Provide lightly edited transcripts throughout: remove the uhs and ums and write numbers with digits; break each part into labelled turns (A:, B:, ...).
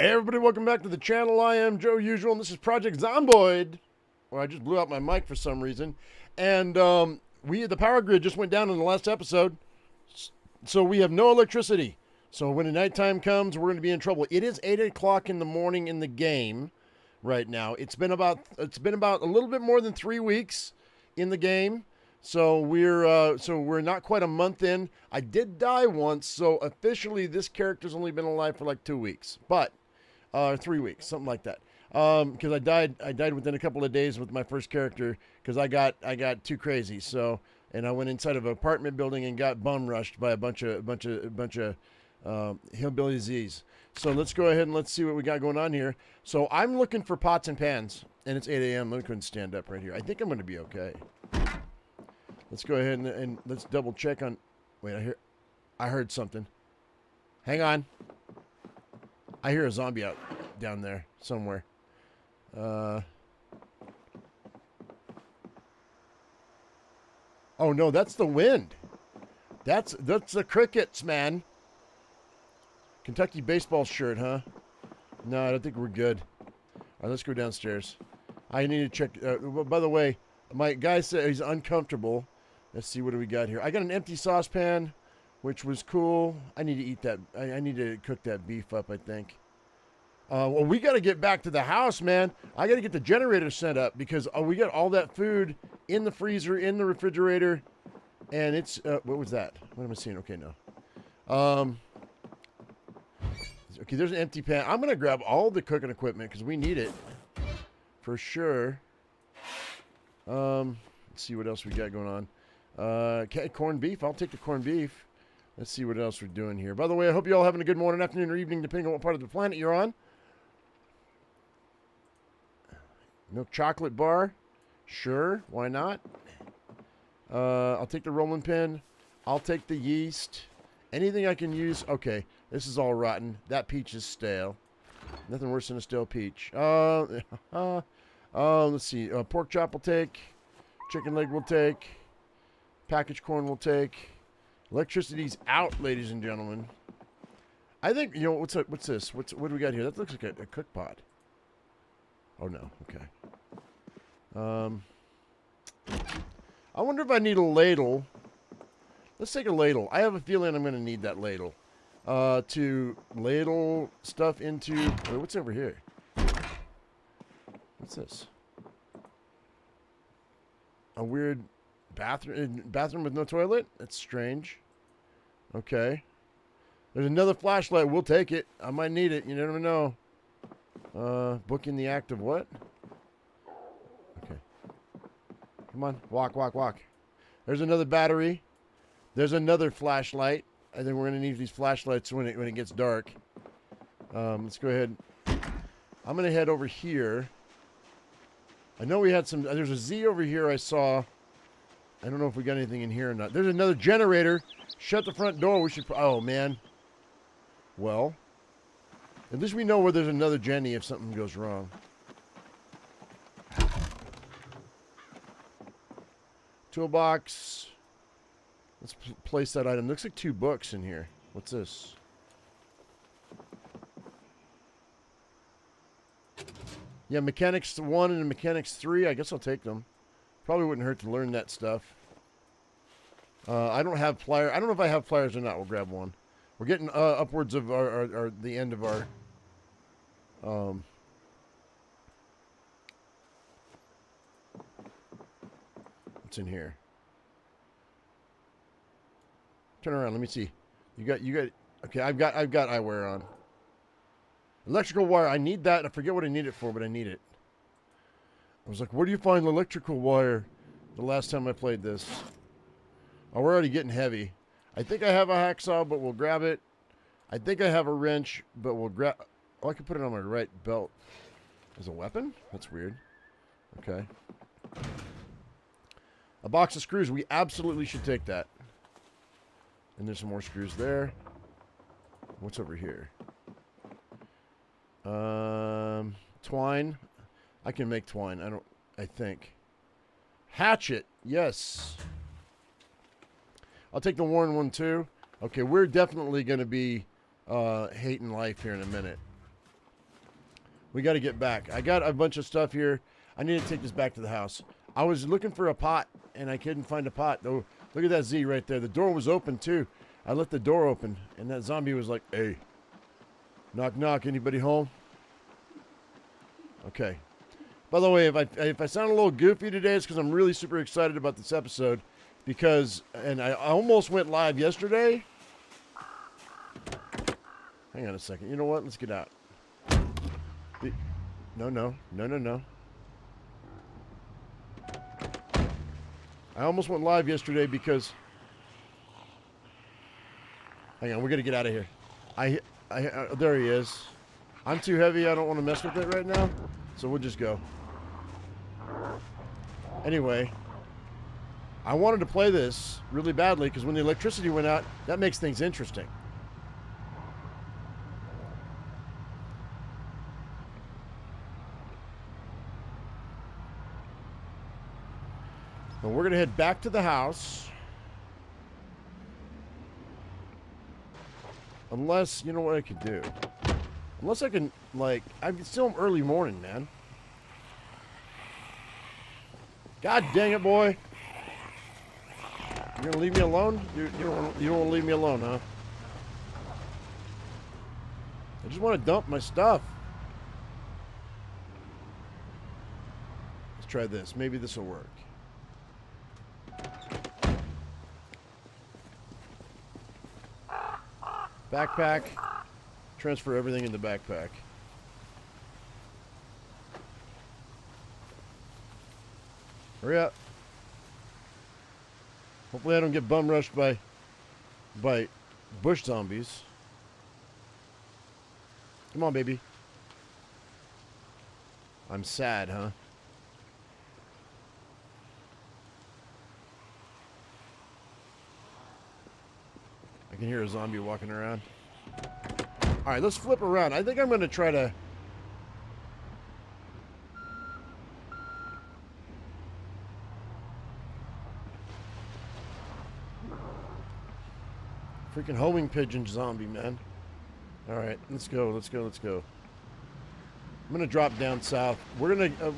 A: Hey everybody, welcome back to the channel. I am Joe Usual, and this is Project Zomboid. Well, I just blew out my mic for some reason. And the power grid just went down in the last episode. So we have no electricity. So when the nighttime comes, we're going to be in trouble. It is 8 o'clock in the morning in the game right now. It's been about a little bit more than 3 weeks in the game. So we're not quite a month in. I did die once, so officially this character's only been alive for like 2 weeks. But 3 weeks, something like that. Because I died within a couple of days with my first character because I got too crazy. So, and I went inside of an apartment building and got bum rushed by a bunch of hillbilly Z's. So let's go ahead and let's see what we got going on here. So I'm looking for pots and pans, and it's 8 a.m. Let me go and stand up right here. I think I'm going to be okay. Let's go ahead and let's double check on. Wait, I heard something. Hang on. I hear a zombie out down there somewhere. Oh no, that's the wind. That's the crickets, man. Kentucky baseball shirt, huh? No, I don't think we're good. All right, let's go downstairs. I need to check. By the way, my guy said he's uncomfortable. Let's see, what do we got here? I got an empty saucepan, which was cool. I need to eat that. I need to cook that beef up, I think. Well, we got to get back to the house, man. I got to get the generator set up because we got all that food in the freezer, in the refrigerator, and it's what was that? What am I seeing? Okay, no. Okay, there's an empty pan. I'm gonna grab all the cooking equipment because we need it for sure. Let's see what else we got going on. Okay, corned beef. I'll take the corned beef. Let's see what else we're doing here. By the way, I hope you're all having a good morning, afternoon, or evening, depending on what part of the planet you're on. Milk chocolate bar. Sure, why not? I'll take the rolling pin. I'll take the yeast. Anything I can use. Okay, this is all rotten. That peach is stale. Nothing worse than a stale peach. Let's see. Pork chop will take. Chicken leg will take. Packaged corn will take. Electricity's out, ladies and gentlemen. I think, you know, what's this? What do we got here? That looks like a cook pot. Oh, no. Okay. I wonder if I need a ladle. Let's take a ladle. I have a feeling I'm going to need that ladle. To ladle stuff into... Wait, what's over here? What's this? A weird bathroom with no toilet? That's strange. Okay. There's another flashlight. We'll take it. I might need it. You never know. Booking the act of what? Okay. Come on. Walk, walk, walk. There's another battery. There's another flashlight. I think we're going to need these flashlights when it gets dark. Let's go ahead. I'm going to head over here. I know we had some... There's a Z over here I saw. I don't know if we got anything in here or not. There's another generator. Shut the front door. We should... Oh, man. Well. At least we know where there's another Jenny if something goes wrong. Toolbox. Let's place that item. Looks like 2 books in here. What's this? Yeah, Mechanics 1 and Mechanics 3. I guess I'll take them. Probably wouldn't hurt to learn that stuff. I don't have pliers. I don't know if I have pliers or not. We'll grab one. We're getting upwards of the end of our... what's in here? Turn around. Let me see. You got. Okay, I've got eyewear on. Electrical wire. I need that. I forget what I need it for, but I need it. I was like, where do you find electrical wire? The last time I played this. Oh, we're already getting heavy. I think I have a hacksaw, but we'll grab it. I think I have a wrench, but we'll grab... Oh, I can put it on my right belt. As a weapon? That's weird. Okay. A box of screws. We absolutely should take that. And there's some more screws there. What's over here? Twine. I can make twine. I think. Hatchet. Yes. I'll take the worn one too. Okay, we're definitely going to be hating life here in a minute. We got to get back. I got a bunch of stuff here. I need to take this back to the house. I was looking for a pot, and I couldn't find a pot. Oh, look at that Z right there. The door was open, too. I left the door open, and that zombie was like, hey, knock, knock, anybody home? Okay. By the way, if I sound a little goofy today, it's because I'm really super excited about this episode. Because, and I almost went live yesterday. Hang on a second. You know what? Let's get out. No. I almost went live yesterday because... Hang on, we're going to get out of here. There he is. I'm too heavy. I don't want to mess with it right now. So we'll just go. Anyway, I wanted to play this really badly because when the electricity went out, that makes things interesting. And we're going to head back to the house. Unless, you know what I could do? Unless I can, like, I'm still early morning, man. God dang it, boy. You're going to leave me alone? You don't want to leave me alone, huh? I just want to dump my stuff. Let's try this. Maybe this will work. Backpack. Transfer everything in the backpack. Hurry up. Hopefully I don't get bum rushed by bush zombies. Come on, baby. I'm sad, huh? I can hear a zombie walking around. Alright, let's flip around. I think I'm going to try to... Freaking homing pigeon zombie, man. Alright, let's go. I'm going to drop down south. We're going to...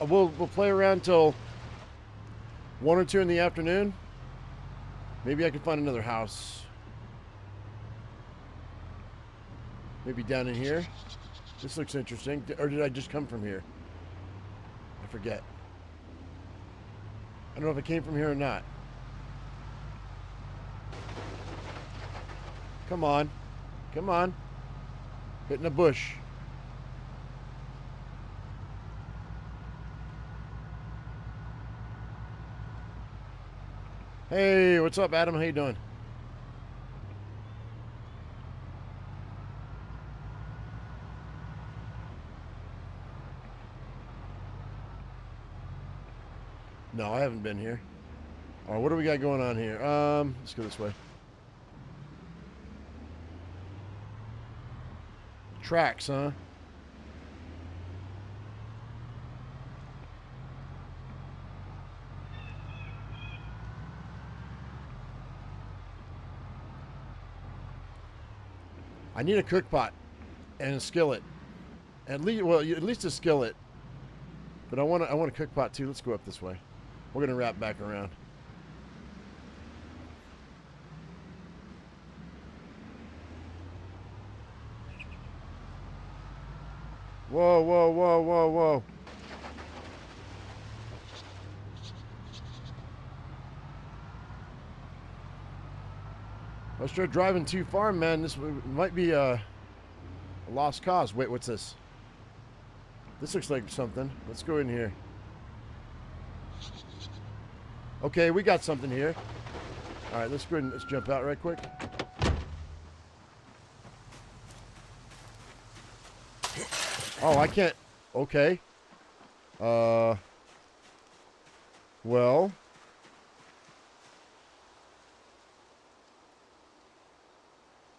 A: we'll play around till 1 or 2 in the afternoon. Maybe I can find another house. Maybe down in here. This looks interesting. Or did I just come from here? I forget. I don't know if I came from here or not. Come on. Come on. Hitting a bush. Hey, what's up, Adam? How you doing? No, I haven't been here. All right, what do we got going on here? Let's go this way. Tracks, huh? I need a cook pot and a skillet. At least a skillet. But I want a cook pot too. Let's go up this way. We're gonna wrap back around. Whoa. I start driving too far, man. This might be a lost cause. Wait, what's this? This looks like something. Let's go in here. Okay, we got something here. All right, let's go ahead and let's jump out right quick. Oh, I can't. Okay. Well.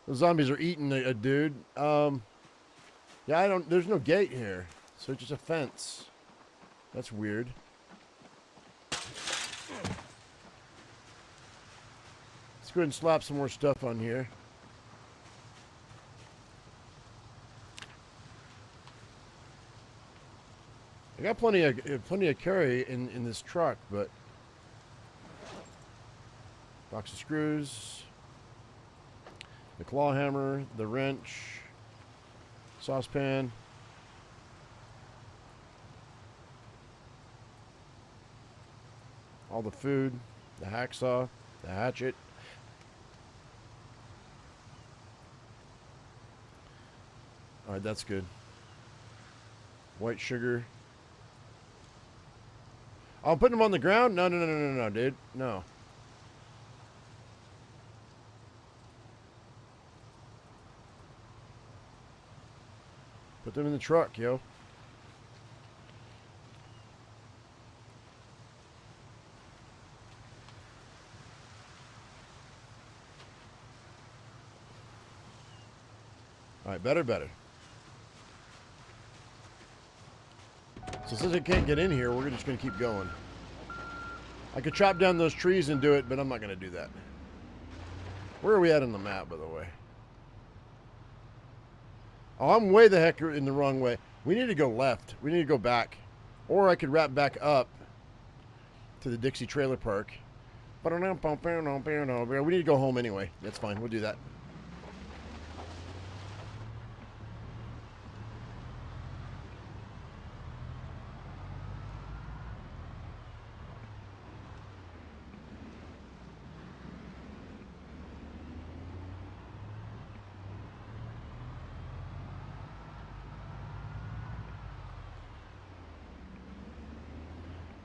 A: The zombies are eating a dude. Yeah, there's no gate here. So it's just a fence. That's weird. Let's go ahead and slap some more stuff on here. I got plenty of carry in this truck, but box of screws, the claw hammer, the wrench, saucepan. All the food, the hacksaw, the hatchet. All right, that's good. White sugar. Oh, I'm putting them on the ground? No, dude. No. Put them in the truck, yo. All right, better. So since I can't get in here, we're just going to keep going. I could chop down those trees and do it, but I'm not going to do that. Where are we at on the map, by the way? Oh, I'm way the heck in the wrong way. We need to go left. We need to go back. Or I could wrap back up to the Dixie Trailer Park. We need to go home anyway. That's fine. We'll do that.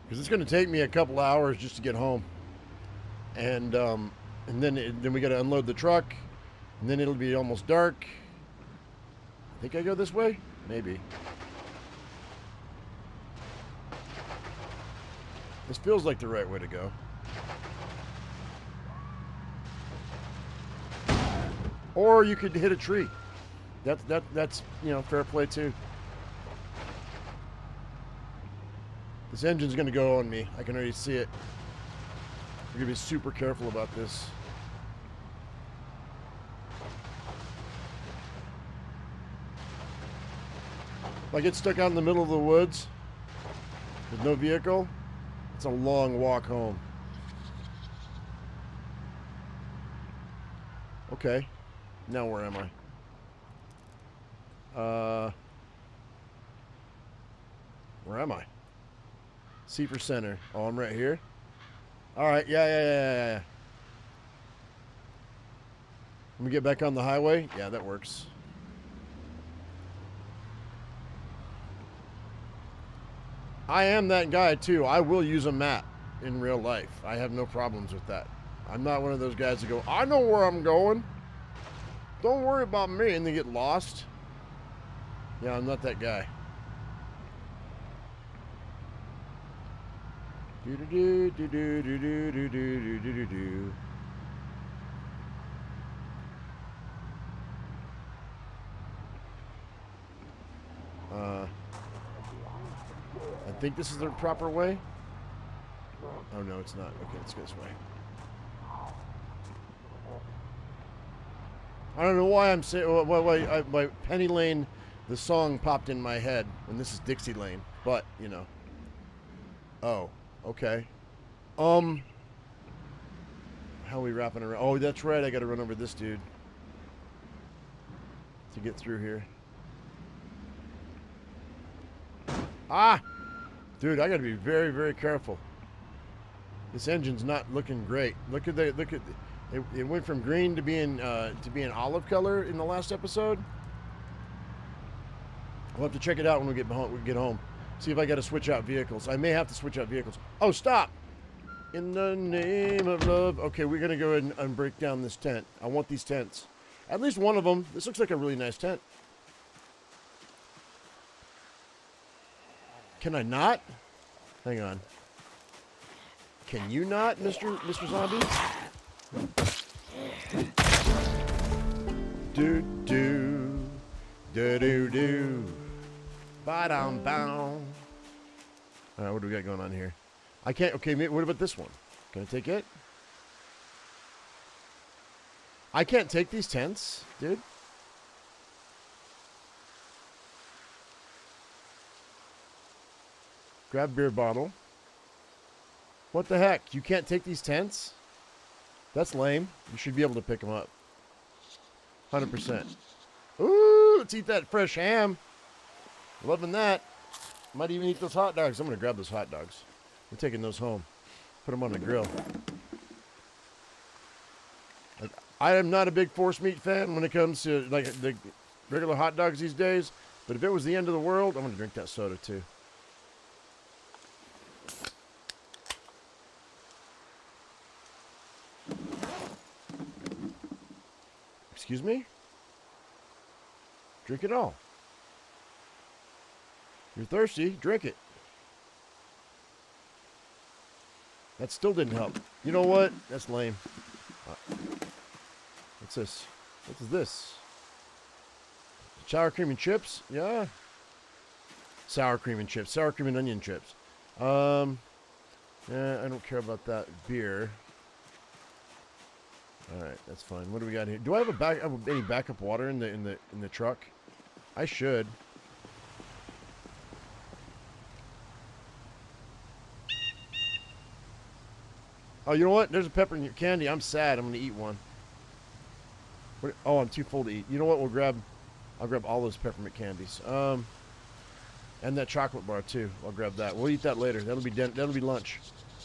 A: Because it's going to take me a couple hours just to get home, and then we got to unload the truck, and then it'll be almost dark. I think I go this way, maybe. This feels like the right way to go. Or you could hit a tree. That's you know, fair play too. This engine's going to go on me. I can already see it. We're going to be super careful about this. If I get stuck out in the middle of the woods with no vehicle, it's a long walk home. Okay. Now where am I? Where am I? C for center. Oh, I'm right here. All right. Yeah. Let me get back on the highway. Yeah, that works. I am that guy too. I will use a map in real life. I have no problems with that. I'm not one of those guys that go, I know where I'm going. Don't worry about me, and they get lost. Yeah, I'm not that guy. Do do do do do do do do do do do. I think this is the proper way. Oh no, it's not. Okay, let's go this way. I don't know why I'm saying why Penny Lane, the song popped in my head when this is Dixie Lane, but you know. Oh. Okay. How are we wrapping around? Oh, that's right. I got to run over this dude to get through here. Ah! Dude, I got to be very, very careful. This engine's not looking great. Look at it. It went from green to being olive color in the last episode. We'll have to check it out when we get home. See if I got to switch out vehicles. I may have to switch out vehicles. Oh, stop! In the name of love. Okay, we're going to go ahead and break down this tent. I want these tents. At least one of them. This looks like a really nice tent. Can I not? Hang on. Can you not, Mr. Zombie? Do do do do do. Ba-dum bow. All right, what do we got going on here? I can't. Okay, what about this one? Can I take it? I can't take these tents, dude. Grab beer bottle. What the heck? You can't take these tents? That's lame. You should be able to pick them up. 100%. Ooh, let's eat that fresh ham. Loving that. Might even eat those hot dogs. I'm going to grab those hot dogs. We're taking those home. Put them on the grill. Like, I am not a big force meat fan when it comes to like the regular hot dogs these days. But if it was the end of the world, I'm going to drink that soda too. Excuse me? Drink it all. You're thirsty, drink it. That still didn't help. You know what? That's lame. What's this? What is this? Sour cream and chips? Yeah. Sour cream and chips. Sour cream and onion chips. Yeah, I don't care about that beer. All right, that's fine. What do we got here? Do I have any backup water in the truck? I should. Oh, you know what? There's a peppermint candy. I'm sad. I'm gonna eat one. What, oh, I'm too full to eat. You know what? I'll grab all those peppermint candies. And that chocolate bar too. I'll grab that. We'll eat that later. That'll be lunch.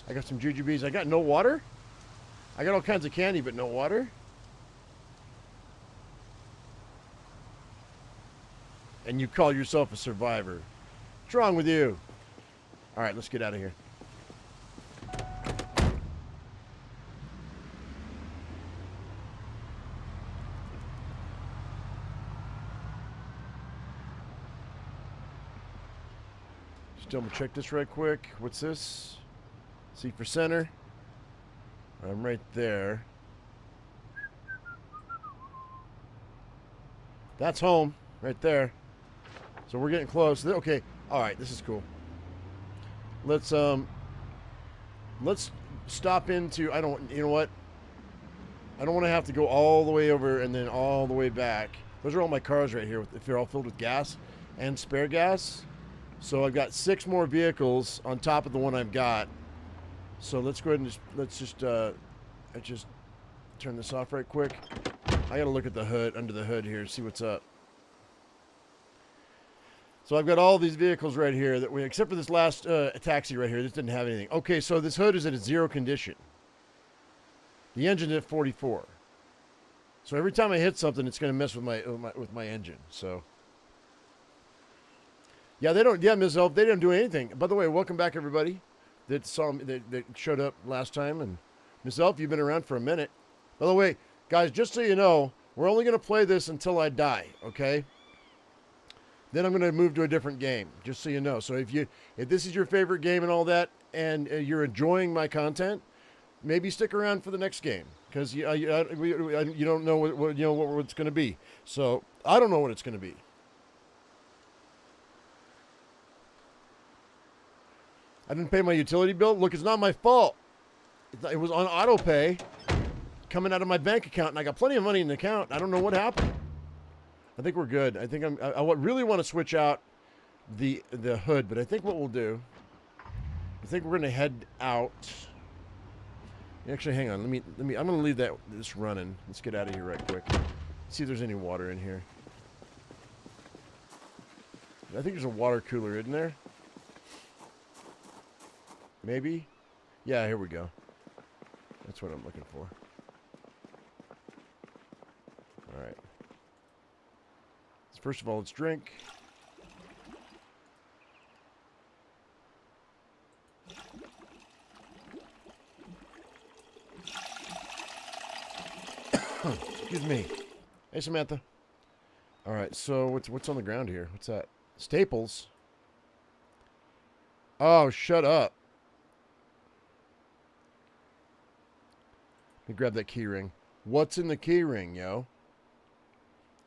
A: I got some jujubes. I got no water. I got all kinds of candy, but no water. And you call yourself a survivor. What's wrong with you? All right, let's get out of here. Still gonna check this right quick. What's this? C for center. I'm right there. That's home, right there. So we're getting close. Okay, all right, this is cool. Let's stop into. You know what? I don't want to have to go all the way over and then all the way back. Those are all my cars right here. If they're all filled with gas and spare gas. So I've got 6 more vehicles on top of the one I've got. So let's go ahead and just turn this off right quick. I gotta look at the hood, under the hood here, see what's up. So I've got all these vehicles right here that except for this last taxi right here, this didn't have anything. Okay, so this hood is at a 0 condition. The engine's at 44. So every time I hit something, it's gonna mess with my engine. So. Yeah, Ms. Elf, they didn't do anything. By the way, welcome back, everybody that saw me, that showed up last time. And Ms. Elf, you've been around for a minute. By the way, guys, just so you know, we're only going to play this until I die, okay? Then I'm going to move to a different game, just so you know. So if this is your favorite game and all that, and you're enjoying my content, maybe stick around for the next game, because you don't know what it's going to be. So I don't know what it's going to be. I didn't pay my utility bill. Look, it's not my fault. It was on auto pay coming out of my bank account, and I got plenty of money in the account. I don't know what happened. I think we're good. I think I really want to switch out the hood, but I think what we'll do, I think we're going to head out. Actually, hang on. I'm going to leave this running. Let's get out of here right quick. See if there's any water in here. I think there's a water cooler, isn't there? Maybe? Yeah, here we go. That's what I'm looking for. Alright. First of all, let's drink. Excuse me. Hey, Samantha. Alright, so what's on the ground here? What's that? Staples? Oh, shut up. Let me grab that key ring. What's in the key ring, yo?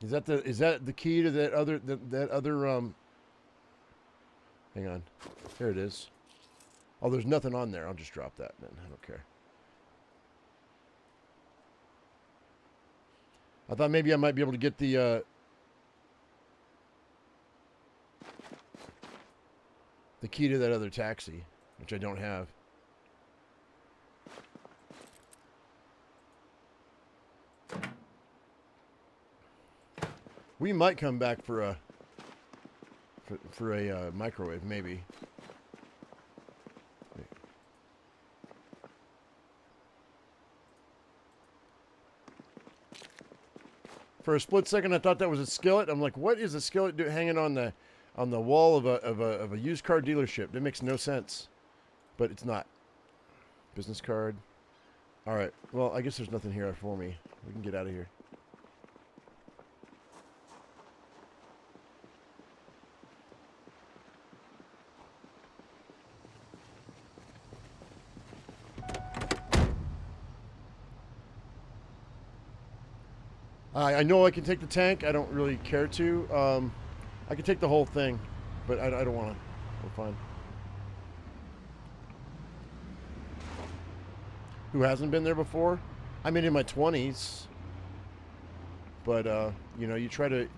A: Is that the key to that other hang on. There it is. Oh, there's nothing on there. I'll just drop that then. I don't care. I thought maybe I might be able to get the the key to that other taxi, which I don't have. We might come back for a microwave, maybe. For a split second, I thought that was a skillet. I'm like, what is a skillet hanging on the wall of a used car dealership? That makes no sense, but it's not. Business card. All right. Well, I guess there's nothing here for me. We can get out of here. I know I can take the tank. I don't really care to. I can take the whole thing, but I don't want to. We're fine. Who hasn't been there before? I mean, in my 20s. But you know, you try to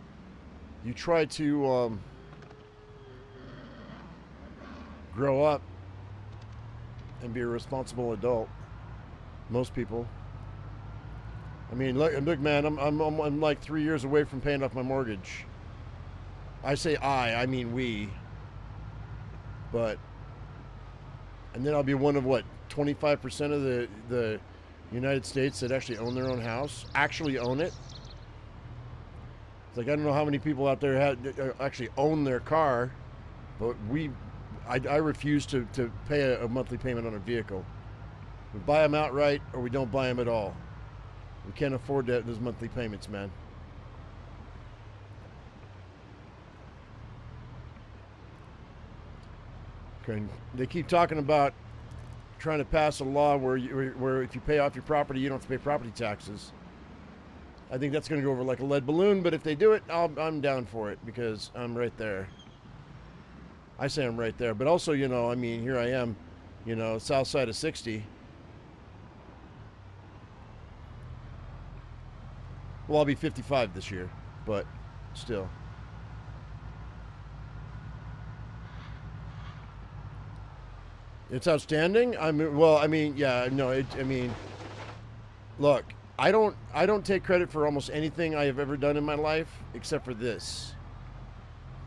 A: grow up and be a responsible adult. Most people. I mean, look, man, I'm like 3 years away from paying off my mortgage. I say I mean we. But, and then I'll be one of what, 25% of the United States that actually own their own house, actually own it. It's like, I don't know how many people out there actually own their car, but I refuse to pay a monthly payment on a vehicle. We buy them outright or we don't buy them at all. We can't afford those monthly payments, man. Okay. They keep talking about trying to pass a law where if you pay off your property, you don't have to pay property taxes. I think that's going to go over like a lead balloon, but if they do it, I'm down for it because I'm right there. I say I'm right there, but also, you know, I mean, here I am, you know, south side of 60. Well, I'll be 55 this year, but still. It's outstanding. I mean, yeah, no. I mean, look, I don't take credit for almost anything I have ever done in my life except for this.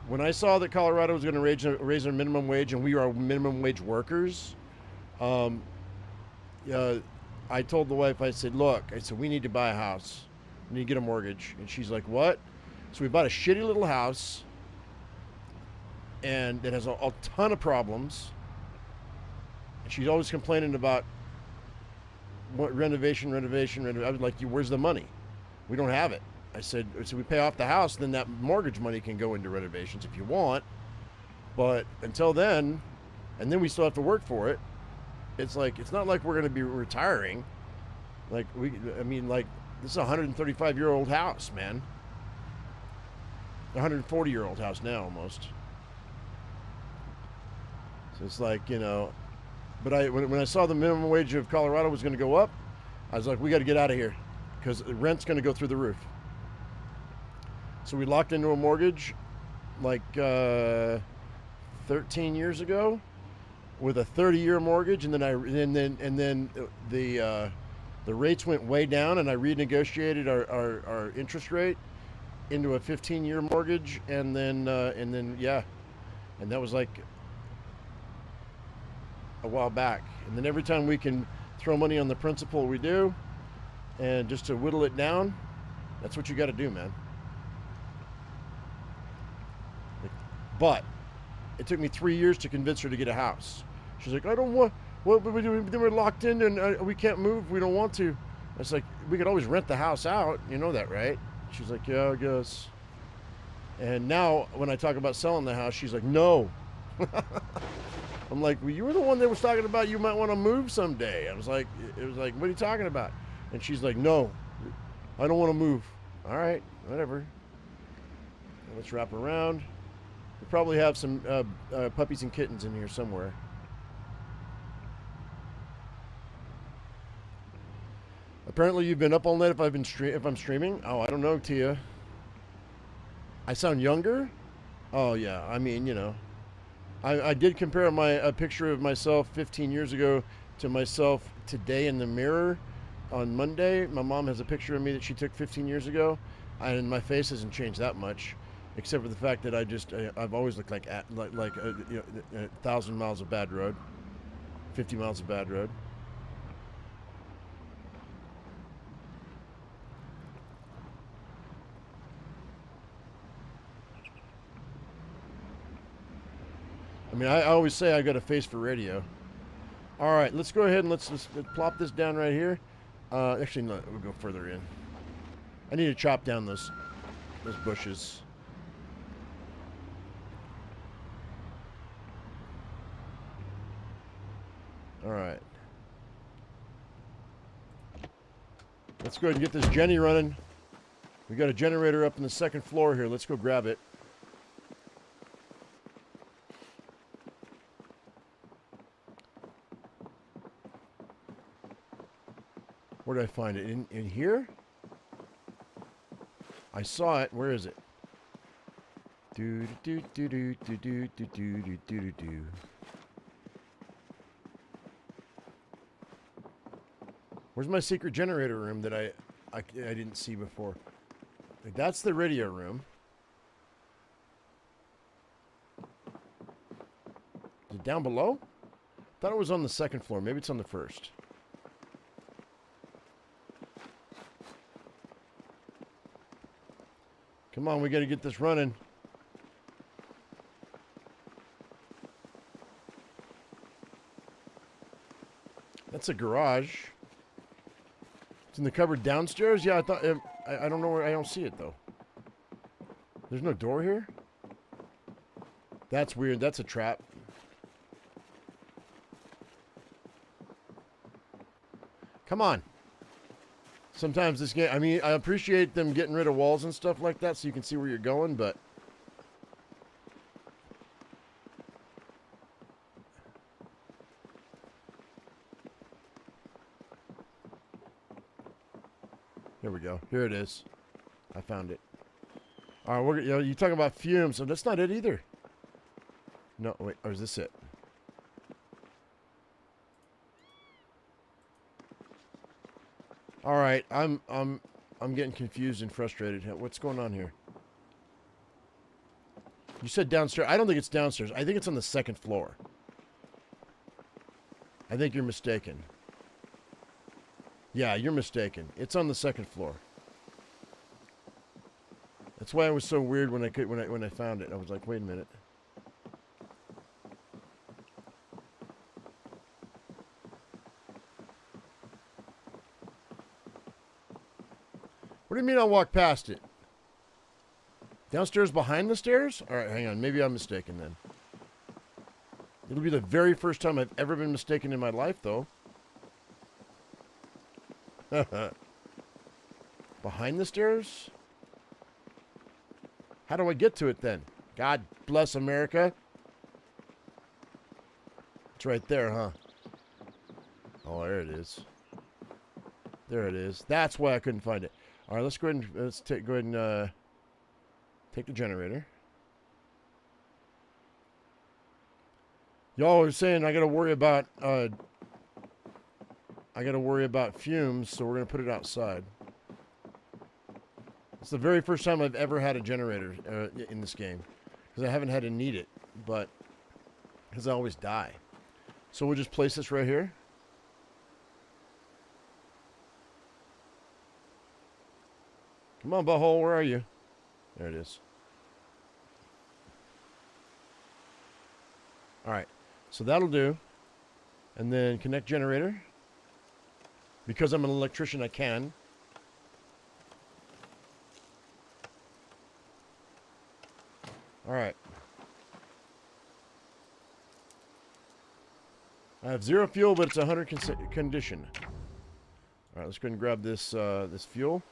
A: When I saw that Colorado was going to raise their minimum wage, and we are minimum wage workers, I told the wife, I said, look, we need to buy a house. We need to get a mortgage. And she's like, what? So we bought a shitty little house, and it has a ton of problems. And she's always complaining about renovation. I was like, where's the money? We don't have it. I said, so we pay off the house, then that mortgage money can go into renovations if you want. But until then, and then we still have to work for it. It's like, it's not like we're going to be retiring. Like, this is a 135-year-old house, man. A 140-year-old house now, almost. So it's like, you know, but when I saw the minimum wage of Colorado was going to go up, I was like, we got to get out of here because the rent's going to go through the roof. So we locked into a mortgage like 13 years ago with a 30-year mortgage, and then the rates went way down, and I renegotiated our interest rate into a 15-year mortgage, and then that was like a while back. And then every time we can throw money on the principal, we do, and just to whittle it down, that's what you got to do, man. But it took me 3 years to convince her to get a house. She's like, I don't want. Well, we're locked in and we can't move. We don't want to. It's like, we could always rent the house out. You know that, right? She's like, yeah, I guess. And now when I talk about selling the house, she's like, no. I'm like, well, you were the one that was talking about you might want to move someday. It was like, what are you talking about? And she's like, no, I don't want to move. All right, whatever. Let's wrap around. We probably have some puppies and kittens in here somewhere. Apparently you've been up all night if I'm streaming. Oh, I don't know, Tia. I sound younger? Oh, yeah. I mean, you know. I did compare a picture of myself 15 years ago to myself today in the mirror on Monday. My mom has a picture of me that she took 15 years ago, and my face hasn't changed that much, except for the fact that I've always looked like 1,000 miles of bad road, 50 miles of bad road. I mean, I always say I got a face for radio. All right, let's go ahead and let's plop this down right here. Actually, no, we'll go further in. I need to chop down those bushes. All right. Let's go ahead and get this Jenny running. We got a generator up in the second floor here. Let's go grab it. Where did I find it? In here? I saw it. Where is it? Do do do do do do do do do do do. Where's my secret generator room that I didn't see before? Like, that's the radio room. Is it down below? Thought it was on the second floor. Maybe it's on the first. Come on, we got to get this running. That's a garage. It's in the cupboard downstairs? Yeah, I thought... I don't know where... I don't see it, though. There's no door here? That's weird. That's a trap. Come on. Sometimes this game... I mean, I appreciate them getting rid of walls and stuff like that so you can see where you're going, but... Here we go. Here it is. I found it. All right, you're talking about fumes, so that's not it either. No, wait, or is this it? All right, I'm getting confused and frustrated. What's going on here? You said downstairs. I don't think it's downstairs. I think it's on the second floor. I think you're mistaken. Yeah, you're mistaken. It's on the second floor. That's why it was so weird when I found it. I was like, wait a minute. What do you mean I'll walk past it? Downstairs behind the stairs? All right, hang on. Maybe I'm mistaken then. It'll be the very first time I've ever been mistaken in my life, though. Behind the stairs? How do I get to it then? God bless America. It's right there, huh? Oh, there it is. There it is. That's why I couldn't find it. All right, let's go ahead and go ahead and take the generator. Y'all are saying I got to worry about fumes, so we're gonna put it outside. It's the very first time I've ever had a generator in this game, because I haven't had to need it, but because I always die. So we'll just place this right here. Come on, butthole, where are you? There it is. All right, so that'll do. And then connect generator. Because I'm an electrician, I can. All right. I have 0 fuel, but it's 100 condition. All right, let's go ahead and grab this this fuel.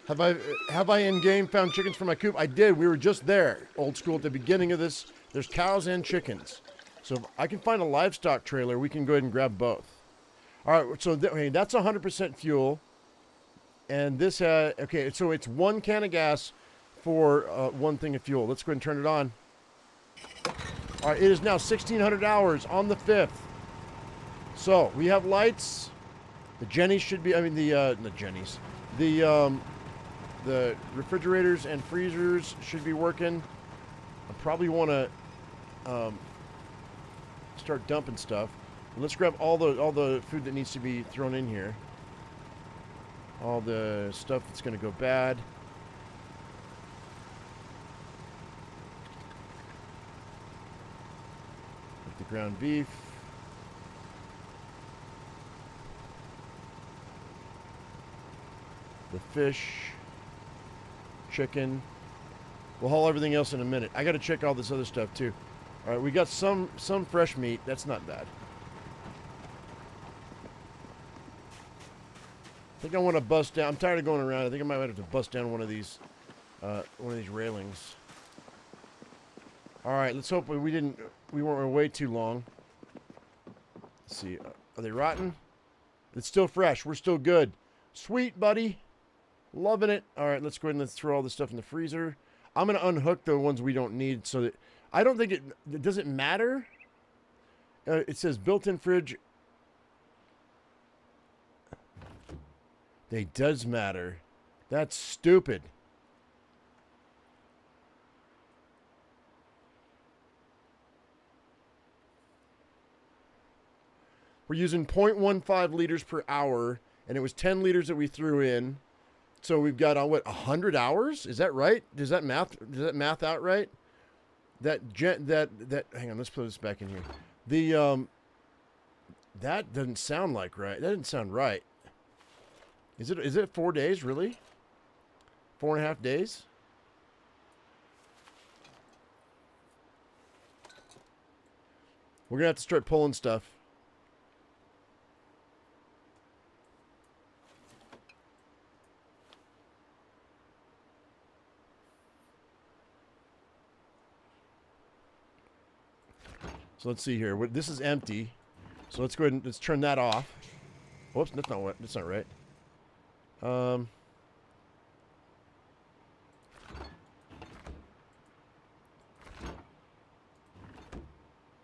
A: Have I in game found chickens for my coop? I did. We were just there, old school, at the beginning of this. There's cows and chickens. So if I can find a livestock trailer, we can go ahead and grab both. All right, so okay, that's 100% fuel. And this, okay, so it's 1 can of gas for 1 thing of fuel. Let's go ahead and turn it on. All right, it is now 1,600 hours on the 5th. So we have lights. The Jennies should be, I mean, the Jennies. The refrigerators and freezers should be working. I probably want to start dumping stuff. Let's grab all the food that needs to be thrown in here. All the stuff that's going to go bad. Like the ground beef. The fish. Chicken. We'll haul everything else in a minute. I got to check all this other stuff too. All right, we got some fresh meat. That's not bad. I think I want to bust down. I'm tired of going around. I think I might have to bust down one of these railings. All right, let's hope we weren't way too long. Let's see. Are they rotten? It's still fresh. We're still good. Sweet, buddy. Loving it. All right, let's go ahead and let's throw all this stuff in the freezer. I'm going to unhook the ones we don't need so that I don't think it does it matter. It says built-in fridge. It does matter. That's stupid. We're using 0.15 liters per hour, and it was 10 liters that we threw in. So we've got on what, 100 hours? Is that right? Does that math out right? That hang on, let's put this back in here. The that doesn't sound like right. That didn't sound right. Is it 4 days, really? 4.5 days? We're gonna have to start pulling stuff. So let's see here. This is empty. So let's go ahead and let's turn that off. Whoops, that's not right.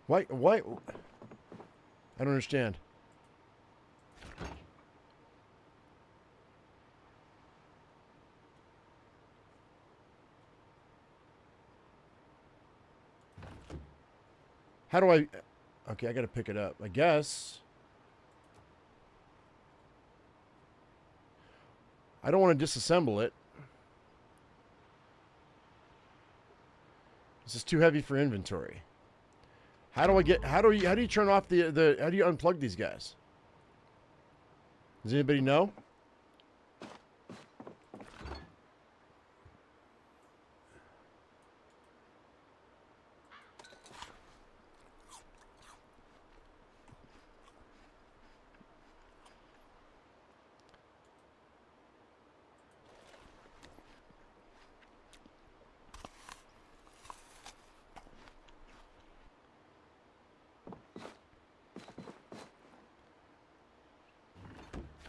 A: Why? I don't understand. How do I... Okay, I gotta pick it up. I guess... I don't want to disassemble it. This is too heavy for inventory. How do you turn off the how do you unplug these guys? Does anybody know?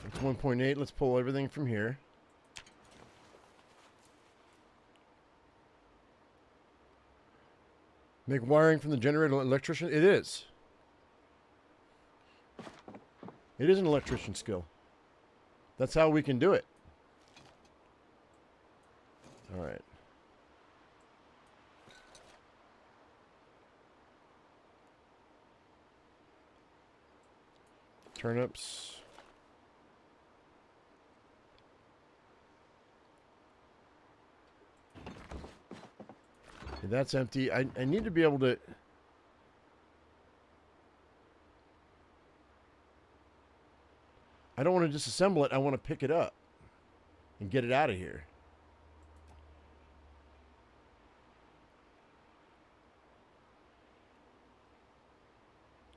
A: It's 1.8. Let's pull everything from here. Make wiring from the generator electrician? It is. It is an electrician skill. That's how we can do it. All right. Turnips. Okay, that's empty. I need to be able to... I don't want to disassemble it. I want to pick it up and get it out of here.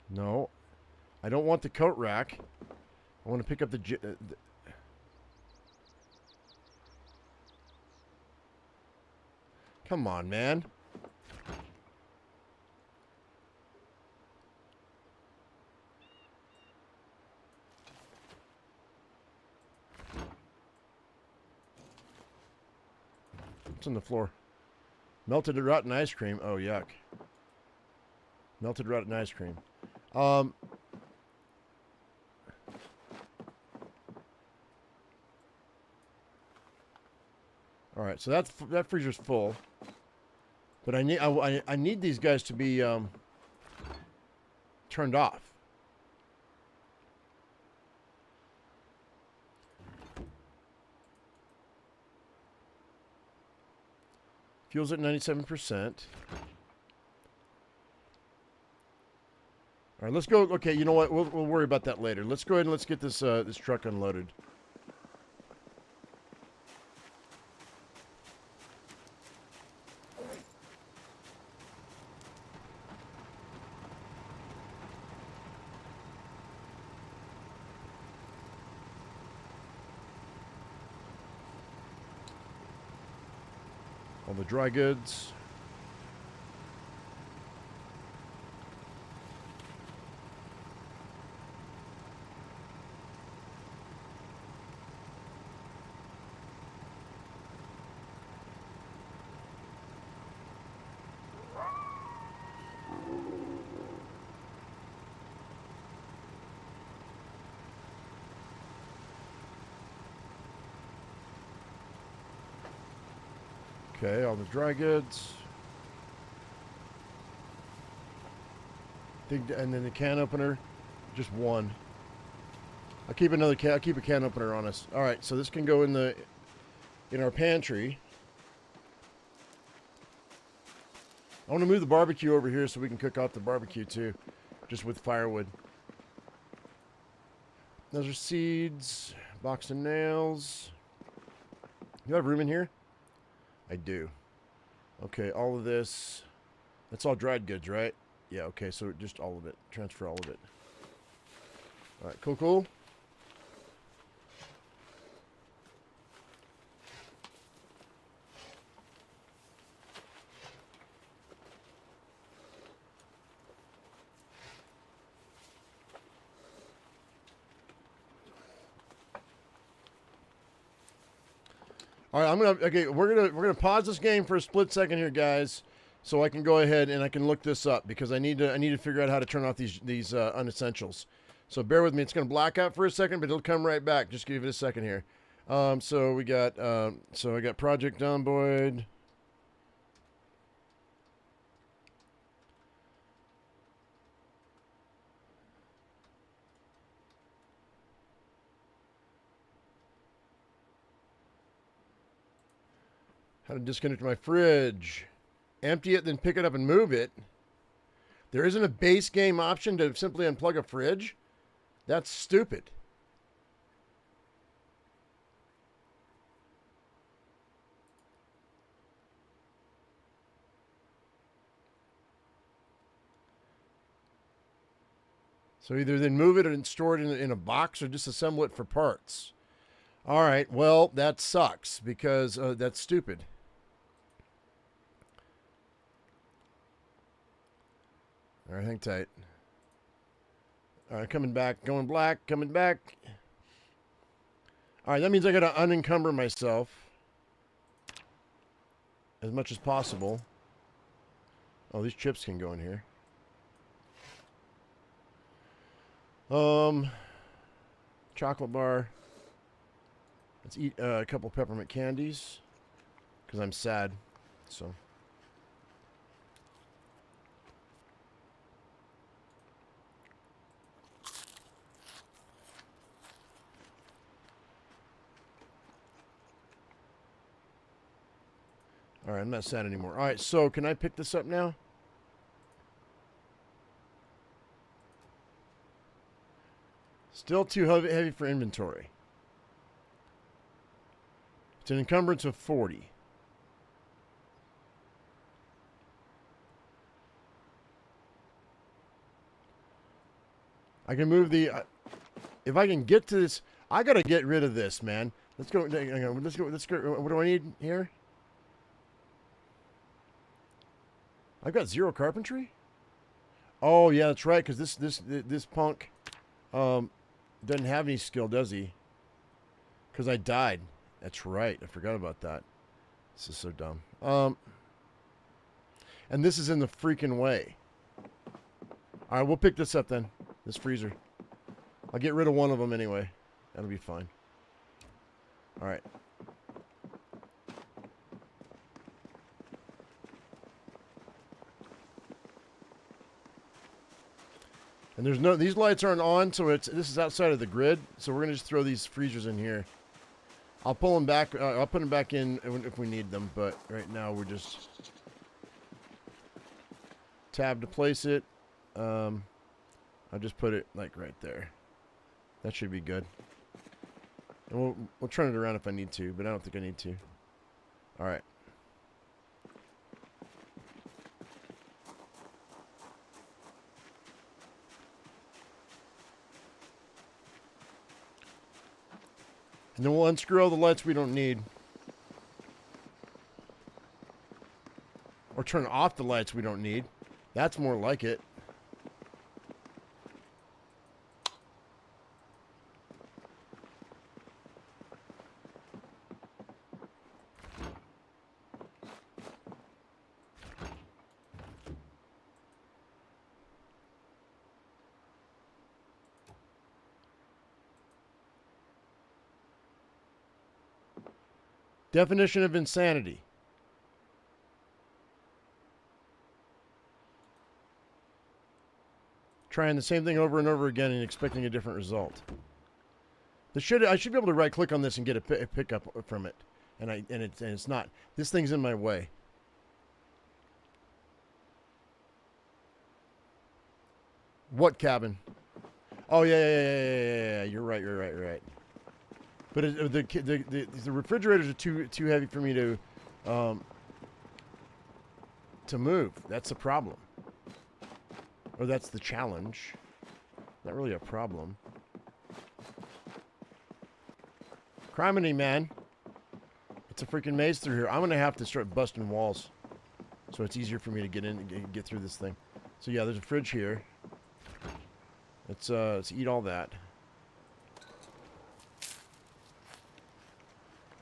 A: No. I don't want the coat rack. I want to pick up the Come on, man. What's on the floor? Melted rotten ice cream. Oh, yuck. Melted rotten ice cream. All right, so that freezer's full. But I need these guys to be turned off. Fuel's at 97%. All right, let's go. Okay, you know what? We'll worry about that later. Let's go ahead and let's get this this truck unloaded. All the dry goods. Okay, all the dry goods. And then the can opener, just one. I'll keep another can. I'll keep a can opener on us. All right, so this can go in our pantry. I want to move the barbecue over here so we can cook off the barbecue too, just with firewood. Those are seeds, box of nails. You have room in here? I do. Okay, all of this. That's all dried goods, right? Yeah, okay, so just all of it. Transfer all of it. All right, cool, cool. All right, we're gonna pause this game for a split second here, guys, so I can go ahead and I can look this up because I need to figure out how to turn off these unessentials. So bear with me. It's gonna black out for a second, but it'll come right back. Just give it a second here. So we got I got Project Zomboid. How to disconnect my fridge. Empty it, then pick it up and move it. There isn't a base game option to simply unplug a fridge? That's stupid. So either then move it and store it in a box or disassemble it for parts. All right, well, that sucks because that's stupid. All right, hang tight. All right, coming back, going black, coming back. All right, that means I got to unencumber myself as much as possible. Oh, these chips can go in here. Chocolate bar. Let's eat a couple peppermint candies because I'm sad. So. All right, I'm not sad anymore. All right, so can I pick this up now? Still too heavy for inventory. It's an encumbrance of 40. I can move the... if I can get to this... I got to get rid of this, man. Let's go. Let's go. What do I need here? I've got 0 carpentry? Oh, yeah, that's right, because this punk doesn't have any skill, does he? Because I died. That's right. I forgot about that. This is so dumb. And this is in the freaking way. All right, we'll pick this up then. This freezer. I'll get rid of one of them anyway. That'll be fine. All right. And there's no, these lights aren't on, so this is outside of the grid. So we're gonna just throw these freezers in here. I'll pull them back. I'll put them back in if we need them. But right now we're just tab to place it. I'll just put it like right there. That should be good. And we'll turn it around if I need to, but I don't think I need to. All right. And then we'll unscrew all the lights we don't need. Or turn off the lights we don't need. That's more like it. Definition of insanity. Trying the same thing over and over again and expecting a different result. I should be able to right click on this and get a pickup from it. And it's not. This thing's in my way. What cabin? Oh yeah. You're right. But the refrigerators are too heavy for me to move. That's the problem. Or that's the challenge. Not really a problem. Criminy, man. It's a freaking maze through here. I'm gonna have to start busting walls, so it's easier for me to get in and get through this thing. So yeah, there's a fridge here. Let's eat all that.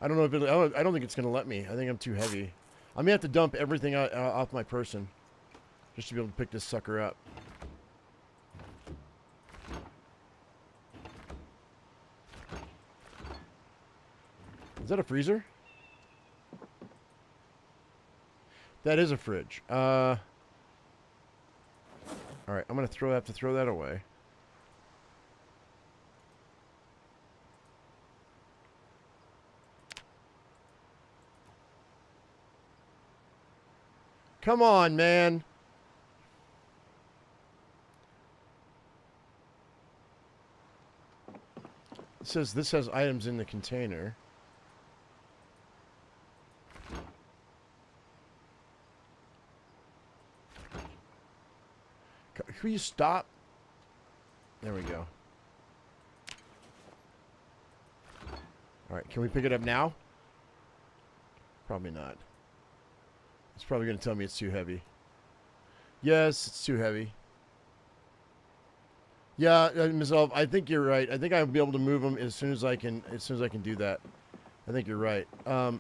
A: I don't know if I don't think it's gonna let me. I think I'm too heavy. I may have to dump everything off my person just to be able to pick this sucker up. Is that a freezer? That is a fridge. All right, I'm gonna have to throw that away. Come on, man. It says this has items in the container. Can you stop? There we go. All right, can we pick it up now? Probably not. It's probably going to tell me it's too heavy. Yes, it's too heavy. Yeah, Ms. Elf, I think you're right. I think I'll be able to move them as soon as I can do that. I think you're right. I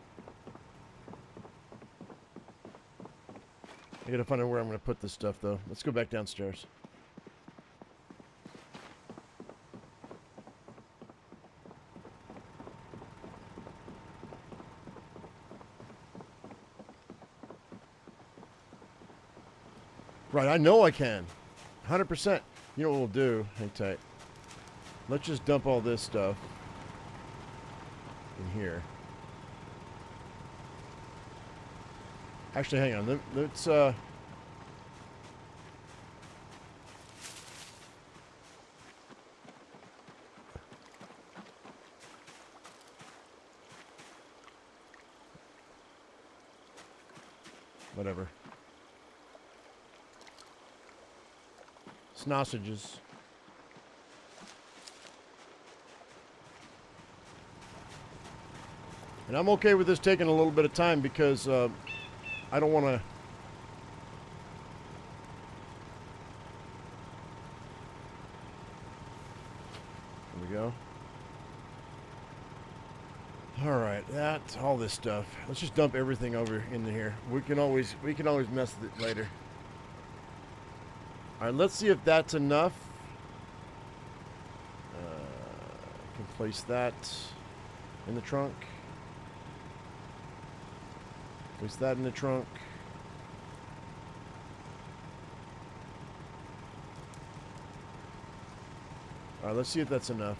A: got to find out where I'm going to put this stuff, though. Let's go back downstairs. Right, I know I can. 100%. You know what we'll do? Hang tight. Let's just dump all this stuff in here. Actually, hang on. Let's whatever. Sausages. And I'm okay with this taking a little bit of time because I don't want to go. All right, that's all this stuff. Let's just dump everything over into here. We can always mess with it later. All right, let's see if that's enough. I can place that in the trunk. Place that in the trunk. All right, let's see if that's enough.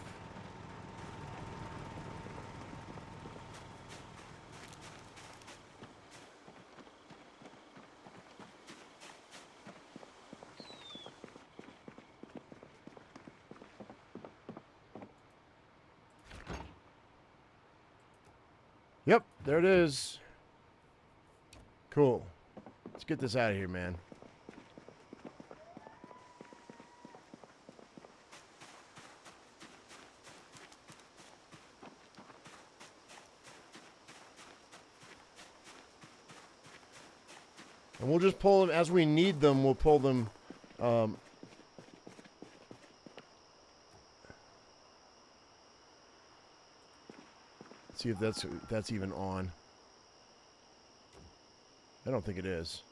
A: Yep, there it is. Cool. Let's get this out of here, man. And we'll just pull them as we need them. We'll pull them. See if that's even on. I don't think it is.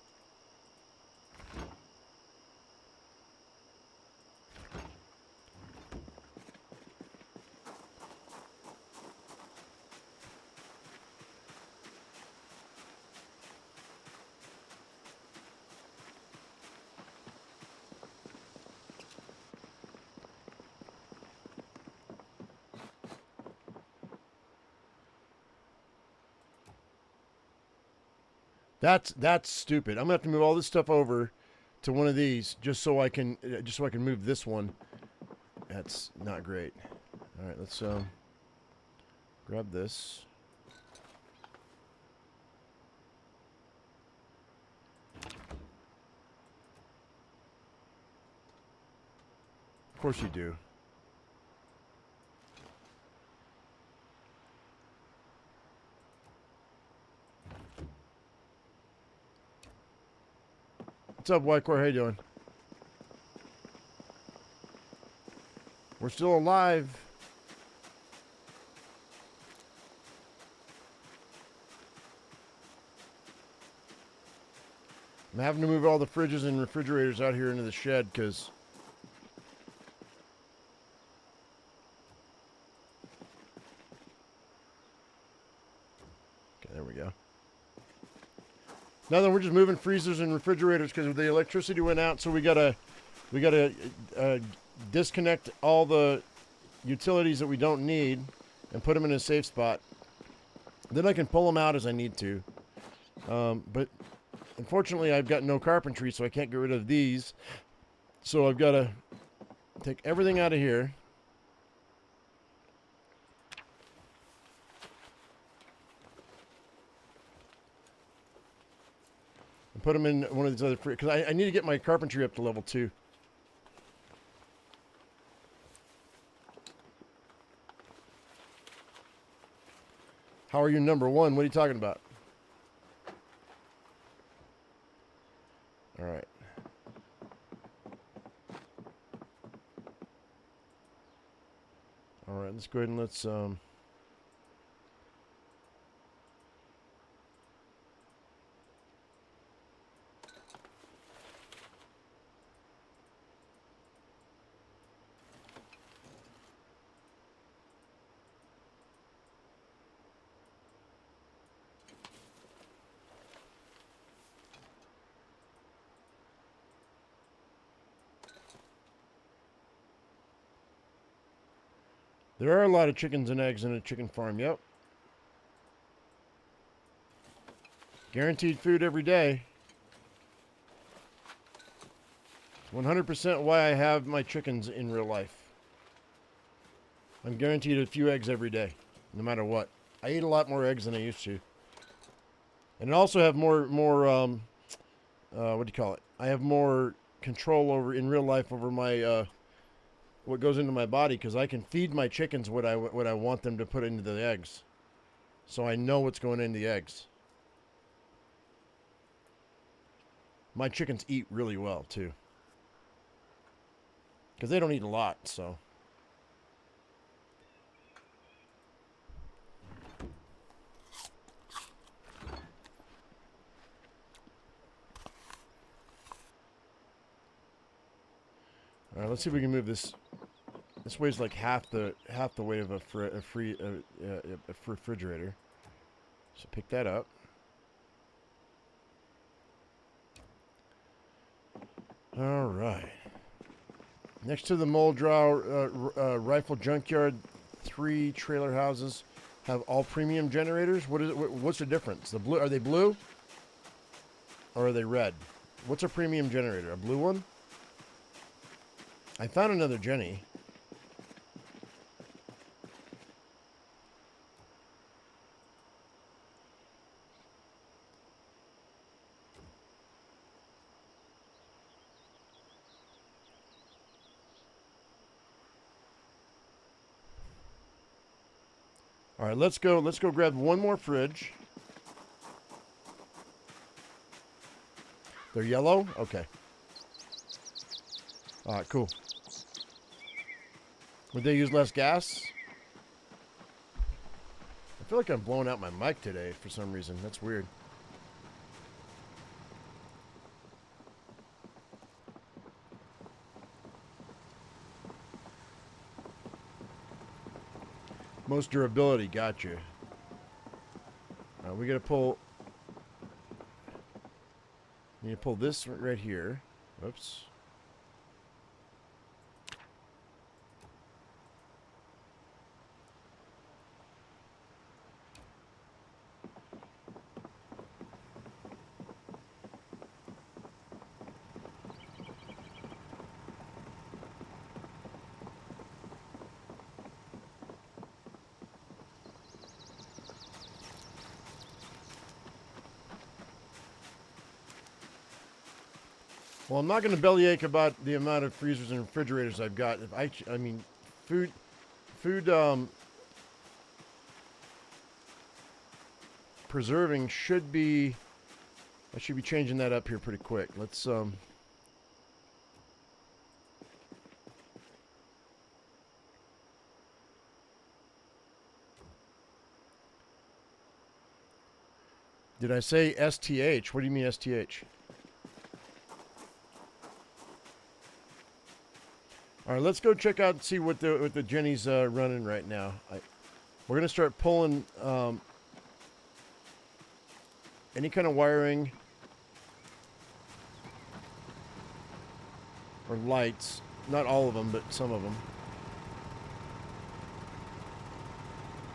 A: That's stupid. I'm gonna have to move all this stuff over to one of these just so I can move this one. That's not great. All right, let's grab this. Of course you do. What's up, Whitecore? How you doing? We're still alive. I'm having to move all the fridges and refrigerators out here into the shed because okay, there we go. Now then, we're just moving freezers and refrigerators because the electricity went out, so we gotta disconnect all the utilities that we don't need and put them in a safe spot. Then I can pull them out as I need to. But unfortunately, I've got no carpentry, so I can't get rid of these. So I've got to take everything out of here. Put them in one of these other because I need to get my carpentry up to level 2. How are you number 1? What are you talking about? All right. All right, let's go ahead and let's there are a lot of chickens and eggs in a chicken farm, yep. Guaranteed food every day. 100% why I have my chickens in real life. I'm guaranteed a few eggs every day, no matter what. I eat a lot more eggs than I used to. And I also have more what do you call it? I have more control over, in real life, over my, what goes into my body, because I can feed my chickens what I want them to put into the eggs. So I know what's going into the eggs. My chickens eat really well, too. Because they don't eat a lot, so. All right, let's see if we can move this. This weighs like half the weight of a refrigerator. So pick that up. All right. Next to the Moldrow Rifle Junkyard, 3 trailer houses have all premium generators. What is it? What's the difference? The blue, are they blue? Or are they red? What's a premium generator? A blue one? I found another Jenny. All right, let's go grab one more fridge. They're yellow? Okay. All right, cool. Would they use less gas? I feel like I'm blowing out my mic today for some reason. That's weird. Most durability, gotcha. We gotta pull. Need to pull this right here. Oops. Well, I'm not going to bellyache about the amount of freezers and refrigerators I've got. I mean, food, preserving should be. I should be changing that up here pretty quick. Let's Did I say STH? What do you mean STH? All right, let's go check out and see what the Jenny's running right now. We're gonna start pulling any kind of wiring or lights. Not all of them, but some of them.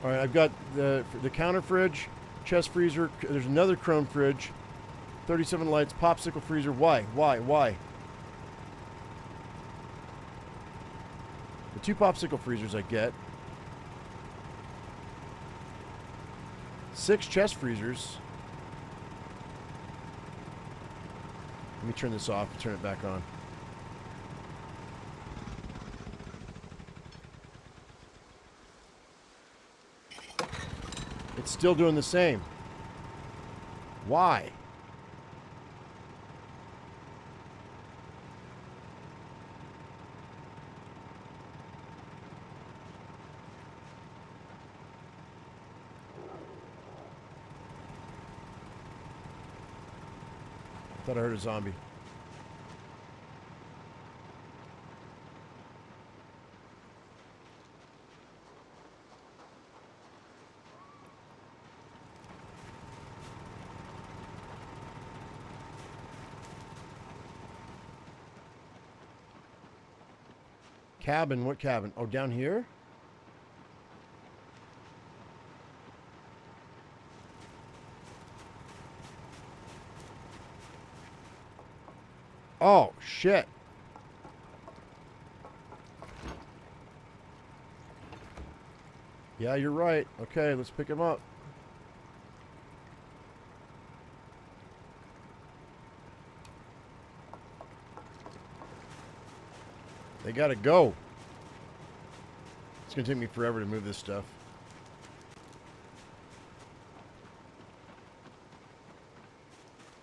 A: All right, I've got the counter fridge, chest freezer. There's another chrome fridge, 37 lights, popsicle freezer. Why? The 2 popsicle freezers I get. 6 chest freezers. Let me turn this off and turn it back on. It's still doing the same. Why? Thought I heard a zombie. Cabin? What cabin? Oh, down here? Oh, shit. Yeah, you're right. Okay, let's pick him up. They gotta go. It's gonna take me forever to move this stuff.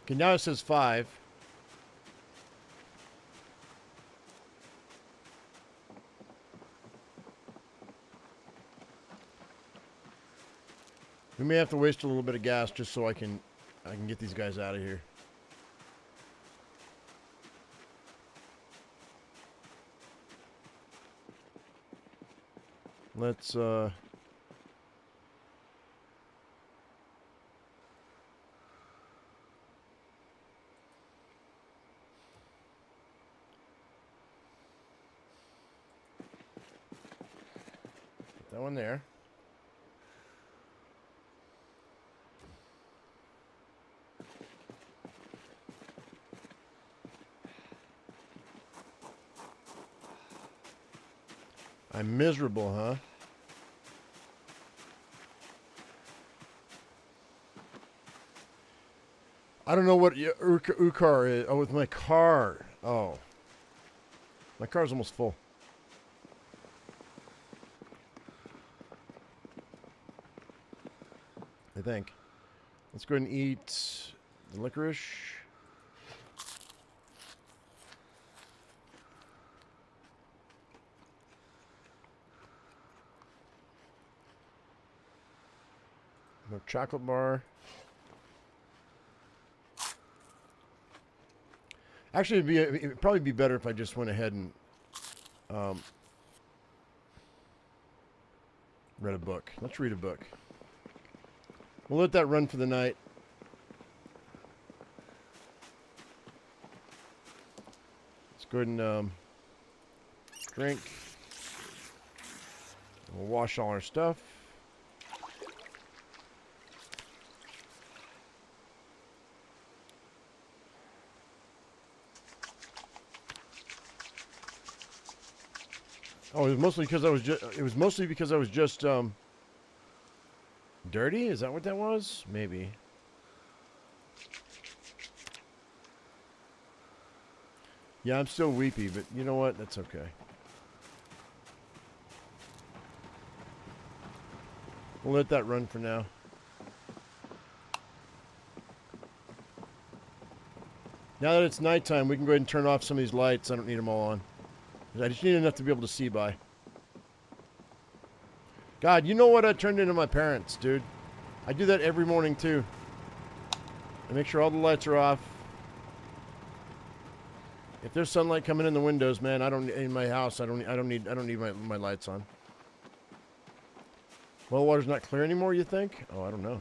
A: Okay, now it says 5. We may have to waste a little bit of gas just so I can get these guys out of here. Let's put that one there. I'm miserable, huh? I don't know what Ukar is. Oh, with my car. Oh. My car's almost full. I think. Let's go ahead and eat the licorice. No chocolate bar. Actually, it'd probably be better if I just went ahead and read a book. Let's read a book. We'll let that run for the night. Let's go ahead and drink. We'll wash all our stuff. Oh, it was mostly because I was just. It was mostly because I was just dirty. Is that what that was? Maybe. Yeah, I'm still weepy, but you know what? That's okay. We'll let that run for now. Now that it's nighttime, we can go ahead and turn off some of these lights. I don't need them all on. I just need enough to be able to see by. God, you know what? I turned into my parents, dude. I do that every morning too. I make sure all the lights are off. If there's sunlight coming in the windows, man, I don't in my house. I don't need my lights on. Well, water's not clear anymore. You think? Oh, I don't know.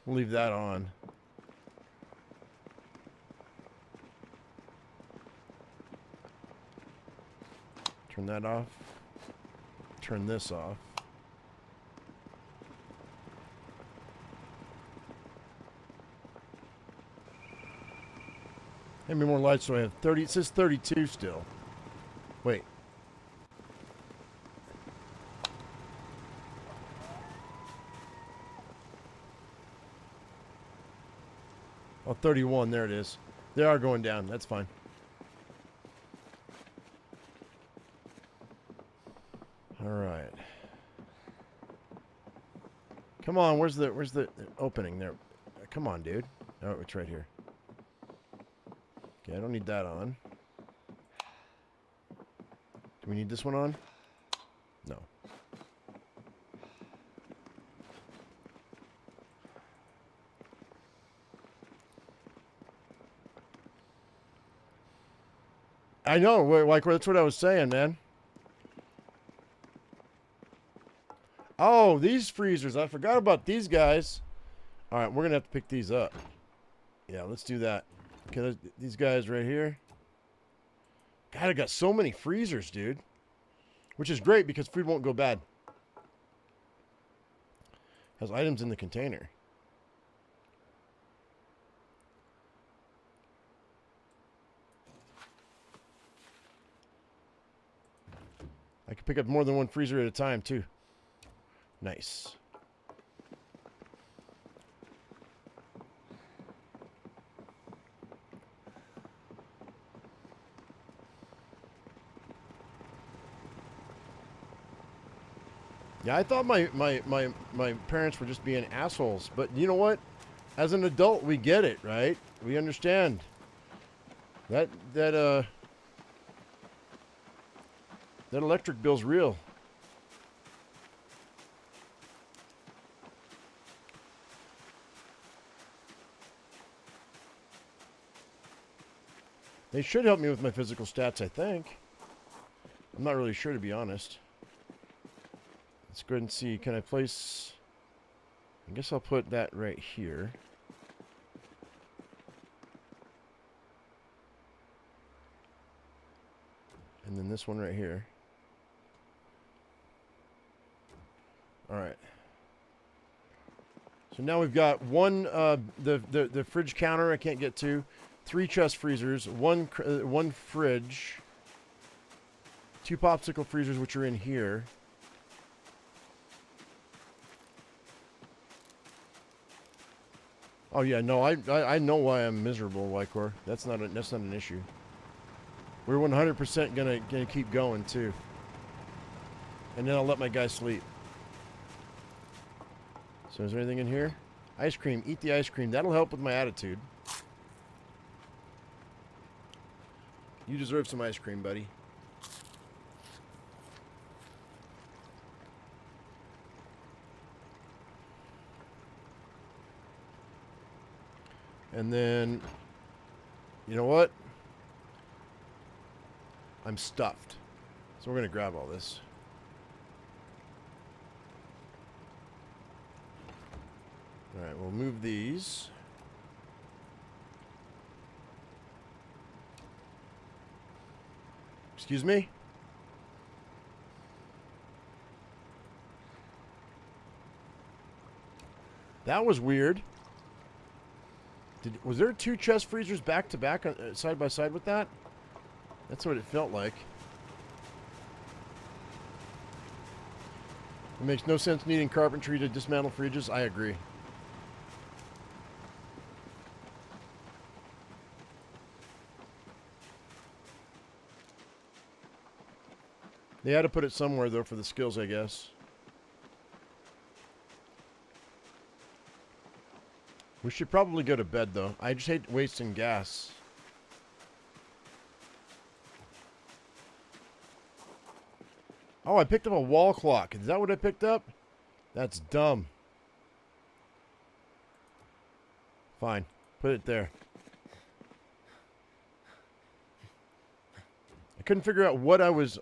A: We'll leave that on. Turn that off. Turn this off. How many more lights do I have? 30. It says 32 still. Wait. Oh, 31. There it is. They are going down. That's fine. All right. Come on. Where's the opening there? Come on, dude. Oh, it's right here. Okay, I don't need that on. Do we need this one on? No. I know, like that's what I was saying, man. Oh, these freezers. I forgot about these guys. All right, we're going to have to pick these up. Yeah, let's do that. Okay, these guys right here. God, I got so many freezers, dude. Which is great because food won't go bad. Has items in the container. I can pick up more than one freezer at a time, too. Nice. Yeah, I thought my parents were just being assholes. But you know what? As an adult, we get it, right? We understand. That electric bill's real. They should help me with my physical stats, I think. I'm not really sure, to be honest. Let's go ahead and see. Can I place... I guess I'll put that right here. And then this one right here. Alright. So now we've got one, the fridge counter I can't get to. 3 chest freezers. One fridge. 2 popsicle freezers, which are in here. Oh yeah, no, I know why I'm miserable, Wycor. That's not an issue. We're 100% gonna keep going too. And then I'll let my guy sleep. So is there anything in here? Ice cream. Eat the ice cream. That'll help with my attitude. You deserve some ice cream, buddy. And then, you know what? I'm stuffed. So we're going to grab all this. Alright, we'll move these. Excuse me? That was weird. Was there 2 chest freezers back to back, side by side with that? That's what it felt like. It makes no sense needing carpentry to dismantle fridges. I agree. They had to put it somewhere, though, for the skills, I guess. We should probably go to bed, though. I just hate wasting gas. Oh, I picked up a wall clock. Is that what I picked up? That's dumb. Fine. Put it there. I couldn't figure out what I was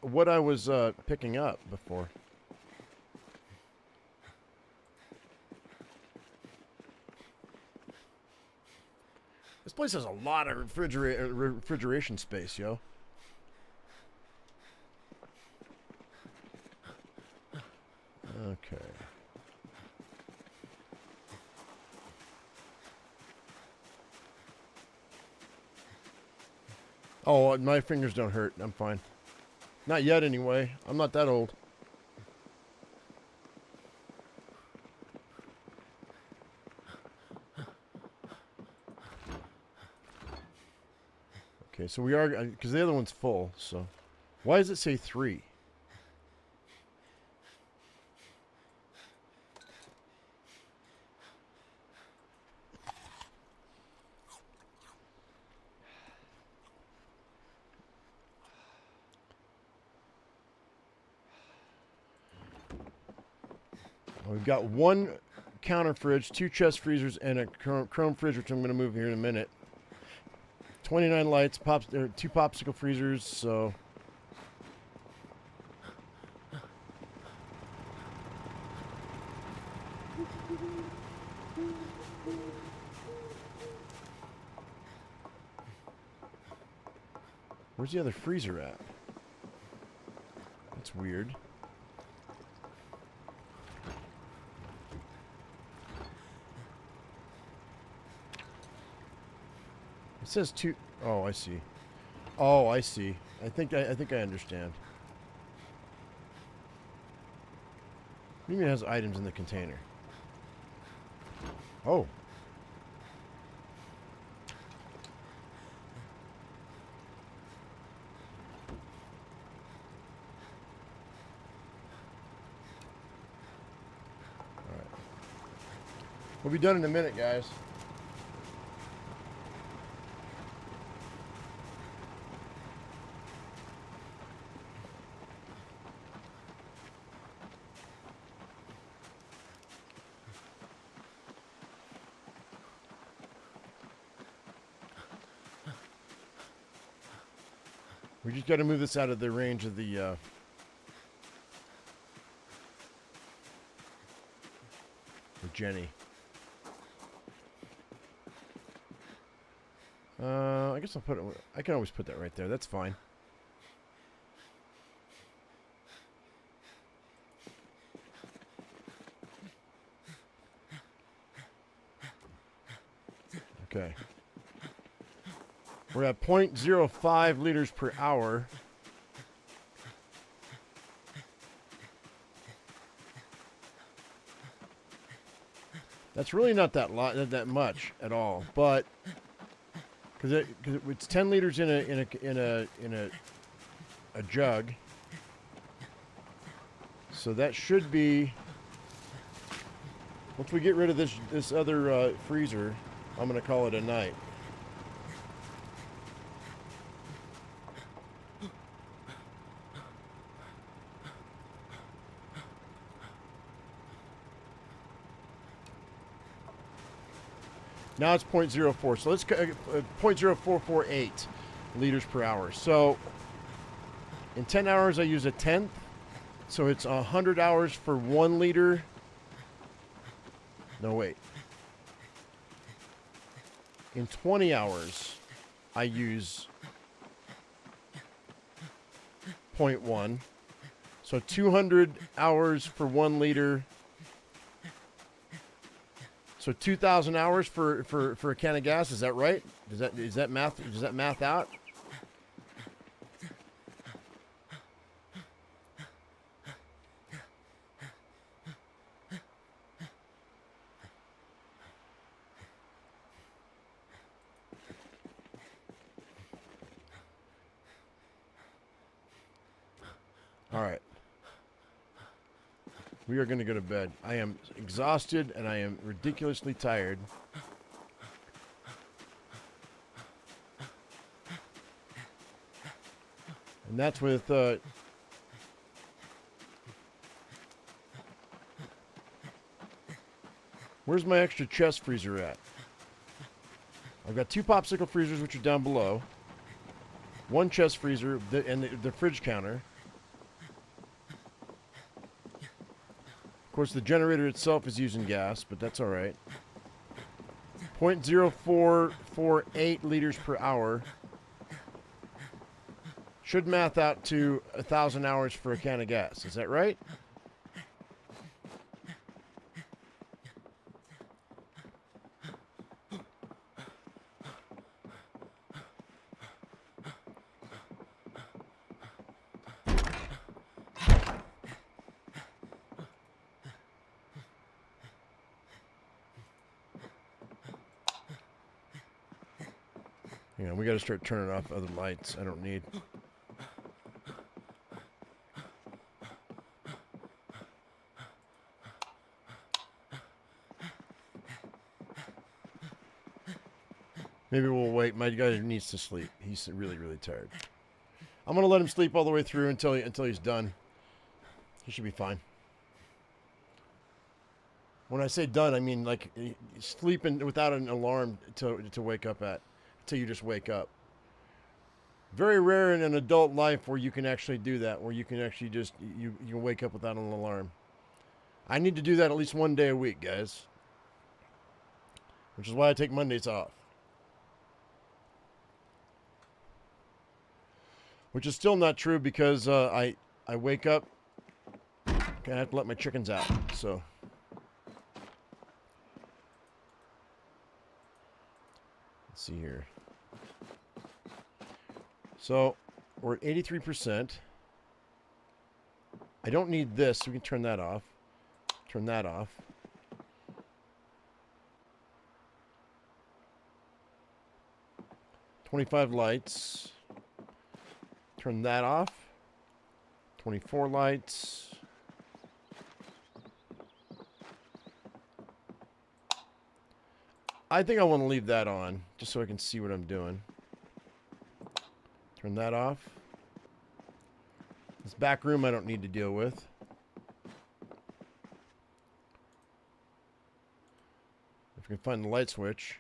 A: picking up before. This place has a lot of refrigeration space, yo. Okay. Oh, my fingers don't hurt. I'm fine. Not yet, anyway. I'm not that old. Okay, so we are... Because the other one's full, so... Why does it say 3? We've got 1 counter fridge, 2 chest freezers, and a chrome fridge, which I'm going to move here in a minute. 29 lights, 2 popsicle freezers, so... Where's the other freezer at? That's weird. It says 2. Oh, I see. Oh, I see. I think I understand. What do you mean it has items in the container? Oh. All right. We'll be done in a minute, guys. We just got to move this out of the range of the Jenny. I guess I'll put it. I can always put that right there. That's fine. Okay. We're at 0.05 liters per hour. That's really not that much at all, but because it's 10 liters in a jug, so that should be. Once we get rid of this other freezer, I'm gonna call it a night. Now it's 0.04. So let's 0.0448 liters per hour. So in 10 hours, I use a tenth. So it's 100 hours for 1 liter. No, wait. In 20 hours, I use 0.1. So 200 hours for 1 liter. So 2,000 hours for a can of gas. Is that right? Does that math out? All right. We are going to go to bed. I am exhausted and I am ridiculously tired. And that's with where's my extra chest freezer at? I've got 2 popsicle freezers, which are down below. 1 chest freezer and the fridge counter. Of course, the generator itself is using gas, but that's all right. 0.0448 liters per hour. Should math out to 1,000 hours for a can of gas. Is that right? Yeah, we got to start turning off other lights I don't need. Maybe we'll wait. My guy needs to sleep. He's really, really tired. I'm gonna let him sleep all the way through until he's done. He should be fine. When I say done, I mean like sleeping without an alarm to wake up at. Until you just wake up. Very rare in an adult life where you can actually do that, where you can actually just you can wake up without an alarm. I need to do that at least 1 day a week, guys. Which is why I take Mondays off. Which is still not true because I wake up and I have to let my chickens out. So let's see here. So we're at 83%. I don't need this, so we can turn that off. Turn that off. $25 lights. Turn that off. 24 lights. I think I want to leave that on, just so I can see what I'm doing. Turn that off. This back room I don't need to deal with. If we can find the light switch.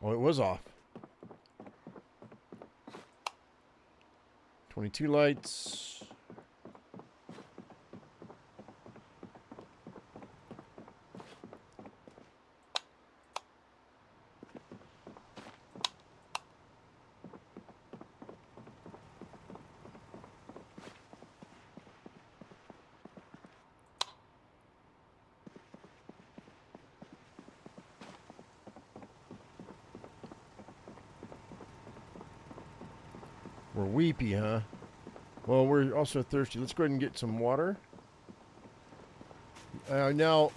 A: Oh, it was off. 22 lights. We're weepy, huh? Well, we're also thirsty. Let's go ahead and get some water. Now,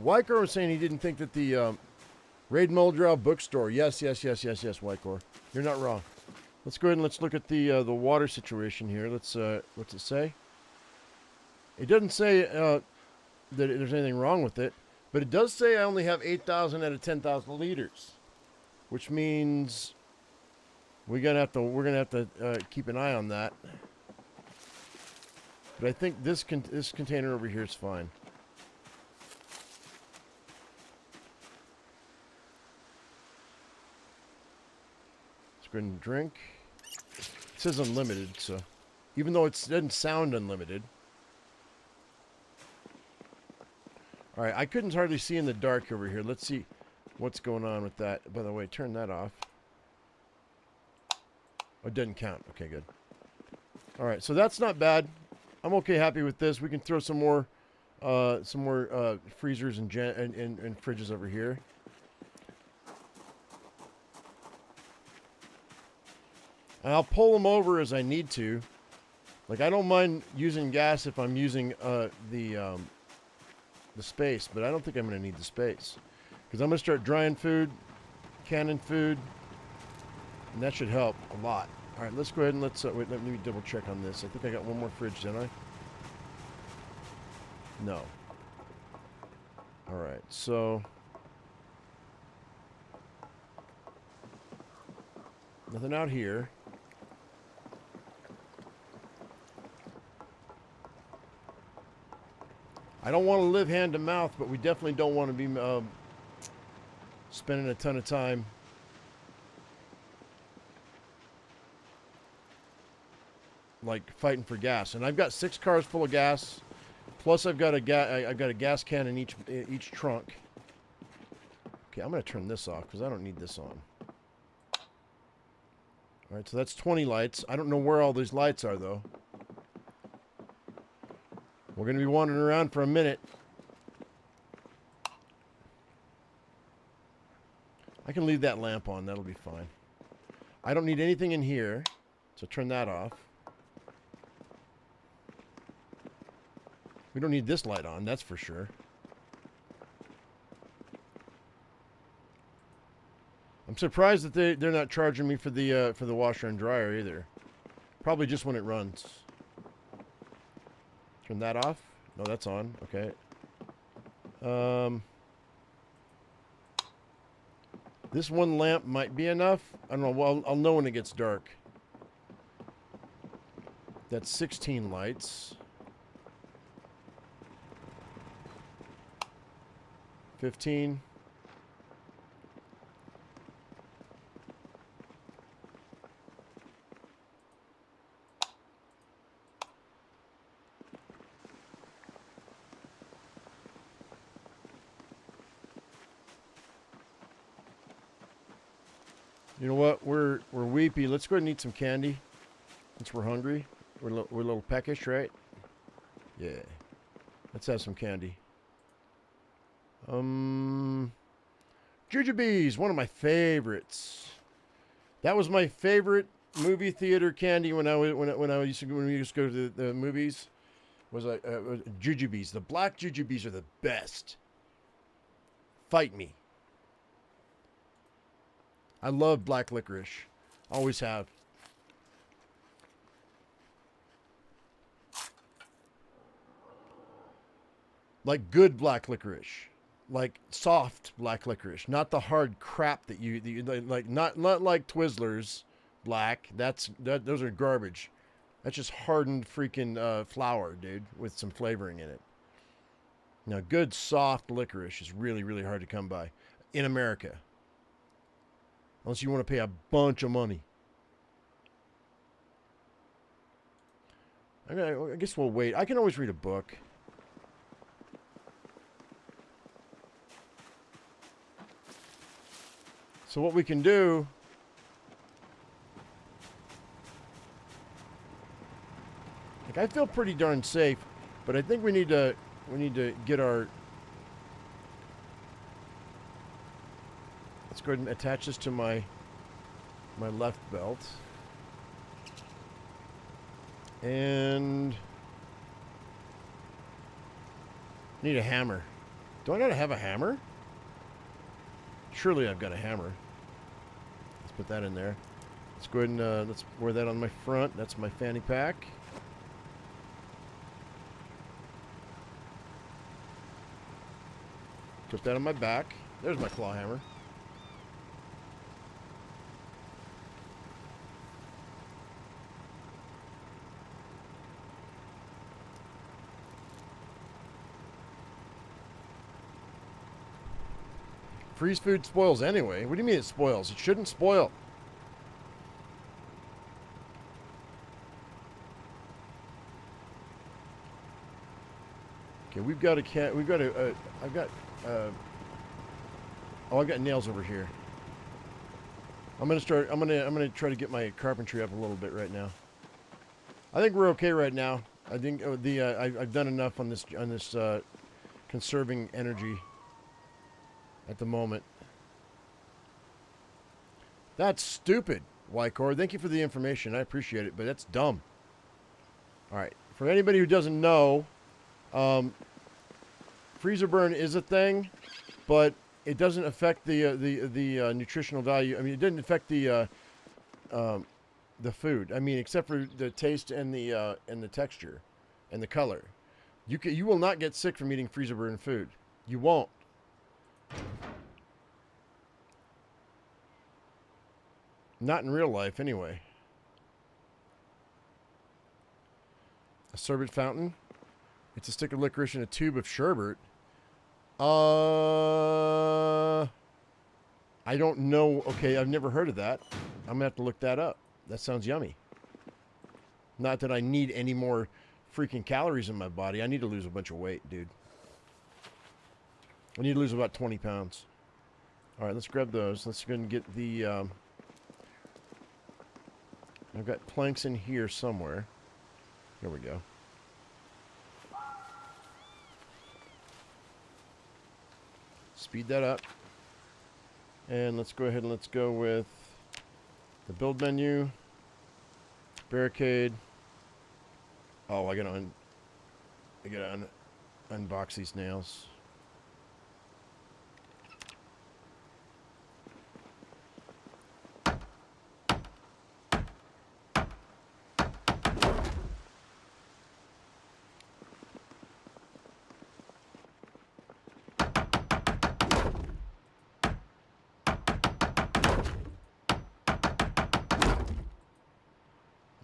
A: Wycor was saying he didn't think that the Raid Muldrow bookstore. Yes, Wycor. You're not wrong. Let's go ahead and let's look at the water situation here. Let's what's it say? It doesn't say that there's anything wrong with it, but it does say I only have 8,000 out of 10,000 liters, which means we're gonna have to keep an eye on that. But I think this container over here is fine. Let's go ahead and drink. It says unlimited, so even though it doesn't sound unlimited. All right, I couldn't hardly see in the dark over here. Let's see what's going on with that. By the way, turn that off. Oh, it doesn't count. Okay, good. All right, so that's not bad. I'm okay, happy with this. We can throw some more freezers and fridges over here. And I'll pull them over as I need to. Like, I don't mind using gas if I'm using the space, but I don't think I'm going to need the space. Because I'm going to start drying food, canning food, and that should help a lot. All right, let's go ahead and let's wait. Let me double check on this. I think I got one more fridge, didn't I? No. All right, so nothing out here. I don't want to live hand to mouth, but we definitely don't want to be spending a ton of time like fighting for gas. And I've got 6 cars full of gas, plus I've got a gas can in each trunk. Okay, I'm gonna turn this off because I don't need this on. All right, so that's 20 lights. I don't know where all these lights are though. We're going to be wandering around for a minute. I can leave that lamp on. That'll be fine. I don't need anything in here, so turn that off. We don't need this light on, that's for sure. I'm surprised that they're not charging me for the washer and dryer either. Probably just when it runs. Turn that off. No, that's on. Okay. This one lamp might be enough. I don't know. Well, I'll know when it gets dark. That's 16 lights. 15. You know what? We're weepy. Let's go ahead and eat some candy. Since we're hungry. We're a little peckish, right? Yeah. Let's have some candy. Jujubes, one of my favorites. That was my favorite movie theater candy when we used to go to the movies. Was Jujubes. The black Jujubes are the best. Fight me. I love black licorice. Always have. Like good black licorice. Like soft black licorice. Not the hard crap that you like. Not like Twizzlers black. Those are garbage. That's just hardened freaking flour, dude, with some flavoring in it. Now, good soft licorice is really, really hard to come by in America. Unless you want to pay a bunch of money. I guess we'll wait. I can always read a book. So what we can do... Like, I feel pretty darn safe, but I think we need to get our... Let's go ahead and attach this to my left belt. And... Need a hammer. Do I gotta have a hammer? Surely I've got a hammer. Let's put that in there. Let's go ahead and let's wear that on my front. That's my fanny pack. Put that on my back. There's my claw hammer. Freeze food spoils anyway. What do you mean it spoils? It shouldn't spoil. Okay, we've got a cat. We've got a. I've got. Oh, I've got nails over here. I'm gonna start. I'm gonna try to get my carpentry up a little bit right now. I think we're okay right now. I think I've done enough on this conserving energy. At the moment. That's stupid, Wycor. Thank you for the information. I appreciate it, but that's dumb. Alright. For anybody who doesn't know, freezer burn is a thing, but it doesn't affect the nutritional value. I mean, it didn't affect the food. I mean, except for the taste and the texture and the color. You will not get sick from eating freezer burn food. You won't. Not in real life, anyway. A sorbet fountain. It's a stick of licorice and a tube of sherbet. I don't know. Okay, I've never heard of that. I'm going to have to look that up. That sounds yummy. Not that I need any more freaking calories in my body. I need to lose a bunch of weight, dude. I need to lose about 20 pounds. All right, let's grab those. Let's go and get the... I've got planks in here somewhere. Here we go. Speed that up. And let's go ahead and let's go with the build menu. Barricade. Oh, I gotta unbox these nails.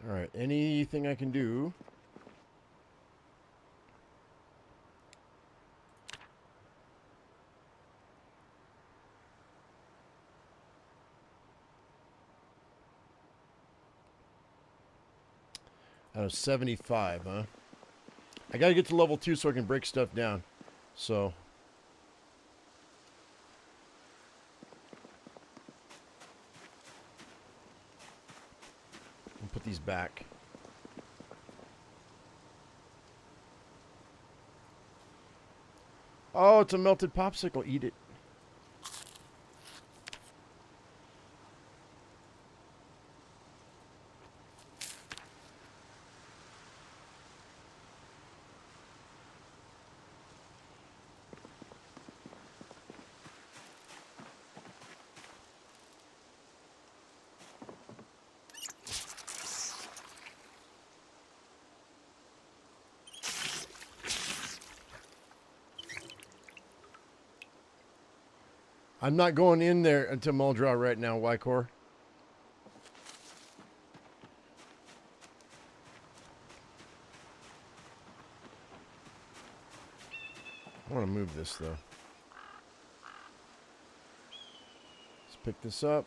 A: Alright, anything I can do. Out of 75, huh? I gotta get to level 2 so I can break stuff down. So... put these back. Oh, it's a melted popsicle. Eat it. I'm not going in there until Muldrow right now, Wycor. I want to move this, though. Let's pick this up.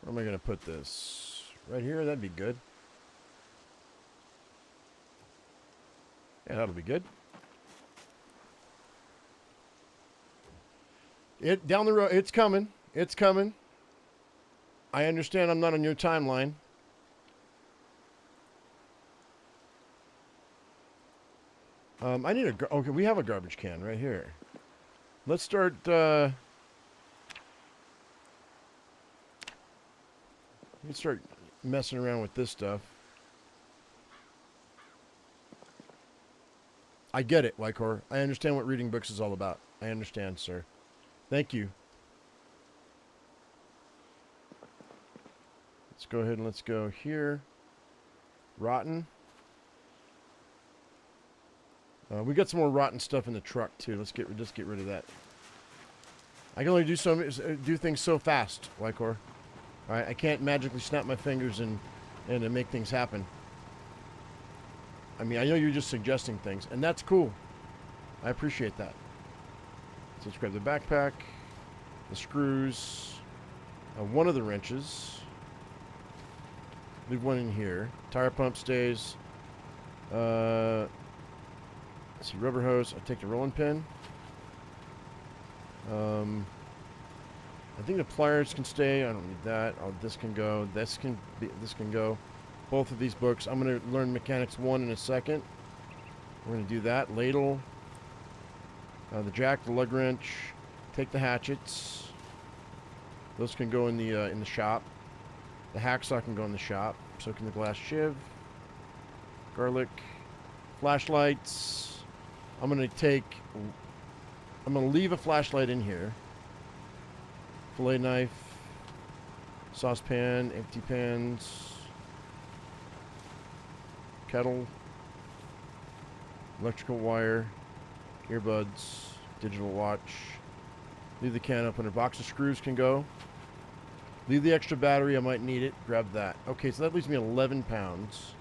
A: Where am I going to put this? Right here? That'd be good. Yeah, that'll be good. Down the road, it's coming. It's coming. I understand I'm not on your timeline. I need a... Okay, we have a garbage can right here. Let's start... Let's start messing around with this stuff. I get it, Wycor. I understand what reading books is all about. I understand, sir. Thank you. Let's go ahead and let's go here. Rotten. We got some more rotten stuff in the truck too. Let's get rid of that. I can only do things so fast, Wycor. All right, I can't magically snap my fingers and make things happen. I mean, I know you're just suggesting things, and that's cool. I appreciate that. So let's grab the backpack, the screws, one of the wrenches. Leave one in here. Tire pump stays. Let's see, rubber hose. I'll take the rolling pin. I think the pliers can stay. I don't need that. This can go. This can go. Both of these books. I'm going to learn Mechanics 1 in a second. We're going to do that. Ladle. The jack, the lug wrench. Take the hatchets. Those can go in the shop. The hacksaw can go in the shop. So can the glass shiv. Garlic. Flashlights. I'm going to leave a flashlight in here. Fillet knife. Saucepan. Empty pans. Kettle. Electrical wire. Earbuds. Digital watch. Leave the can open. A box of screws can go. Leave the extra battery. I might need it. Grab that. Okay, so that leaves me 11 pounds.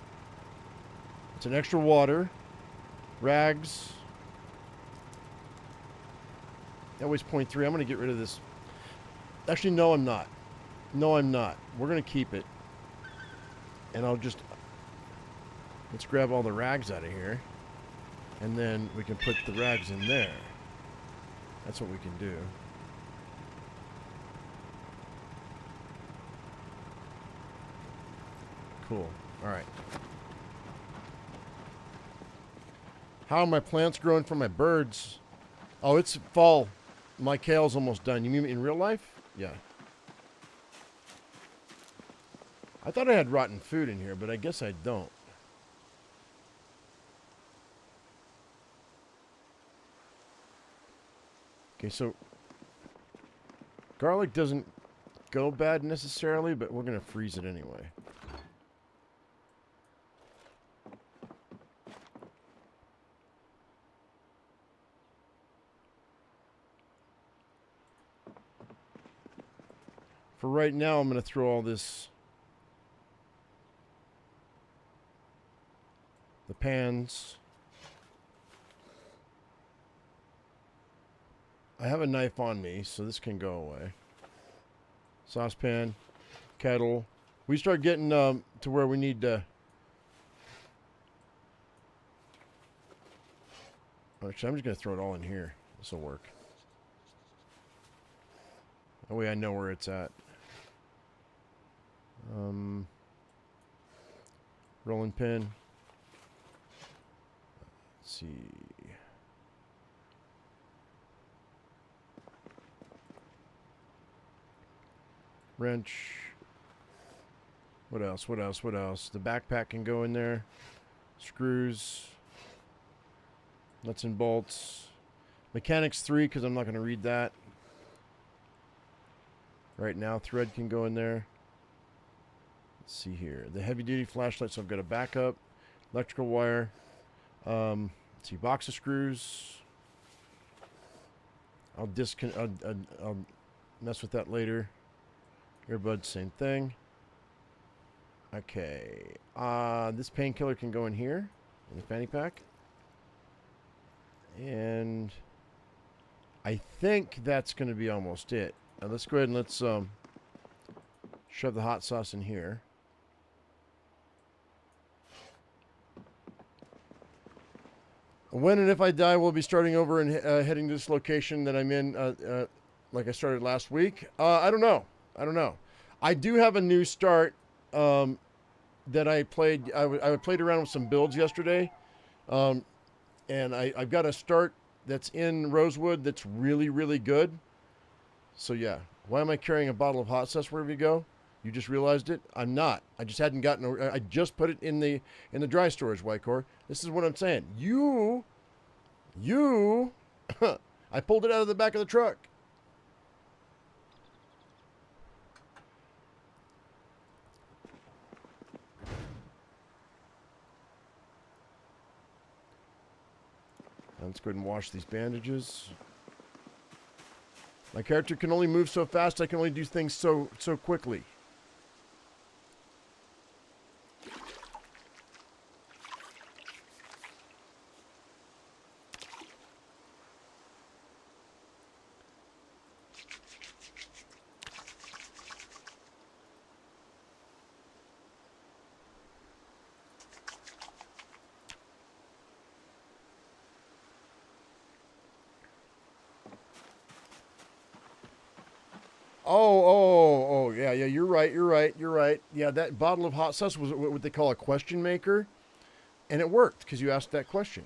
A: It's an extra water. Rags. That weighs 0.3. I'm going to get rid of this. Actually, no, I'm not. No, I'm not. We're going to keep it. And I'll just... Let's grab all the rags out of here. And then we can put the rags in there. That's what we can do. Cool. Alright. How are my plants growing for my birds? Oh, it's fall. My kale's almost done. You mean in real life? Yeah. I thought I had rotten food in here, but I guess I don't. Okay, so garlic doesn't go bad necessarily, but we're going to freeze it anyway. For right now, I'm going to throw all this, the pans. I have a knife on me, so this can go away. Saucepan, kettle. We start getting to where we need to... Actually, I'm just going to throw it all in here. This will work. That way I know where it's at. Rolling pin. Let's see. Wrench. What else? What else? What else? The backpack can go in there. Screws. Nuts and bolts. Mechanics 3, because I'm not going to read that. Right now, thread can go in there. Let's see here. The heavy-duty flashlight, so I've got a backup. Electrical wire. Let's see, box of screws. I'll mess with that later. Earbuds, same thing. Okay. This painkiller can go in here, in the fanny pack. And I think that's going to be almost it. Now let's go ahead and let's Shove the hot sauce in here. When and if I die, we'll be starting over and heading to this location that I'm in, like I started last week. I don't know. I do have a new start that I played. I played around with some builds yesterday, and I've got a start that's in Rosewood that's really, really good. So yeah, why am I carrying a bottle of hot sauce wherever you go? You just realized it? I'm not. I just hadn't gotten. I just put it in the dry storage, Whitecore. This is what I'm saying. You. I pulled it out of the back of the truck. Let's go ahead and wash these bandages. My character can only move so fast. I can only do things so quickly. Oh, yeah, you're right. Yeah, that bottle of hot sauce was what they call a question maker, and it worked because you asked that question.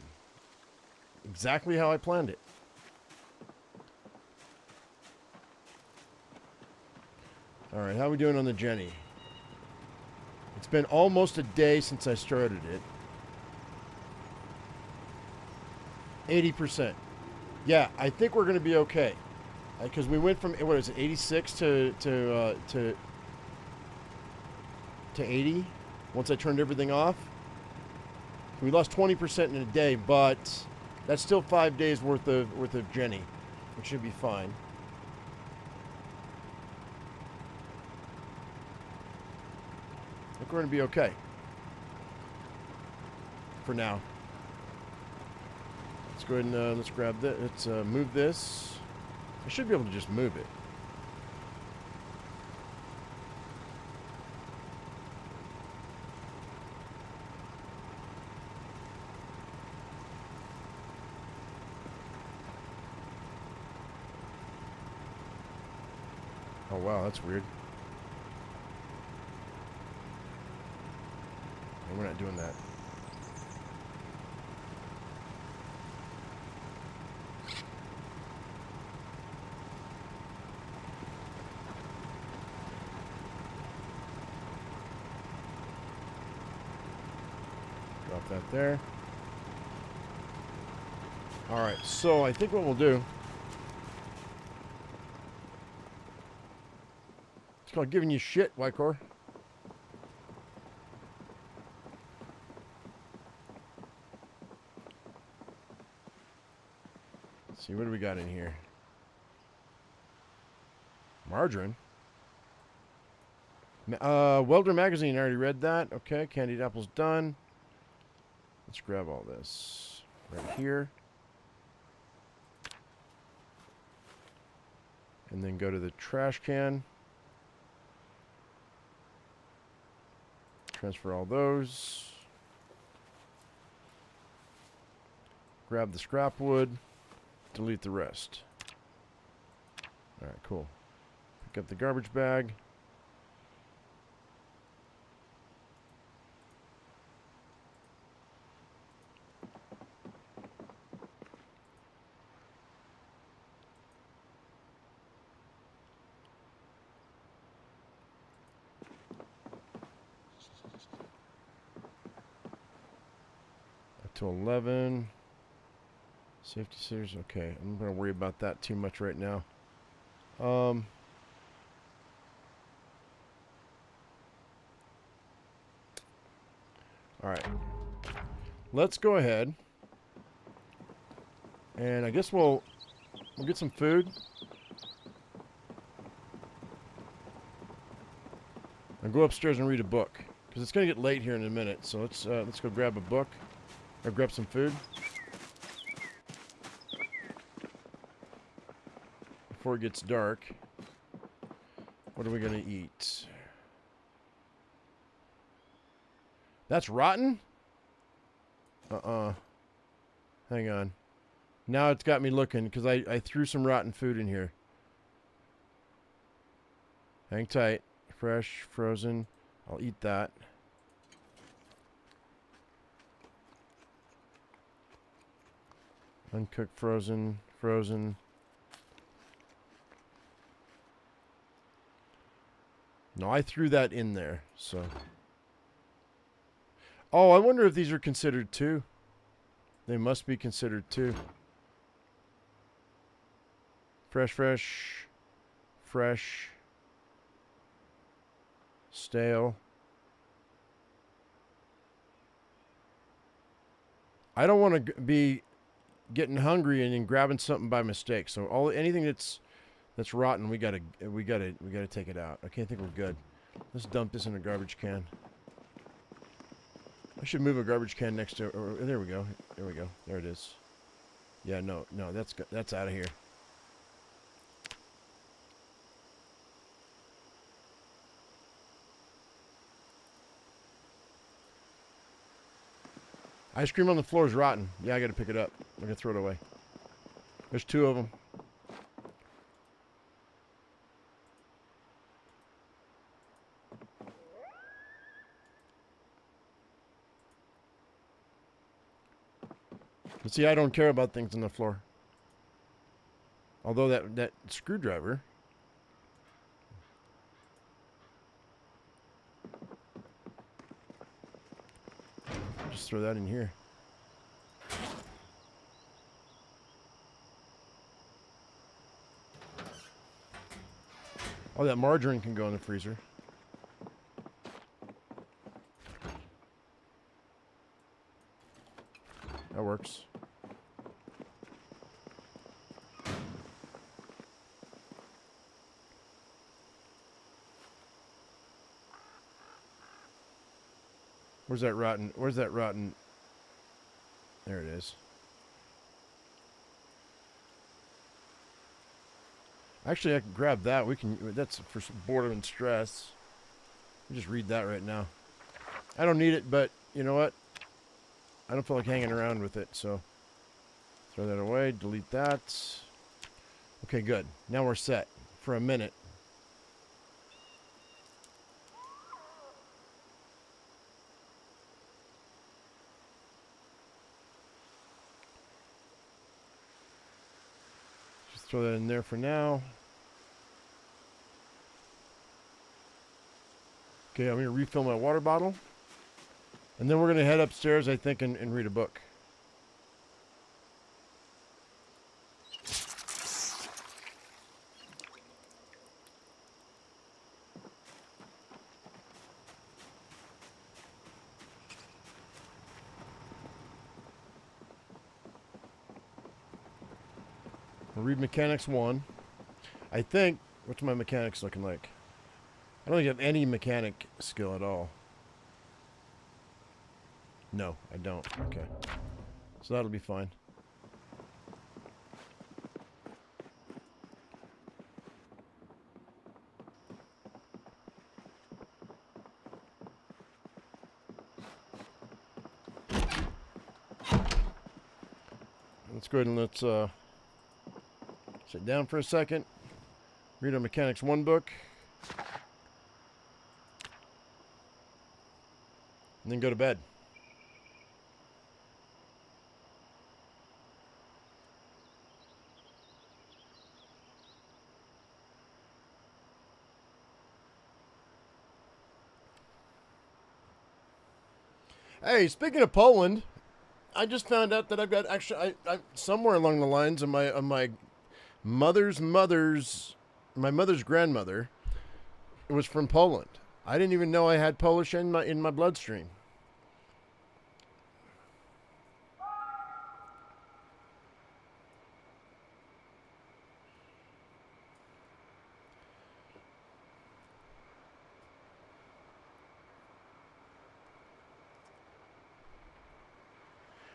A: Exactly how I planned it. All right, how are we doing on the Jenny? It's been almost a day since I started it. 80%. Yeah, I think we're going to be okay. Because we went from, what is it, 86 to 80 once I turned everything off. We lost 20% in a day, but that's still 5 days worth of Jenny, which should be fine. I think we're going to be okay for now. Let's go ahead and let's grab that. Let's move this. I should be able to just move it. Oh wow, that's weird. And we're not doing that. Drop that there. All right, so I think what we'll do, it's called giving you shit, Whitecore. Let's see, what do we got in here? Margarine. Welder magazine, I already read that. Okay, candied apples done. Let's grab all this right here. And then go to the trash can. Transfer all those. Grab the scrap wood. Delete the rest. Alright, cool. Pick up the garbage bag. To 11. Safety scissors. Okay, I'm not going to worry about that too much right now. All right. Let's go ahead. And I guess we'll get some food. And go upstairs and read a book. Because it's going to get late here in a minute. So let's go grab a book. Or grab some food. Before it gets dark. What are we going to eat? That's rotten? Hang on. Now it's got me looking because I threw some rotten food in here. Hang tight. Fresh, frozen. I'll eat that. Uncooked, frozen, frozen. No, I threw that in there, so. Oh, I wonder if these are considered too. They must be considered too. Fresh, fresh, fresh, stale. I don't want to be getting hungry and then grabbing something by mistake. So anything that's rotten, we gotta take it out. Okay, I think we're good. Let's dump this in a garbage can. I should move a garbage can next to. There we go. There we go. There it is. Yeah, no, that's out of here. Ice cream on the floor is rotten. Yeah, I gotta pick it up. I'm gonna throw it away. There's 2 of them. But see, I don't care about things on the floor. Although that screwdriver. Just throw that in here. Oh, that margarine can go in the freezer. That works. Where's that rotten? Where's that rotten? There it is. Actually, I can grab that. We can. That's for boredom and stress. I'll just read that right now. I don't need it, but you know what? I don't feel like hanging around with it, so throw that away. Delete that. Okay, good. Now we're set for a minute. Throw that in there for now. Okay, I'm going to refill my water bottle. And then we're going to head upstairs, I think, and read a book. We'll read Mechanics 1. I think, what's my mechanics looking like? I don't think I have any mechanic skill at all. No, I don't. Okay. So that'll be fine. Let's go ahead and let's sit down for a second. Read our Mechanics 1 book. And then go to bed. Hey, speaking of Poland, I just found out that I've got actually I somewhere along the lines of my mother's grandmother was from Poland. I didn't even know I had Polish in my bloodstream.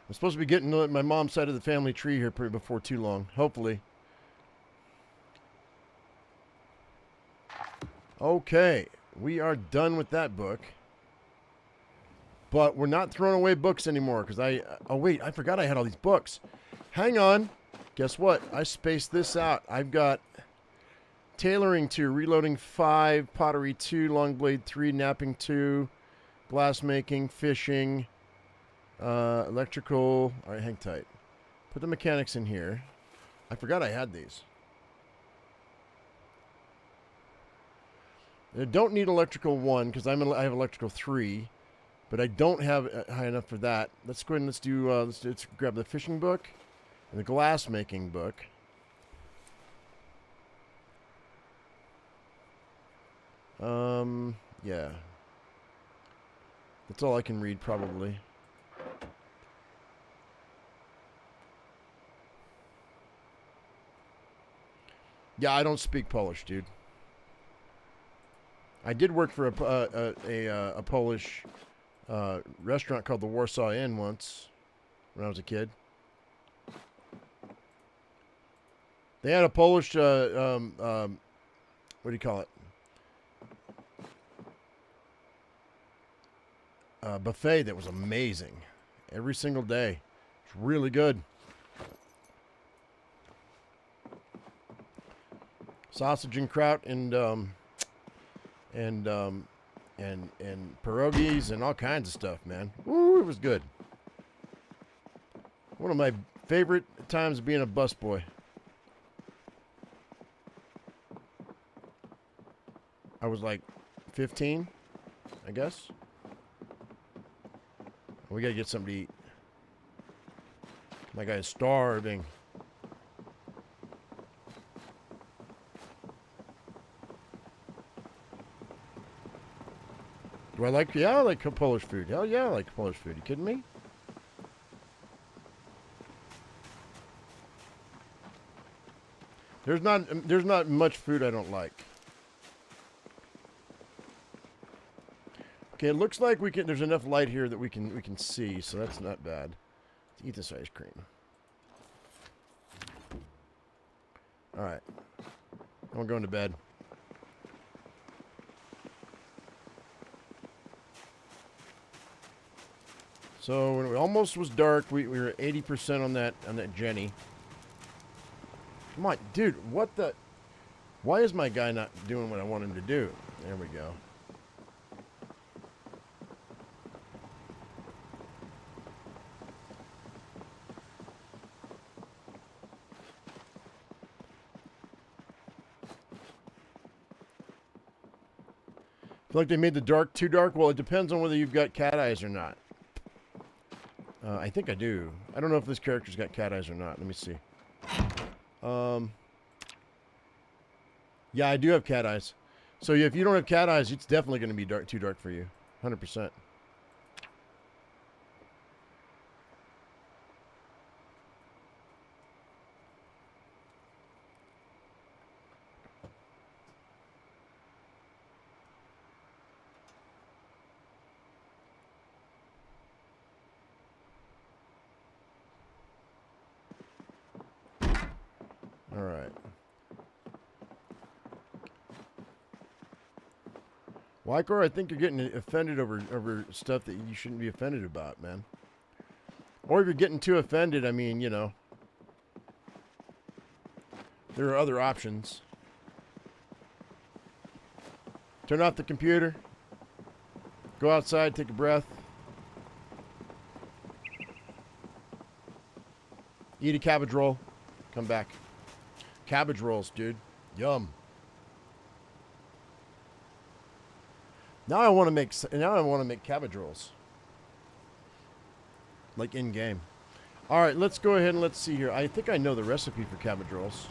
A: I'm supposed to be getting to my mom's side of the family tree here before too long, hopefully. Okay, we are done with that book. But we're not throwing away books anymore because oh wait, I forgot I had all these books. Hang on. Guess what? I spaced this out. I've got tailoring 2, reloading 5, pottery 2, long blade 3, napping 2, glass making, fishing, electrical. All right, hang tight. Put the mechanics in here. I forgot I had these. I don't need electrical 1 because I have electrical 3, but I don't have high enough for that. Let's go ahead and let's grab the fishing book and the glass making book. Yeah. That's all I can read probably. Yeah, I don't speak Polish, dude. I did work for a Polish restaurant called the Warsaw Inn once when I was a kid. They had a Polish, what do you call it? Buffet that was amazing. Every single day. It's really good. Sausage and kraut and pierogies and all kinds of stuff, man. Ooh, it was good. One of my favorite times being a busboy. I was like 15, I guess. We gotta get something to eat. My guy's starving. Do I like? Yeah, I like Polish food. Hell yeah, I like Polish food. You kidding me? There's not much food I don't like. Okay, it looks like there's enough light here that we can see, so that's not bad. Let's eat this ice cream. All right. I'm going to bed. So when it almost was dark, we were 80% on that Jenny. Come on, dude, what the? Why is my guy not doing what I want him to do? There we go. Feel like they made the dark too dark? Well, it depends on whether you've got cat eyes or not. I think I do. I don't know if this character's got cat eyes or not. Let me see. Yeah, I do have cat eyes. So if you don't have cat eyes, it's definitely going to be too dark for you. 100%. All right. Wycor, I think you're getting offended over stuff that you shouldn't be offended about, man. Or if you're getting too offended, I mean, you know, there are other options. Turn off the computer. Go outside, take a breath. Eat a cabbage roll. Come back. Cabbage rolls, dude. Yum. Now I want to make cabbage rolls. Like in game. All right, let's go ahead and let's see here. I think I know the recipe for cabbage rolls.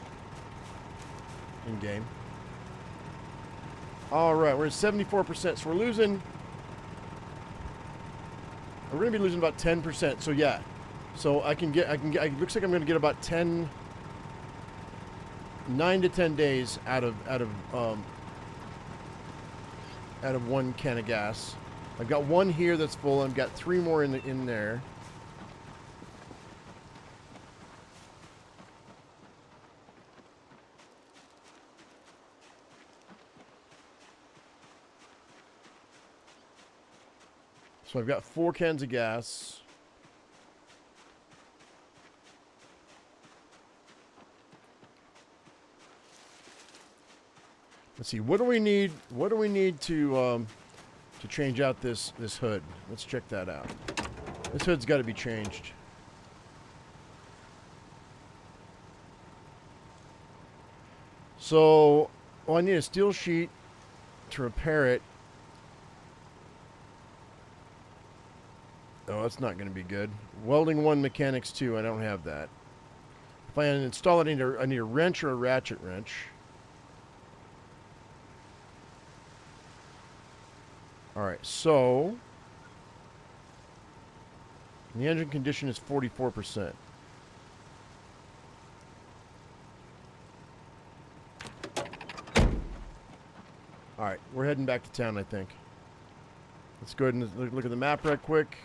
A: In game. All right, we're at 74%. So we're losing. We're going to be losing about 10%. So yeah. So I can get it looks like I'm going to get about 9 to 10 days out of one can of gas. I've got one here that's full. I've got 3 more in there. So I've got 4 cans of gas. Let's see. What do we need? What do we need to change out this hood? Let's check that out. This hood's got to be changed. So, I need a steel sheet to repair it. Oh, that's not going to be good. Welding 1, mechanics 2. I don't have that. If I install it, I need a wrench or a ratchet wrench. Alright, so the engine condition is 44%. Alright, we're heading back to town, I think. Let's go ahead and look at the map right quick.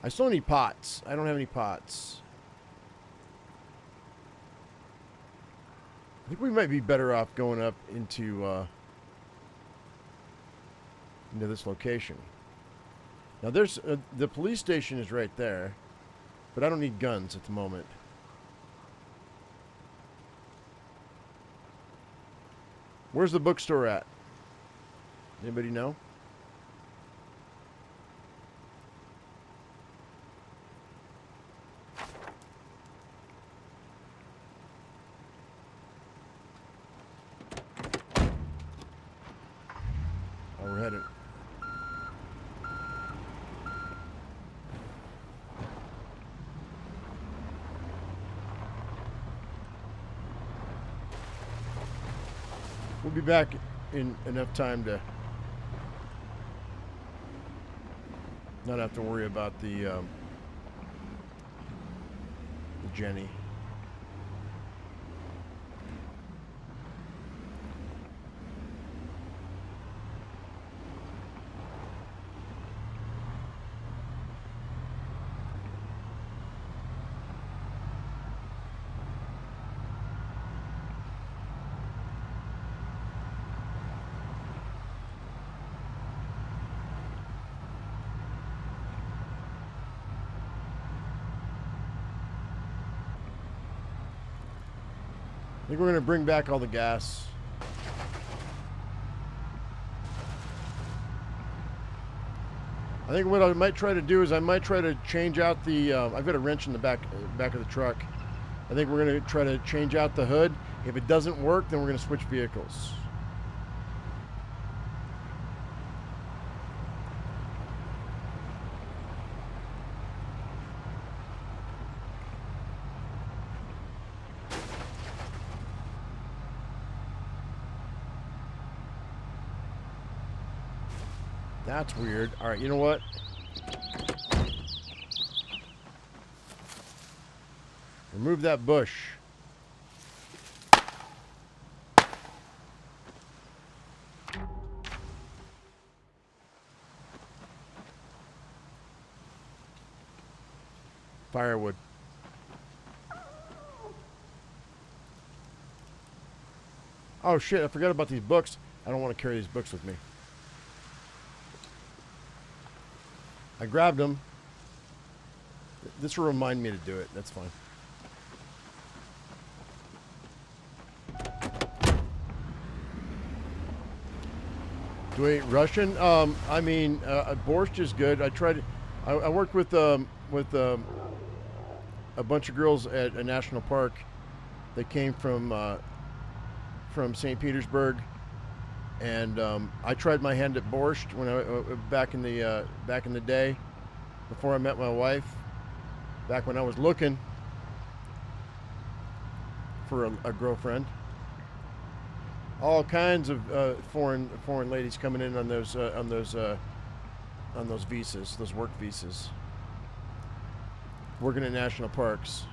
A: I still need pots. I don't have any pots. I think we might be better off going up into this location. Now there's the police station is right there, but I don't need guns at the moment. Where's the bookstore at? Anybody know? Oh, we're headed. We'll be back in enough time to not have to worry about the Jenny. I think we're going to bring back all the gas. I think what I might try to do is I might try to change out the... I've got a wrench in the back of the truck. I think we're going to try to change out the hood. If it doesn't work, then we're going to switch vehicles. That's weird. All right, you know what? Remove that bush. Firewood. Oh shit, I forgot about these books. I don't want to carry these books with me. I grabbed them. This will remind me to do it. That's fine. Do I eat Russian? I mean, borscht is good. I tried. I worked with a bunch of girls at a national park. They came from St. Petersburg, and I tried my hand at borscht when I back in the day, before I met my wife. Back when I was looking for a girlfriend. All kinds of foreign ladies coming in on those visas, those work visas. Working at national parks.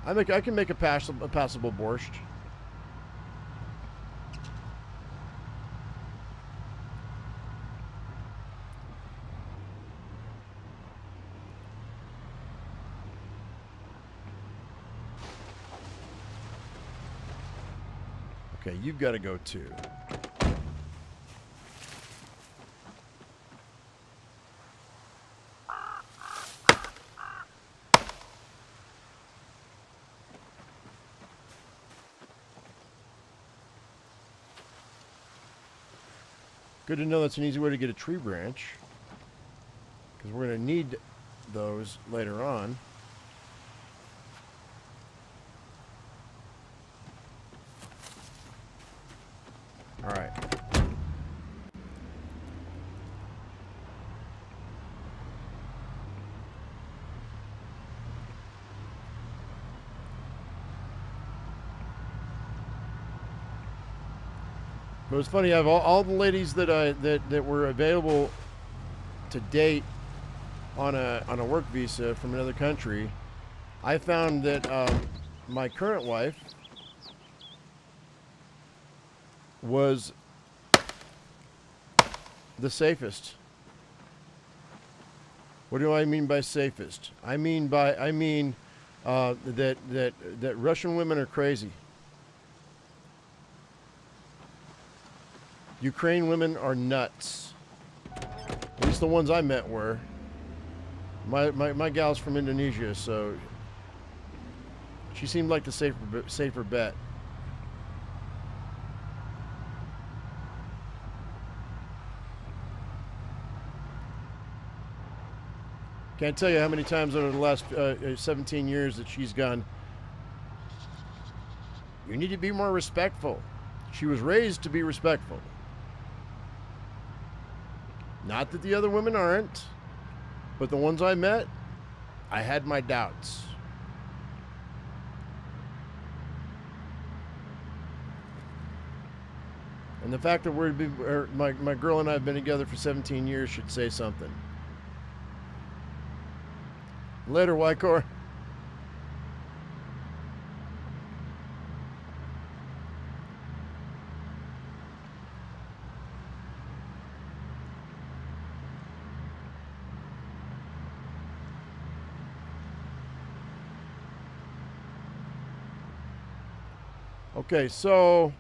A: I can make a passable borscht. Okay, you've got to go too. Good to know that's an easy way to get a tree branch, because we're going to need those later on. All right. But it's funny. I have all the ladies that were available to date on a work visa from another country. I found that my current wife was the safest. What do I mean by safest? I mean that Russian women are crazy. Ukraine women are nuts. At least the ones I met were. My gal's from Indonesia, so she seemed like the safer bet. Can't tell you how many times over the last 17 years that she's gone, you need to be more respectful. She was raised to be respectful. Not that the other women aren't, but the ones I met, I had my doubts. And the fact that my girl and I have been together for 17 years should say something. Later, Wycor. Okay, so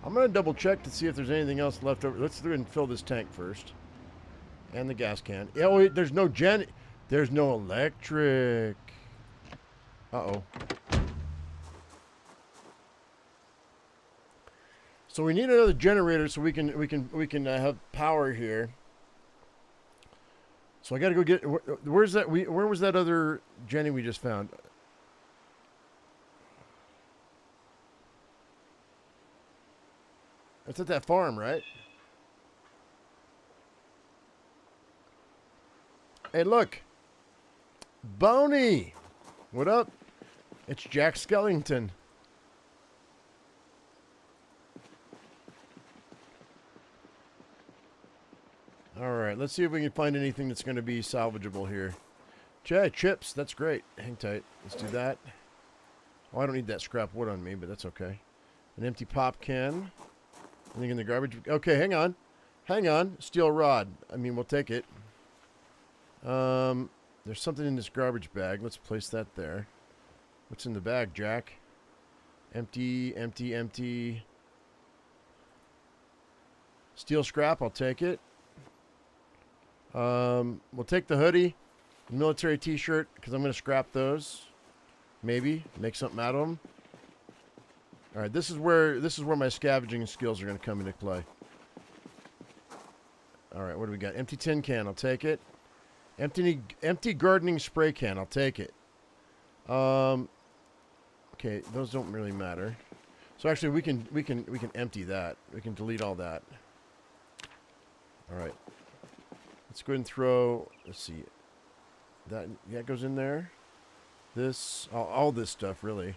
A: I'm going to double check to see if there's anything else left over. Let's go ahead and fill this tank first. And the gas can. Oh, wait, there's no there's no electric. Uh-oh. So we need another generator so we can have power here. So I got to go get. Where's that? Where was that other Jenny we just found? It's at that farm, right? Hey, look. Boney. What up? It's Jack Skellington. All right, let's see if we can find anything that's going to be salvageable here. Chips, that's great. Hang tight. Let's do that. Oh, I don't need that scrap wood on me, but that's okay. An empty pop can. Anything in the garbage? Okay, hang on. Hang on. Steel rod. I mean, we'll take it. There's something in this garbage bag. Let's place that there. What's in the bag, Jack? Empty, empty, empty. Steel scrap, I'll take it. We'll take the hoodie, the military t-shirt, because I'm going to scrap those. Maybe make something out of them. All right, this is where my scavenging skills are going to come into play. All right, what do we got? Empty tin can, I'll take it. Empty gardening spray can, I'll take it. Okay, those don't really matter. So actually, we can empty that. We can delete all that. All right. Let's go ahead and throw. Let's see. That goes in there. This all this stuff really.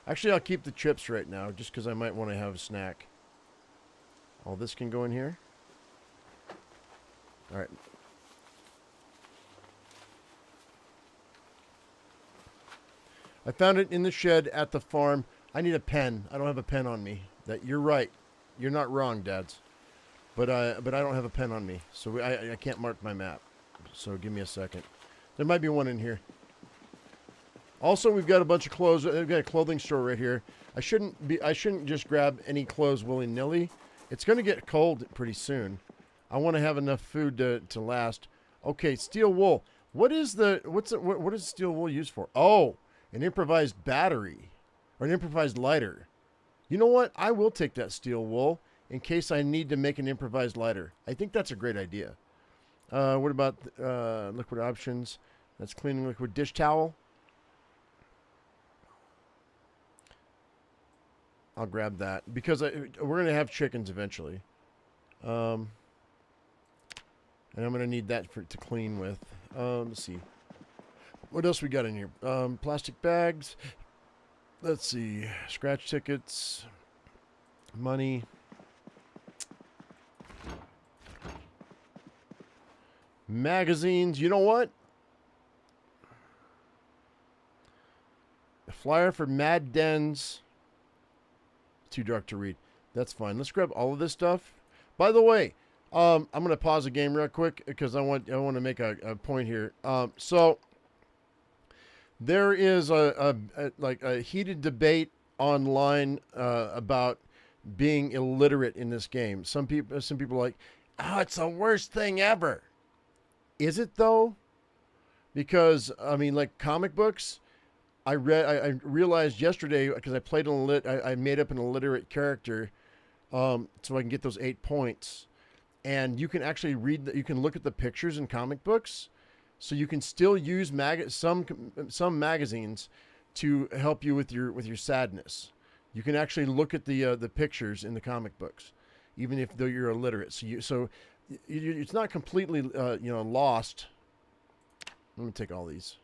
A: Actually, I'll keep the chips right now, just because I might want to have a snack. All this can go in here. All right. I found it in the shed at the farm. I need a pen. I don't have a pen on me. You're right. You're not wrong, Dads. But I don't have a pen on me, so I can't mark my map. So give me a second. There might be one in here. Also, we've got a bunch of clothes. We've got a clothing store right here. I shouldn't just grab any clothes willy-nilly. It's going to get cold pretty soon. I want to have enough food to last. Okay, steel wool. What is steel wool used for? Oh, an improvised battery or an improvised lighter. You know what? I will take that steel wool in case I need to make an improvised lighter. I think that's a great idea. What about liquid options? That's cleaning liquid dish towel. I'll grab that because we're going to have chickens eventually. And I'm going to need that to clean with. Let's see. What else we got in here? Plastic bags. Let's see. Scratch tickets. Money. Magazines. You know what? A flyer for Mad Dens. Too dark to read. That's fine. Let's grab all of this stuff. By the way, I'm going to pause the game real quick because I want to make a point here. So there is a heated debate online about being illiterate in this game. Some people are like, "Oh, it's the worst thing ever." Is it though? Because I mean, like comic books. I realized yesterday because I played I made up an illiterate character, so I can get those 8 points. And you can actually you can look at the pictures in comic books, so you can still use some magazines to help you with your sadness. You can actually look at the pictures in the comic books, even though you're illiterate. So it's not completely lost. Let me take all these.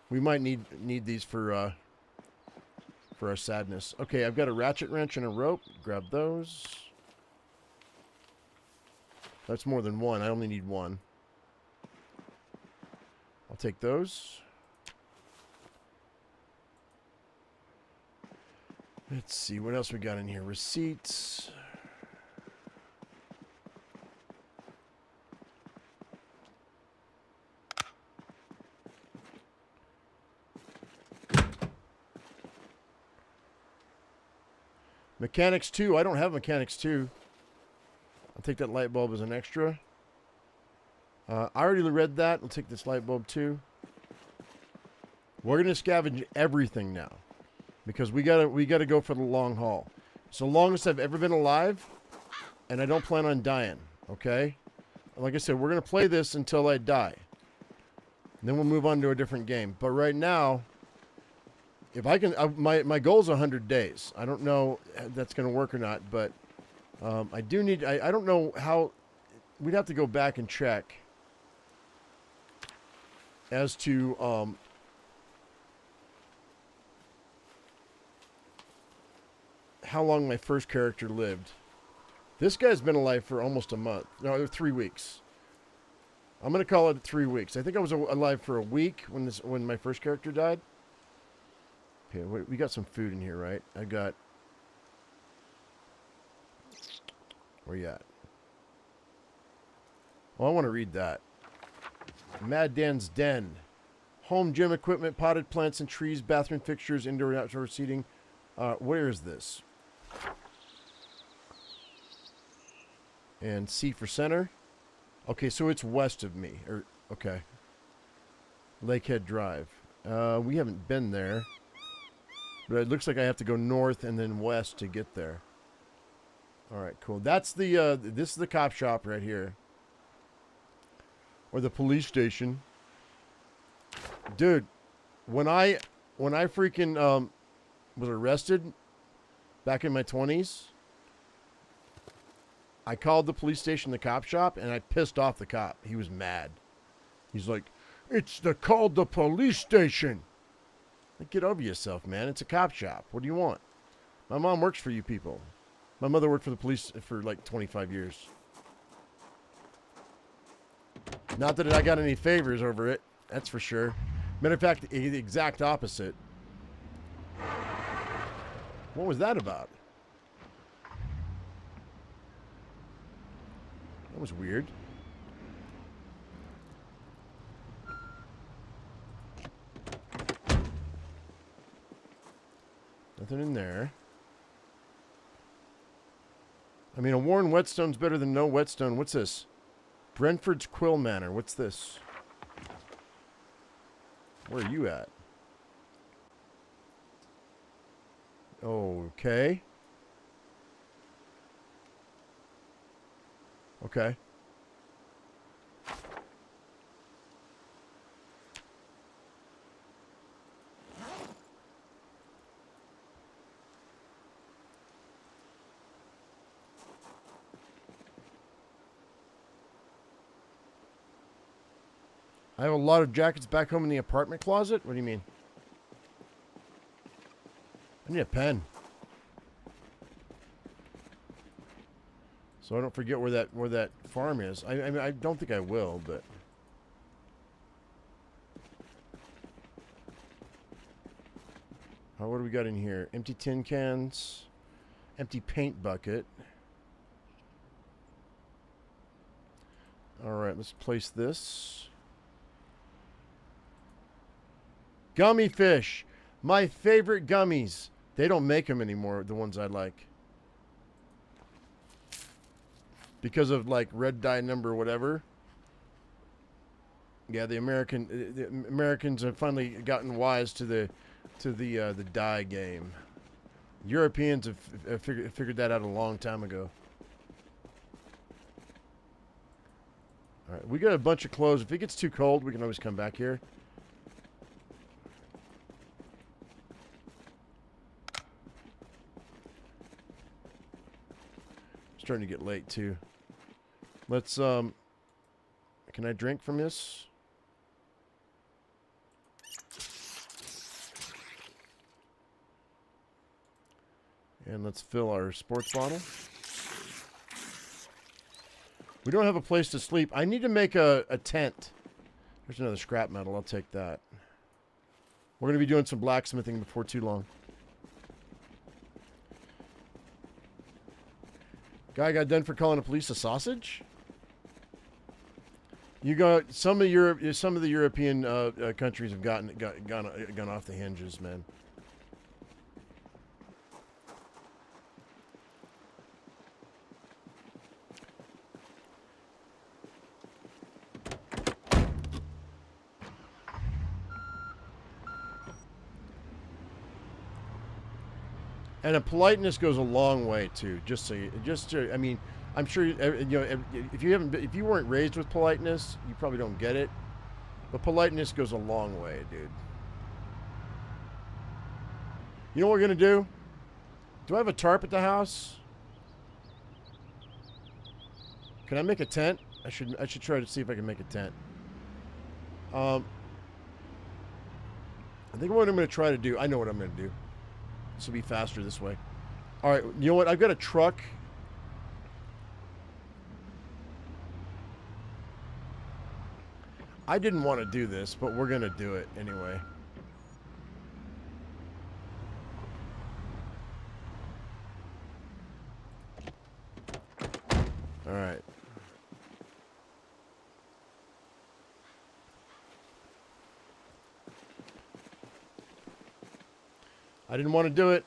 A: We might need these for our sadness. Okay, I've got a ratchet wrench and a rope. Grab those. That's more than one. I only need one. I'll take those. Let's see what else we got in here. Receipts. Mechanics 2. I don't have Mechanics 2. I'll take that light bulb as an extra. I already read that. I'll take this light bulb too. We're going to scavenge everything now because we gotta go for the long haul. It's the longest I've ever been alive, and I don't plan on dying. Okay, like I said, we're going to play this until I die. And then we'll move on to a different game. But right now, if I can, my goal is 100 days. I don't know if that's going to work or not, but I do need. I don't know how. We'd have to go back and check as to how long my first character lived. This guy's been alive for almost a month. No, 3 weeks. I'm going to call it 3 weeks. I think I was alive for a week when my first character died. Okay, we got some food in here, right? I got... Where you at? Well, I want to read that. Mad Dan's Den. Home gym equipment, potted plants and trees, bathroom fixtures, indoor and outdoor seating. Where is this? And C for center. Okay, so it's west of me. Okay. Lakehead Drive. We haven't been there. But it looks like I have to go north and then west to get there. Alright, cool. That's the, this is the cop shop right here. Or the police station. Dude, when I freaking, was arrested back in my 20s, I called the police station the cop shop, and I pissed off the cop. He was mad. He's like, it's called the police station. Like, get over yourself, man. It's a cop shop. What do you want? My mom works for you people. My mother worked for the police for like 25 years. Not that I got any favors over it. That's for sure. Matter of fact, the exact opposite. What was that about? That was weird. Nothing in there. I mean, a worn whetstone's better than no whetstone. What's this? Brentford's Quill Manor. What's this? Where are you at? Okay. Okay. I have a lot of jackets back home in the apartment closet? What do you mean? I need a pen. So I don't forget where that farm is. I mean, I don't think I will, but... what do we got in here? Empty tin cans. Empty paint bucket. Alright, let's place this. Gummy fish! My favorite gummies. They don't make them anymore, the ones I like. Because of, like, red dye number whatever. Yeah, the Americans have finally gotten wise to the dye game. Europeans have figured that out a long time ago. All right, we got a bunch of clothes. If it gets too cold, we can always come back here. It's starting to get late too. Let's can I drink from this? And let's fill our sports bottle. We don't have a place to sleep. I need to make a tent. There's another scrap metal. I'll take that. We're going to be doing some blacksmithing before too long. Guy got done for calling the police a sausage? You got some of the European countries have gone off the hinges, man. And a politeness goes a long way too. I mean, I'm sure if you weren't raised with politeness, you probably don't get it. But politeness goes a long way, dude. You know what we're gonna do? Do I have a tarp at the house? Can I make a tent? I should try to see if I can make a tent. I think what I'm gonna try to do. I know what I'm gonna do. This will be faster this way. All right, you know what? I've got a truck. I didn't want to do this, but we're going to do it anyway. All right. I didn't want to do it.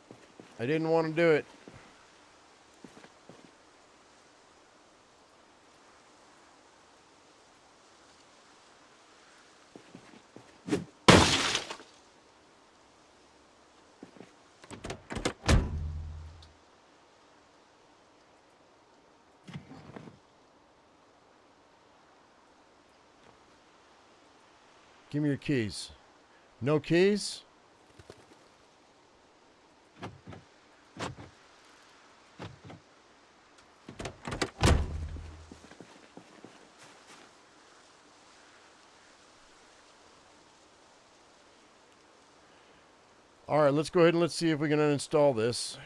A: I didn't want to do it. Give me your keys. No keys? All right, let's go ahead and let's see if we can uninstall this.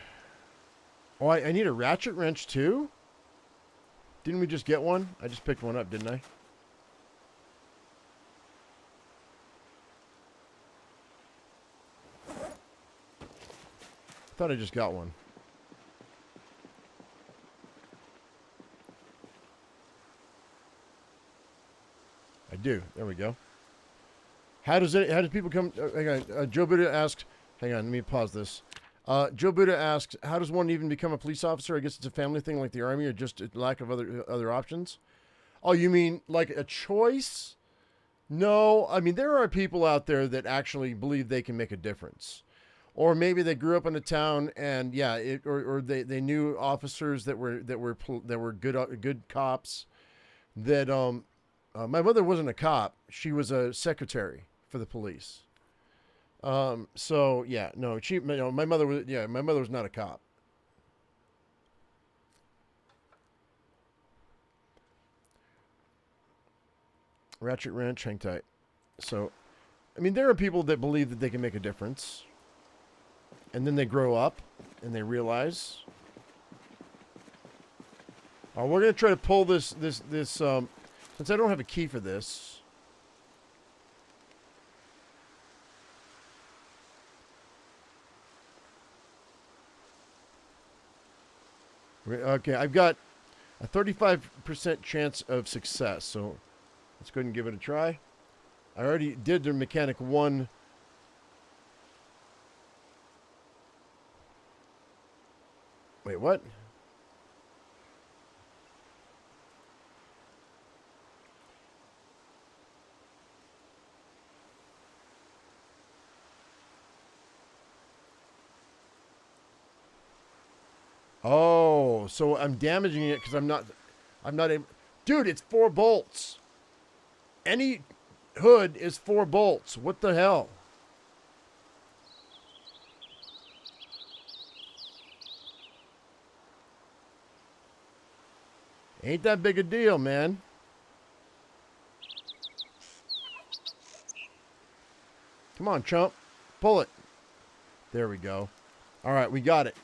A: Oh, I need a ratchet wrench too? Didn't we just get one? I just picked one up, didn't I? I thought I just got one. I do. There we go. How does people come? Hang on. Joe Buddha asked. Hang on. Let me pause this. Joe Buddha asks, how does one even become a police officer? I guess it's a family thing like the army or just a lack of other options. Oh, you mean like a choice? No, I mean, there are people out there that actually believe they can make a difference. Or maybe they grew up in a town and yeah, or they knew officers that were good cops. That my mother wasn't a cop; she was a secretary for the police. So yeah, no, my mother was not a cop. Ratchet Ranch, hang tight. So, I mean, there are people that believe that they can make a difference, and then they grow up and they realize. We're gonna try to pull this. Since I don't have a key for this. Okay, I've got a 35% chance of success, so let's go ahead and give it a try. I already did the mechanic 1. Wait, what? Oh, so I'm damaging it because I'm not able. Dude, it's 4 bolts. Any hood is 4 bolts. What the hell? Ain't that big a deal, man. Come on, chump. Pull it. There we go. All right, we got it.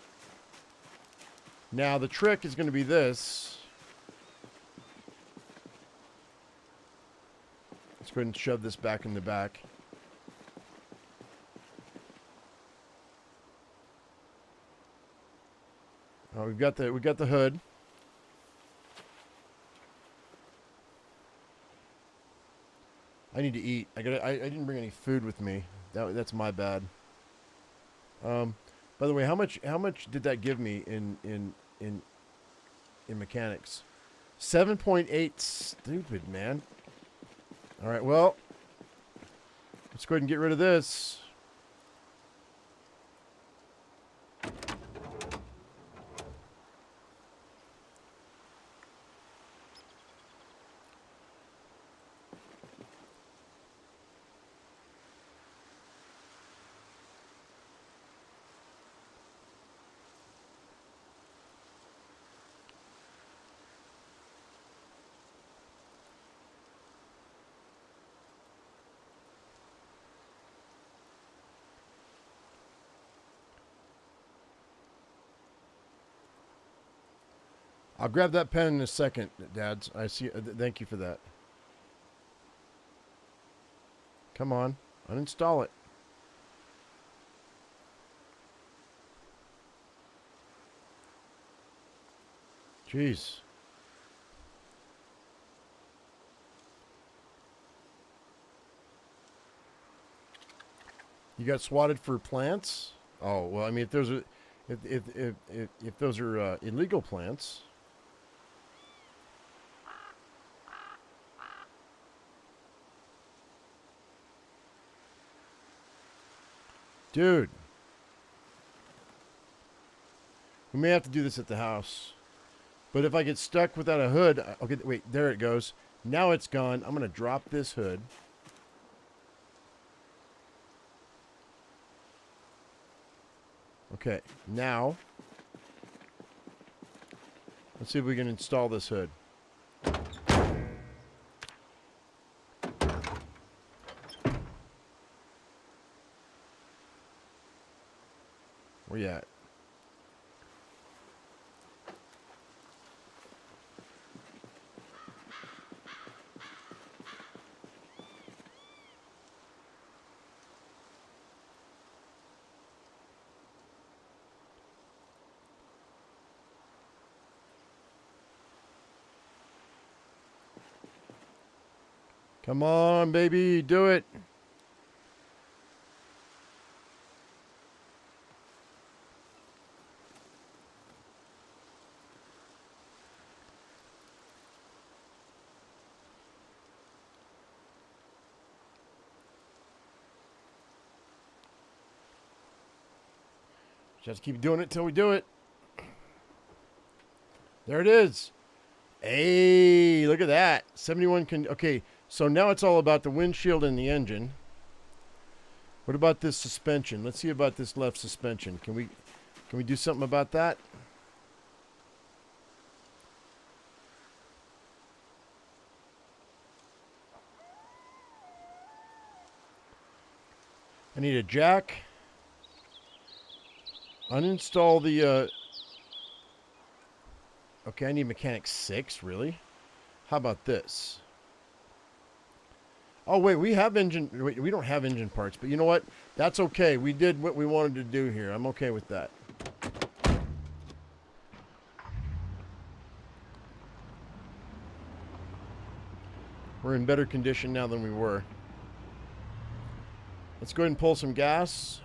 A: Now, the trick is going to be this. Let's go ahead and shove this back in the back. Oh, we got the hood. I need to eat. I didn't bring any food with me. That's my bad. By the way, how much did that give me in mechanics? 7.8. Stupid, man. All right, well, let's go ahead and get rid of this. I'll grab that pen in a second, Dads. I see. Thank you for that. Come on, uninstall it. Jeez. You got swatted for plants? Oh well, I mean, if those are illegal plants. Dude. We may have to do this at the house. But if I get stuck without a hood... Okay, wait, there it goes. Now it's gone. I'm going to drop this hood. Okay, now... Let's see if we can install this hood. Where you at? Come on, baby, do it. Just keep doing it till we do it. There it is. Hey, look at that. 71 can. Okay, so now it's all about the windshield and the engine. What about this suspension? Let's see about this left suspension. Can we do something about that? I need a jack. Uninstall the okay, I need mechanic 6, really? How about this? Oh wait, we have engine. Wait, we don't have engine parts, but you know what? That's okay. We did what we wanted to do here. I'm okay with that. We're in better condition now than we were. Let's go ahead and pull some gas.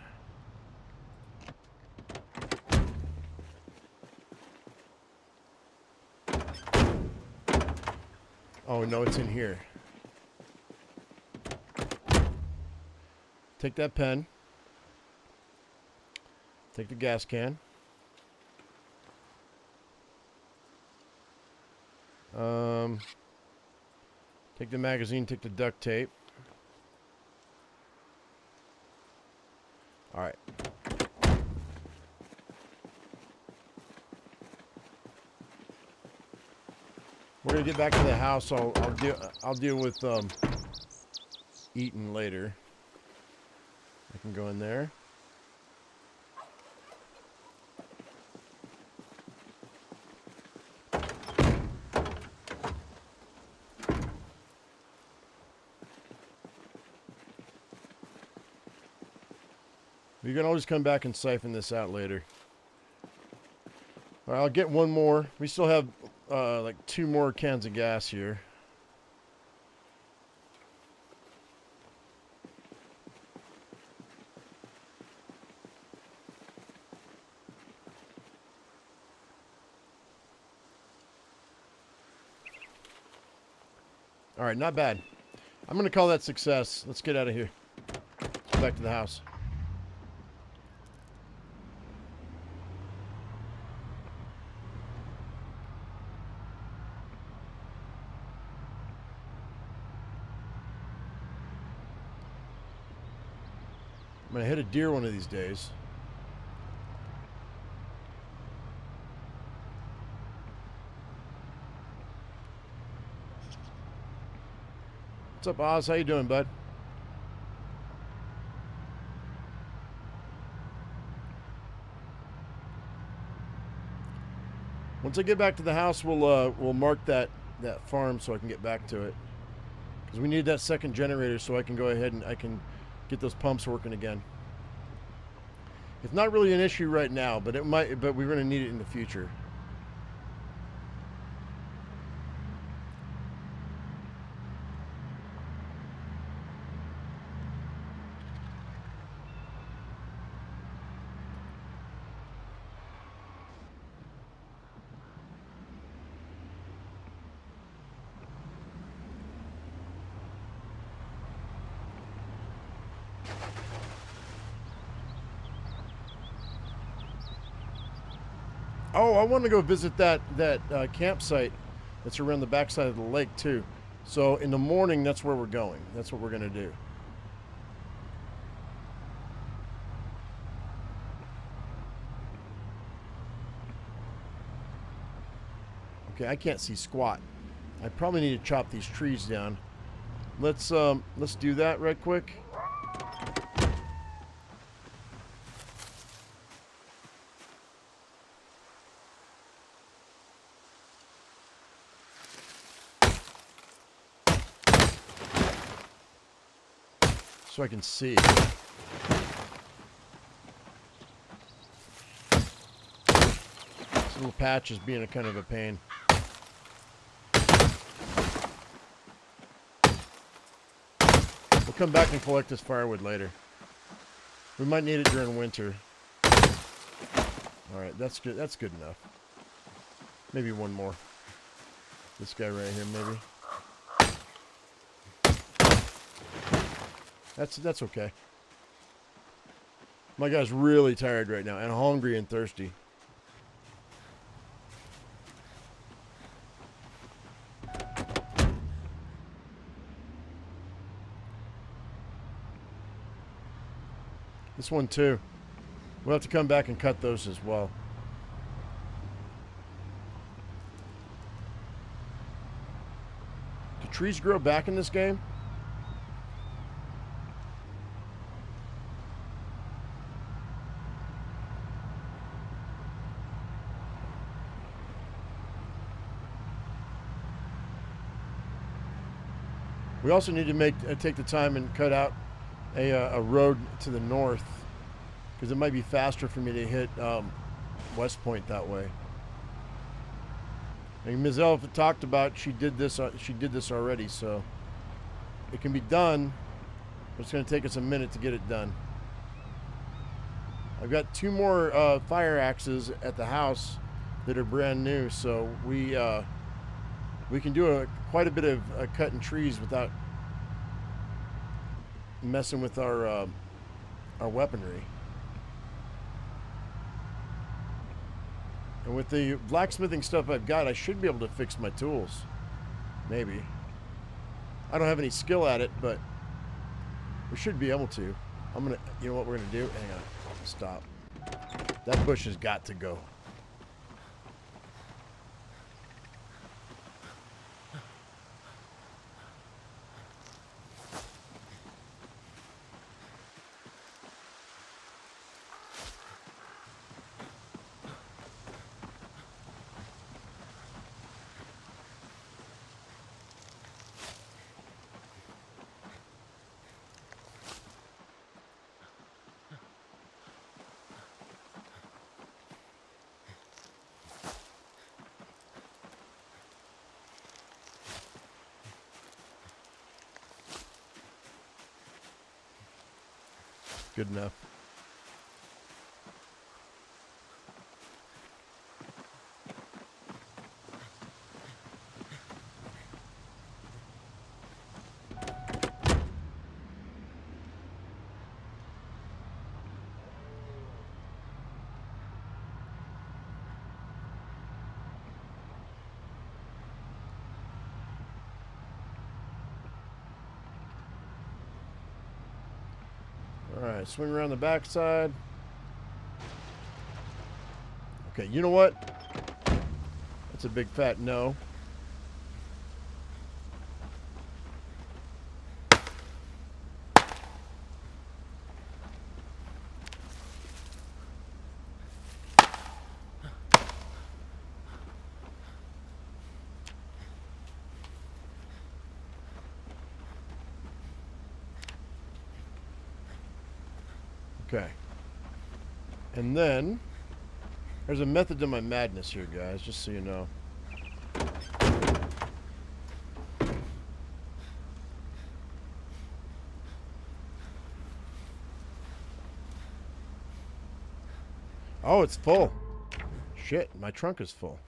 A: Oh no, it's in here. Take that pen. Take the gas can. Take the magazine, take the duct tape. All right. We're gonna get back to the house. I'll deal with eating later. I can go in there. You can always come back and siphon this out later. All right, I'll get one more. We still have like 2 more cans of gas here. All right, not bad. I'm going to call that success. Let's get out of here. Go back to the house. I'm going to hit a deer one of these days. What's up, Oz? How you doing, bud? Once I get back to the house, we'll mark that farm so I can get back to it. Because we need that second generator so I can go ahead and I can get those pumps working again. It's not really an issue right now, but we're going to need it in the future. Oh, I want to go visit that campsite that's around the backside of the lake too. So in the morning, that's where we're going. That's what we're going to do. Okay, I can't see squat. I probably need to chop these trees down. Let's do that right quick. So I can see. This little patch is being a kind of a pain. We'll come back and collect this firewood later. We might need it during winter. Alright, that's good. That's good enough. Maybe one more. This guy right here, maybe. That's okay. My guy's really tired right now and hungry and thirsty. This one too. We'll have to come back and cut those as well. Do trees grow back in this game? We also need to take the time and cut out a road to the north, because it might be faster for me to hit West Point that way. And Ms. Elf talked about she did this already, so it can be done, but it's going to take us a minute to get it done. I've got 2 more fire axes at the house that are brand new, so we can do quite a bit of cutting trees without messing with our weaponry. And with the blacksmithing stuff I've got, I should be able to fix my tools. Maybe. I don't have any skill at it, but we should be able to. You know what we're gonna do? Hang on. Stop. That bush has got to go. Good enough. Alright, swing around the backside. Okay, you know what? That's a big fat no. Okay. And then, there's a method to my madness here, guys, just so you know. Oh, it's full. Shit, my trunk is full.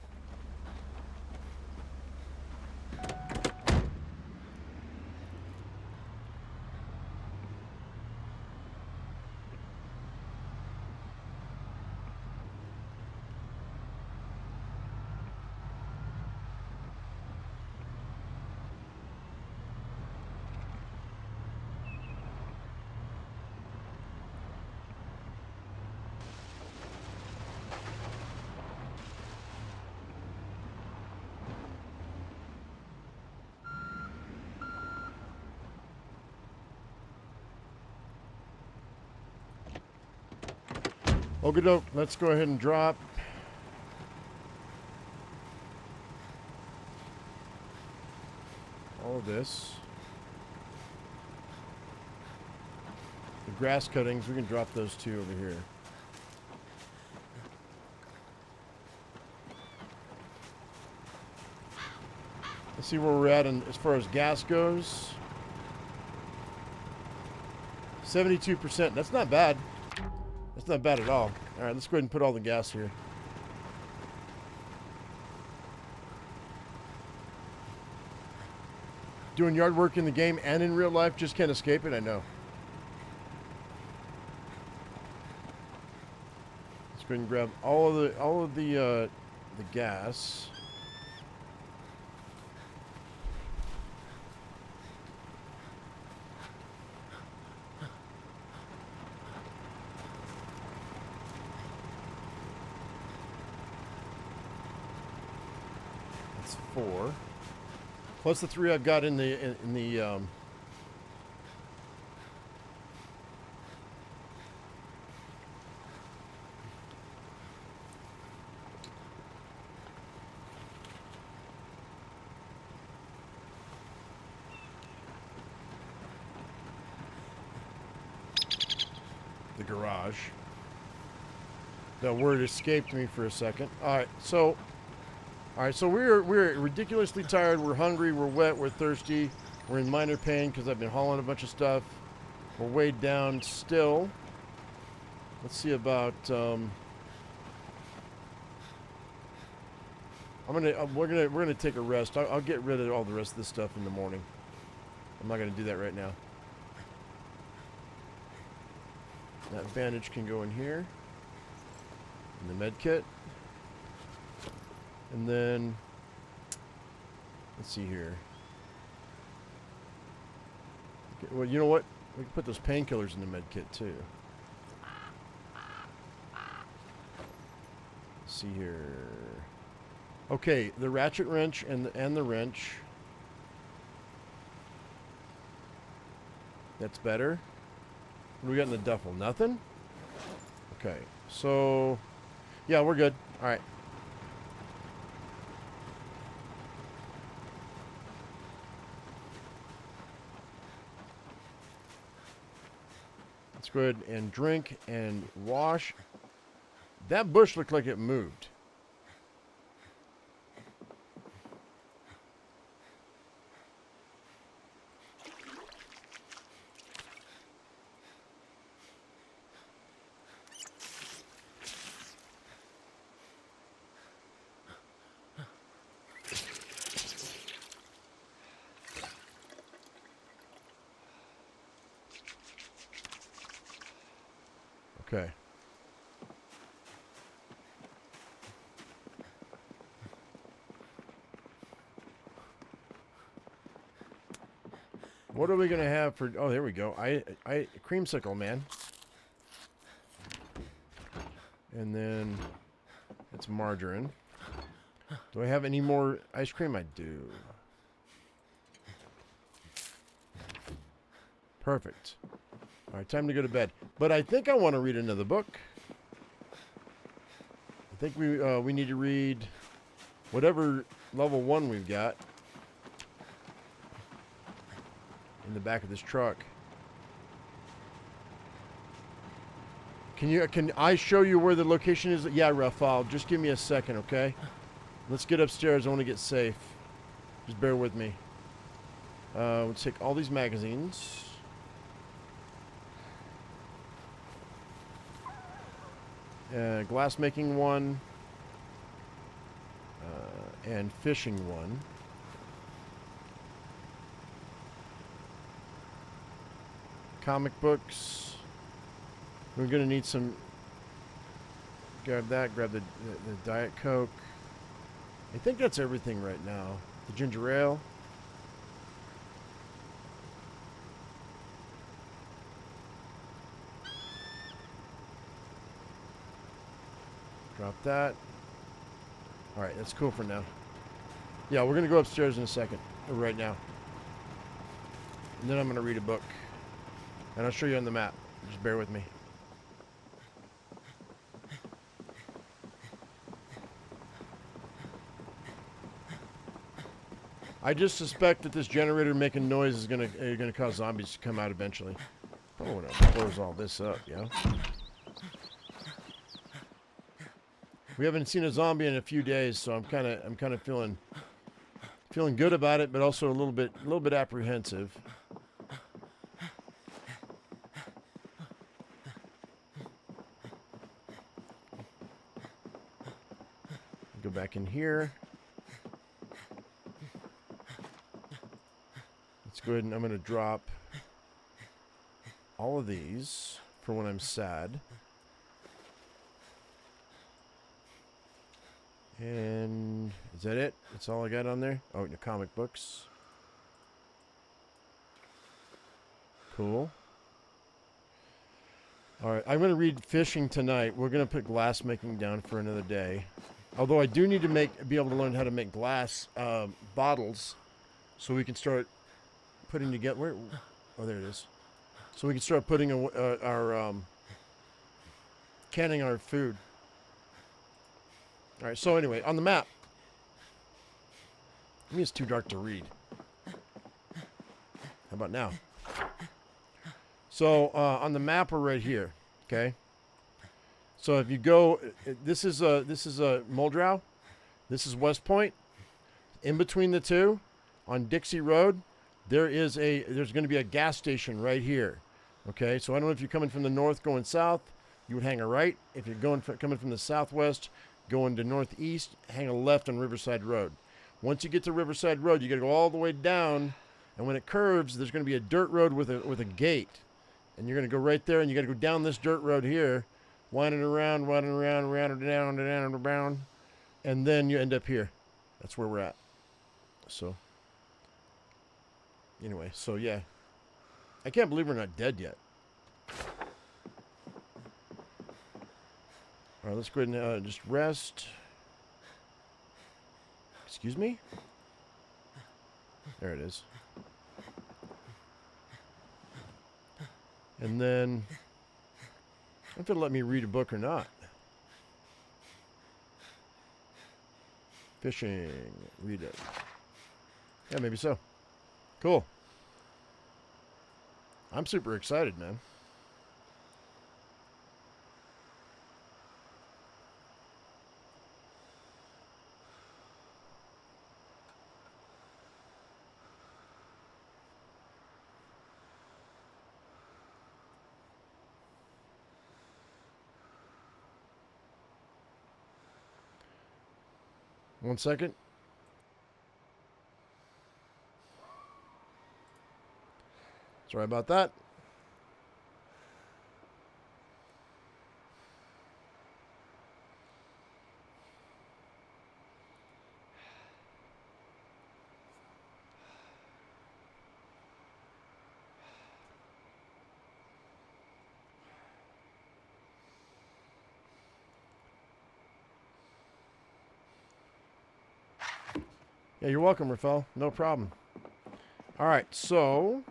A: Okie doke, let's go ahead and drop. All of this. The grass cuttings, we can drop those 2 over here. Let's see where we're at as far as gas goes. 72%, that's not bad. That's not bad at all. Alright, let's go ahead and put all the gas here. Doing yard work in the game and in real life, just can't escape it, I know. go ahead and grab all of the gas. That's 4. Plus the 3 I've got in the garage. That word escaped me for a second. All right, so we're ridiculously tired. We're hungry. We're wet. We're thirsty. We're in minor pain because I've been hauling a bunch of stuff. We're weighed down still. Let's see about. We're gonna take a rest. I'll get rid of all the rest of this stuff in the morning. I'm not gonna do that right now. That bandage can go in here, in the med kit. And then, let's see here. Okay, well, you know what? We can put those painkillers in the med kit too. Let's see here. Okay, the ratchet wrench and the wrench. That's better. What do we got in the duffel? Nothing? Okay, so yeah, we're good. All right. Let's go ahead and drink and wash. That bush looked like it moved. Okay. What are we gonna have for? Oh, there we go. Creamsicle, man. And then it's margarine. Do I have any more ice cream? I do. Perfect. All right, time to go to bed. But I think I want to read another book. I think we need to read whatever level 1 we've got in the back of this truck. Can I show you where the location is? Yeah, Rafael, just give me a second, okay? Let's get upstairs. I want to get safe. Just bear with me. Let's take all these magazines. Glass making 1. And fishing 1. Comic books. We're going to need some. Grab that. Grab the Diet Coke. I think that's everything right now. The ginger ale. Drop that. All right, that's cool for now. Yeah, we're going to go upstairs in a second. Right now. And then I'm going to read a book. And I'll show you on the map. Just bear with me. I just suspect that this generator making noise is gonna cause zombies to come out eventually. Probably want to close all this up, yeah. We haven't seen a zombie in a few days, so I'm kind of feeling good about it, but also a little bit apprehensive. Go back in here. Let's go ahead and I'm going to drop all of these for when I'm sad. And is that it? That's all I got on there? Oh, the comic books. Cool. All right, I'm going to read fishing tonight. We're going to put glass making down for another day. Although I do need to be able to learn how to make glass bottles, so we can start putting together. Oh, there it is. So we can start putting our canning our food. All right. So anyway, on the map. I mean, it's too dark to read. How about now? So on the map, we're right here. Okay. So if you go, this is Muldrow. This is West Point. In between the two, on Dixie Road, there's going to be a gas station right here. Okay. So I don't know if you're coming from the north going south, you would hang a right. If you're coming from the southwest going to northeast, hang a left on Riverside Road. Once you get to Riverside Road, you got to go all the way down, and when it curves, there's going to be a dirt road with a gate, and you're going to go right there, and you got to go down this dirt road here. Winding around, down, and then you end up here. That's where we're at. So, anyway, so yeah. I can't believe we're not dead yet. All right, let's go ahead and just rest. Excuse me? There it is. And then... I don't know if it'll let me read a book or not. Fishing. Read it. Yeah, maybe so. Cool. I'm super excited, man. One second. Sorry about that. Yeah, you're welcome, Rafael. No problem. All right, so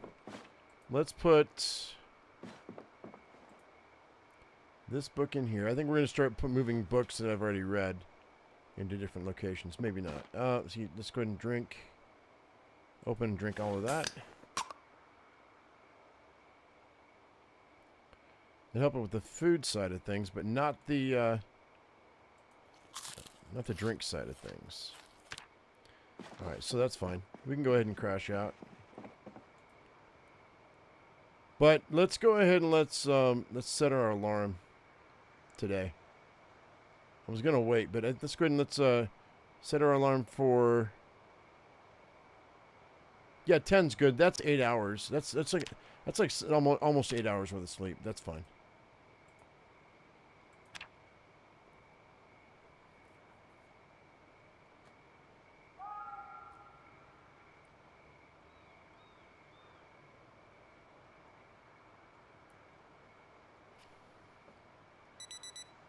A: let's put this book in here. I think we're going to start moving books that I've already read into different locations. Maybe not. So let's go ahead and drink. Open and drink all of that. They help it with the food side of things, but not the drink side of things. All right, so that's fine. We can go ahead and crash out. But let's go ahead and let's set our alarm today. I was gonna wait, but let's go ahead and let's set our alarm for. Yeah, 10's good. That's 8 hours. That's like almost 8 hours worth of sleep. That's fine.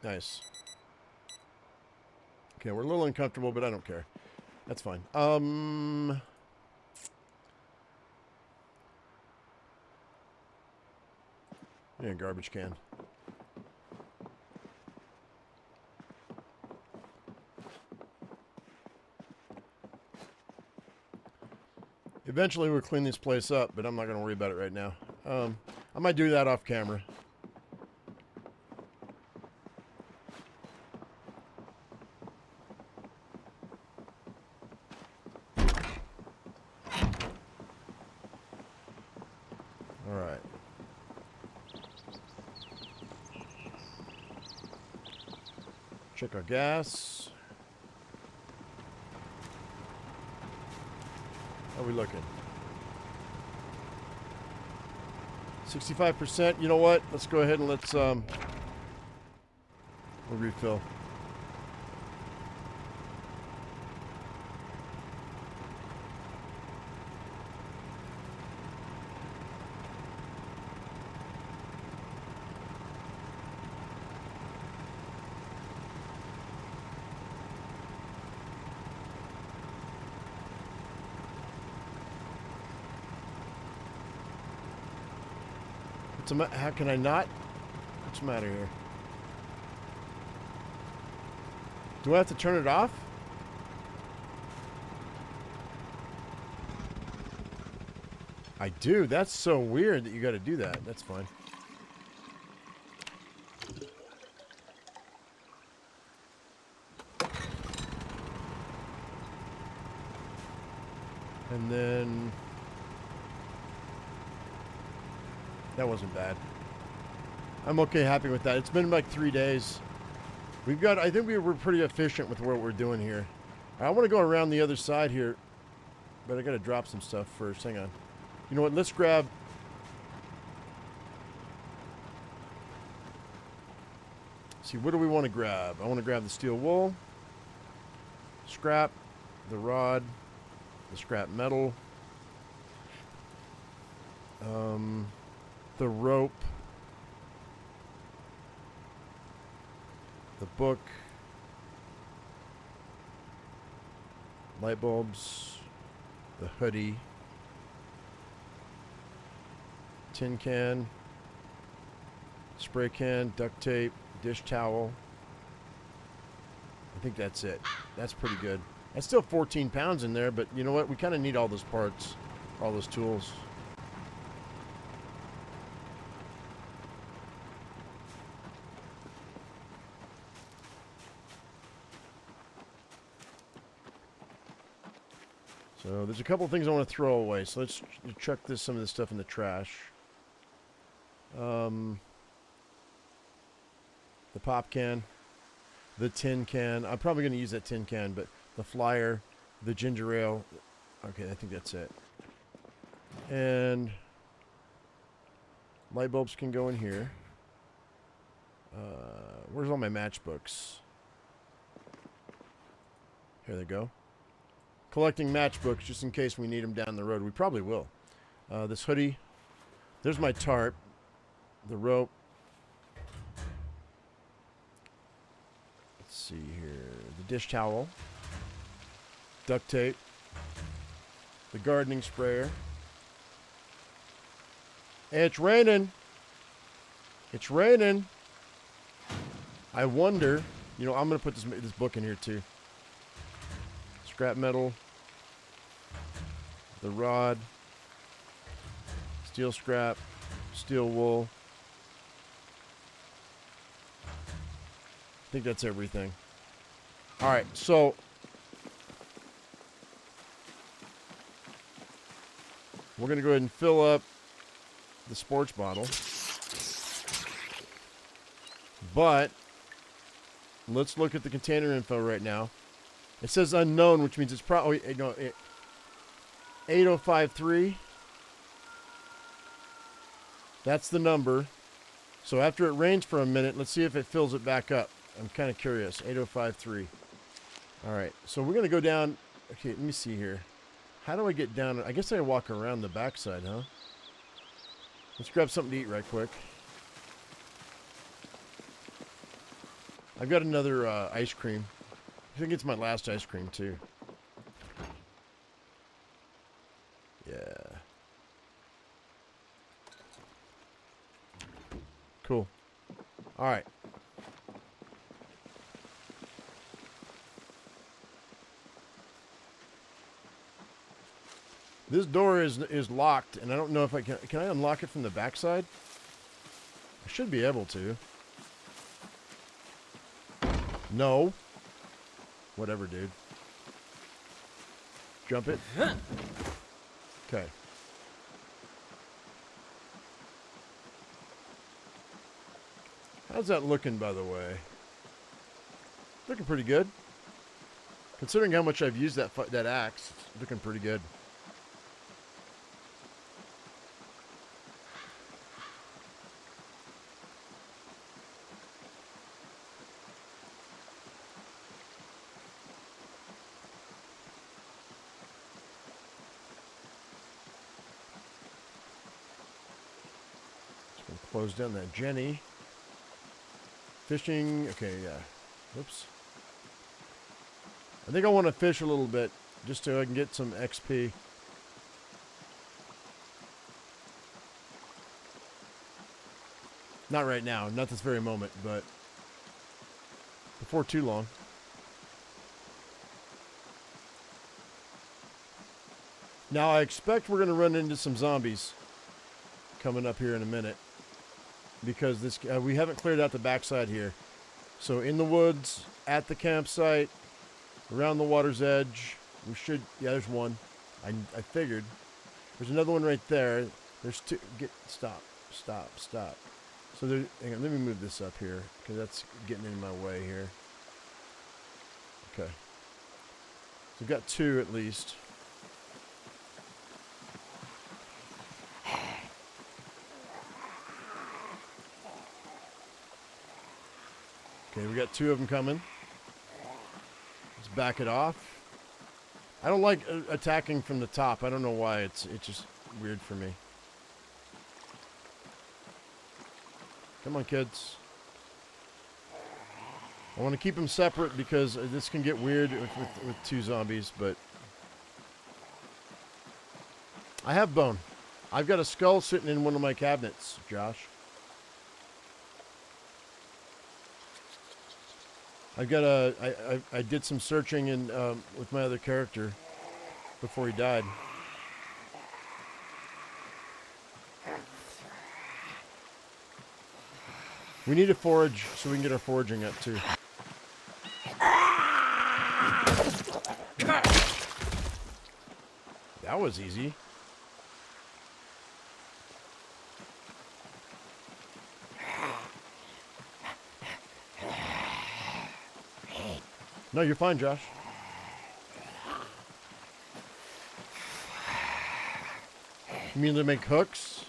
A: Nice. Okay, we're a little uncomfortable, but I don't care. That's fine. Yeah, garbage can. Eventually we'll clean this place up, but I'm not going to worry about it right now. I might do that off camera. Check our gas. How are we looking? 65%. You know what? Let's go ahead and let's we'll refill. How can I not? What's the matter here? Do I have to turn it off? I do. That's so weird that you got to do that. That's fine. And then that wasn't bad. I'm okay, happy with that. It's been like 3 days. I think we were pretty efficient with what we're doing here. I want to go around the other side here, but I got to drop some stuff first. Hang on. You know what? Let's grab. See, what do we want to grab? I want to grab the steel wool, scrap, the rod, the scrap metal, the rope, the book, light bulbs, the hoodie, tin can, spray can, duct tape, dish towel. I think that's it. That's pretty good. That's still 14 pounds in there, but you know what? We kind of need all those parts, all those tools. So there's a couple of things I want to throw away. So let's chuck some of this stuff in the trash. The pop can, the tin can. I'm probably going to use that tin can, but the flyer, the ginger ale. Okay, I think that's it. And light bulbs can go in here. Where's all my matchbooks? Here they go. Collecting matchbooks just in case we need them down the road. We probably will. This hoodie. There's my tarp. The rope. Let's see here. The dish towel. Duct tape. The gardening sprayer. Hey, it's raining. It's raining. I wonder. You know, I'm going to put this book in here too. Scrap metal, the rod, steel scrap, steel wool. I think that's everything. All right, so we're going to go ahead and fill up the sports bottle. But let's look at the container info right now. It says unknown, which means it's probably 8053. That's the number. So after it rains for a minute, let's see if it fills it back up. I'm kind of curious. 8053. All right. So we're going to go down. Okay, let me see here. How do I get down? I guess I walk around the backside, huh? Let's grab something to eat right quick. I've got another ice cream. I think it's my last ice cream, too. Yeah. Cool. All right. This door is locked, and I don't know if I can I unlock it from the backside? I should be able to. No. Whatever, dude. Jump it. Okay. How's that looking, by the way? Looking pretty good. Considering how much I've used that axe, it's looking pretty good. Close down that Jenny. Fishing. Okay, yeah. Whoops. I think I want to fish a little bit just so I can get some XP. Not right now, not this very moment, but before too long. Now, I expect we're going to run into some zombies coming up here in a minute because this we haven't cleared out the backside here. So in the woods, at the campsite, around the water's edge, we should... Yeah, there's one. I figured. There's another one right there. There's two... Stop. So there... Hang on, let me move this up here because that's getting in my way here. Okay. So we've got two at least. Okay, we got two of them coming. Let's back it off. I don't like attacking from the top. I don't know why. It's just weird for me. Come on, kids. I want to keep them separate because this can get weird with two zombies, but... I have bone. I've got a skull sitting in one of my cabinets, Josh. I've got I did some searching in with my other character before he died. We need to forage so we can get our foraging up too. That was easy. No, you're fine, Josh. You mean to make hooks?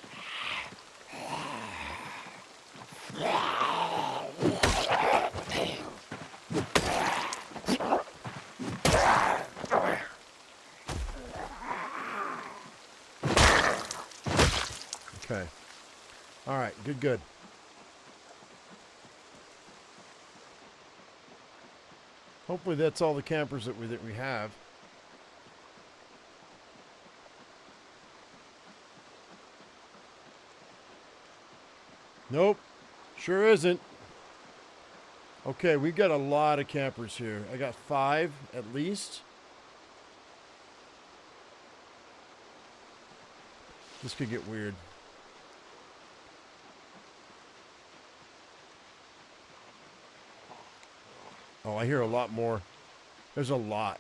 A: Okay. All right, good. Hopefully that's all the campers that we have. Nope, sure isn't. Okay, we've got a lot of campers here. I got 5 at least. This could get weird. Oh, I hear a lot more. There's a lot.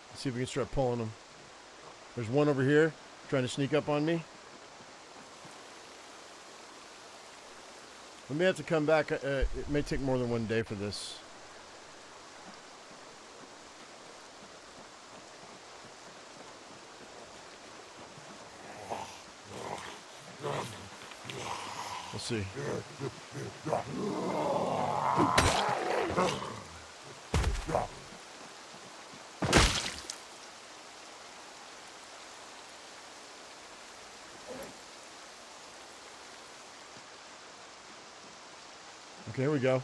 A: Let's see if we can start pulling them. There's one over here trying to sneak up on me. We may have to come back. It may take more than one day for this. Let's see. Okay, here we go.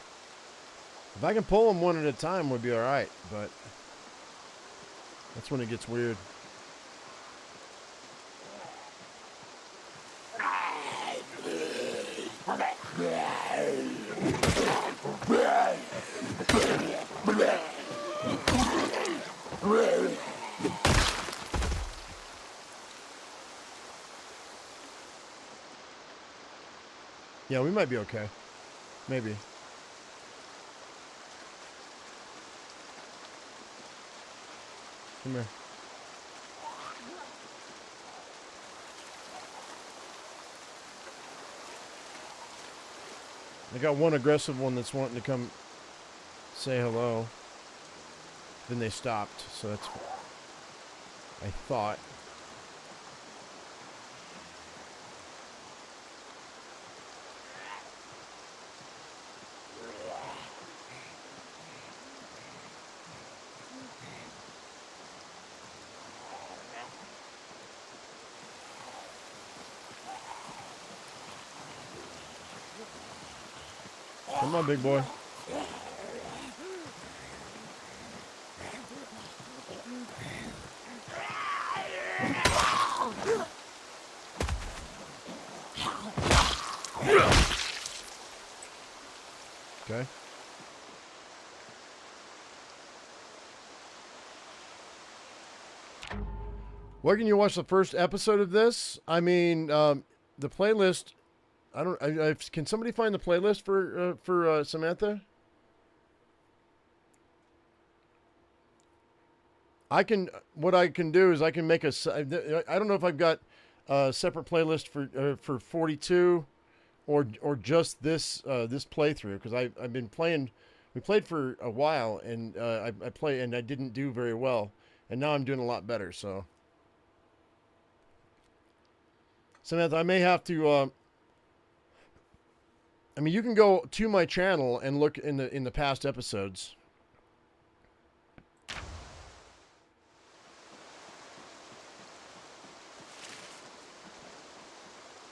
A: If I can pull them one at a time, we'll be all right, but that's when it gets weird. Yeah, we might be okay. Maybe. Come here. I got one aggressive one that's wanting to come say hello. Then they stopped, so that's what I thought. Come Come on, big boy. Okay. Where can you watch the first episode of this? I mean, the playlist. I don't. Can somebody find the playlist for Samantha? I can. What I can do is I can make a. I don't know if I've got a separate playlist for 42, or just this playthrough, because I've been playing. We played for a while, and I play, and I didn't do very well, and now I'm doing a lot better. So, Samantha, I may have to. I mean, you can go to my channel and look in the past episodes.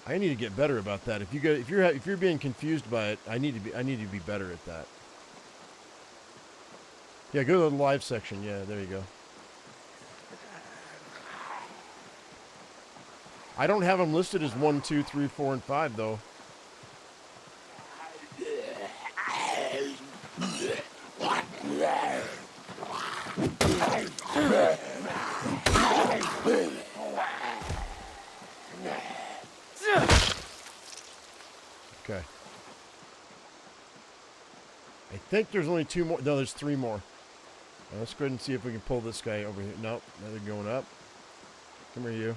A: I need to get better about that. If you're being confused by it, I need to be better at that. Yeah, go to the live section. Yeah, there you go. I don't have them listed as 1, 2, 3, 4, and 5 though. Okay. I think there's only 2 more. No, there's 3 more. Let's go ahead and see if we can pull this guy over here. Nope, now they're going up. Come here, you.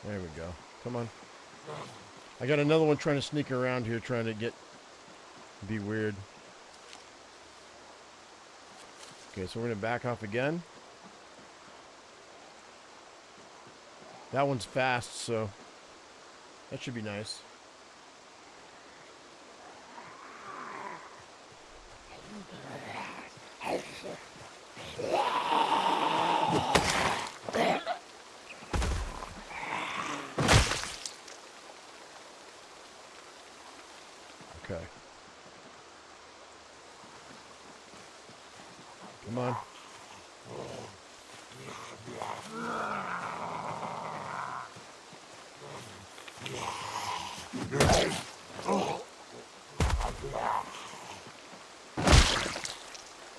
A: There we go. Come on. I got another one trying to sneak around here, trying to be weird. Okay, so we're going to back off again. That one's fast, so that should be nice. Okay. Come on.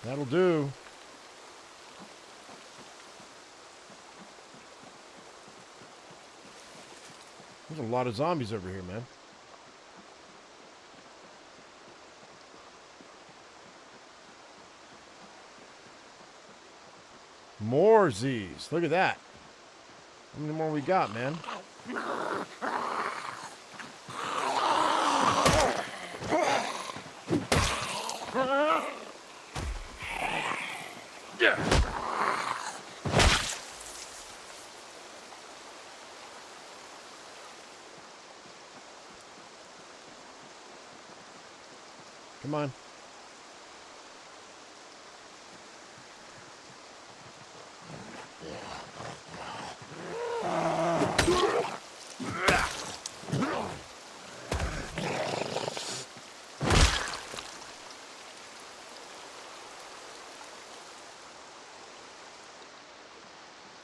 A: That'll do. There's a lot of zombies over here, man. More Z's. Look at that. How many more we got, man? Come on.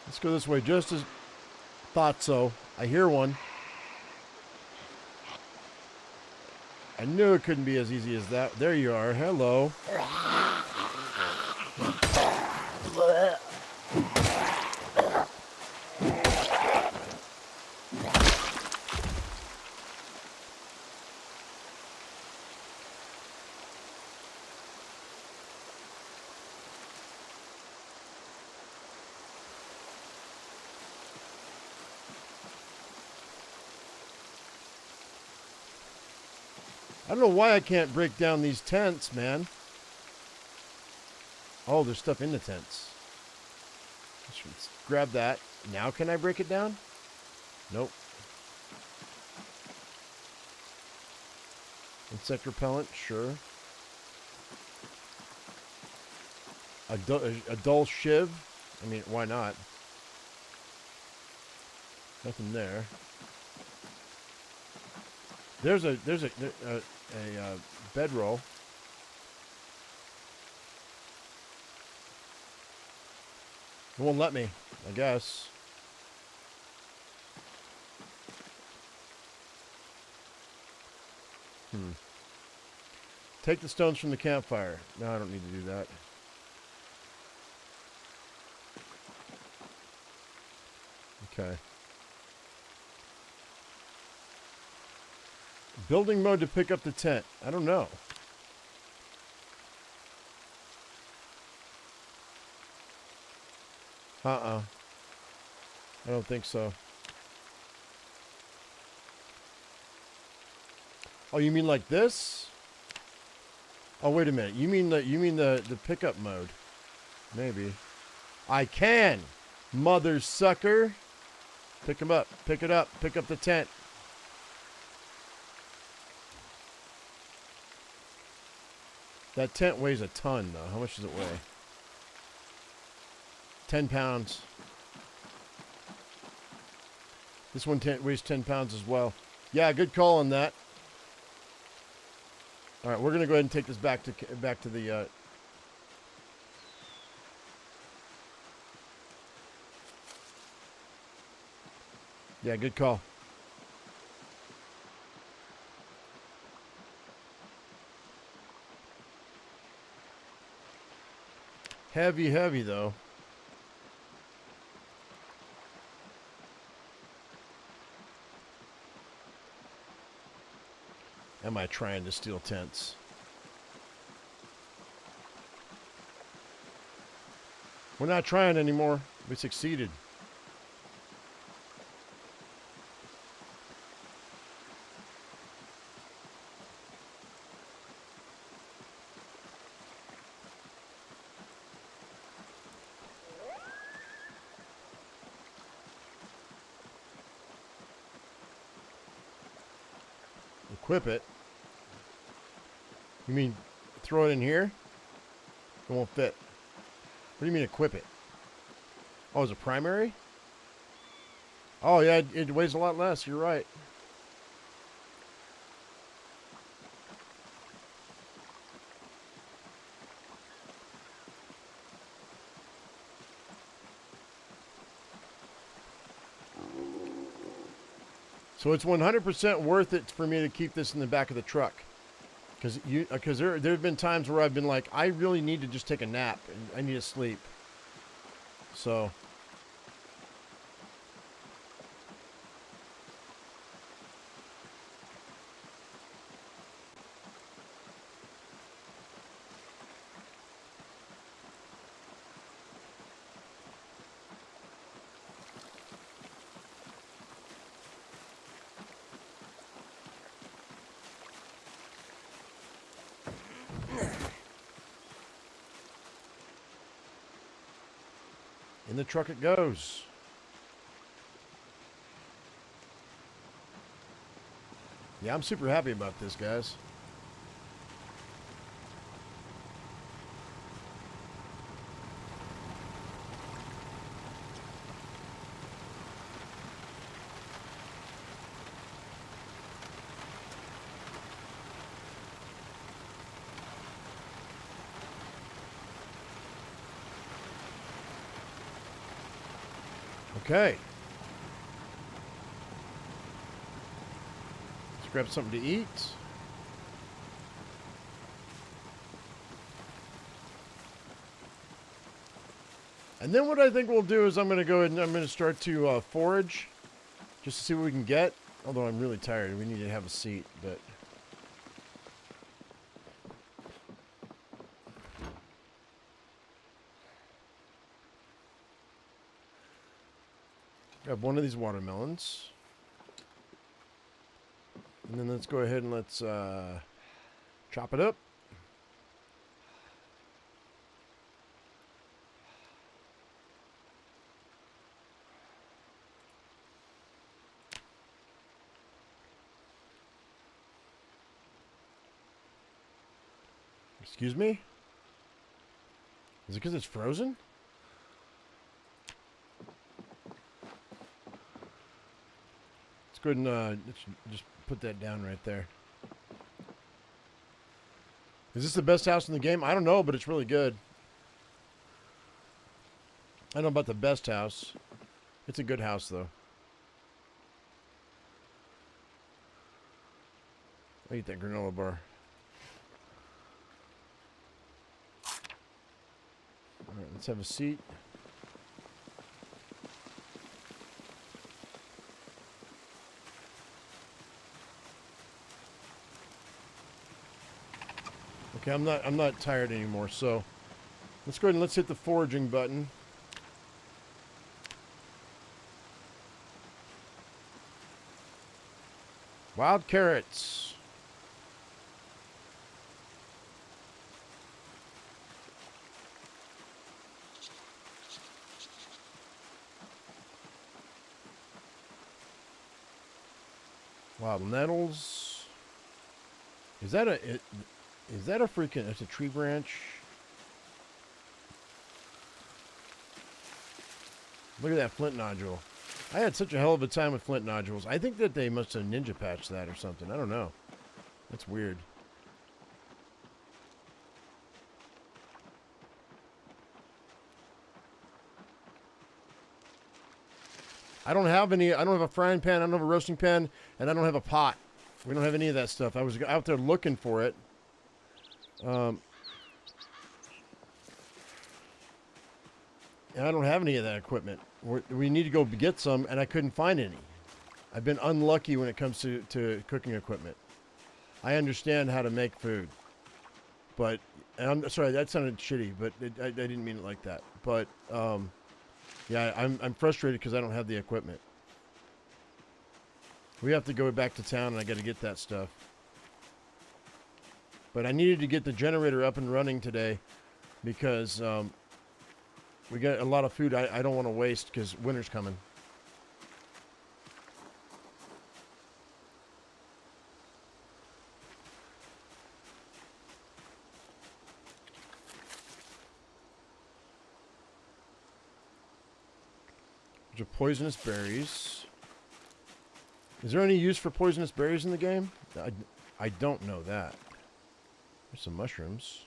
A: Let's go this way. Just as thought so. I hear one. I knew it couldn't be as easy as that. There you are. Hello. I don't know why I can't break down these tents, man. Oh, there's stuff in the tents. Let's grab that. Now can I break it down? Nope. Insect repellent, sure. A dull shiv. I mean, why not? Nothing there. There's a bedroll. It won't let me, I guess. Take the stones from the campfire. No, I don't need to do that. Okay. Building mode to pick up the tent. I don't know. I don't think so. Oh, you mean like this? Oh, wait a minute. You mean the pickup mode? Maybe. I can. Mother sucker. Pick him up. Pick it up. Pick up the tent. That tent weighs a ton, though. How much does it weigh? 10 pounds. This one weighs 10 pounds as well. Yeah, good call on that. All right, we're gonna go ahead and take this back to the. Yeah, good call. Heavy, heavy though. Am I trying to steal tents? We're not trying anymore. We succeeded. Equip it. You mean throw it in here? It won't fit. What do you mean equip it? Oh, is it primary? Oh, yeah, it weighs a lot less. You're right. So it's 100% worth it for me to keep this in the back of the truck. Because there have been times where I've been like, I really need to just take a nap. And I need to sleep. So. In the truck it goes. Yeah, I'm super happy about this, guys. Okay. Let's grab something to eat. And then what I think we'll do is I'm going to go ahead and I'm going to start to forage just to see what we can get. Although I'm really tired. We need to have a seat, but... Grab one of these watermelons. And then let's go ahead and let's chop it up. Excuse me? Is it because it's frozen? Let's go ahead and let's just put that down right there. Is this the best house in the game? I don't know, but it's really good. I don't know about the best house. It's a good house, though. I'll eat that granola bar. Alright, let's have a seat. Okay, I'm not tired anymore, so let's go ahead and let's hit the foraging button. Wild carrots. Wild nettles. Is that a freaking, it's a tree branch? Look at that flint nodule. I had such a hell of a time with flint nodules. I think that they must have ninja patched that or something. I don't know. That's weird. I don't have a frying pan, I don't have a roasting pan, and I don't have a pot. We don't have any of that stuff. I was out there looking for it. And I don't have any of that equipment. We need to go get some, and I couldn't find any. I've been unlucky when it comes to cooking equipment. I understand how to make food. But, and I'm sorry, that sounded shitty, but I didn't mean it like that. But, yeah, I'm frustrated because I don't have the equipment. We have to go back to town, and I got to get that stuff. But I needed to get the generator up and running today because we got a lot of food I don't want to waste because winter's coming. There's poisonous berries. Is there any use for poisonous berries in the game? I don't know that. There's some mushrooms.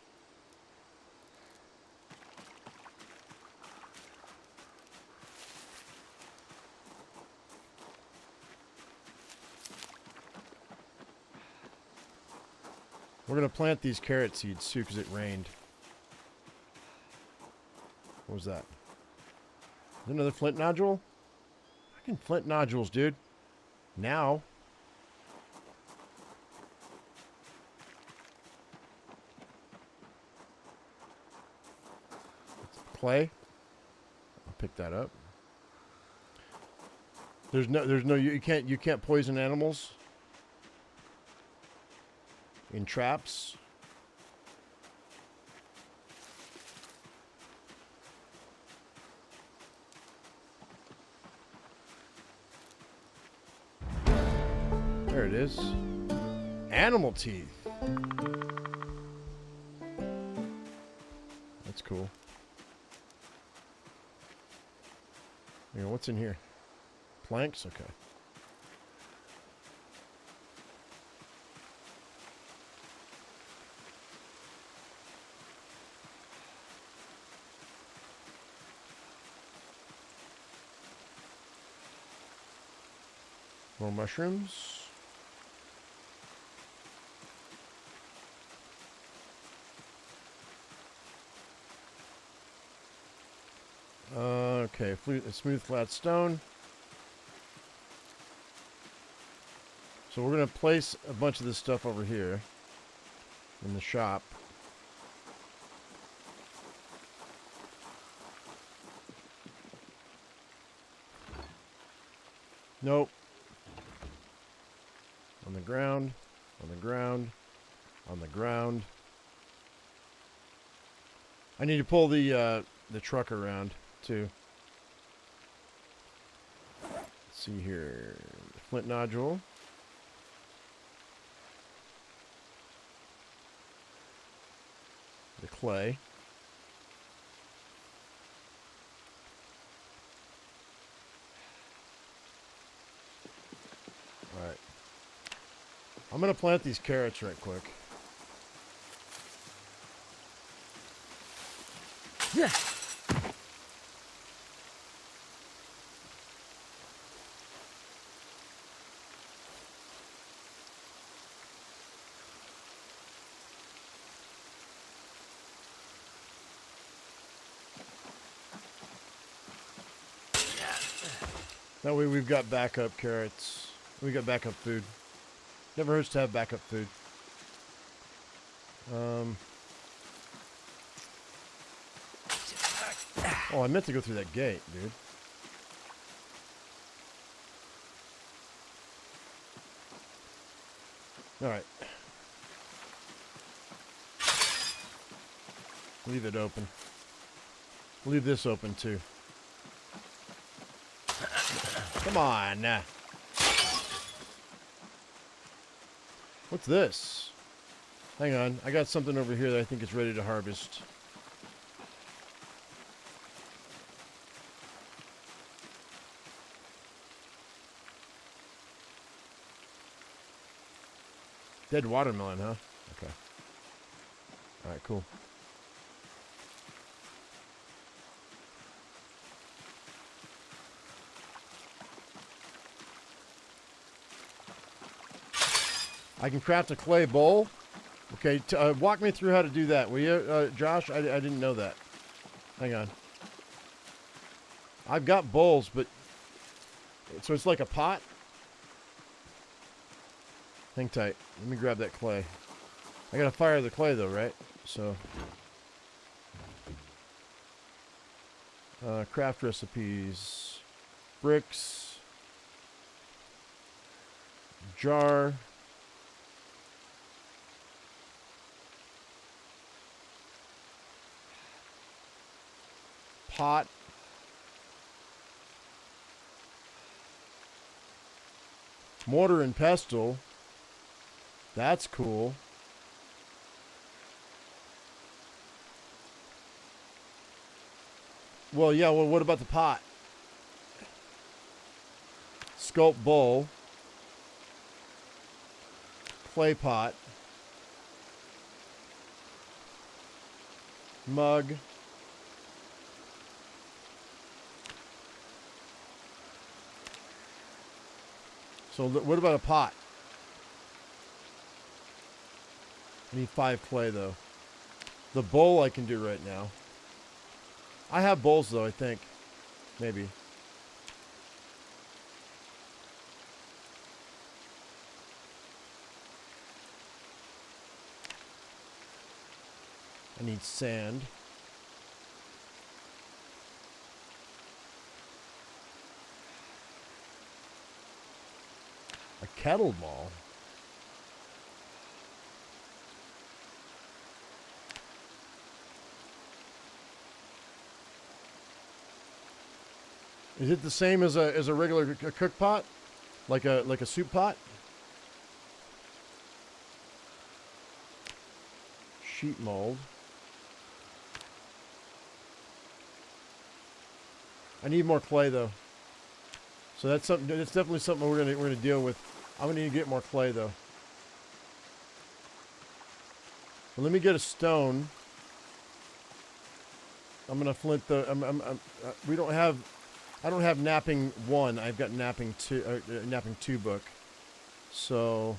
A: We're going to plant these carrot seeds too because it rained. What was that? Another flint nodule? Fucking flint nodules, dude. Now. Clay. I'll pick that up. There's no you can't poison animals in traps. There it is. Animal teeth. That's cool. You know, what's in here? Planks? Okay. More mushrooms. Okay, smooth flat stone. So we're going to place a bunch of this stuff over here in the shop. Nope. On the ground, on the ground, on the ground. I need to pull the truck around too. Let's see here. Flint nodule. The clay. Alright. I'm going to plant these carrots right quick. That way we've got backup carrots. We got backup food. Never hurts to have backup food. Oh, I meant to go through that gate, dude. Alright. Leave it open. Leave this open, too. Come on. What's this? Hang on. I got something over here that I think is ready to harvest. Dead watermelon, huh? Okay. Alright, cool. I can craft a clay bowl. Okay, walk me through how to do that, will you, Josh? I didn't know that. Hang on. I've got bowls, but... So it's like a pot? Hang tight. Let me grab that clay. I gotta fire the clay, though, right? So... craft recipes. Bricks. Jar. Pot. Mortar and pestle. That's cool. Well, yeah, well, what about the pot? Sculpt bowl. Clay pot. Mug. So what about a pot? I need 5 clay, though. The bowl I can do right now. I have bowls, though, I think. Maybe. I need sand. A kettle ball. Is it the same as a regular cook pot, like a soup pot? Sheet mold. I need more clay though. So that's something. That's definitely something we're gonna deal with. I'm gonna need to get more clay though. Well, let me get a stone. I'm gonna flint the. We don't have. I don't have napping 1. I've got napping 2. Napping 2 book. So.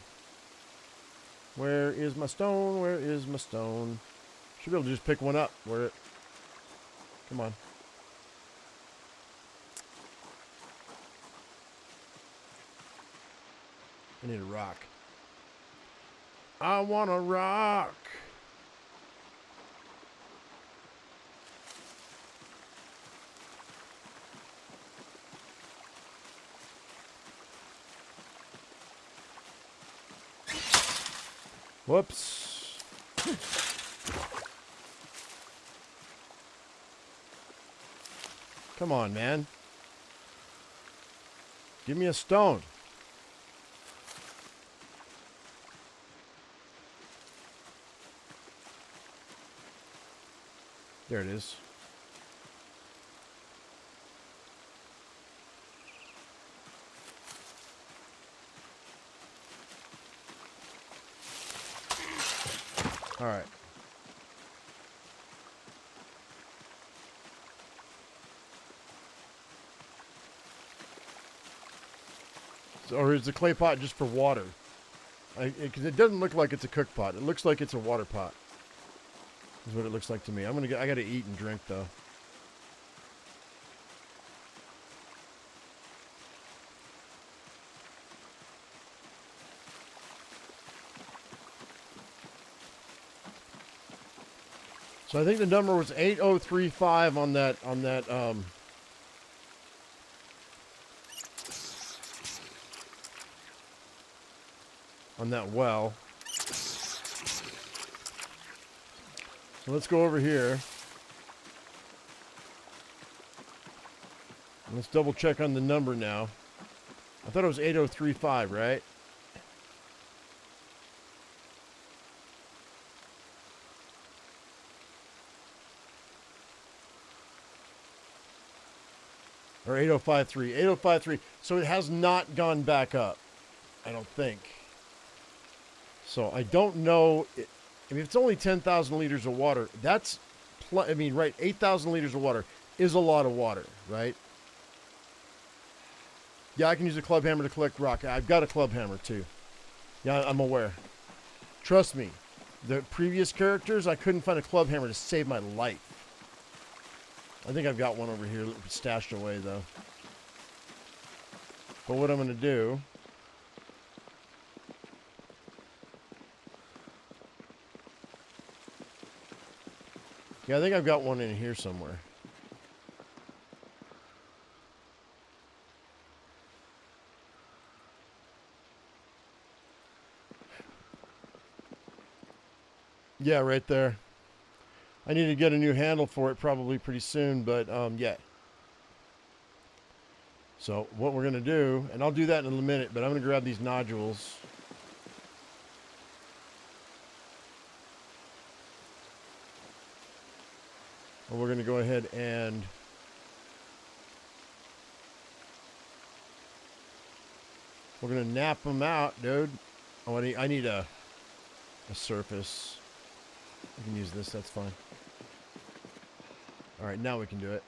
A: Where is my stone? Where is my stone? Should be able to just pick one up. Where? Come on. I need a rock. I want a rock. Whoops. Come on, man. Give me a stone. There it is. All right. Or is the clay pot just for water? Because it doesn't look like it's a cook pot. It looks like it's a water pot. Is what it looks like to me. I gotta eat and drink though. So I think the number was 8035 on that well. So let's go over here. Let's double check on the number now. I thought it was 8035, right? Or 8053. 8053. So it has not gone back up, I don't think. So I don't know. I mean, it's only 10,000 liters of water. That's, I mean, right, 8,000 liters of water is a lot of water, right? Yeah, I can use a club hammer to collect rock. I've got a club hammer, too. Yeah, I'm aware. Trust me, the previous characters, I couldn't find a club hammer to save my life. I think I've got one over here stashed away, though. But what I'm going to do... Yeah, I think I've got one in here somewhere. Yeah, right there. I need to get a new handle for it probably pretty soon, but yeah. So what we're going to do, and I'll do that in a minute, but I'm going to grab these nodules. And we're going to go ahead and we're going to nap them out, dude. Oh, I need a surface. We can use this, that's fine. All right, now we can do it.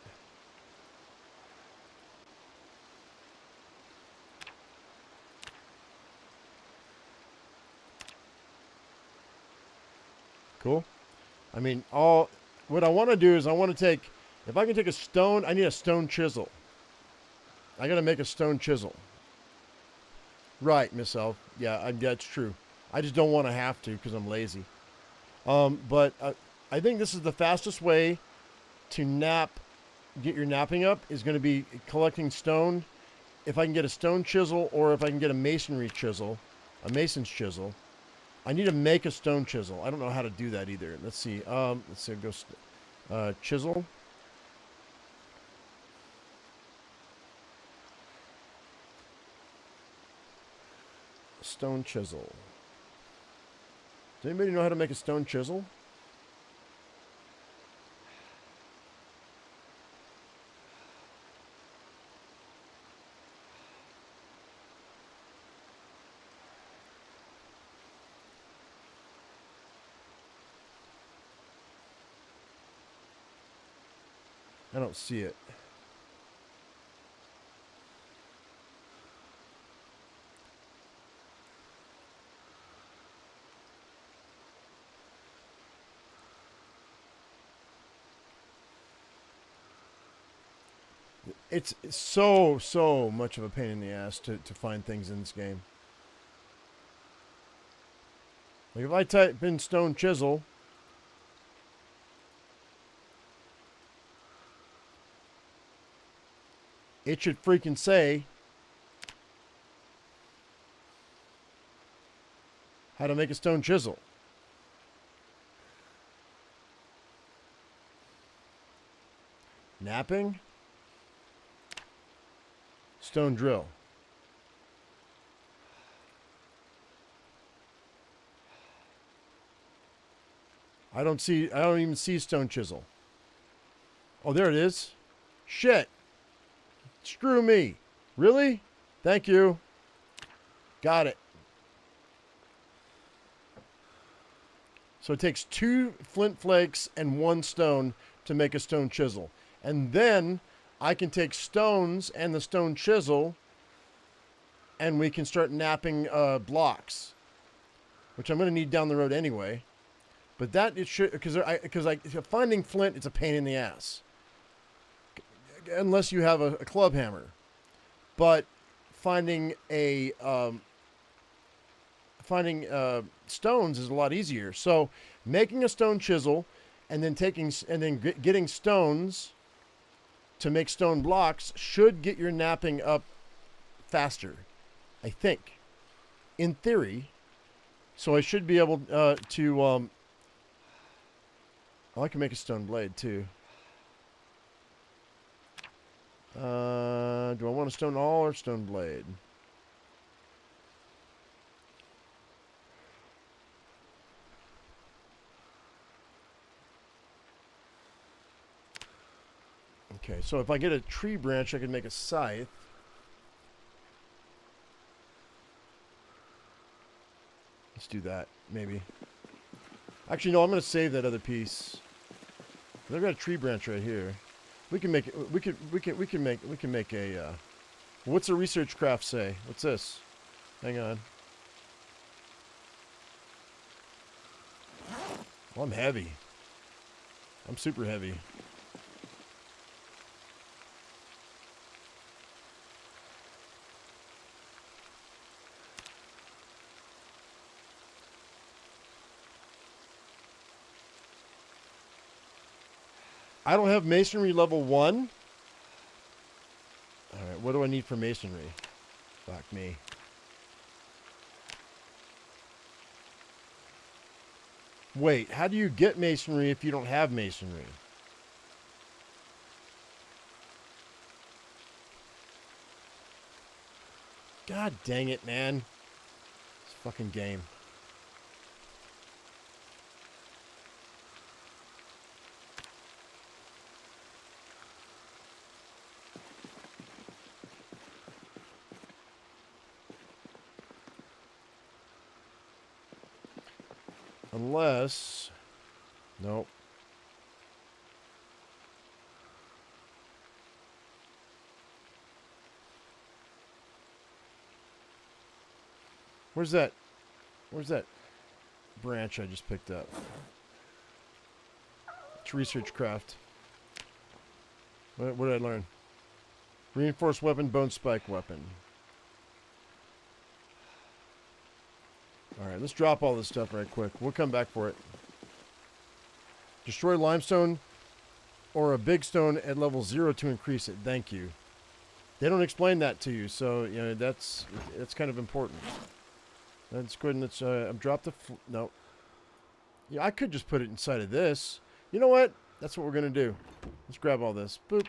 A: Cool. I mean, what I want to do is I want to take, if I can take a stone, I need a stone chisel. I got to make a stone chisel. Right, Miss Elf. Yeah, that's true. I just don't want to have to because I'm lazy. But I think this is the fastest way to get your napping up is going to be collecting stone. If I can get a stone chisel or if I can get a masonry chisel, a mason's chisel. I need to make a stone chisel. I don't know how to do that either. Let's see. Let's see. Go chisel. Stone chisel. Does anybody know how to make a stone chisel? I don't see it. It's so much of a pain in the ass to find things in this game. Like if I type in stone chisel, it should freaking say how to make a stone chisel. Napping. Stone drill. I don't even see stone chisel. Oh, there it is. Shit. Screw me. Really? Thank you. Got it. So it takes 2 flint flakes and 1 stone to make a stone chisel. And then I can take stones and the stone chisel and we can start napping blocks, which I'm going to need down the road anyway. But that it should, because finding flint, it's a pain in the ass unless you have a club hammer. But finding stones is a lot easier. So making a stone chisel, and then getting stones to make stone blocks should get your napping up faster, I think, in theory. So I should be able to. I can make a stone blade too. Do I want a stone awl or stone blade? Okay, so if I get a tree branch, I can make a scythe. Let's do that, maybe. Actually, no, I'm going to save that other piece. I've got a tree branch right here. We can make it. We can make a. What's the research craft say? What's this? Hang on. Well, I'm heavy. I'm super heavy. I don't have masonry level 1. Alright, what do I need for masonry? Fuck me. Wait, how do you get masonry if you don't have masonry? God dang it, man. This fucking game. Unless... Nope. Where's that branch I just picked up? It's research craft. What did I learn? Reinforced weapon, bone spike weapon. Alright, let's drop all this stuff right quick. We'll come back for it. Destroy limestone or a big stone at level 0 to increase it. Thank you. They don't explain that to you, so you know that's kind of important. Let's go ahead and let's drop the no. Yeah, I could just put it inside of this. You know what? That's what we're gonna do. Let's grab all this. Boop.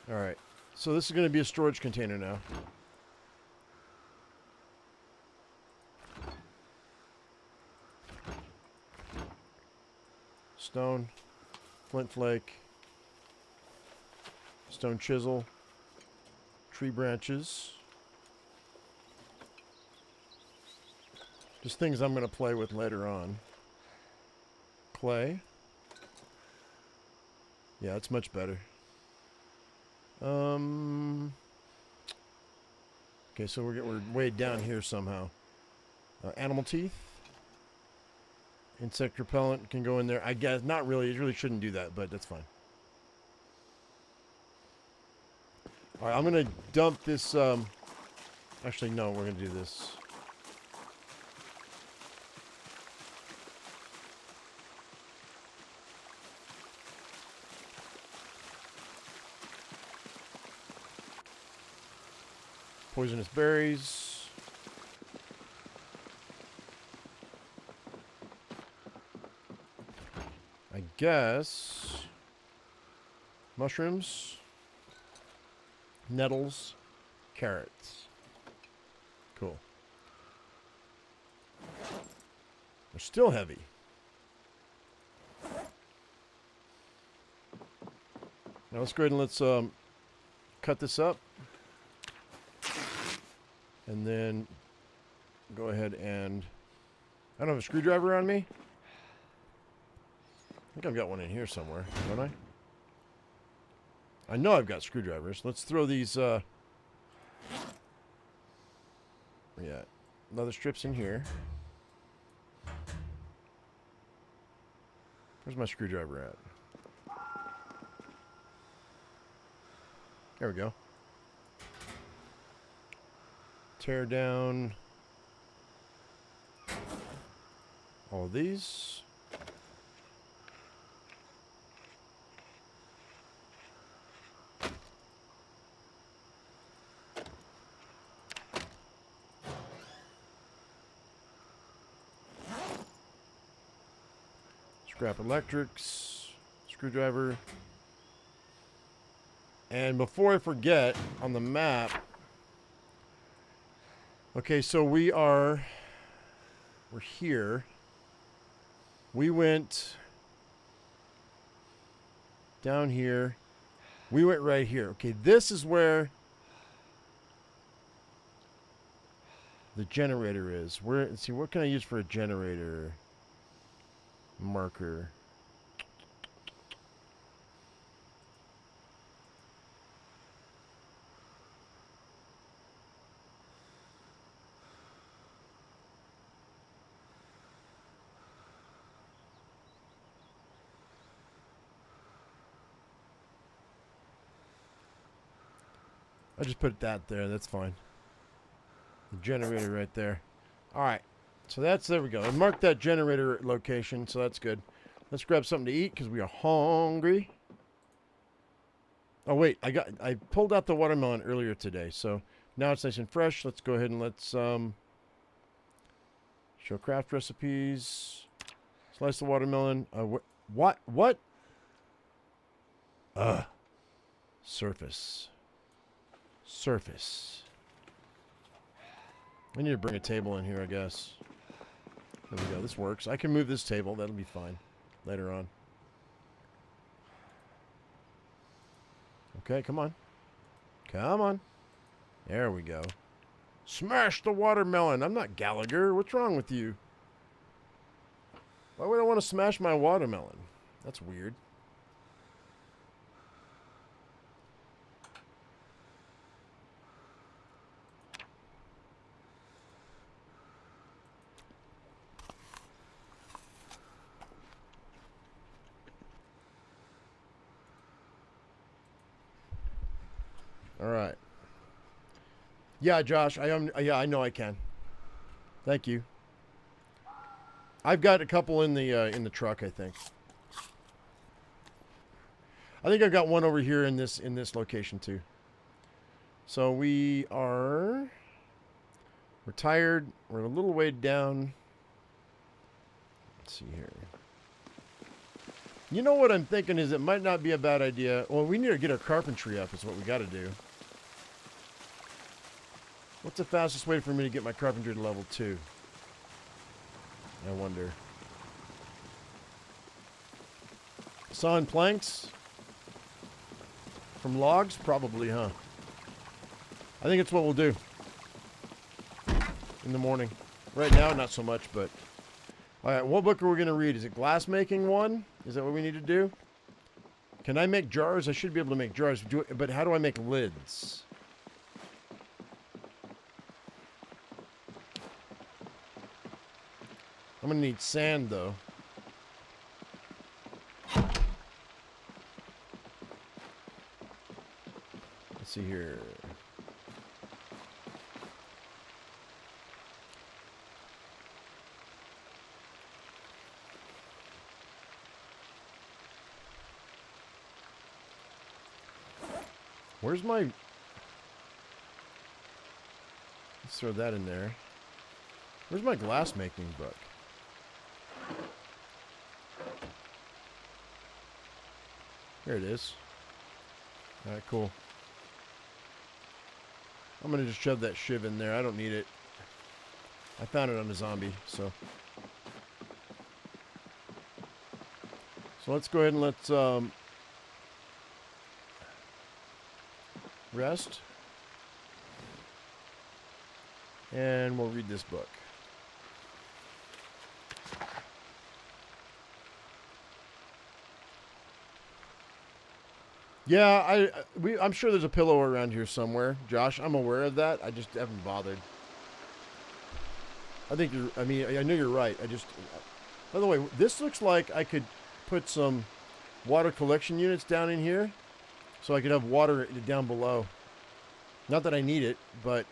A: Alright. So this is gonna be a storage container now. Stone, flint flake, stone chisel, tree branches. Just things I'm going to play with later on. Clay. Yeah, it's much better. Okay, so we're way down here somehow. Animal teeth. Insect repellent can go in there. I guess not really. It really shouldn't do that, but that's fine. All right, I'm gonna dump this. Actually, no, we're gonna do this. Poisonous berries. I guess mushrooms, nettles, carrots. Cool. They're still heavy. Now let's go ahead and let's cut this up. And then go ahead and... I don't have a screwdriver on me. I think I've got one in here somewhere, don't I? I know I've got screwdrivers. Let's throw these, yeah, leather strips in here. Where's my screwdriver at? There we go. Tear down all these. Scrap electrics, screwdriver. And before I forget, on the map, okay, so we're here. We went down here. We went right here. Okay, this is where the generator is. Let's see, what can I use for a generator marker? I just put that there. That's fine. The generator right there. All right. So there we go. I marked that generator location, so that's good. Let's grab something to eat because we are hungry. Oh, wait. I pulled out the watermelon earlier today, so now it's nice and fresh. Let's go ahead and let's show craft recipes. Slice the watermelon. What? Surface. I need to bring a table in here, I guess. There we go. This works. I can move this table. That'll be fine later on. Okay, come on. Come on. There we go. Smash the watermelon. I'm not Gallagher. What's wrong with you? Why would I want to smash my watermelon? That's weird. All right. Yeah, Josh, yeah, I know I can. Thank you. I've got a couple in the truck, I think. I think I've got one over here in this location too. So we're tired. We're a little way down. Let's see here. You know what I'm thinking is it might not be a bad idea. Well, we need to get our carpentry up is what we got to do. What's the fastest way for me to get my carpentry to level 2? I wonder. Sawing planks? From logs? Probably, huh? I think it's what we'll do. In the morning. Right now, not so much, but... Alright, what book are we going to read? Is it glass making one? Is that what we need to do? Can I make jars? I should be able to make jars. But how do I make lids? I'm going to need sand, though. Let's see here. Where's my... Let's throw that in there. Where's my glass making book? Here it is. Alright, cool. I'm going to just shove that shiv in there. I don't need it. I found it on a zombie, so... So let's go ahead and let's... rest. And we'll read this book. Yeah, I'm sure there's a pillow around here somewhere, Josh. I'm aware of that. I just haven't bothered. I think you're. I mean, I know you're right. I just. By the way, this looks like I could put some water collection units down in here, so I could have water down below. Not that I need it, but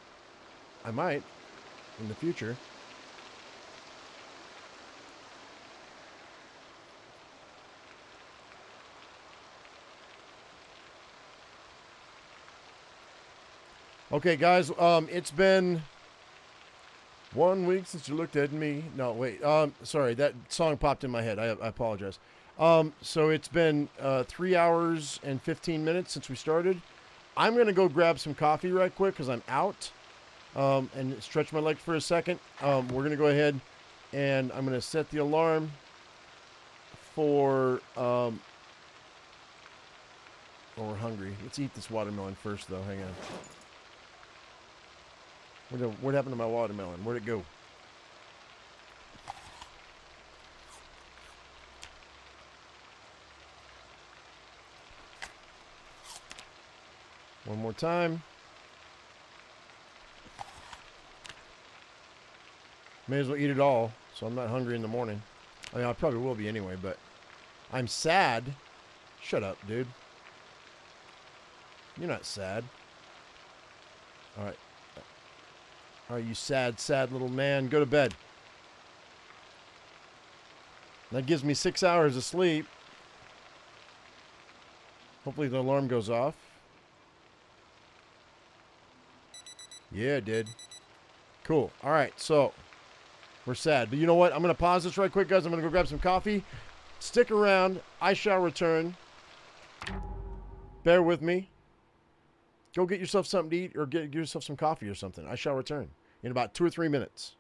A: I might in the future. Okay, guys. It's been 1 week since you looked at me. No, wait. Sorry, that song popped in my head. I apologize. So it's been 3 hours and 15 minutes since we started. I'm gonna go grab some coffee right quick because I'm out. And stretch my legs for a second. We're gonna go ahead and I'm gonna set the alarm for. Oh, we're hungry. Let's eat this watermelon first, though. Hang on. What happened to my watermelon? Where'd it go? One more time. May as well eat it all, so I'm not hungry in the morning. I mean, I probably will be anyway, but I'm sad. Shut up, dude. You're not sad. All right. All right, you sad, sad little man. Go to bed. That gives me 6 hours of sleep. Hopefully the alarm goes off. Yeah, it did. Cool. All right, so we're sad. But you know what? I'm going to pause this right quick, guys. I'm going to go grab some coffee. Stick around. I shall return. Bear with me. Go get yourself something to eat or get yourself some coffee or something. I shall return in about 2 or 3 minutes.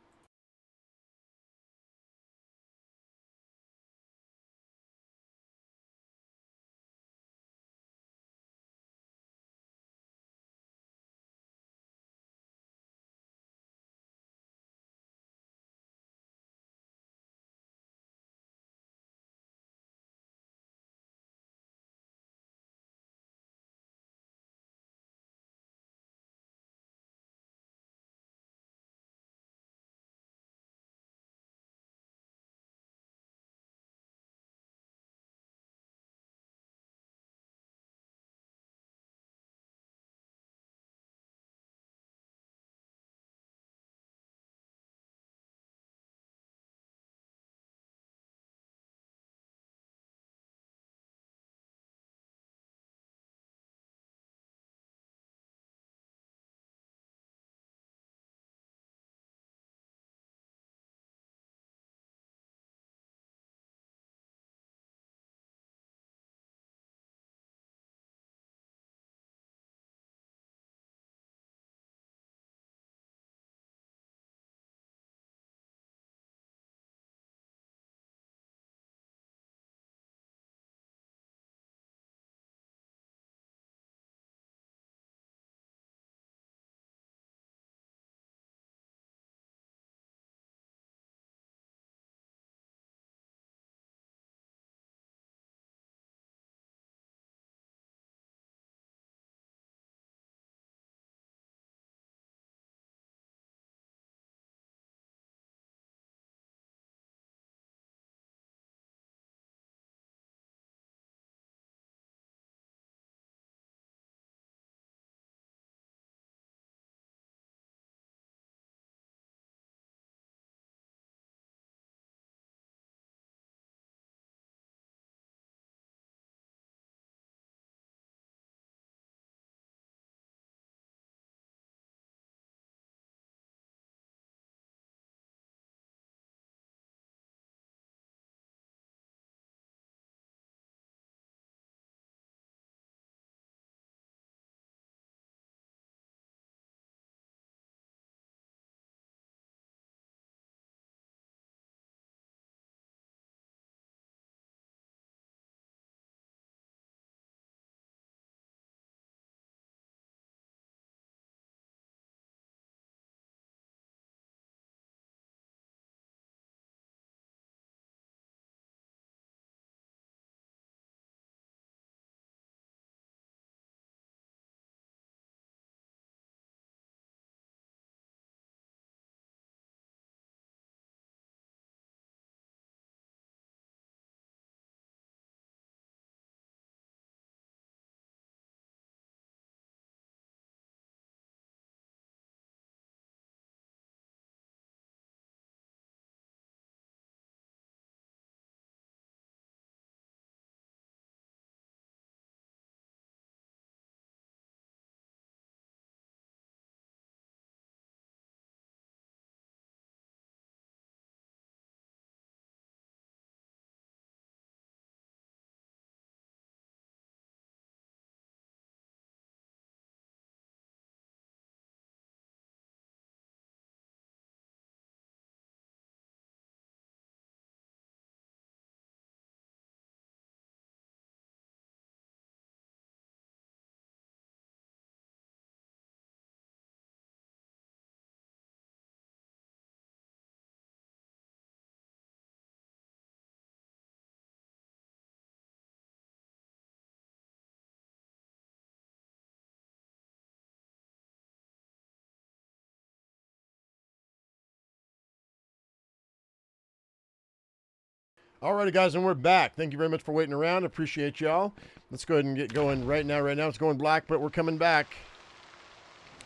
A: Alrighty, guys, and we're back. Thank you very much for waiting around. Appreciate y'all. Let's go ahead and get going right now. Right now it's going black, but we're coming back.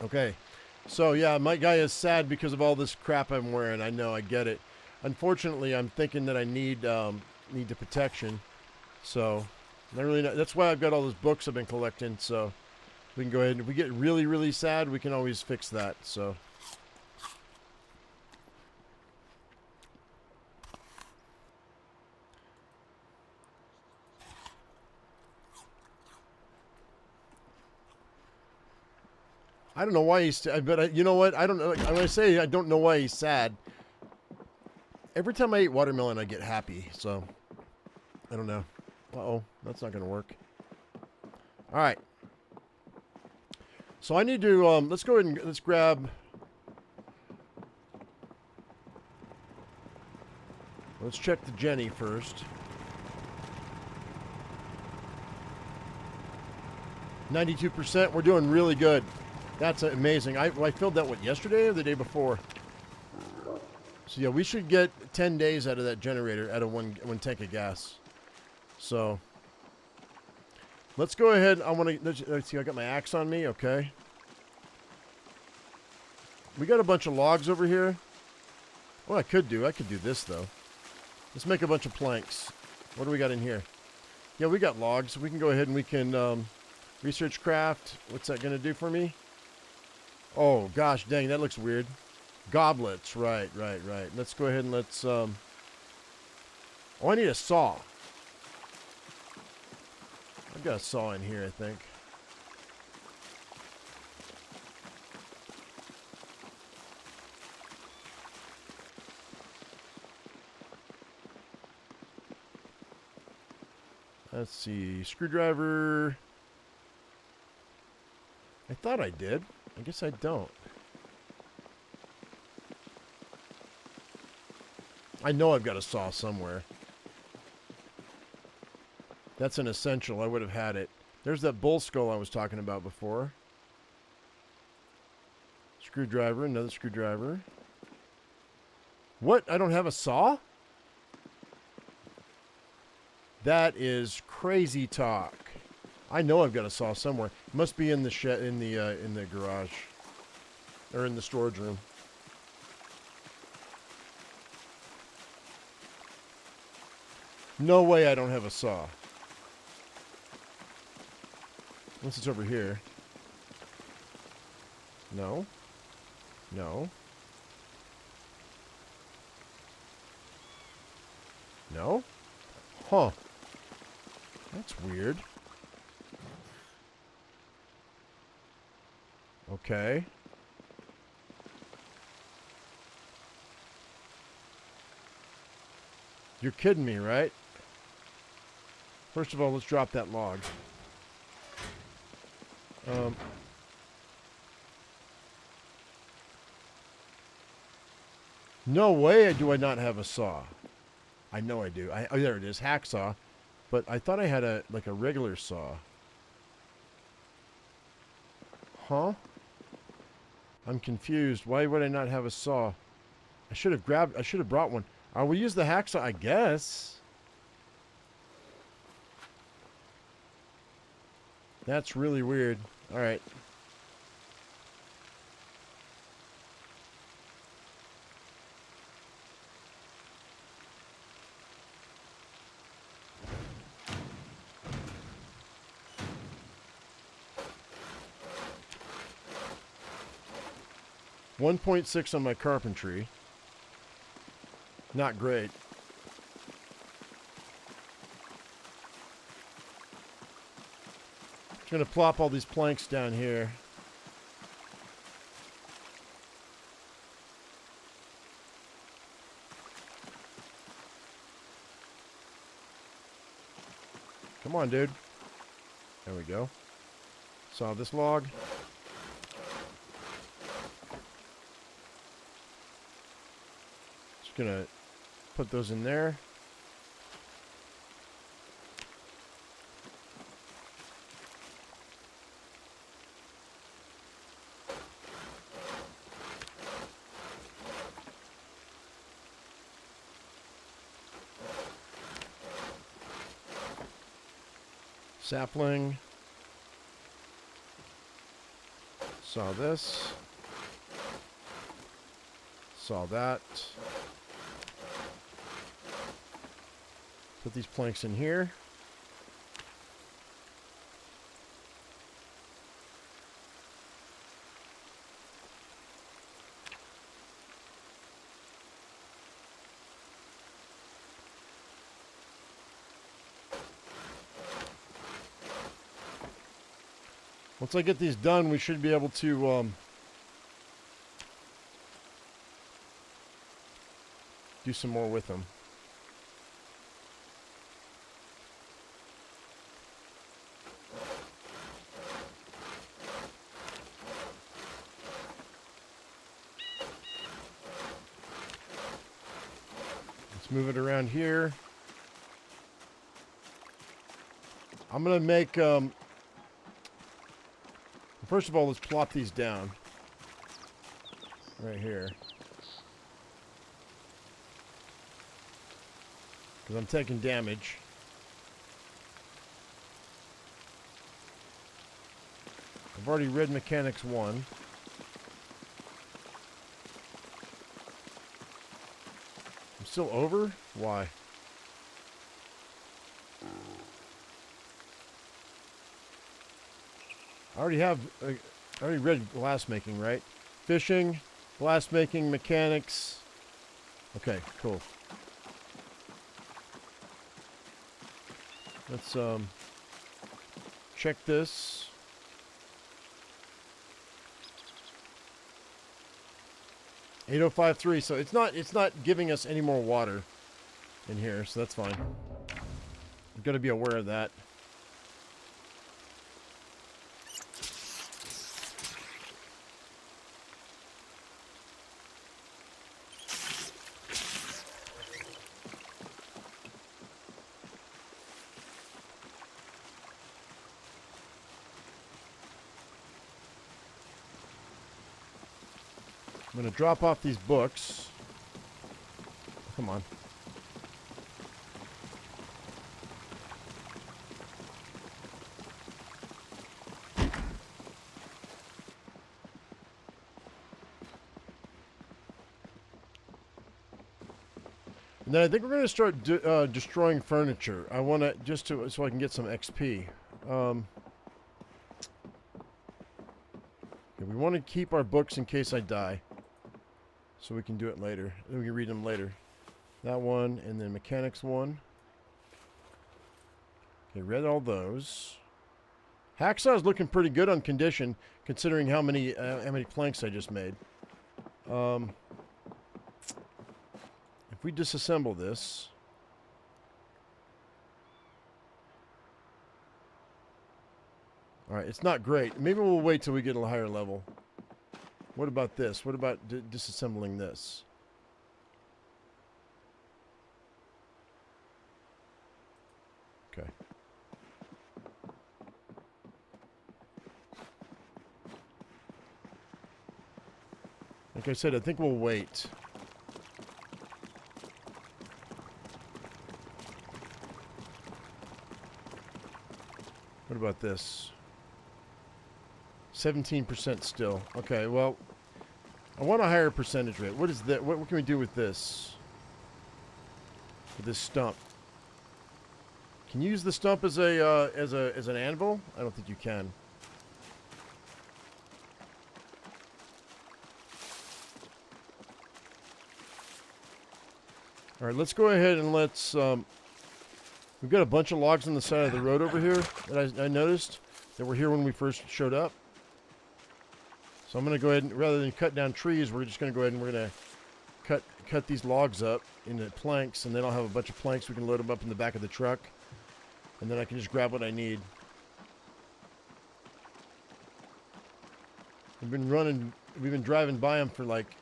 A: Okay. So, yeah, my guy is sad because of all this crap I'm wearing. I know, I get it. Unfortunately, I'm thinking that I need the protection. So, I really not, that's why I've got all those books I've been collecting. So, we can go ahead and if we get really, really sad, we can always fix that. So, I don't know why he's sad, but you know what? I don't know. When I say I don't know why he's sad, every time I eat watermelon, I get happy. So, I don't know. Uh-oh, that's not going to work. All right. So I need to, let's go ahead and let's grab, let's check the Jenny first. 92%, we're doing really good. That's amazing. I filled that, what, yesterday or the day before? So yeah, we should get 10 days out of that generator, out of one tank of gas. So, let's go ahead. I want to, let's see, I got my axe on me, okay. We got a bunch of logs over here. What I could do this though. Let's make a bunch of planks. What do we got in here? Yeah, we got logs. We can go ahead and we can research craft. What's that going to do for me? Oh, gosh, dang, that looks weird. Goblets, right. Let's go ahead and let's, oh, I need a saw. I've got a saw in here, I think. Let's see, screwdriver. I thought I did. I guess I don't. I know I've got a saw somewhere. That's an essential. I would have had it. There's that bull skull I was talking about before. Screwdriver, another screwdriver. What? I don't have a saw? That is crazy talk. I know I've got a saw somewhere. It must be in the shed, in the garage, or in the storage room. No way I don't have a saw. Unless it's over here. No. No. No? Huh. That's weird. Okay. You're kidding me, right? First of all, let's drop that log. No way do I not have a saw. I know I do. Oh, there it is, hacksaw. But I thought I had a regular saw. Huh? I'm confused. Why would I not have a saw? I should have brought one. We use the hacksaw, I guess. That's really weird. All right. .6 on my carpentry. Not great. Just gonna plop all these planks down here. Come on, dude. There we go. Saw this log. Just gonna put those in there. Sapling. Saw this. Saw that. Put these planks in here. Once I get these done, we should be able to do some more with them. Let's move it around here. I'm going to make... first of all, let's plop these down. Right here. Because I'm taking damage. I've already read Mechanics 1. I'm still over? Why? I already read glass making, right? Fishing, glass making, mechanics. Okay, cool. Let's check this. $8.053. So it's not giving us any more water in here, so that's fine. We've got to be aware of that. I'm going to drop off these books. Come on. And then I think we're going to start destroying furniture. I want to so I can get some XP. Okay, we want to keep our books in case I die. So we can do it later. We can read them later. That one, and then Mechanics 1. Okay, read all those. Hacksaw is looking pretty good on condition, considering how many planks I just made. If we disassemble this... Alright, it's not great. Maybe we'll wait till we get a higher level. What about this? What about disassembling this? Okay. Like I said, I think we'll wait. What about this? 17% still. Okay, well, I want a higher percentage rate. What is that? What can we do with this? With this stump? Can you use the stump as an anvil? I don't think you can. All right, let's go ahead and let's. We've got a bunch of logs on the side of the road over here that I noticed that were here when we first showed up. So I'm going to go ahead and, rather than cut down trees, we're just going to go ahead and we're going to cut these logs up into planks, and then I'll have a bunch of planks. We can load them up in the back of the truck, and then I can just grab what I need. We've been driving by them for like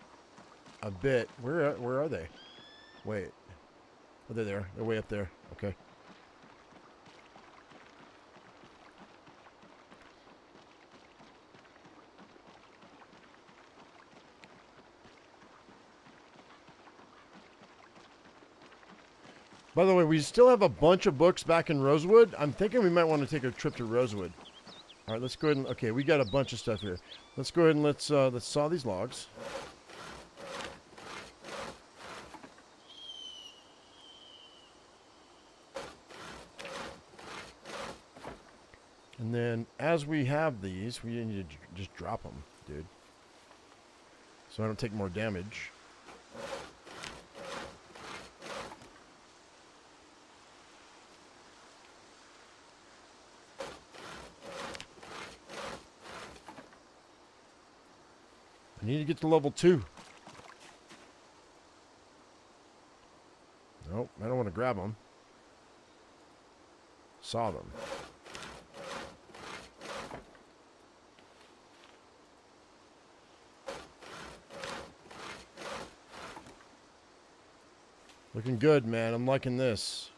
A: a bit. Where are they? Wait. Oh, they're there. They're way up there. Okay. By the way, we still have a bunch of books back in Rosewood. I'm thinking we might want to take a trip to Rosewood. All right, let's go ahead and... Okay, we got a bunch of stuff here. Let's go ahead and let's saw these logs. And then as we have these, we need to just drop them, dude. So I don't take more damage. I need to get to level 2. Nope, I don't want to grab them. Saw them. Looking good, man. I'm liking this.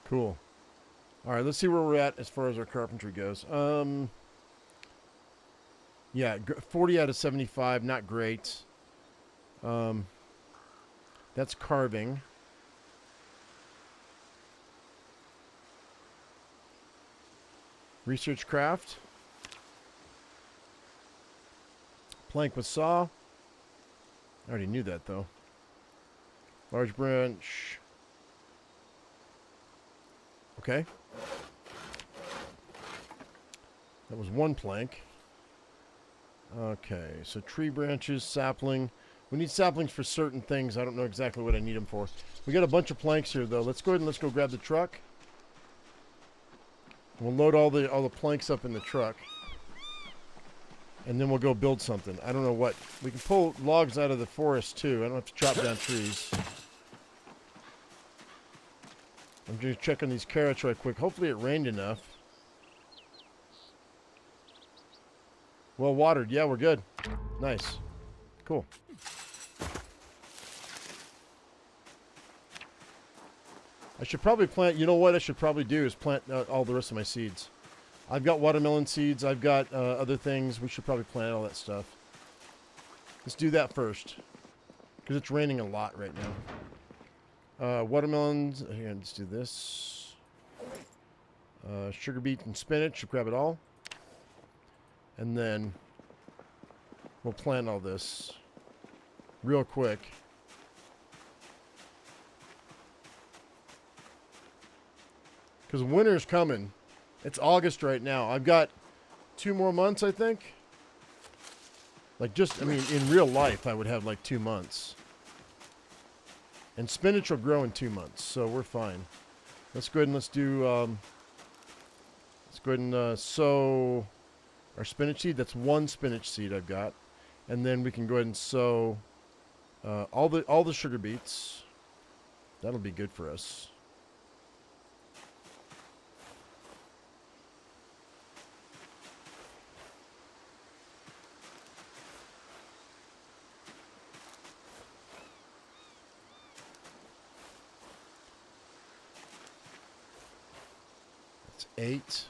A: Cool. All right, let's see where we're at as far as our carpentry goes. Yeah, 40 out of 75, not great. That's carving. Research craft. Plank with saw. I already knew that, though. Large branch. Okay. That was one plank. Okay, so tree branches, sapling. We need saplings for certain things. I don't know exactly what I need them for. We got a bunch of planks here, though. Let's go ahead and let's go grab the truck. We'll load all the planks up in the truck. And then we'll go build something. I don't know what. We can pull logs out of the forest, too. I don't have to chop down trees. I'm just checking these carrots right quick. Hopefully it rained enough. Well watered. Yeah, we're good. Nice. Cool. I should probably plant... You know what I should probably do is plant all the rest of my seeds. I've got watermelon seeds. I've got other things. We should probably plant all that stuff. Let's do that first. Because it's raining a lot right now. Watermelons. Here, let's do this. Sugar beet and spinach. Should grab it all. And then we'll plant all this real quick. Because winter's coming. It's August right now. I've got 2 more months, I think. Like just, I mean, in real life, I would have like 2 months. And spinach will grow in 2 months, so we're fine. Let's go ahead and let's do, let's go ahead and sow our spinach seed. That's 1 spinach seed I've got. And then we can go ahead and sow all the sugar beets. That'll be good for us. That's 8.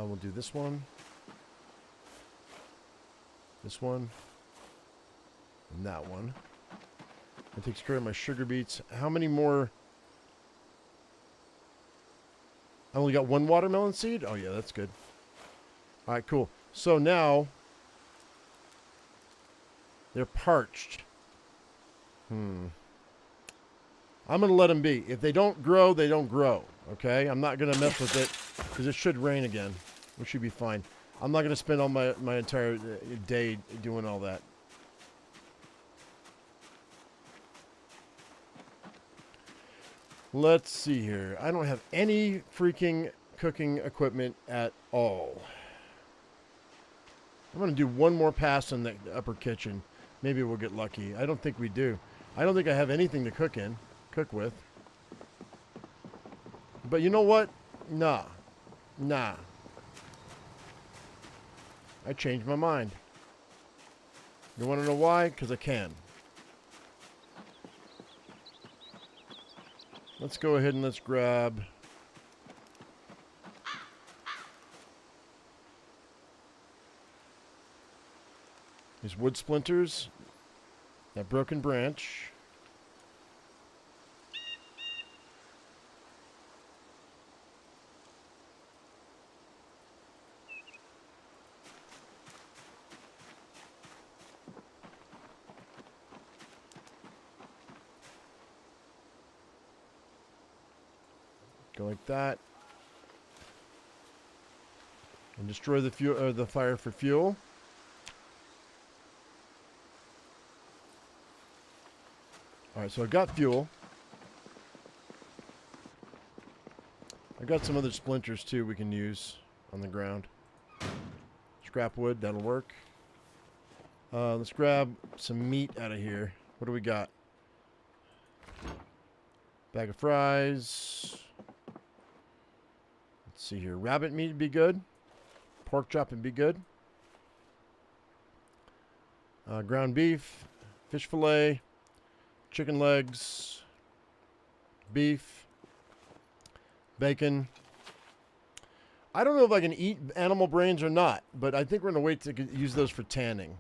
A: We'll do this one. This one. And that one. That takes care of my sugar beets. How many more? I only got 1 watermelon seed? Oh, yeah, that's good. All right, cool. So now, they're parched. I'm going to let them be. If they don't grow, they don't grow. Okay? I'm not going to mess with it because it should rain again. We should be fine. I'm not going to spend all my entire day doing all that. Let's see here. I don't have any freaking cooking equipment at all. I'm going to do one more pass in the upper kitchen. Maybe we'll get lucky. I don't think we do. I don't think I have anything to cook with. But you know what? Nah. I changed my mind. You want to know why? Because I can. Let's go ahead and let's grab These wood splinters. That broken branch. Go like that. And destroy the fuel or the fire for fuel. Alright, so I've got fuel. I've got some other splinters too we can use on the ground. Scrap wood, that'll work. Let's grab some meat out of here. What do we got? Bag of fries. Let's see here. Rabbit meat would be good. Pork chop would be good. Ground beef. Fish fillet. Chicken legs. Beef. Bacon. I don't know if I can eat animal brains or not, but I think we're going to wait to use those for tanning.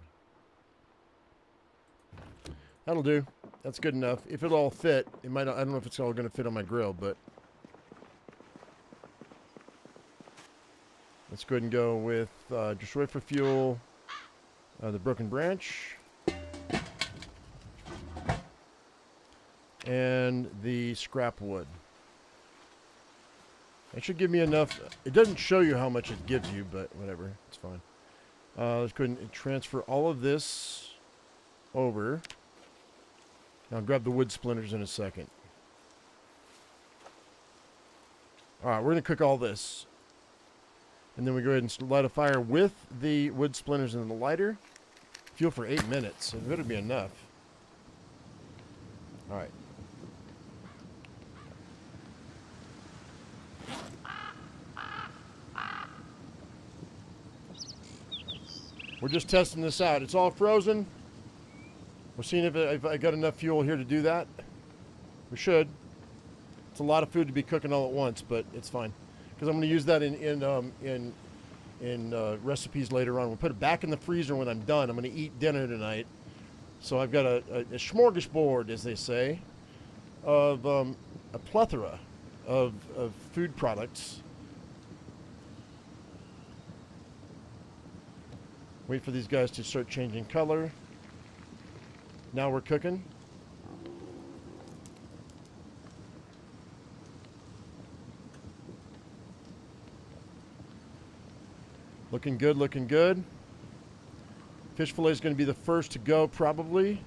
A: That'll do. That's good enough. If it'll all fit, it might. I don't know if it's all going to fit on my grill, but let's go ahead and go with destroy for fuel, the broken branch, and the scrap wood. That should give me enough. It doesn't show you how much it gives you, but whatever. It's fine. Let's go ahead and transfer all of this over. I'll grab the wood splinters in a second. Alright, we're going to cook all this. And then we go ahead and light a fire with the wood splinters in the lighter. Fuel for 8 minutes. It better be enough. Alright. We're just testing this out. It's all frozen. We're seeing if I got enough fuel here to do that. We should. It's a lot of food to be cooking all at once, but it's fine because I'm going to use that in recipes later on. We'll put it back in the freezer when I'm done. I'm going to eat dinner tonight, so I've got a smorgasbord, as they say, of a plethora of food products. Wait for these guys to start changing color. Now we're cooking. Looking good, looking good. Fish fillet is going to be the first to go probably,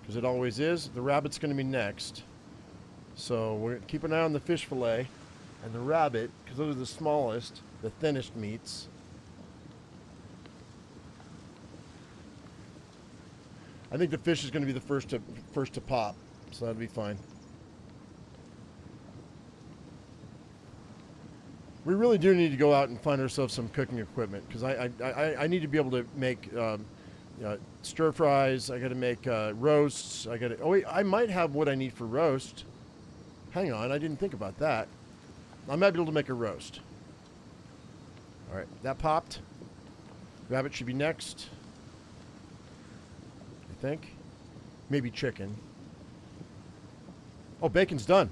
A: because it always is. The rabbit's going to be next. So we're going to keep an eye on the fish fillet and the rabbit, because those are the smallest, the thinnest meats. I think the fish is going to be the first to pop, so that'll be fine. We really do need to go out and find ourselves some cooking equipment because I need to be able to make stir fries. I got to make roasts. Oh wait, I might have what I need for roast. Hang on, I didn't think about that. I might be able to make a roast. All right, that popped. Rabbit should be next. Think maybe chicken. Oh, bacon's done.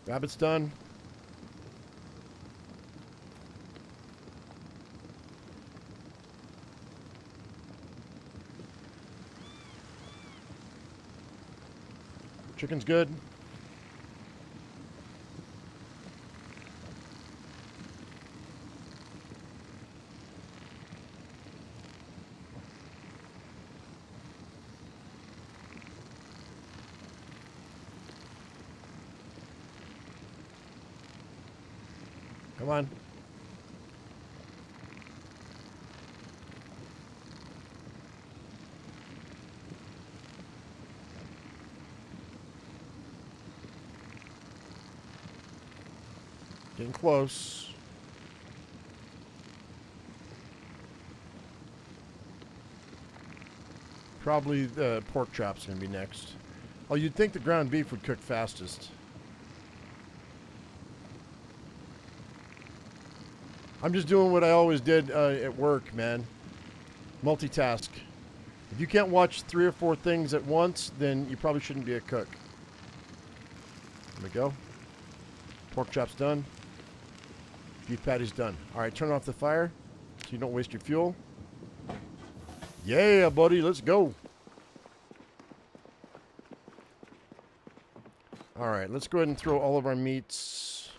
A: Rabbit's done. Chicken's good. Come on. Getting close. Probably the pork chop's going to be next. Oh, you'd think the ground beef would cook fastest. I'm just doing what I always did at work, man. Multitask. If you can't watch 3 or 4 things at once, then you probably shouldn't be a cook. There we go. Pork chop's done. Beef patty's done. All right, turn off the fire so you don't waste your fuel. Yeah, buddy, let's go. All right, let's go ahead and throw all of our meats.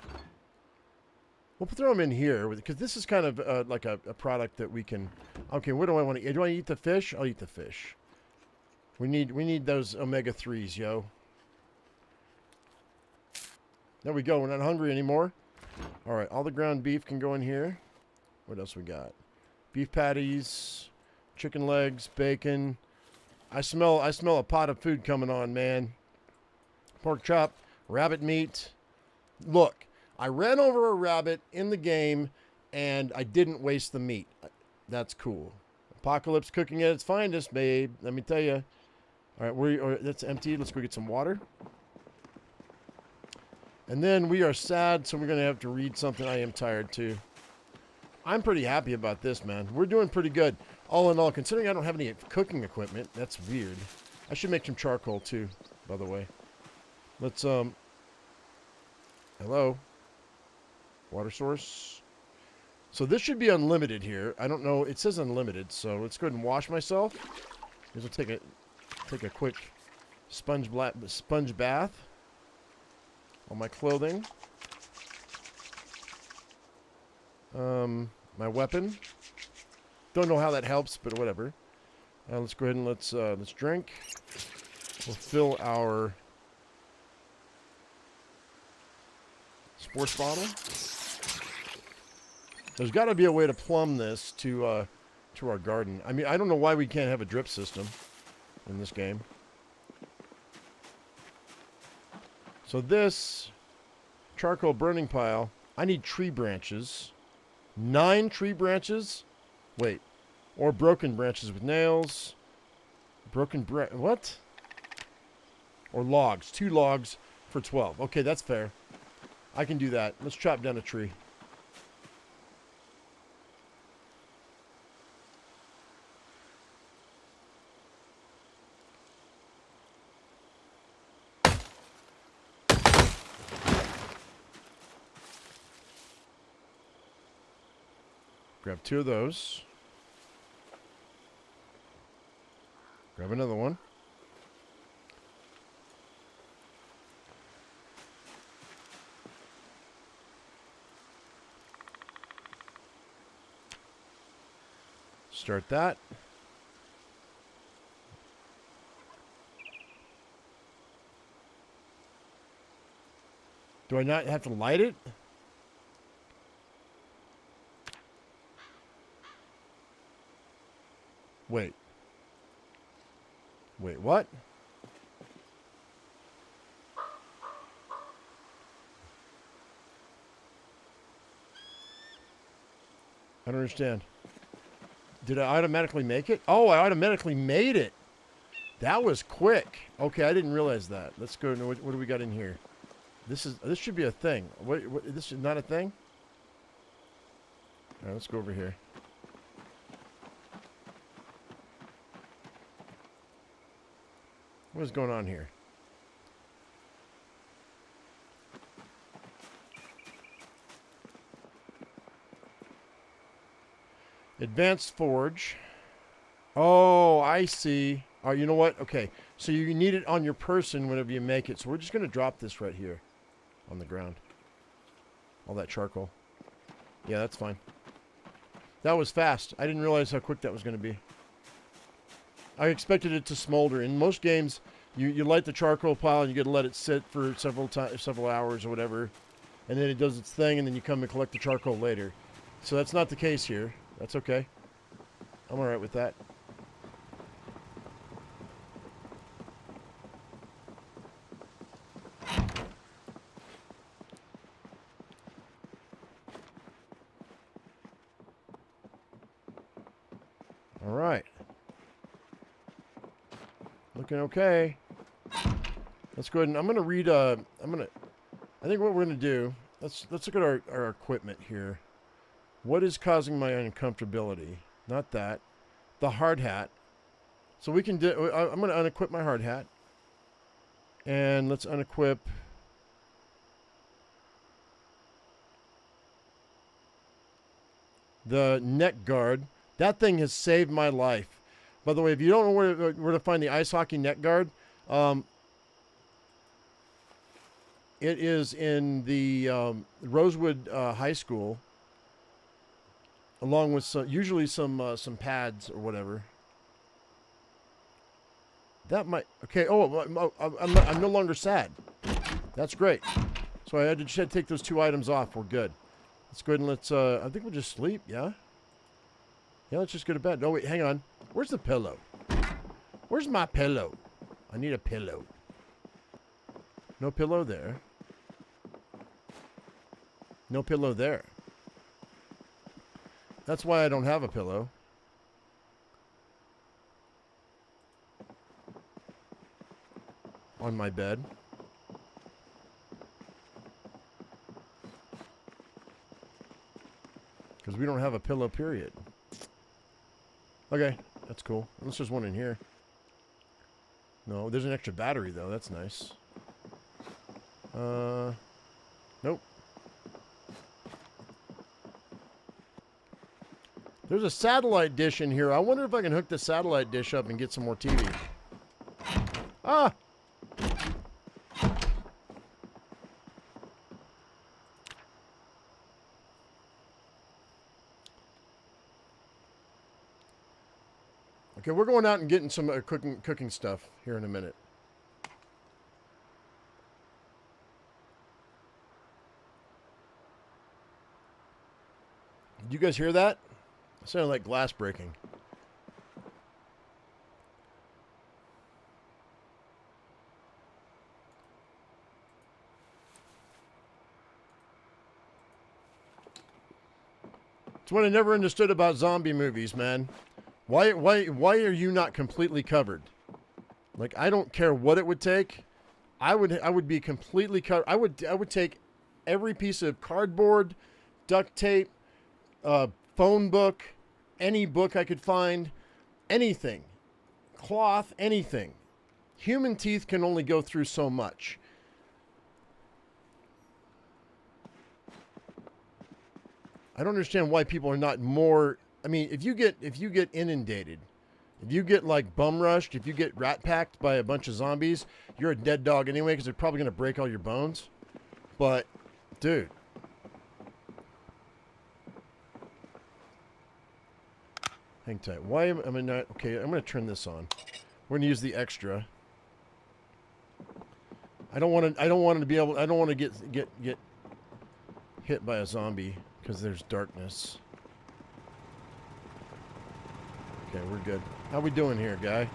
A: We'll throw them in here because this is kind of like a product that we can. Okay, what do I want to eat? Do I eat the fish? I'll eat the fish. We need those omega-3s, yo. There we go. We're not hungry anymore. All right, all the ground beef can go in here. What else we got? Beef patties, chicken legs, bacon. I smell a pot of food coming on, man. Pork chop, rabbit meat. Look, I ran over a rabbit in the game, and I didn't waste the meat. That's cool. Apocalypse cooking at its finest, babe. Let me tell you. All right, that's empty. Let's go get some water. And then we are sad, so we're going to have to read something. I am tired, too. I'm pretty happy about this, man. We're doing pretty good. All in all, considering I don't have any cooking equipment, that's weird. I should make some charcoal, too, by the way. Let's, hello? Water source. So this should be unlimited here. I don't know. It says unlimited, so let's go ahead and wash myself. This will take a quick sponge bath on my clothing. My weapon. Don't know how that helps, but whatever. Let's go ahead and let's drink. We'll fill our sports bottle. There's got to be a way to plumb this to our garden. I mean, I don't know why we can't have a drip system in this game. So this charcoal burning pile, I need tree branches. 9 tree branches? Wait. Or broken branches with nails. What? Or logs. 2 logs for 12. Okay, that's fair. I can do that. Let's chop down a tree. Grab 2 of those. Grab another one. Start that. Do I not have to light it? Wait. Wait, what? I don't understand. Did I automatically make it? Oh, I automatically made it. That was quick. Okay, I didn't realize that. Let's go. What do we got in here? This should be a thing. What this is not a thing? All right, let's go over here. What is going on here? Advanced forge. Oh, I see. Oh, you know what? Okay. So you need it on your person whenever you make it. So we're just going to drop this right here on the ground. All that charcoal. Yeah, that's fine. That was fast. I didn't realize how quick that was going to be. I expected it to smolder. In most games, you light the charcoal pile and you got to let it sit for several hours or whatever, and then it does its thing, and then you come and collect the charcoal later. So that's not the case here. That's okay. I'm all right with that. All right. Looking okay. Let's go ahead and I'm gonna read. I think what we're gonna do. Let's look at our equipment here. What is causing my uncomfortability? Not that. The hard hat. So we can do... I'm going to unequip my hard hat. And let's unequip... the neck guard. That thing has saved my life. By the way, if you don't know where to find the ice hockey neck guard, it is in the Rosewood High School, along with usually some pads or whatever. That might... Okay, I'm no longer sad. That's great. So I just had to take those 2 items off. We're good. Let's go ahead and let's... I think we'll just sleep, yeah? Yeah, let's just go to bed. No, wait, hang on. Where's the pillow? Where's my pillow? I need a pillow. No pillow there. No pillow there. That's why I don't have a pillow. On my bed. Because we don't have a pillow, period. Okay, that's cool. Unless there's one in here. No, there's an extra battery, though. That's nice. Nope. There's a satellite dish in here. I wonder if I can hook the satellite dish up and get some more TV. Ah! Okay, we're going out and getting some cooking stuff here in a minute. Did you guys hear that? It sounded like glass breaking. It's what I never understood about zombie movies, man. Why are you not completely covered? Like, I don't care what it would take. I would be completely covered. I would take every piece of cardboard, duct tape, phone book, any book I could find, anything, cloth, anything. Human teeth can only go through so much. I don't understand why people are not more... I mean, if you get inundated, if you get like bum rushed, if you get rat packed by a bunch of zombies, you're a dead dog anyway because they're probably going to break all your bones. But, dude. Hang tight. Why am I not... Okay, I'm going to turn this on. We're going to use the extra. I don't want to be able... I don't want to get hit by a zombie because there's darkness. Okay, we're good. How we doing here, guy?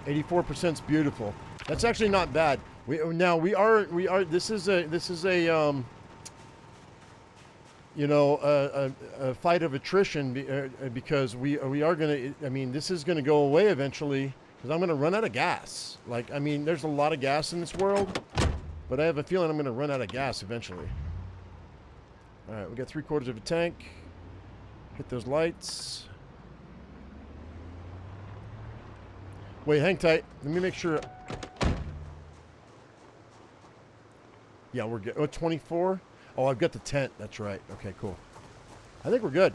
A: 84%'s beautiful. That's actually not bad. We are this is a you know, a fight of attrition because we are going to... I mean, this is going to go away eventually because I'm going to run out of gas. Like, I mean, there's a lot of gas in this world, but I have a feeling I'm going to run out of gas eventually. All right, we got 3/4 of a tank. Hit those lights. Wait, hang tight. Let me make sure. Yeah, we're good. Oh, 24? Oh, I've got the tent. That's right. Okay, cool. I think we're good.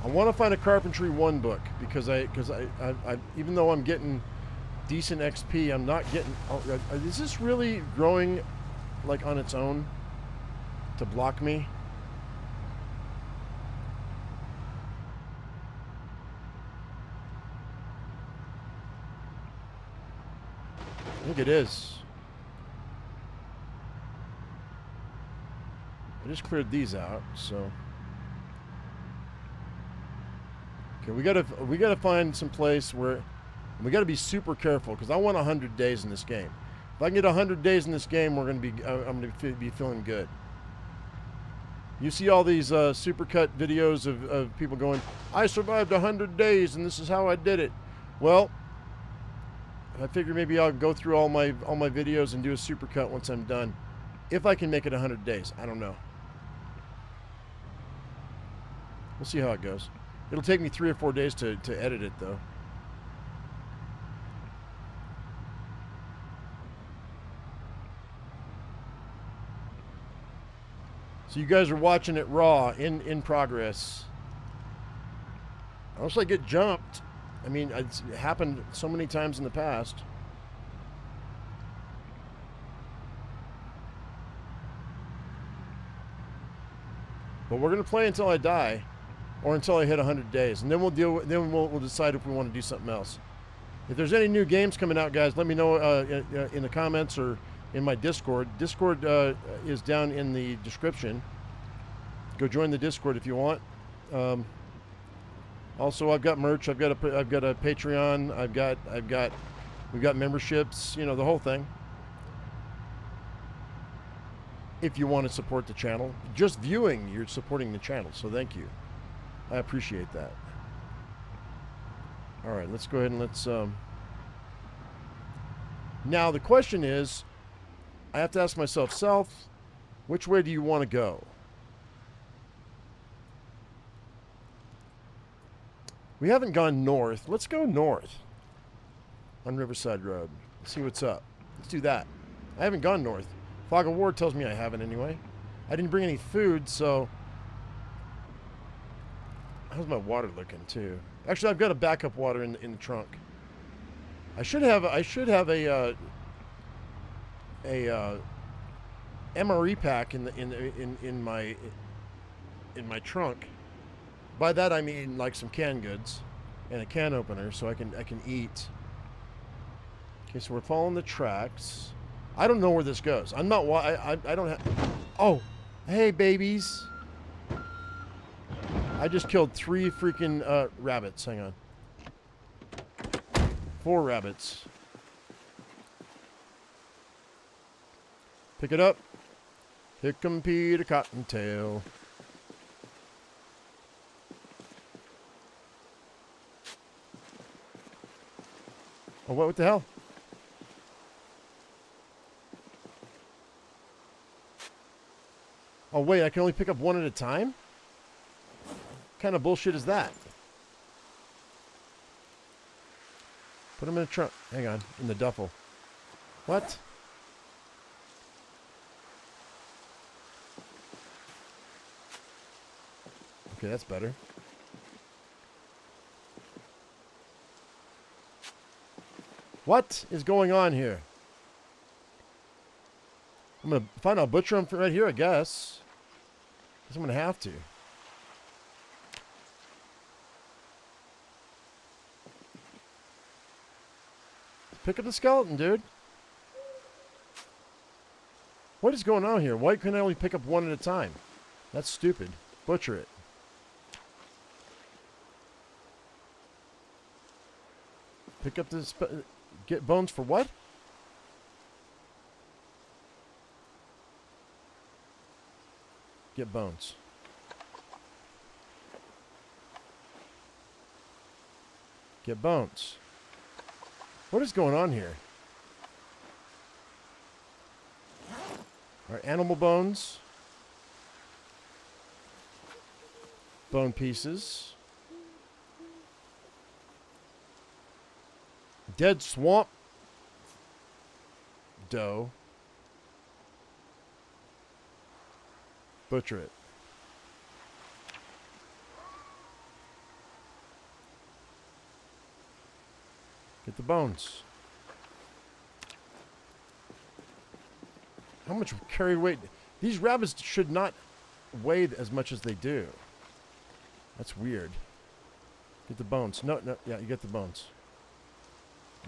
A: I want to find a Carpentry 1 book because I even though I'm getting decent XP, I'm not getting... is this really growing like on its own to block me? I think it is. I just cleared these out, so... Okay, we gotta find some place where we gotta be super careful because I want 100 days in this game. If I can get 100 days in this game, I'm gonna be feeling good. You see all these supercut videos of people going, I survived 100 days and this is how I did it. Well, I figure maybe I'll go through all my videos and do a supercut once I'm done. If I can make it 100 days, I don't know. We'll see how it goes. It'll take me 3 or 4 days to edit it, though. So you guys are watching it raw, in progress. Unless I get jumped. I mean, it's happened so many times in the past. But we're gonna play until I die, or until I hit 100 days, and then we'll decide if we want to do something else. If there's any new games coming out, guys, let me know in the comments or in my Discord. Discord is down in the description. Go join the Discord if you want. Also, I've got merch. I've got a Patreon. We've got memberships. You know, the whole thing. If you want to support the channel, just viewing, you're supporting the channel. So thank you. I appreciate that. All right, let's go ahead and let's. Now the question is, I have to ask myself, which way do you want to go? We haven't gone north. Let's go north on Riverside Road. Let's see what's up. Let's do that. I haven't gone north. Fog of War tells me I haven't anyway. I didn't bring any food, so... How's my water looking, too? Actually, I've got a backup water in the trunk. I should have a MRE pack in my trunk. By that I mean like some canned goods and a can opener, so I can eat. Okay, so we're following the tracks. I don't know where this goes. I'm not. I don't have. Oh, hey babies! I just killed 3 freaking rabbits. Hang on. 4 rabbits. Pick it up. Here come Peter Cottontail. Oh, what the hell? Oh, wait, I can only pick up 1 at a time? What kind of bullshit is that? Put them in the trunk. Hang on, in the duffel. What? Okay, that's better. What is going on here? I'm going to find out butcher them right here, I guess. I'm going to have to. Pick up the skeleton, dude. What is going on here? Why can I only pick up 1 at a time? That's stupid. Butcher it. Pick up this... Get bones for what? Get bones. Get bones. What is going on here? All right, animal bones. Bone pieces. Dead swamp doe. Butcher it. Get the bones. How much carry weight? These rabbits should not weigh as much as they do. That's weird. Get the bones. No, yeah, you get the bones.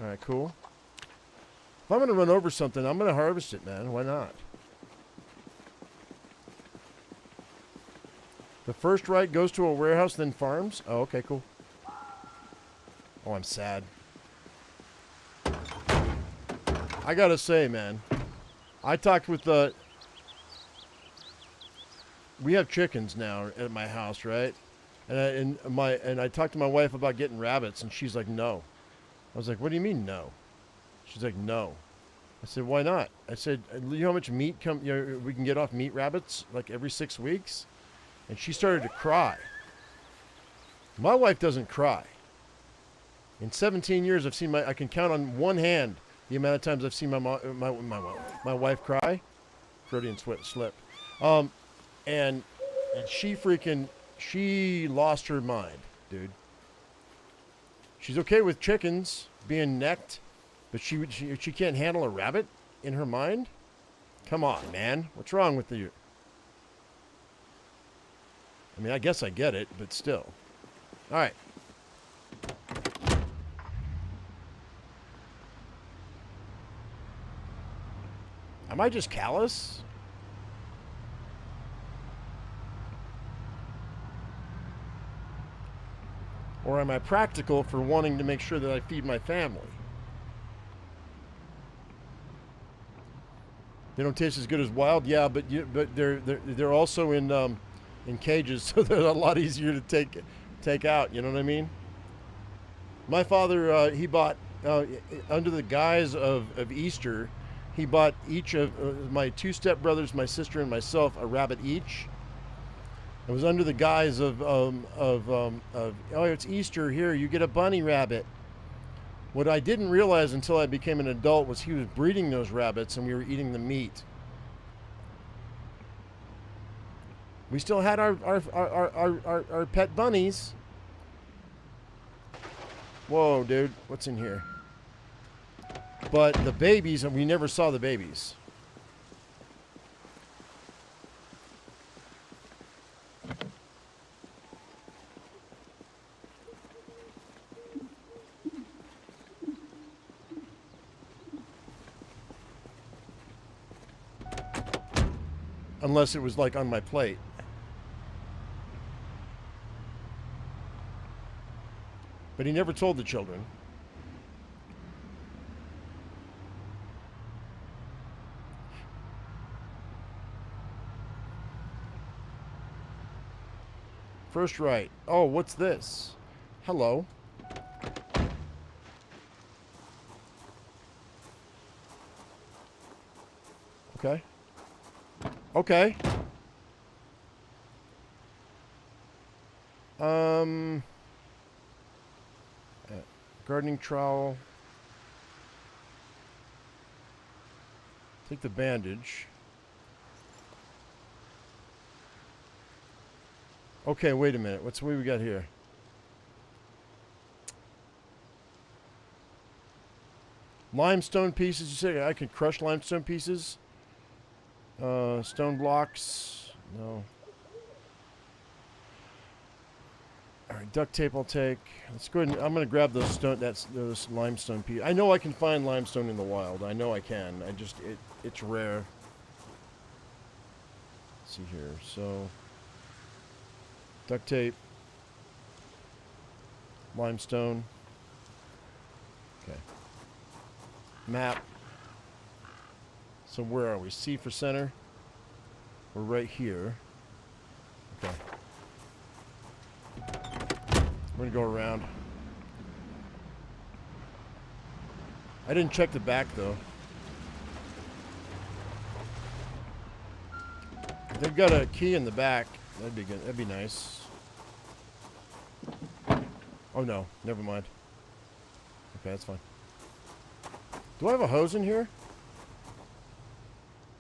A: Alright, cool. If I'm going to run over something, I'm going to harvest it, man. Why not? The first right goes to a warehouse, then farms? Oh, okay, cool. Oh, I'm sad. I gotta say, man, I talked with the. We have chickens now at my house, right? And I talked to my wife about getting rabbits, and she's like, no. I was like, what do you mean no? She's like, no. I said, why not? I said, you know how much meat we can get off meat rabbits like every 6 weeks? And she started to cry. My wife doesn't cry. In 17 years, I can count on one hand the amount of times I've seen my wife cry. Freudian slip. And she lost her mind, dude. She's okay with chickens being necked, but she can't handle a rabbit in her mind? Come on, man. What's wrong with you? I mean, I guess I get it, but still. All right. Am I just callous? Or am I practical for wanting to make sure that I feed my family? They don't taste as good as wild, yeah, but they're also in cages, so they're a lot easier to take out. You know what I mean? My father, he bought under the guise of Easter, he bought each of my 2 stepbrothers, my sister, and myself a rabbit each. It was under the guise of oh, it's Easter, here, you get a bunny rabbit. What I didn't realize until I became an adult was he was breeding those rabbits and we were eating the meat. We still had our pet bunnies. Whoa, dude, what's in here? But the babies, and we never saw the babies. Unless it was like on my plate. But he never told the children. First right. Oh, what's this? Hello. Okay. Okay. Gardening trowel. Take the bandage. Okay, wait a minute. What we got here? Limestone pieces. You say I can crush limestone pieces? Stone blocks. No. All right, duct tape I'll take. Let's go ahead and I'm going to grab those those limestone pieces. I know I can find limestone in the wild. I know I can. It's rare. Let's see here. So duct tape, limestone. Okay. Map. So where are we? C for center. We're right here. Okay. We're gonna go around. I didn't check the back though. They've got a key in the back. That'd be good. That'd be nice. Oh no, never mind. Okay, that's fine. Do I have a hose in here?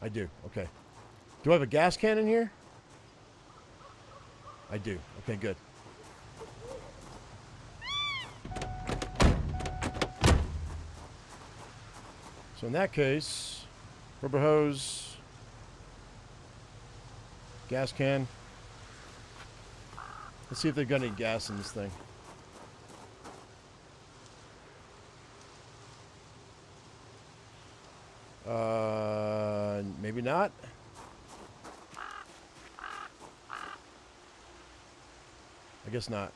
A: I do. Okay. Do I have a gas can in here? I do. Okay, good. So in that case, rubber hose, gas can. Let's see if they've got any gas in this thing. Maybe not. I guess not.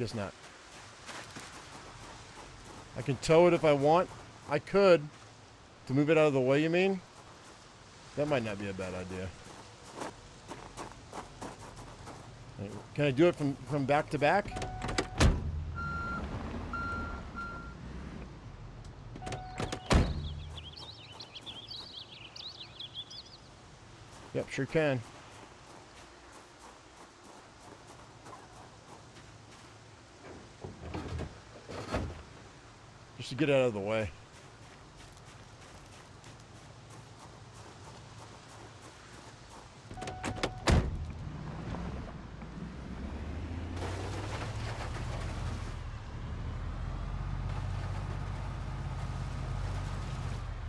A: Guess not. I can tow it if I want. I could. To move it out of the way, you mean? That might not be a bad idea. Can I do it from back to back? Yep, sure can. Just to get out of the way.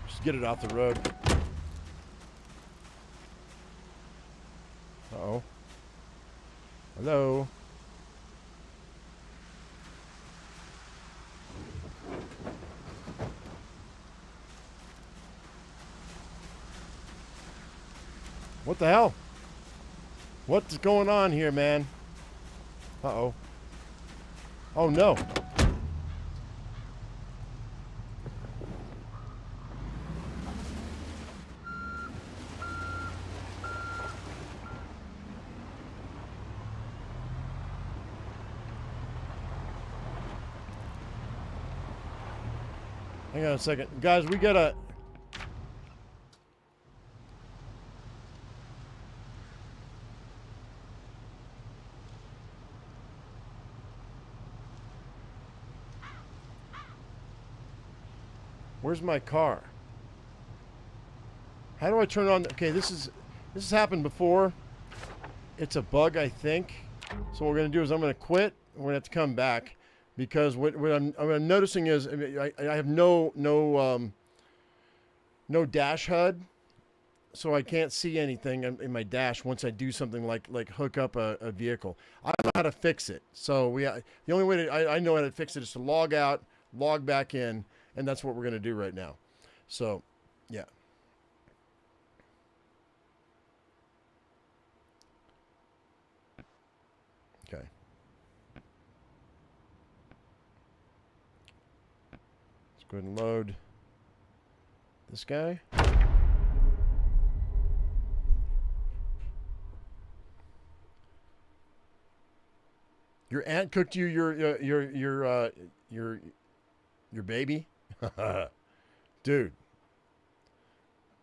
A: Just get it off the road. Uh-oh. Hello? What the hell? What's going on here, man? Uh-oh. Oh, no. Hang on a second. Guys, we gotta... Where's my car? How do I turn on... Okay, this has happened before. It's a bug, I think. So what we're going to do is I'm going to quit. We're going to have to come back. Because what I'm noticing is I have no dash HUD. So I can't see anything in my dash once I do something like hook up a vehicle. I don't know how to fix it. So the only way I know how to fix it is to log out, log back in, and that's what we're going to do right now. So, yeah. Okay. Let's go ahead and load this guy. Your aunt cooked you your baby? Dude.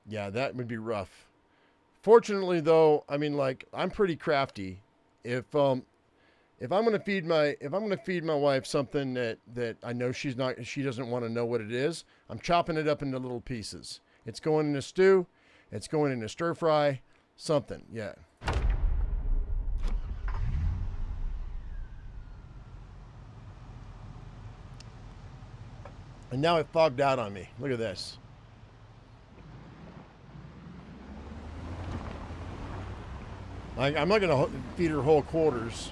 A: Yeah, that would be rough. Fortunately though, I mean, like, I'm pretty crafty. If I'm gonna feed my wife something that I know she doesn't want to know what it is, I'm chopping it up into little pieces. It's going in a stew, it's going in a stir fry, something, yeah. And now it fogged out on me. Look at this. I'm not going to feed her whole quarters.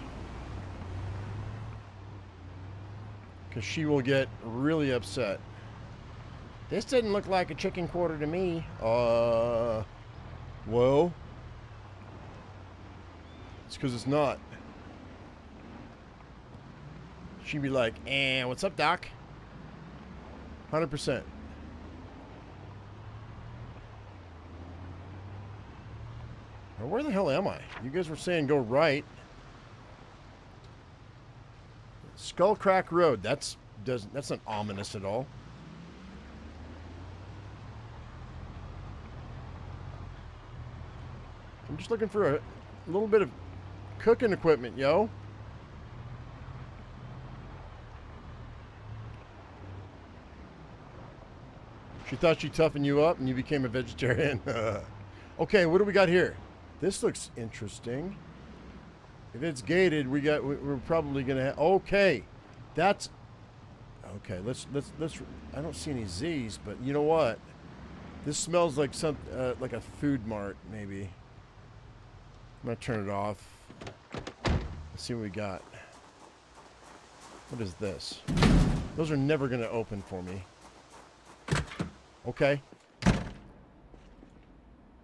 A: Because she will get really upset. This didn't look like a chicken quarter to me. Well. It's because it's not. She'd be like, what's up, Doc? 100%. Well, where the hell am I? You guys were saying go right. Skull Crack Road. That's not ominous at all. I'm just looking for a little bit of cooking equipment, yo. She thought she toughened you up and you became a vegetarian. Okay, what do we got here? This looks interesting. If it's gated, we're probably gonna have, okay. That's okay. Let's I don't see any Z's, but you know what? This smells like like a food mart, maybe. I'm gonna turn it off. Let's see what we got. What is this? Those are never gonna open for me. Okay.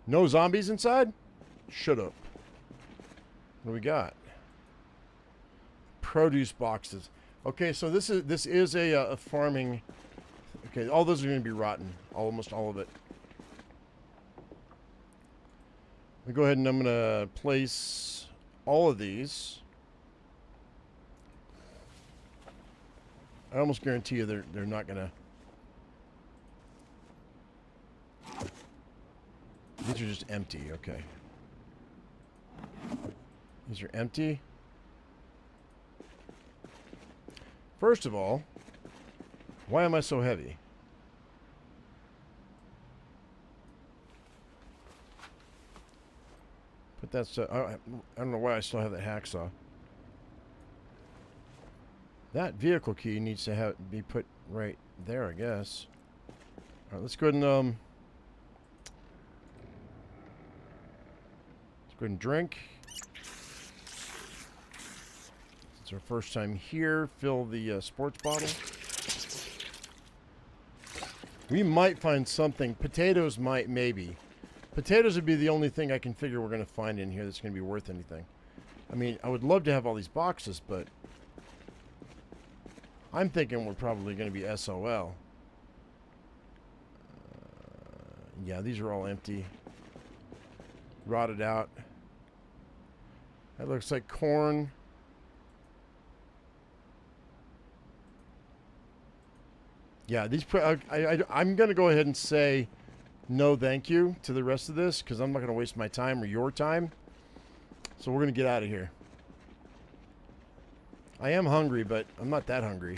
A: No zombies inside? Shut up. What do we got? produce boxes. Okay, so this is a farming. Okay, all those are going to be rotten. Almost all of it. Let me go ahead and I'm going to place all of these. I almost guarantee you they're not going to. These are just empty. Okay. These are empty. First of all, why am I so heavy? But that's I don't know why I still have that hacksaw. That vehicle key needs to be put right there, I guess. All right, let's go ahead and let's go ahead and drink. It's our first time here. Fill the sports bottle. We might find something. Potatoes might, maybe. Potatoes would be the only thing I can figure we're going to find in here that's going to be worth anything. I mean, I would love to have all these boxes, but I'm thinking we're probably going to be SOL. Yeah, these are all empty. Rotted out. That looks like corn. Yeah, these. I'm going to go ahead and say no thank you to the rest of this because I'm not going to waste my time or your time. So we're going to get out of here. I am hungry, but I'm not that hungry.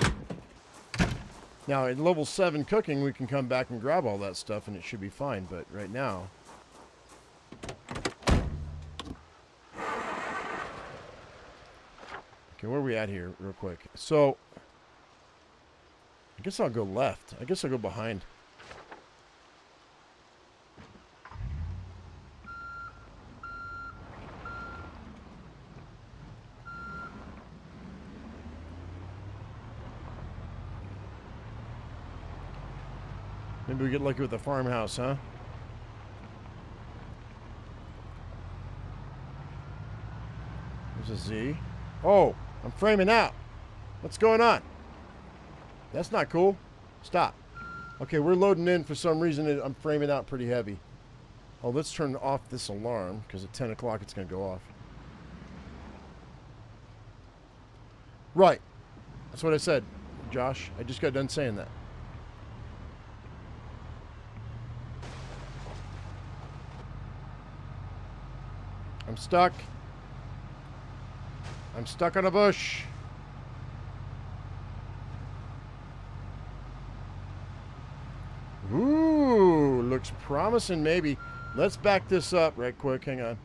A: Now, at level 7 cooking, we can come back and grab all that stuff and it should be fine. But right now... Okay, where are we at here real quick? So... I guess I'll go left. I guess I'll go behind. Maybe we get lucky with the farmhouse, huh? There's a Z. Oh, I'm framing out. What's going on? That's not cool. Stop. Okay, we're loading in. For some reason, I'm framing out pretty heavy. Oh, let's turn off this alarm, because at 10 o'clock it's going to go off. Right. That's what I said, Josh. I just got done saying that. I'm stuck. I'm stuck on a bush. Ooh, looks promising maybe. Let's back this up right quick. Hang on.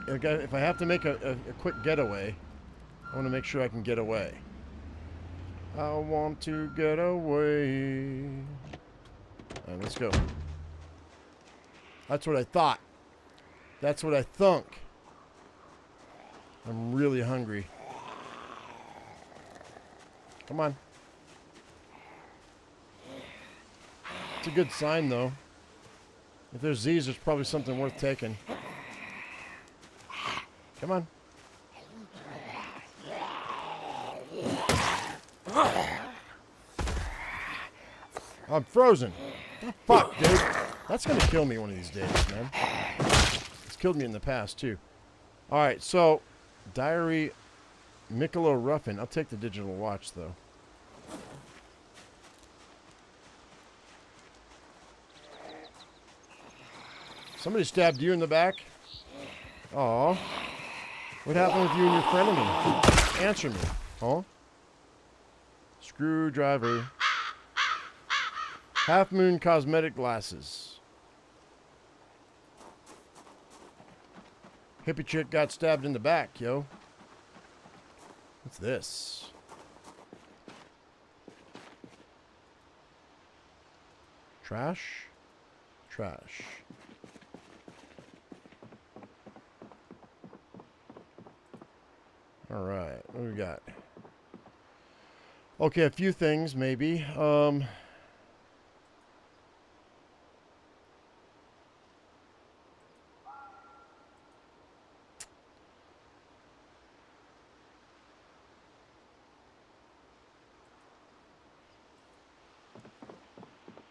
A: If I have to make a quick getaway, I want to make sure I can get away. I want to get away. All right, let's go. That's what I thought. That's what I thunk. I'm really hungry. Come on. It's a good sign, though. If there's Z's, there's probably something worth taking. Come on. I'm frozen. Oh, fuck, dude. That's going to kill me one of these days, man. It's killed me in the past, too. All right, so... Diary... Michelob Ruffin. I'll take the digital watch, though. Somebody stabbed you in the back? Aw. What happened with you and your frenemy? Answer me. Huh? Screwdriver. Half Moon cosmetic glasses. Hippie chick got stabbed in the back, yo. What's this? Trash? Trash. All right, what do we got? Okay, a few things maybe.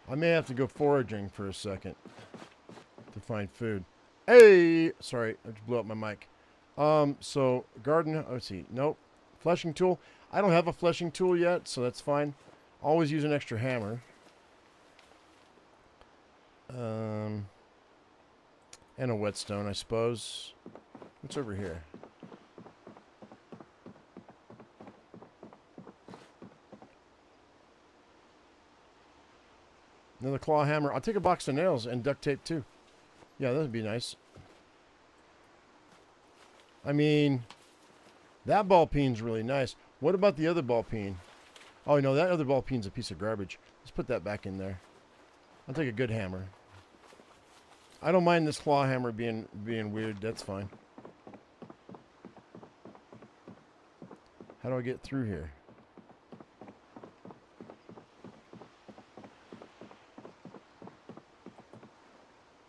A: I may have to go foraging for a second to find food. Hey! Sorry, I just blew up my mic. So, garden... Let's see. Nope. Fleshing tool. I don't have a fleshing tool yet, so that's fine. Always use an extra hammer. And a whetstone, I suppose. What's over here? Another claw hammer. I'll take a box of nails and duct tape too. Yeah, that would be nice. I mean, that ball peen's really nice. What about the other ball peen? Oh, no, that other ball peen's a piece of garbage. Let's put that back in there. I'll take a good hammer. I don't mind this claw hammer being weird. That's fine. How do I get through here?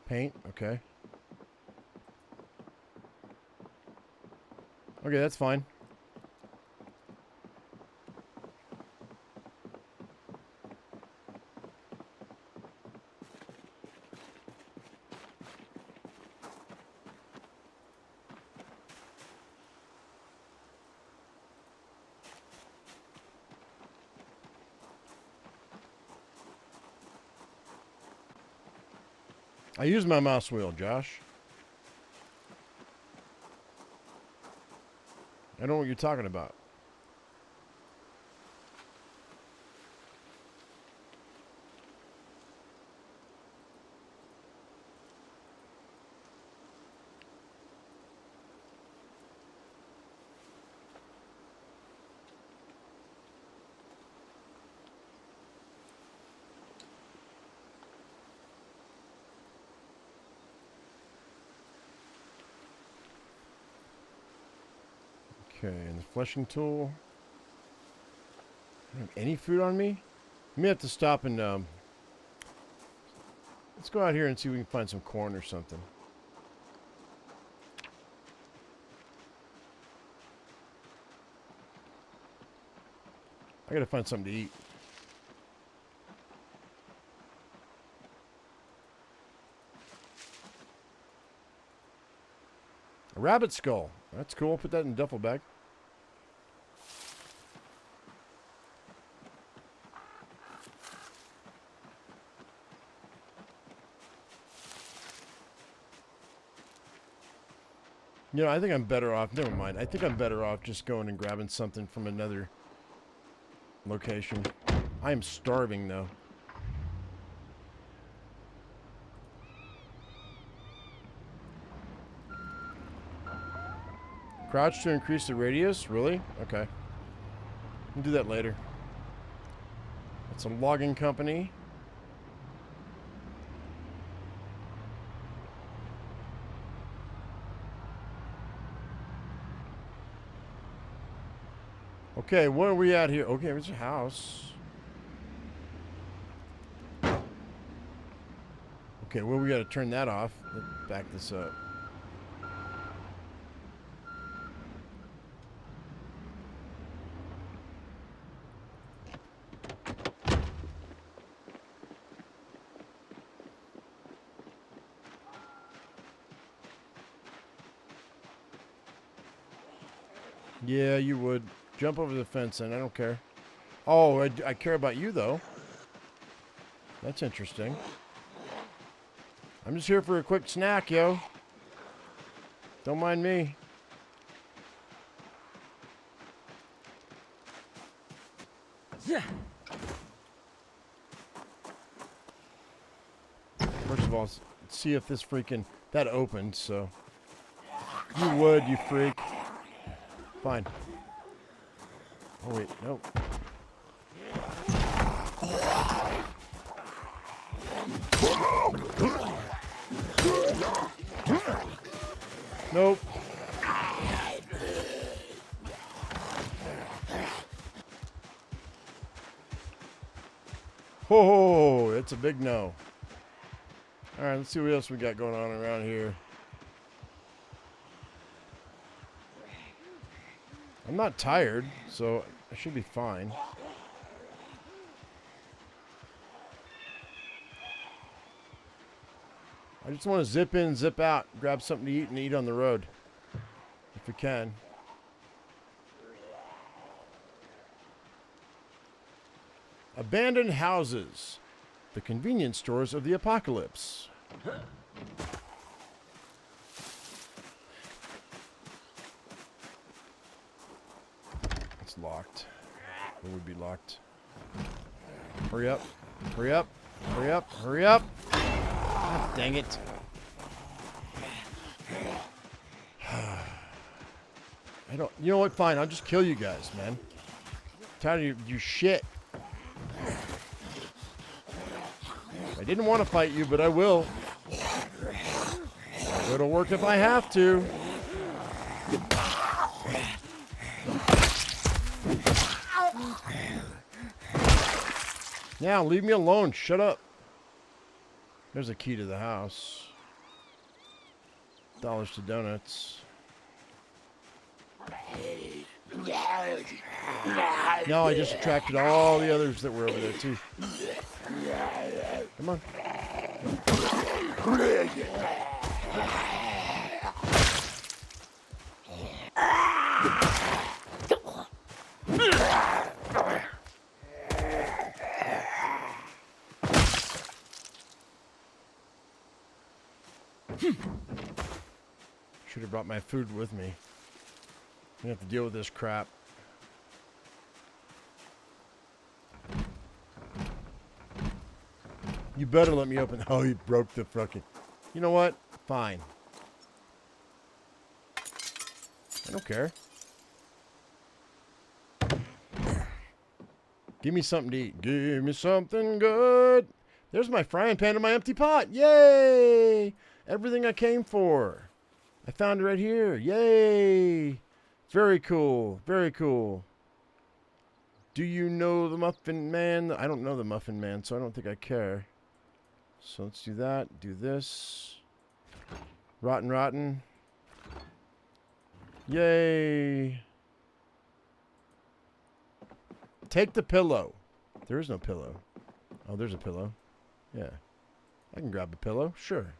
A: Paint, okay. Okay, that's fine. I use my mouse wheel, Josh. I know what you're talking about. Okay, and the fleshing tool. I don't have any food on me? I may have to stop and, let's go out here and see if we can find some corn or something. I gotta find something to eat. A rabbit skull. That's cool. Put that in a duffel bag. You know, I think I'm better off. Never mind. I think I'm better off just going and grabbing something from another location. I am starving, though. Crouch to increase the radius? Really? Okay. We'll do that later. It's a logging company. Okay, where are we at here? Okay, there's a house. Okay, well, we got to turn that off. Let's back this up. Yeah, you would. Jump over the fence and I don't care. Oh, I care about you, though. That's interesting. I'm just here for a quick snack, yo. Don't mind me.
B: Yeah.
A: First of all, let's see if this freaking... That opened, so... You would, you freak. Fine. Oh, wait, nope. Nope. Oh, it's a big no. All right, let's see what else we got going on around here. I'm not tired, so I should be fine. I just want to zip in, zip out, grab something to eat and eat on the road. If we can. Abandoned houses. The convenience stores of the apocalypse. It's locked. It would be locked. Hurry up. Hurry up. Hurry up. Hurry up. God dang it. I don't... You know what? Fine. I'll just kill you guys, man. I'm tired of you shit. I didn't want to fight you, but I will. I'll go to work if I have to. Now, leave me alone. Shut up. There's a key to the house. $1 to donuts. No, I just attracted all the others that were over there, too. Come on. Should have brought my food with me. I have to deal with this crap. You better let me open. Oh, you broke the fucking... You know what? Fine. I don't care. Give me something to eat. Give me something good. There's my frying pan and my empty pot. Yay! Everything I came for. I found it right here. Yay! Very cool. Very cool. Do you know the Muffin Man? I don't know the Muffin Man, so I don't think I care. So let's do that. Do this. Rotten. Yay! Take the pillow. There is no pillow. Oh, there's a pillow. Yeah. I can grab a pillow. Sure.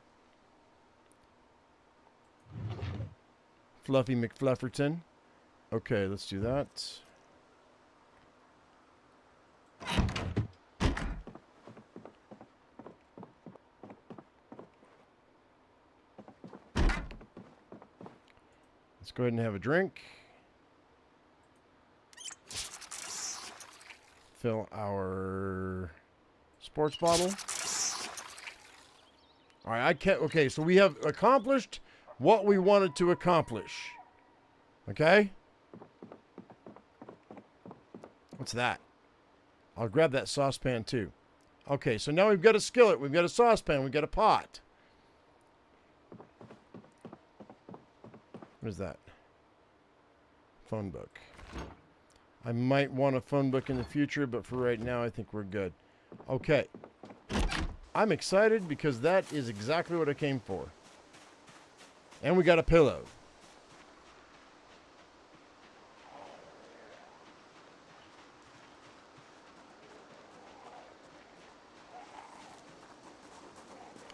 A: Fluffy McFlufferton. Okay, let's do that. Let's go ahead and have a drink. Fill our sports bottle. All right, I can't. Okay, so we have accomplished what we wanted to accomplish. Okay? What's that? I'll grab that saucepan too. Okay, so now we've got a skillet, we've got a saucepan, we've got a pot. What is that? Phone book. I might want a phone book in the future, but for right now, I think we're good. Okay. I'm excited because that is exactly what I came for. And we got a pillow.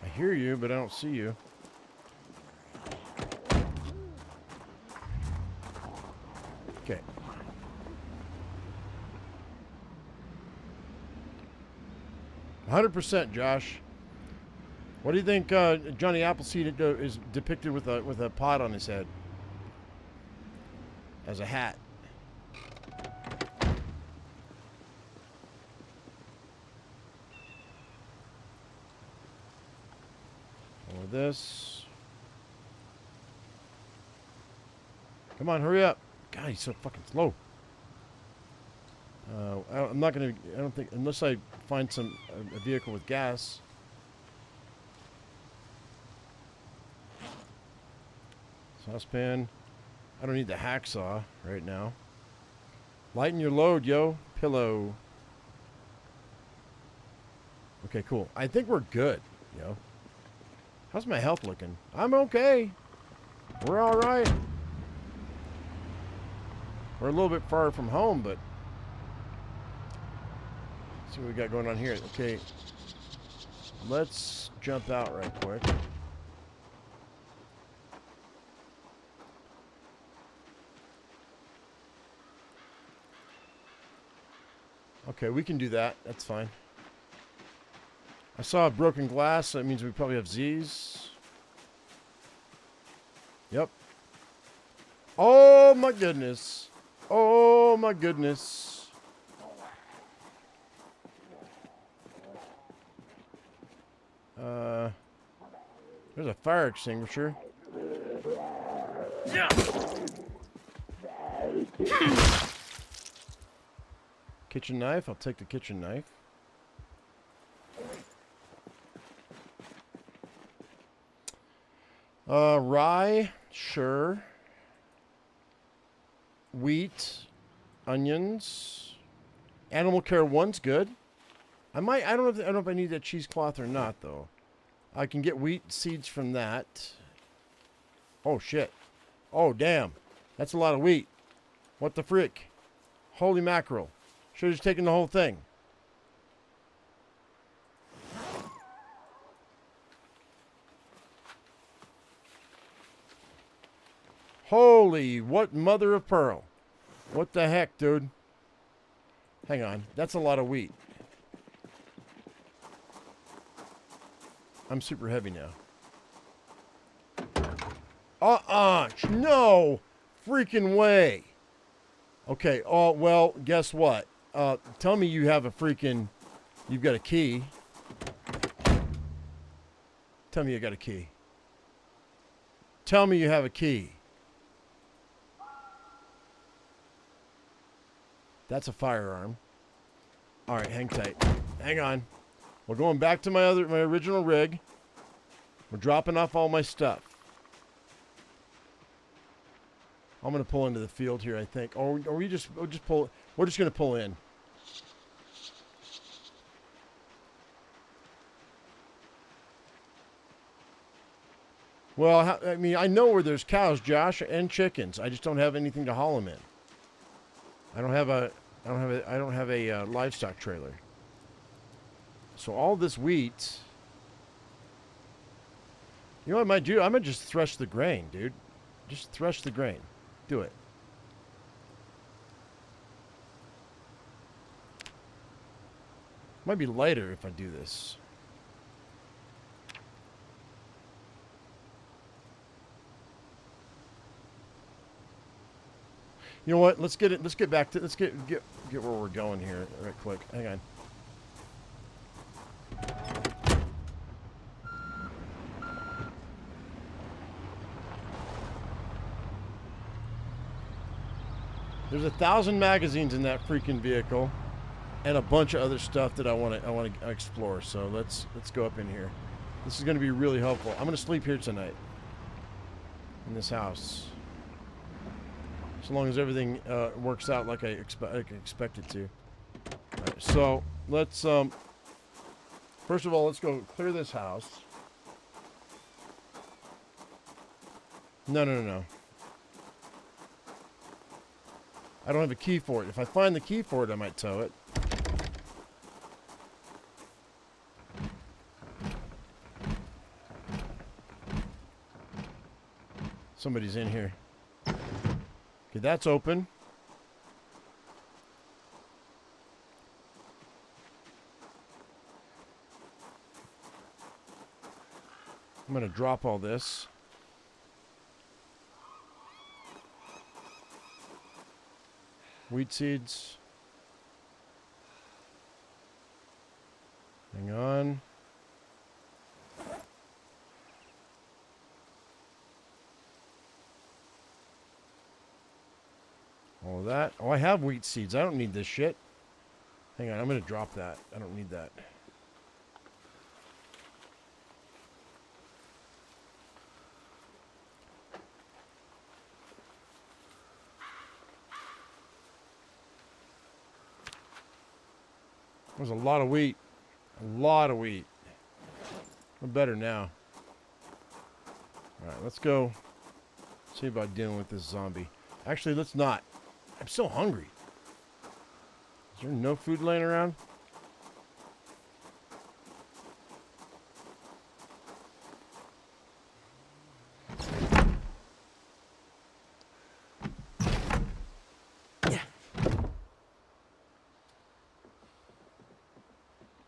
A: I hear you, but I don't see you. Okay. %, Josh. What do you think Johnny Appleseed is depicted with a pot on his head as a hat? Or this. Come on, hurry up. God, he's so fucking slow. I'm not gonna. I don't think unless I find a vehicle with gas. Saucepan. I don't need the hacksaw right now. Lighten your load, yo. Pillow. Okay, cool. I think we're good, yo. How's my health looking? I'm okay. We're all right. We're a little bit far from home, but let's see what we got going on here. Okay, let's jump out right quick. Okay, we can do that. That's fine. I saw a broken glass, so that means we probably have Z's. Yep. Oh my goodness. Oh my goodness. There's a fire extinguisher.
B: Yeah.
A: Kitchen knife. I'll take the kitchen knife. Rye. Sure. Wheat. Onions. Animal care 1's good. I don't know if I need that cheesecloth or not though. I can get wheat seeds from that. Oh shit. Oh damn. That's a lot of wheat. What the frick? Holy mackerel. Should have just taken the whole thing. Holy, what mother of pearl. What the heck, dude? Hang on. That's a lot of wheat. I'm super heavy now. No freaking way. Okay, oh, well, guess what? Tell me you have a freaking... You've got a key. Tell me you got a key. Tell me you have a key. That's a firearm. All right, hang tight. Hang on. We're going back to my original rig. We're dropping off all my stuff. I'm gonna pull into the field here, I think. Or we'll just pull. We're just gonna pull in. Well, I mean, I know where there's cows, Josh, and chickens. I just don't have anything to haul them in. I don't have a livestock trailer. So all this wheat. You know what I might do? I might just thresh the grain, dude. Just thresh the grain. Do it. Might be lighter if I do this. You know what? Let's get it. Let's get back to. Let's get where we're going here, right quick. Hang on. There's 1,000 magazines in that freaking vehicle, and a bunch of other stuff that I want to explore. So let's go up in here. This is going to be really helpful. I'm going to sleep here tonight in this house, so long as everything works out like I expect it to. All right, so let's first of all, let's go clear this house. No. I don't have a key for it. If I find the key for it, I might tow it. Somebody's in here. Okay, that's open. I'm going to drop all this. Wheat seeds. Hang on. All of that. Oh, I have wheat seeds. I don't need this shit. Hang on, I'm going to drop that. I don't need that. There's a lot of wheat. A lot of wheat. We're better now. Alright, let's go see about dealing with this zombie. Actually, let's not. I'm so hungry. Is there no food laying around?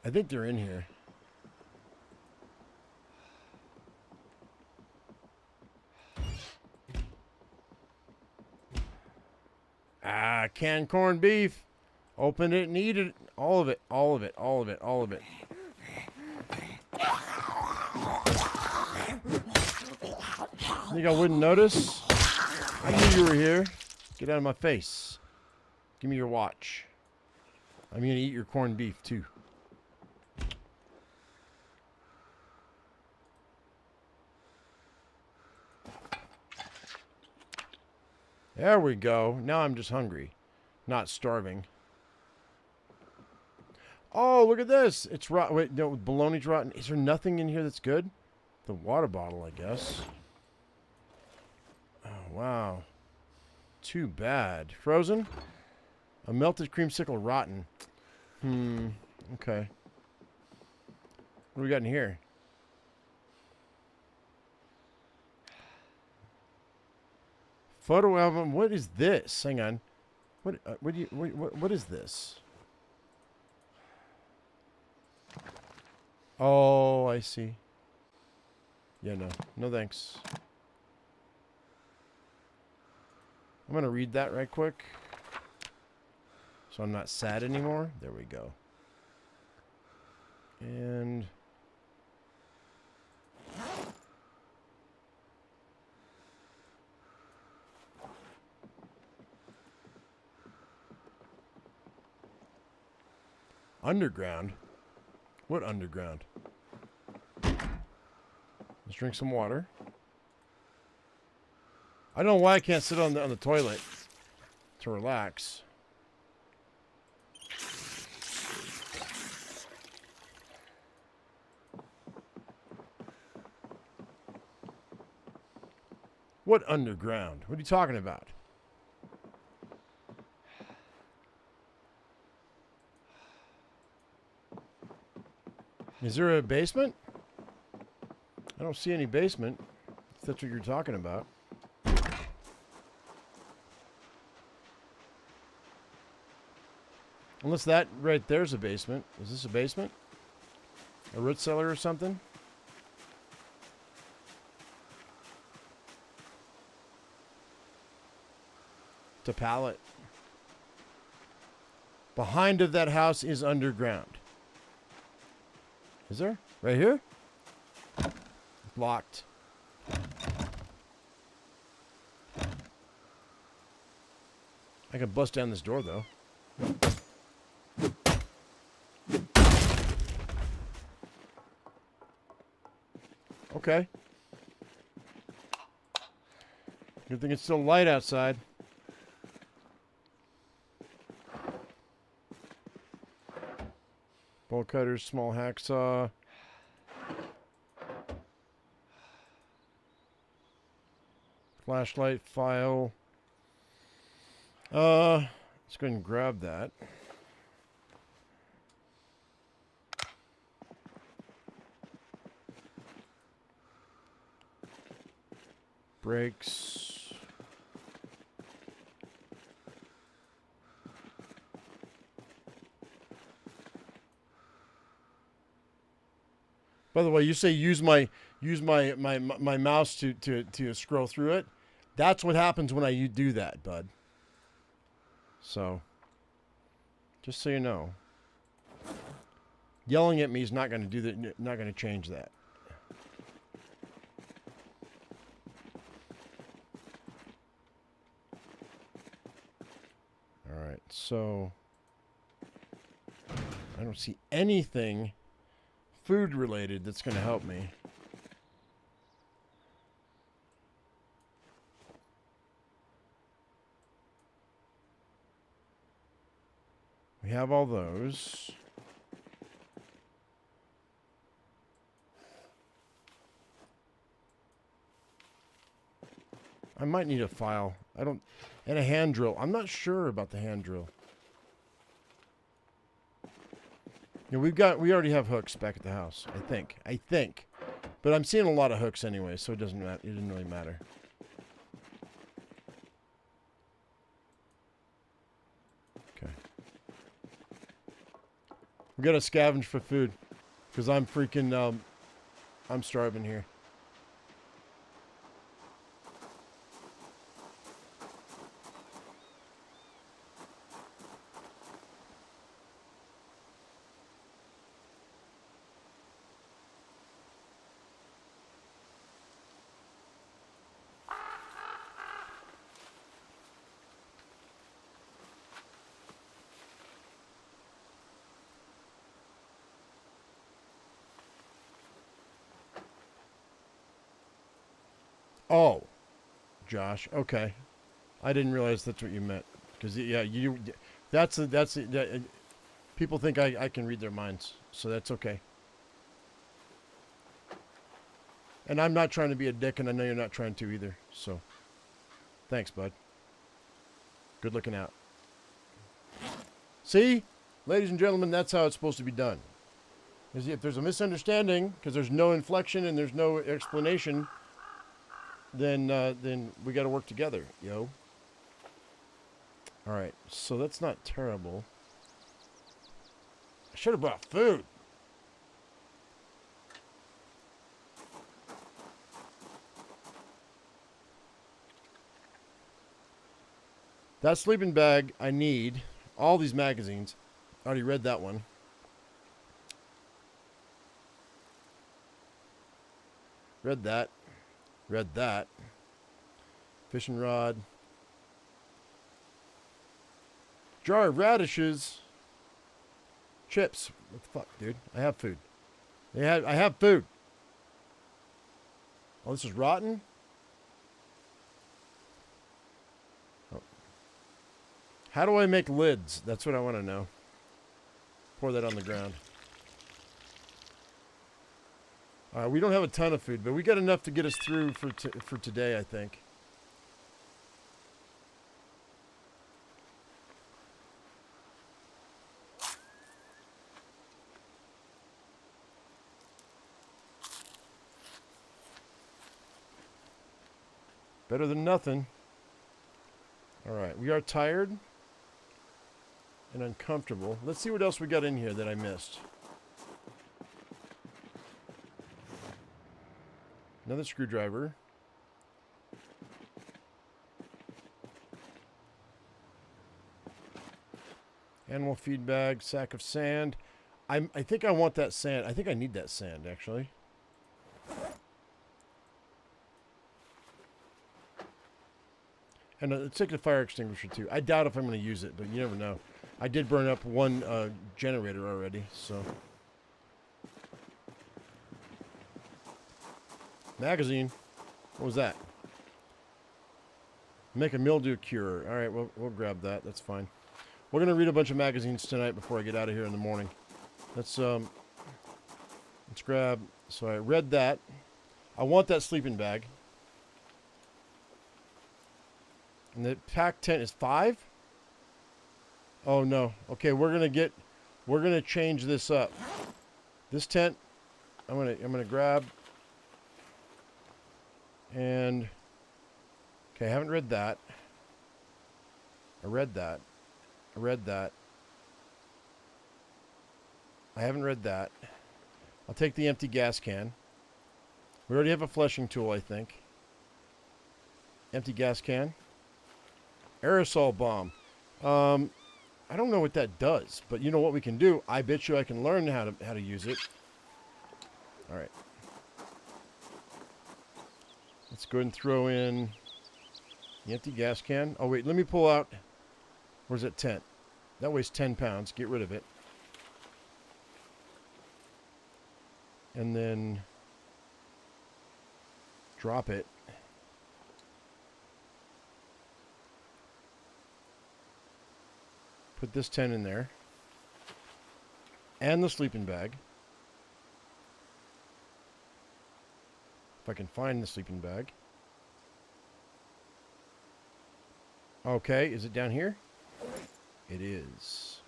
A: I think they're in here. Ah, canned corned beef. Open it and eat it. All of it. All of it. All of it. All of it. Think I wouldn't notice? I knew you were here. Get out of my face. Give me your watch. I'm gonna eat your corned beef too. There we go. Now I'm just hungry. Not starving. Oh, look at this. It's rotten. Wait, no, bologna's rotten. Is there nothing in here that's good? The water bottle, I guess. Oh, wow. Too bad. Frozen? A melted creamsicle rotten. Okay. What do we got in here? Photo album. What is this? Hang on. What is this? Oh, I see. Yeah, no. No thanks. I'm going to read that right quick. So I'm not sad anymore. There we go. And... underground? What underground? Let's drink some water. I don't know why I can't sit on the toilet to relax. What underground? What are you talking about? Is there a basement? I don't see any basement, if that's what you're talking about. Unless that right there's a basement. Is this a basement? A root cellar or something? It's a pallet. Behind of that house is underground. Is there? Right here? Locked. I can bust down this door, though. Okay. Good thing it's still light outside. Bolt cutters, small hacksaw. Flashlight, file. Let's go ahead and grab that. Brakes. By the way, you say use my mouse to scroll through it. That's what happens when I do that, bud. So, just so you know, yelling at me is not going to do that. Not going to change that. All right, so I don't see anything food related that's going to help me. We have all those. I might need a file. And a hand drill. I'm not sure about the hand drill. Yeah, we already have hooks back at the house. I think. But I'm seeing a lot of hooks anyway, so it doesn't matter. It didn't really matter. Okay. We gotta scavenge for food. Because I'm freaking, I'm starving here. Oh, Josh. Okay, I didn't realize that's what you meant. Because yeah, people think I can read their minds, so that's okay. And I'm not trying to be a dick, and I know you're not trying to either. So, thanks, bud. Good looking out. See, ladies and gentlemen, that's how it's supposed to be done. If there's a misunderstanding, because there's no inflection and there's no explanation, then we got to work together, yo. All right, so that's not terrible. I should have brought food. That sleeping bag I need. All these magazines. I already read that one. Read that. Read that. Fishing rod. Jar of radishes. Chips. What the fuck, dude? I have food. I have food. Oh, this is rotten? Oh. How do I make lids? That's what I want to know. Pour that on the ground. We don't have a ton of food, but we got enough to get us through for today, I think. Better than nothing. All right, we are tired and uncomfortable. Let's see what else we got in here that I missed. Another screwdriver. Animal feed bag, sack of sand. I think I want that sand. I think I need that sand, actually. And let's take the fire extinguisher, too. I doubt if I'm going to use it, but you never know. I did burn up one generator already, so... Magazine. What was that? Make a mildew cure. All right, we'll grab that. That's fine. We're gonna read a bunch of magazines tonight before I get out of here in the morning. Let's grab. So I read that. I want that sleeping bag. And the pack tent is 5. Oh no. Okay, we're gonna change this up. This tent, I'm gonna grab. And, okay, I haven't read that. I read that. I read that. I haven't read that. I'll take the empty gas can. We already have a fleshing tool, I think. Empty gas can. Aerosol bomb. I don't know what that does, but you know what we can do? I bet you I can learn how to use it. All right. Let's go ahead and throw in the empty gas can. Oh, wait, let me pull out. Where's that tent? That weighs 10 pounds. Get rid of it. And then drop it. Put this tent in there. And the sleeping bag. If I can find the sleeping bag. Okay, is it down here? It is.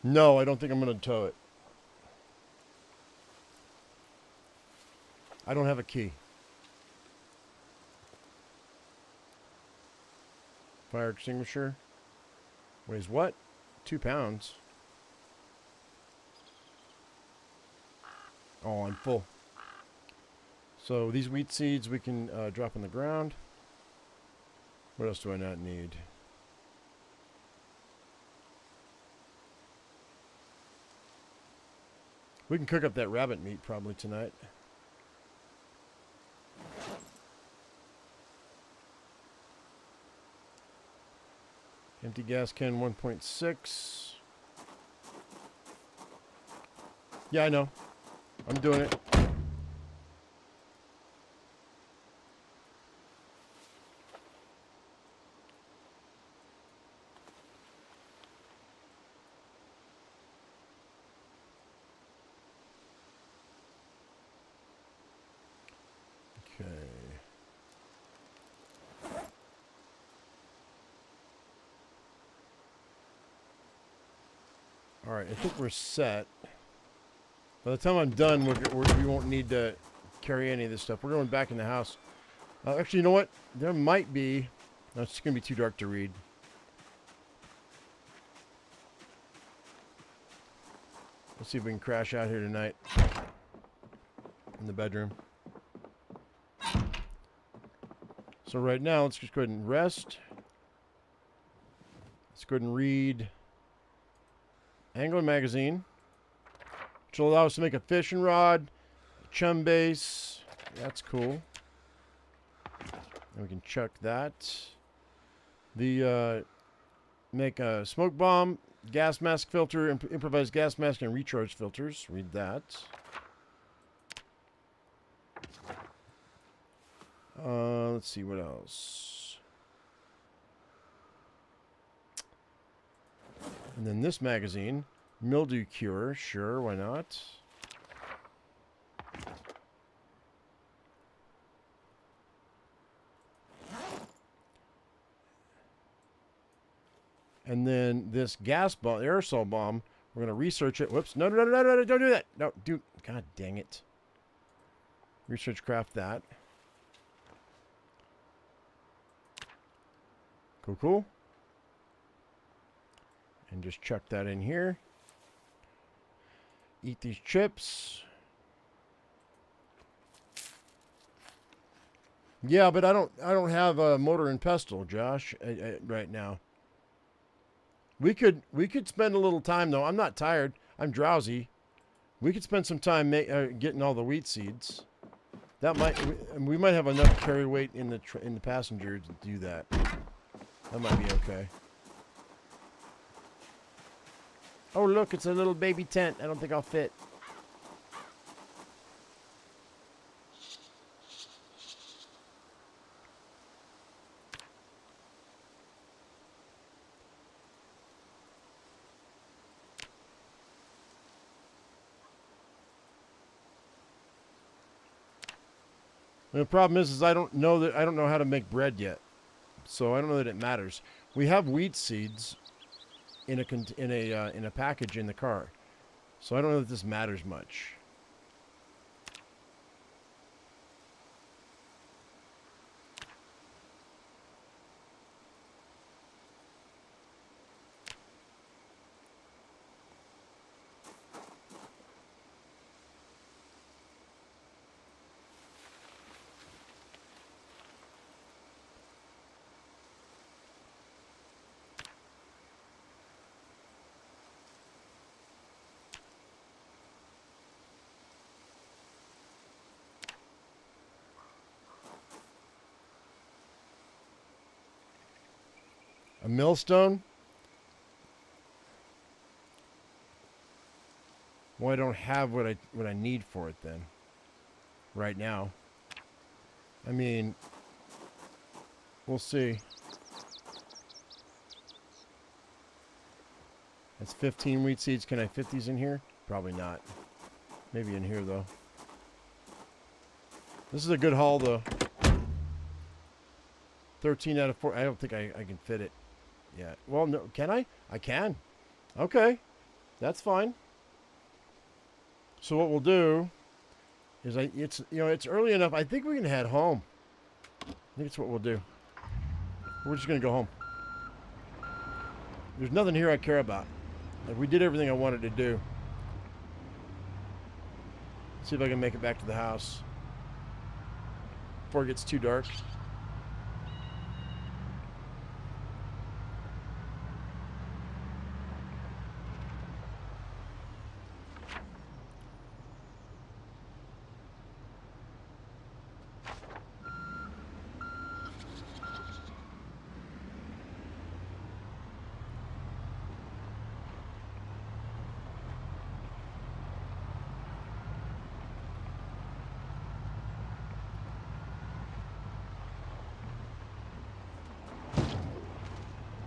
A: No, I don't think I'm going to tow it. I don't have a key. Fire extinguisher. Weighs what? 2 pounds. Oh, I'm full. So these wheat seeds we can drop on the ground. What else do I not need? We can cook up that rabbit meat probably tonight. Empty gas can 1.6. Yeah, I know. I'm doing it. Okay. All right, I think we're set. By the time I'm done, we won't need to carry any of this stuff. We're going back in the house. Actually, you know what? There might be... No, it's going to be too dark to read. Let's see if we can crash out here tonight. In the bedroom. So right now, let's just go ahead and rest. Let's go ahead and read Angler Magazine, which will allow us to make a fishing rod, chum base. That's cool. And we can chuck that. The make a smoke bomb, gas mask filter, improvised gas mask, and recharge filters. Read that. Let's see what else. And then this magazine, mildew cure. Sure, why not? And then this gas bomb, aerosol bomb, we're going to research it. Whoops. No, don't do that. No, dude. God dang it. Research craft that. Cool. And just chuck that in here. Eat these chips. Yeah, but I don't have a mortar and pestle, Josh, right now. We could spend a little time though. I'm not tired. I'm drowsy. We could spend some time getting all the wheat seeds. That we might have enough carry weight in the passenger to do that. That might be okay. Oh look, it's a little baby tent. I don't think I'll fit. And the problem is I don't know how to make bread yet, so I don't know that it matters. We have wheat seeds in a package in the car, so I don't know that this matters much. A millstone? Well, I don't have what I need for it then. Right now. I mean, we'll see. That's 15 wheat seeds. Can I fit these in here? Probably not. Maybe in here though. This is a good haul though. 13 out of 4. I don't think I can fit it. Yeah. Well, no. Can I? I can. Okay. That's fine. So what we'll do is it's early enough. I think we can head home. I think that's what we'll do. We're just going to go home. There's nothing here I care about. Like, we did everything I wanted to do. See if I can make it back to the house before it gets too dark.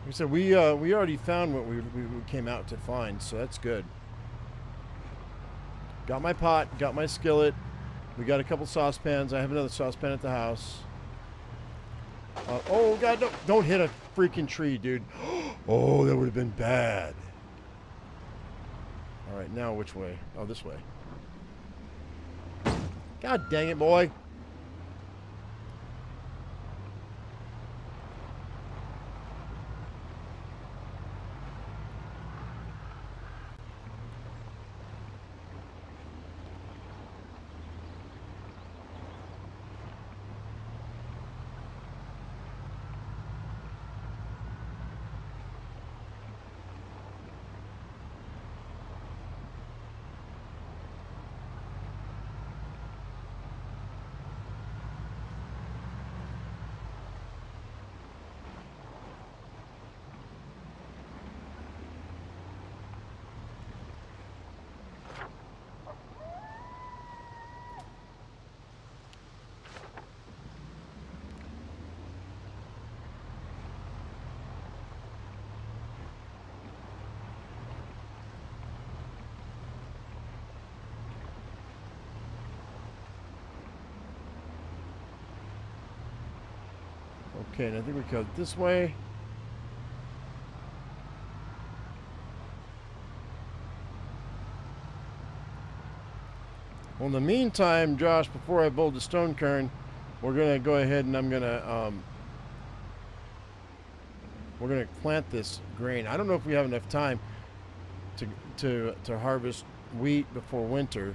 A: Like I said, we already found what we came out to find, so that's good. Got my pot, got my skillet. We got a couple saucepans. I have another saucepan at the house. Oh God, don't hit a freaking tree, dude. Oh, that would have been bad. All right, now which way? Oh, this way. God dang it, boy. Okay, and I think we go this way. Well, in the meantime, Josh, before I build the stone cairn, we're gonna go ahead and we're gonna plant this grain. I don't know if we have enough time to harvest wheat before winter.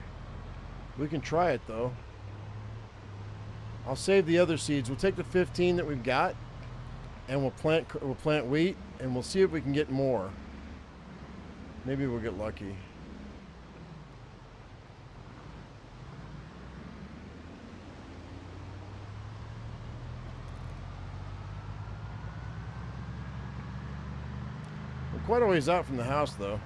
A: We can try it though. I'll save the other seeds. We'll take the 15 that we've got, and we'll plant wheat, and we'll see if we can get more. Maybe we'll get lucky. We're quite a ways out from the house, though.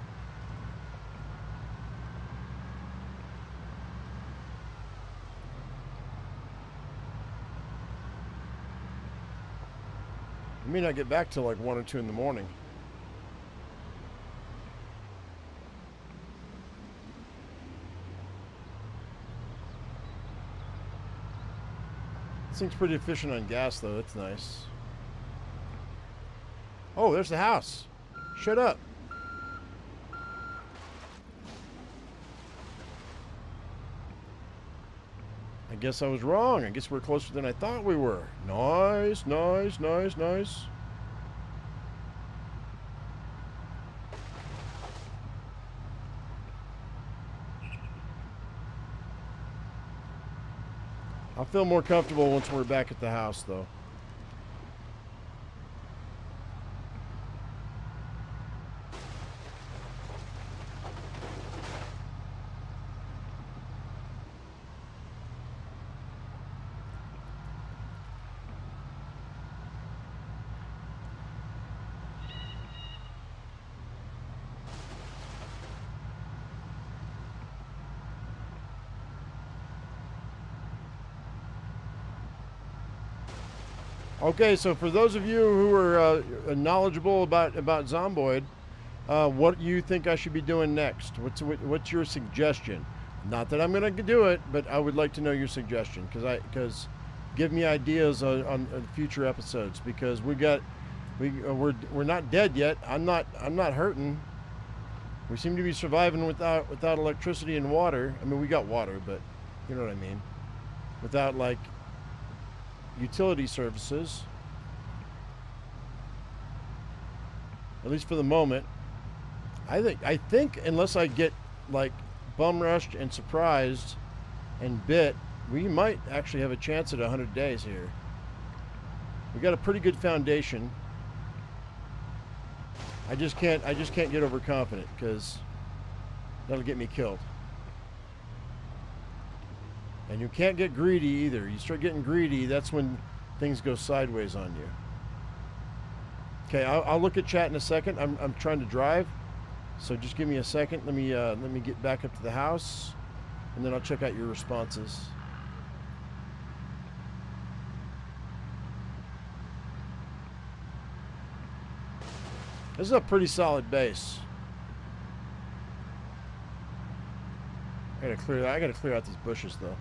A: We may not get back till like 1 or 2 in the morning. This thing's pretty efficient on gas, though. That's nice. Oh, there's the house. Shut up. I guess I was wrong. I guess we're closer than I thought we were. Nice, nice, nice, nice. I'll feel more comfortable once we're back at the house, though. Okay, so for those of you who are knowledgeable about Zomboid, what do you think I should be doing next? What's your suggestion? Not that I'm going to do it, but I would like to know your suggestion, because give me ideas on future episodes, because we're not dead yet. I'm not hurting. We seem to be surviving without electricity and water. I mean, we got water, but you know what I mean. Without like utility services. at least for the moment. I think unless I get like bum rushed and surprised and bit, we might actually have a chance at 100 days here. We got a pretty good foundation. I just can't get overconfident because that'll get me killed. And you can't get greedy either. You start getting greedy, that's when things go sideways on you. Okay, I'll look at chat in a second. I'm trying to drive, so just give me a second. Let me get back up to the house, and then I'll check out your responses. This is a pretty solid base. I gotta clear out these bushes though.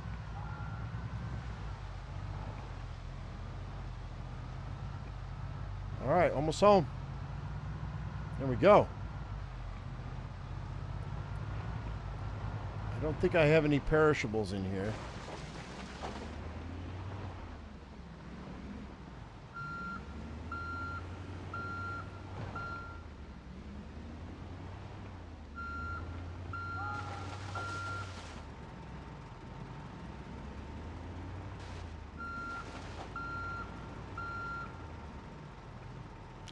A: All right, almost home. There we go. I don't think I have any perishables in here.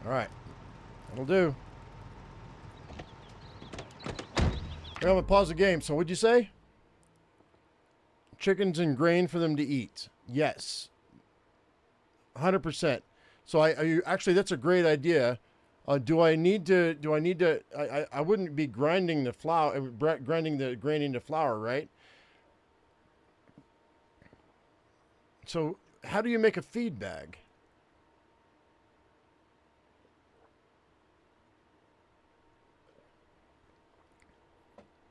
A: All right, that'll do. I'm gonna pause the game. So what'd you say? Chickens and grain for them to eat. Yes, 100%. So actually that's a great idea. Do I need to? I wouldn't be grinding the flour, grinding the grain into flour, right? So how do you make a feed bag?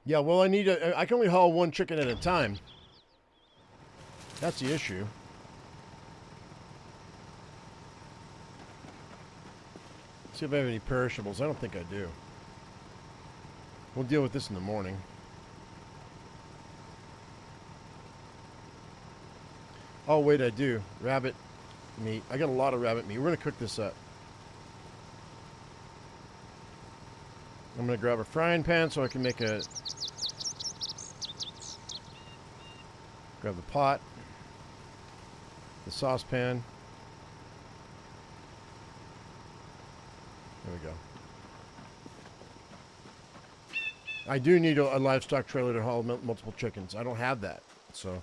A: Yeah, well, I can only haul one chicken at a time. That's the issue. See if I have any perishables. I don't think I do. We'll deal with this in the morning. Oh, wait, I do. Rabbit meat. I got a lot of rabbit meat. We're going to cook this up. I'm going to grab a frying pan so I can make a... Grab the pot. The saucepan. There we go. I do need a livestock trailer to haul multiple chickens. I don't have that, so...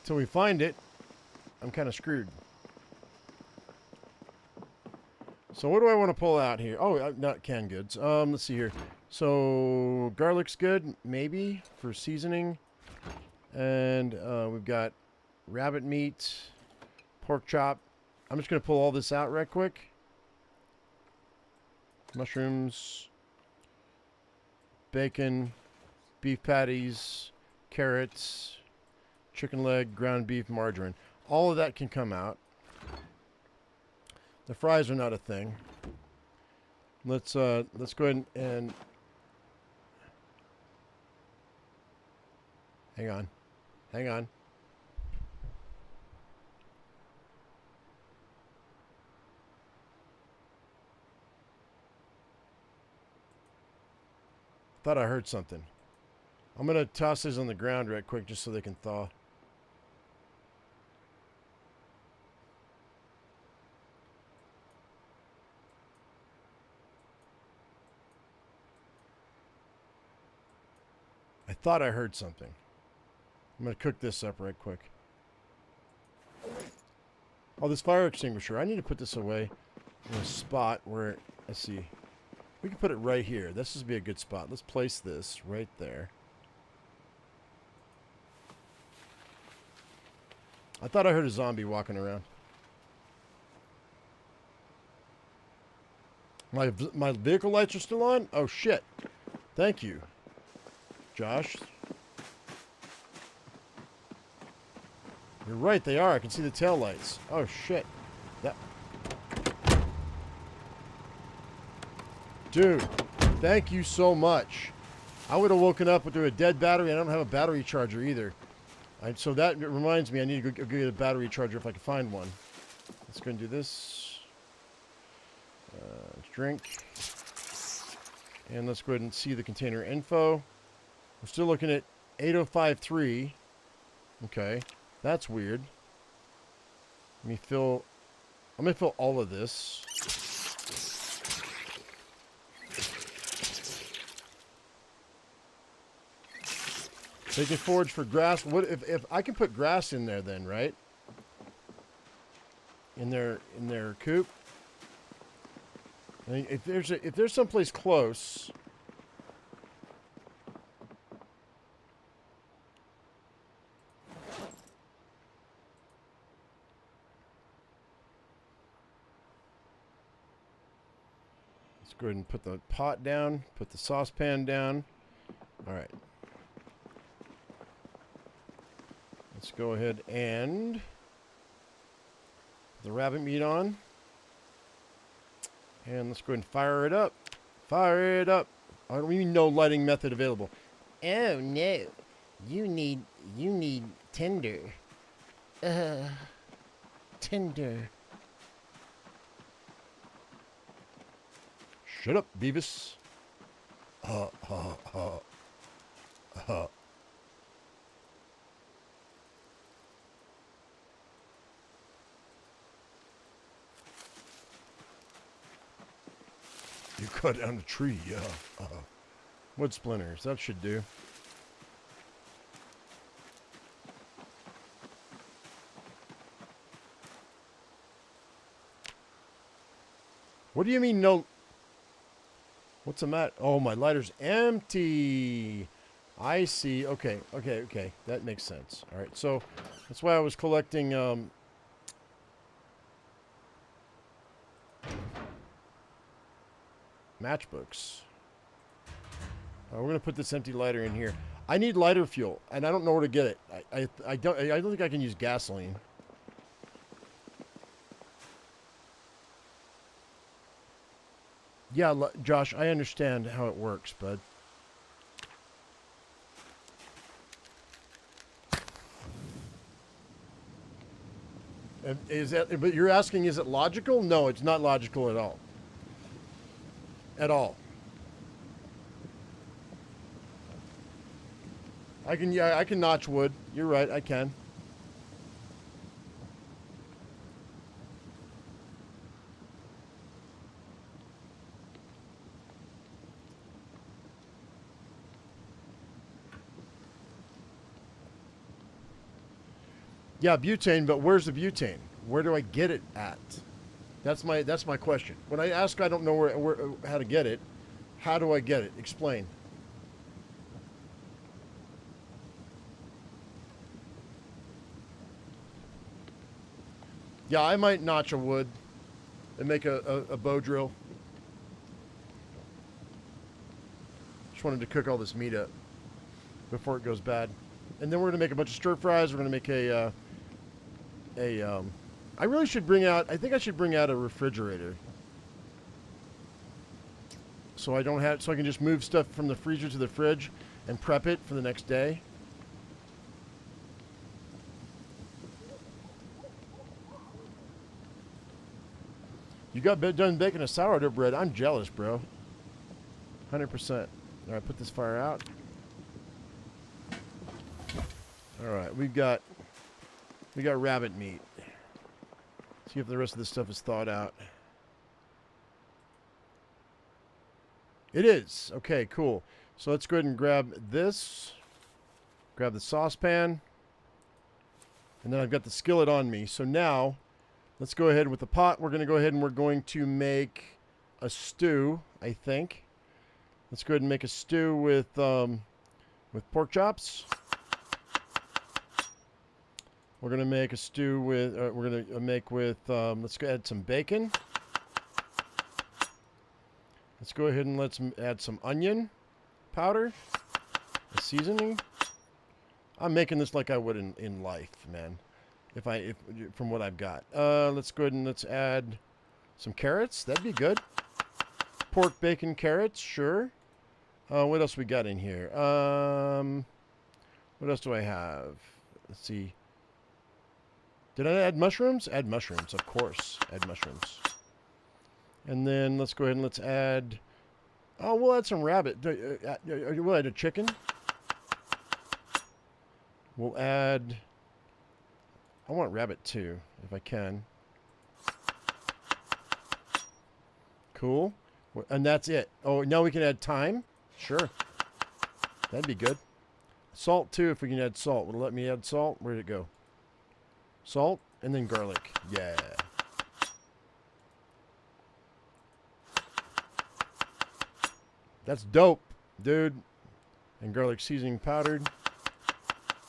A: Till we find it, I'm kind of screwed. So what do I want to pull out here? Oh, not canned goods. Let's see here. So garlic's good, maybe, for seasoning. And we've got rabbit meat, pork chop. I'm just going to pull all this out right quick. Mushrooms, bacon, beef patties, carrots, chicken leg, ground beef, margarine. All of that can come out. The fries are not a thing. Let's go ahead and hang on. Hang on. Thought I heard something. I'm going to toss these on the ground right quick just so they can thaw. I thought I heard something. I'm going to cook this up right quick. Oh, this fire extinguisher. I need to put this away in a spot where, let's see. We can put it right here. This would be a good spot. Let's place this right there. I thought I heard a zombie walking around. My vehicle lights are still on? Oh, shit. Thank you, Josh. You're right, they are. I can see the tail lights. Oh, shit. That... Dude, thank you so much. I would have woken up with a dead battery. I don't have a battery charger either. So that reminds me, I need to go get a battery charger if I can find one. Let's go and do this. Drink. And let's go ahead and see the container info. We're still looking at 8053. Okay, that's weird. Let me fill. I'm gonna fill all of this. They can forage for grass. What if I can put grass in there then, right? In their coop. I mean, if there's someplace close. Let's go ahead and put the pot down, put the saucepan down. All right. Let's go ahead and put the rabbit meat on. And let's go ahead and fire it up. Fire it up. I don't even know lighting method available. Oh no. You need tinder. Tinder. Shut up, Beavis. You cut down the tree, yeah. Wood splinters, that should do. What do you mean no? What's the matter? Oh, my lighter's empty. I see. Okay. That makes sense. All right, so that's why I was collecting matchbooks. We're gonna put this empty lighter in here. I need lighter fuel, and I don't know where to get it. I don't think I can use gasoline. Yeah, Josh, I understand how it works, bud. Is that? But you're asking, is it logical? No, it's not logical at all. At all. I can notch wood. You're right, I can. Yeah, butane, but where's the butane? Where do I get it at? That's my question. When I ask, I don't know where how to get it. How do I get it? Explain. Yeah, I might notch a wood and make a bow drill. Just wanted to cook all this meat up before it goes bad. And then we're going to make a bunch of stir fries. We're going to make I really should bring out, I think I should bring out a refrigerator. So I don't have, so I can just move stuff from the freezer to the fridge and prep it for the next day. You got done baking a sourdough bread. I'm jealous, bro. 100%. All right, put this fire out. All right, we got rabbit meat. See if the rest of this stuff is thawed out. It is. Okay, cool. So let's go ahead and grab this. Grab the saucepan. And then I've got the skillet on me. So now, let's go ahead with the pot. We're going to go ahead and we're going to make a stew, I think. Let's go ahead and make a stew with pork chops. We're going to make a stew with, we're going to make with, let's go add some bacon. Let's go ahead and let's add some onion powder, a seasoning. I'm making this like I would in life, man. If from what I've got. Let's go ahead and let's add some carrots. That'd be good. Pork, bacon, carrots, sure. What else we got in here? What else do I have? Let's see. Did I add mushrooms? Add mushrooms, of course. Add mushrooms. And then let's go ahead and let's add... Oh, we'll add some rabbit. We'll add a chicken. We'll add... I want rabbit too, if I can. Cool. And that's it. Oh, now we can add thyme? Sure. That'd be good. Salt too, if we can add salt. Will it let me add salt? Where'd it go? Salt, and then garlic. Yeah. That's dope, dude. And garlic seasoning powdered.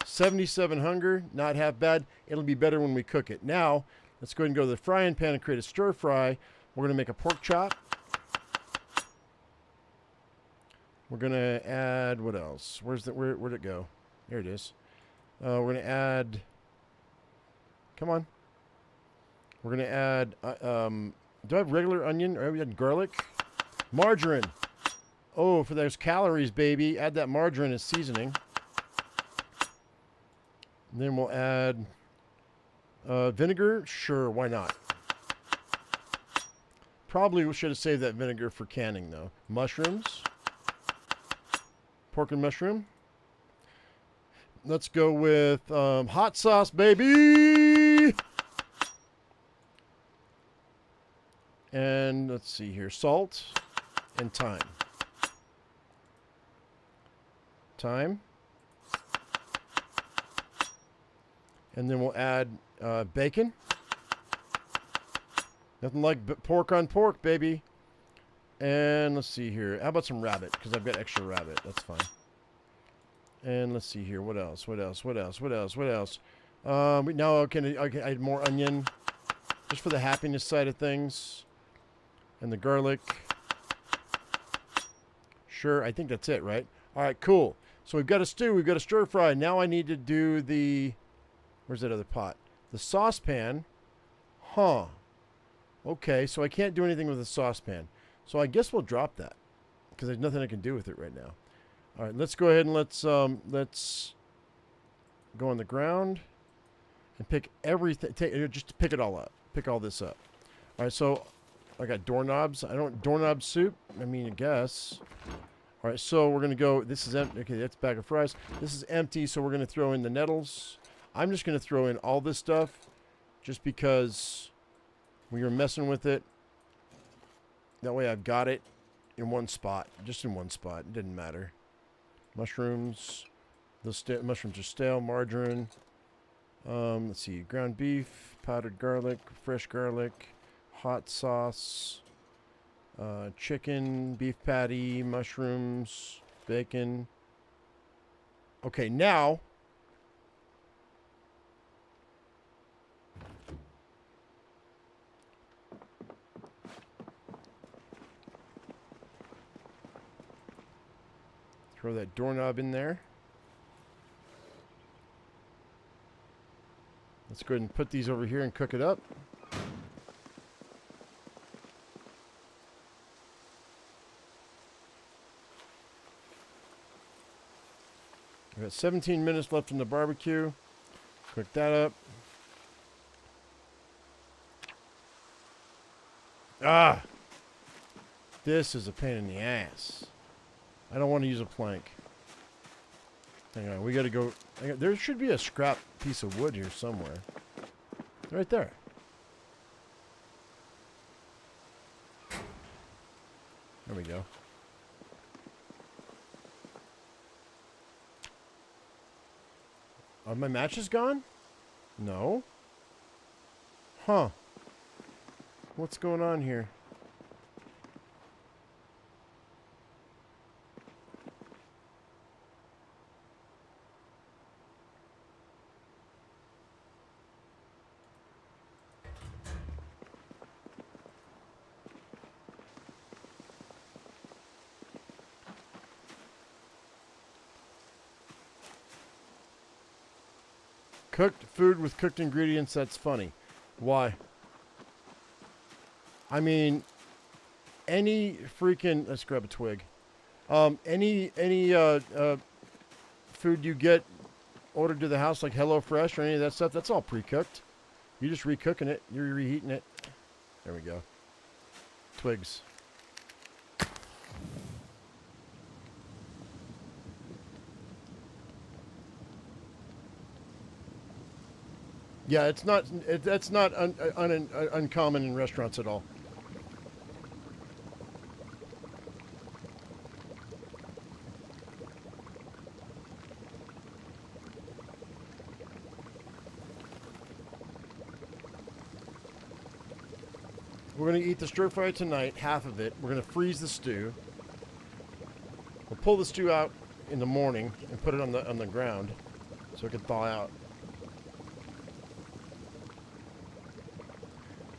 A: 77 hunger, not half bad. It'll be better when we cook it. Now, let's go ahead and go to the frying pan and create a stir fry. We're going to make a pork chop. We're going to add, what else? Where'd it go? There it is. We're going to add, come on. We're going to add, do I have regular onion or we had garlic? Margarine. Oh, for those calories, baby. Add that margarine as seasoning. And then we'll add vinegar. Sure, why not? Probably we should have saved that vinegar for canning, though. Mushrooms. Pork and mushroom. Let's go with hot sauce, baby! And let's see here. Salt and thyme. Thyme. And then we'll add bacon. Nothing like pork on pork, baby. And let's see here. How about some rabbit? Because I've got extra rabbit. That's fine. And let's see here. What else? What else? What else? What else? What else? Now I can add more onion. Just for the happiness side of things. And the garlic. Sure. I think that's it, right? All right, cool. So we've got a stew. We've got a stir fry. Now I need to do the... Where's that other pot? The saucepan. Huh. Okay, so I can't do anything with the saucepan. So I guess we'll drop that. Because there's nothing I can do with it right now. All right, let's go ahead and let's go on the ground. And pick everything. Just pick it all up. Pick all this up. All right, so I got doorknobs. I don't... Doorknob soup? I mean, I guess... All right, so we're going to go... This is empty. Okay, that's a bag of fries. This is empty, so we're going to throw in the nettles. I'm just going to throw in all this stuff just because we were messing with it. That way I've got it in one spot. Just in one spot. It didn't matter. Mushrooms. The mushrooms are stale. Margarine. Let's see. Ground beef. Powdered garlic. Fresh garlic. Hot sauce. Chicken. Beef patty. Mushrooms. Bacon. Okay, now... Throw that doorknob in there. Let's go ahead and put these over here and cook it up. We've got 17 minutes left in the barbecue. Cook that up. Ah! This is a pain in the ass. I don't want to use a plank. Hang on, we got to go... There should be a scrap piece of wood here somewhere. Right there. There we go. Are my matches gone? No. Huh. What's going on here? Cooked food with cooked ingredients, that's funny. Why? I mean, any freaking... Let's grab a twig. Any food you get ordered to the house, like HelloFresh or any of that stuff, that's all pre-cooked. You're just re-cooking it. You're reheating it. There we go. twigs. Yeah, it's not. That's not uncommon in restaurants at all. We're going to eat the stir fry tonight, half of it. We're going to freeze the stew. We'll pull the stew out in the morning and put it on the ground so it can thaw out.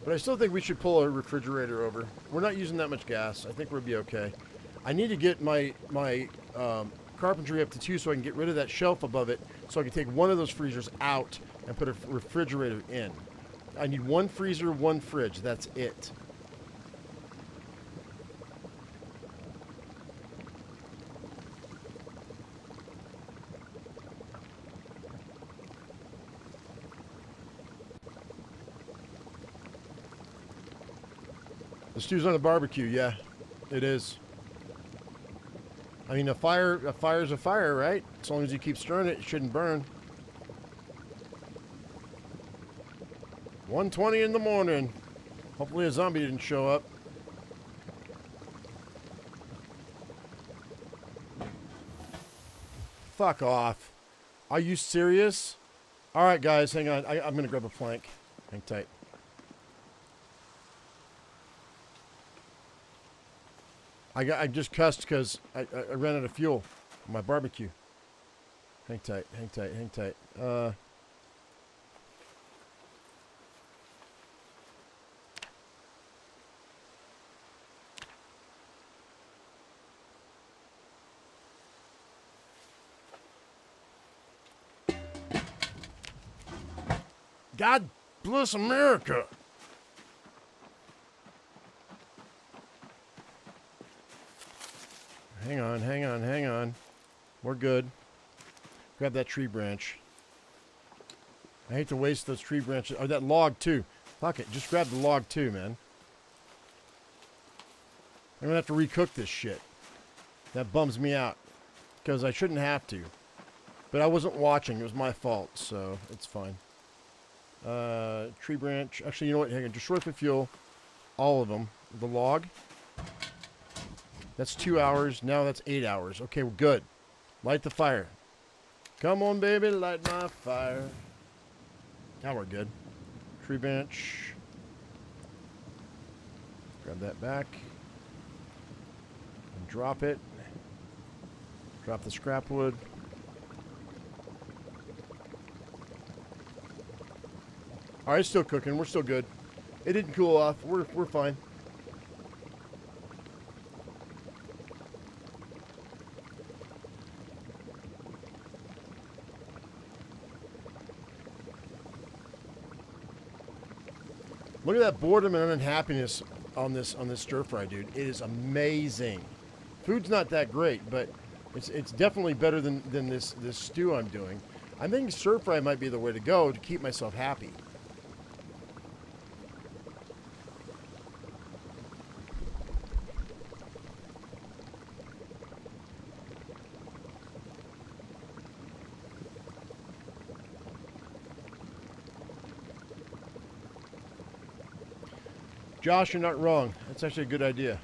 A: But I still think we should pull a refrigerator over. We're not using that much gas. I think we'll be okay. I need to get my carpentry up to 2 so I can get rid of that shelf above it so I can take one of those freezers out and put a refrigerator in. I need 1 freezer, 1 fridge. That's it. The stew's on the barbecue, yeah. It is. I mean, a fire's a fire, right? As long as you keep stirring it, it shouldn't burn. 1:20 in the morning. Hopefully a zombie didn't show up. Fuck off. Are you serious? All right, guys, hang on. I'm going to grab a plank. Hang tight. I just cussed because I ran out of fuel on my barbecue. Hang tight, hang tight, hang tight. God bless America. Hang on, hang on, hang on. We're good. Grab that tree branch. I hate to waste those tree branches. Or that log, too. Fuck it. Just grab the log, too, man. I'm going to have to recook this shit. That bums me out. Because I shouldn't have to. But I wasn't watching. It was my fault, so it's fine. Tree branch. Actually, you know what? Hang on. Destroy for fuel. All of them. The log. That's 2 hours. Now that's 8 hours. Okay, we're good. Light the fire. Come on, baby. Light my fire. Now we're good. Tree branch. Grab that back. And drop it. Drop the scrap wood. All right, it's still cooking. We're still good. It didn't cool off. We're fine. Look at that boredom and unhappiness on this stir fry, dude. It is amazing. Food's not that great, but it's definitely better than this stew I'm doing. I think stir fry might be the way to go to keep myself happy. Josh, you're not wrong. That's actually a good idea.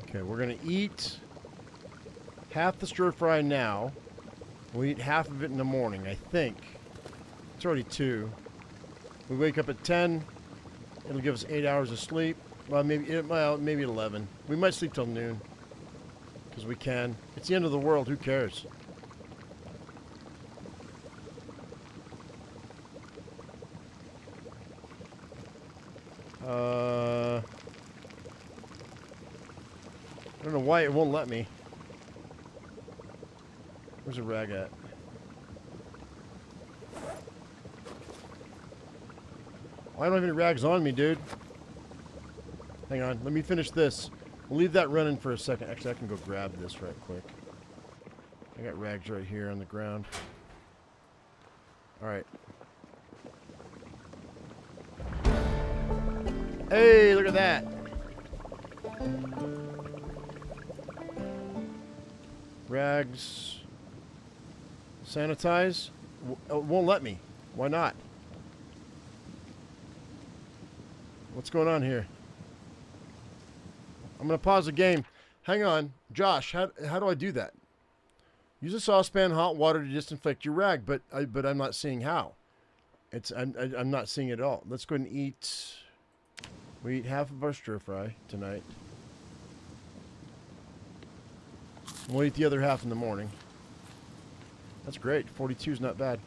A: Okay, we're going to eat half the stir fry now. We'll eat half of it in the morning, I think. It's already 2. We wake up at 10. It'll give us 8 hours of sleep. Well, maybe 11. We might sleep till noon. Because we can. It's the end of the world. Who cares? I don't know why it won't let me. Where's the rag at? I don't have any rags on me, dude. Hang on. Let me finish this. We'll leave that running for a second. Actually, I can go grab this right quick. I got rags right here on the ground. Alright. Hey, look at that. Rags. Sanitize. It won't let me. Why not? What's going on here? I'm going to pause the game. Hang on. Josh, how do I do that? Use a saucepan, hot water to disinfect your rag, but I'm not seeing how. I'm not seeing it at all. Let's go ahead and eat. We eat half of our stir fry tonight. We'll eat the other half in the morning. That's great. 42 is not bad.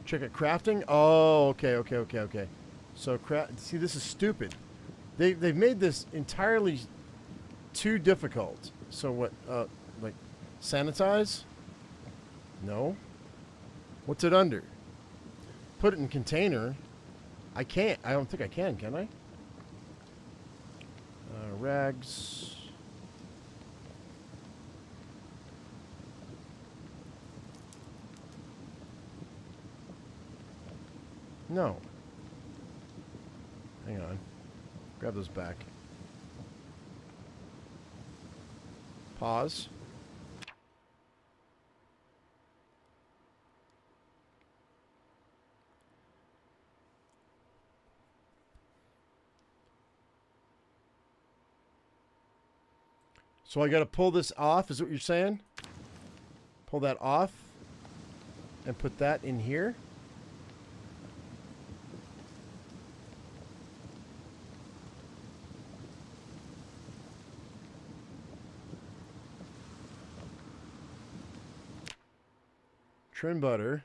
A: Check out crafting. Oh, okay. So see, this is stupid. They've made this entirely too difficult. So what? Like sanitize? No. What's it under? Put it in container. I can't. I don't think I can I? Rags. No. Hang on. Grab those back. Pause. So I got to pull this off, is what you're saying? Pull that off and put that in here. Trim butter.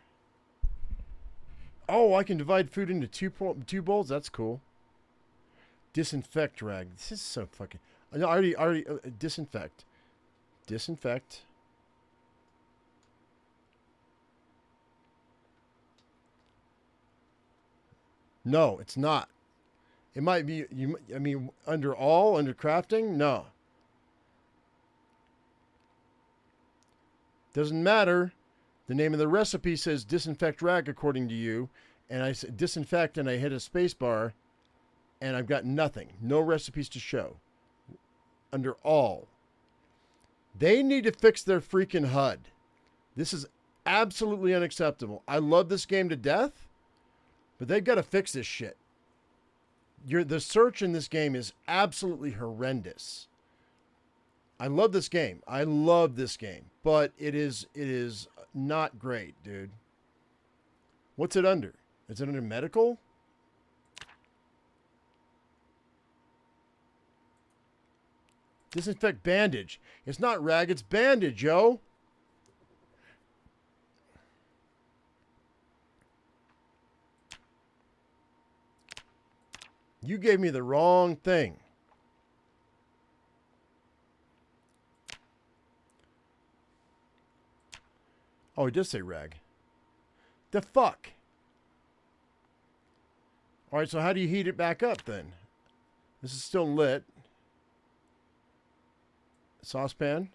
A: Oh, I can divide food into two bowls. That's cool. Disinfect rag. This is so fucking... I already disinfect. Disinfect. No, it's not. It might be, I mean, under crafting? No. Doesn't matter. The name of the recipe says disinfect rag according to you. And I said disinfect and I hit a space bar and I've got nothing. No recipes to show. Under all. They need to fix their freaking HUD. This is absolutely unacceptable. I love this game to death, but they've got to fix this shit. The search in this game is absolutely horrendous. I love this game. But it is not great, dude. What's it under? Is it under medical? Disinfect bandage. It's not rag, it's bandage, yo. You gave me the wrong thing. Oh, it does say rag. The fuck? All right, so how do you heat it back up then? This is still lit. Saucepan.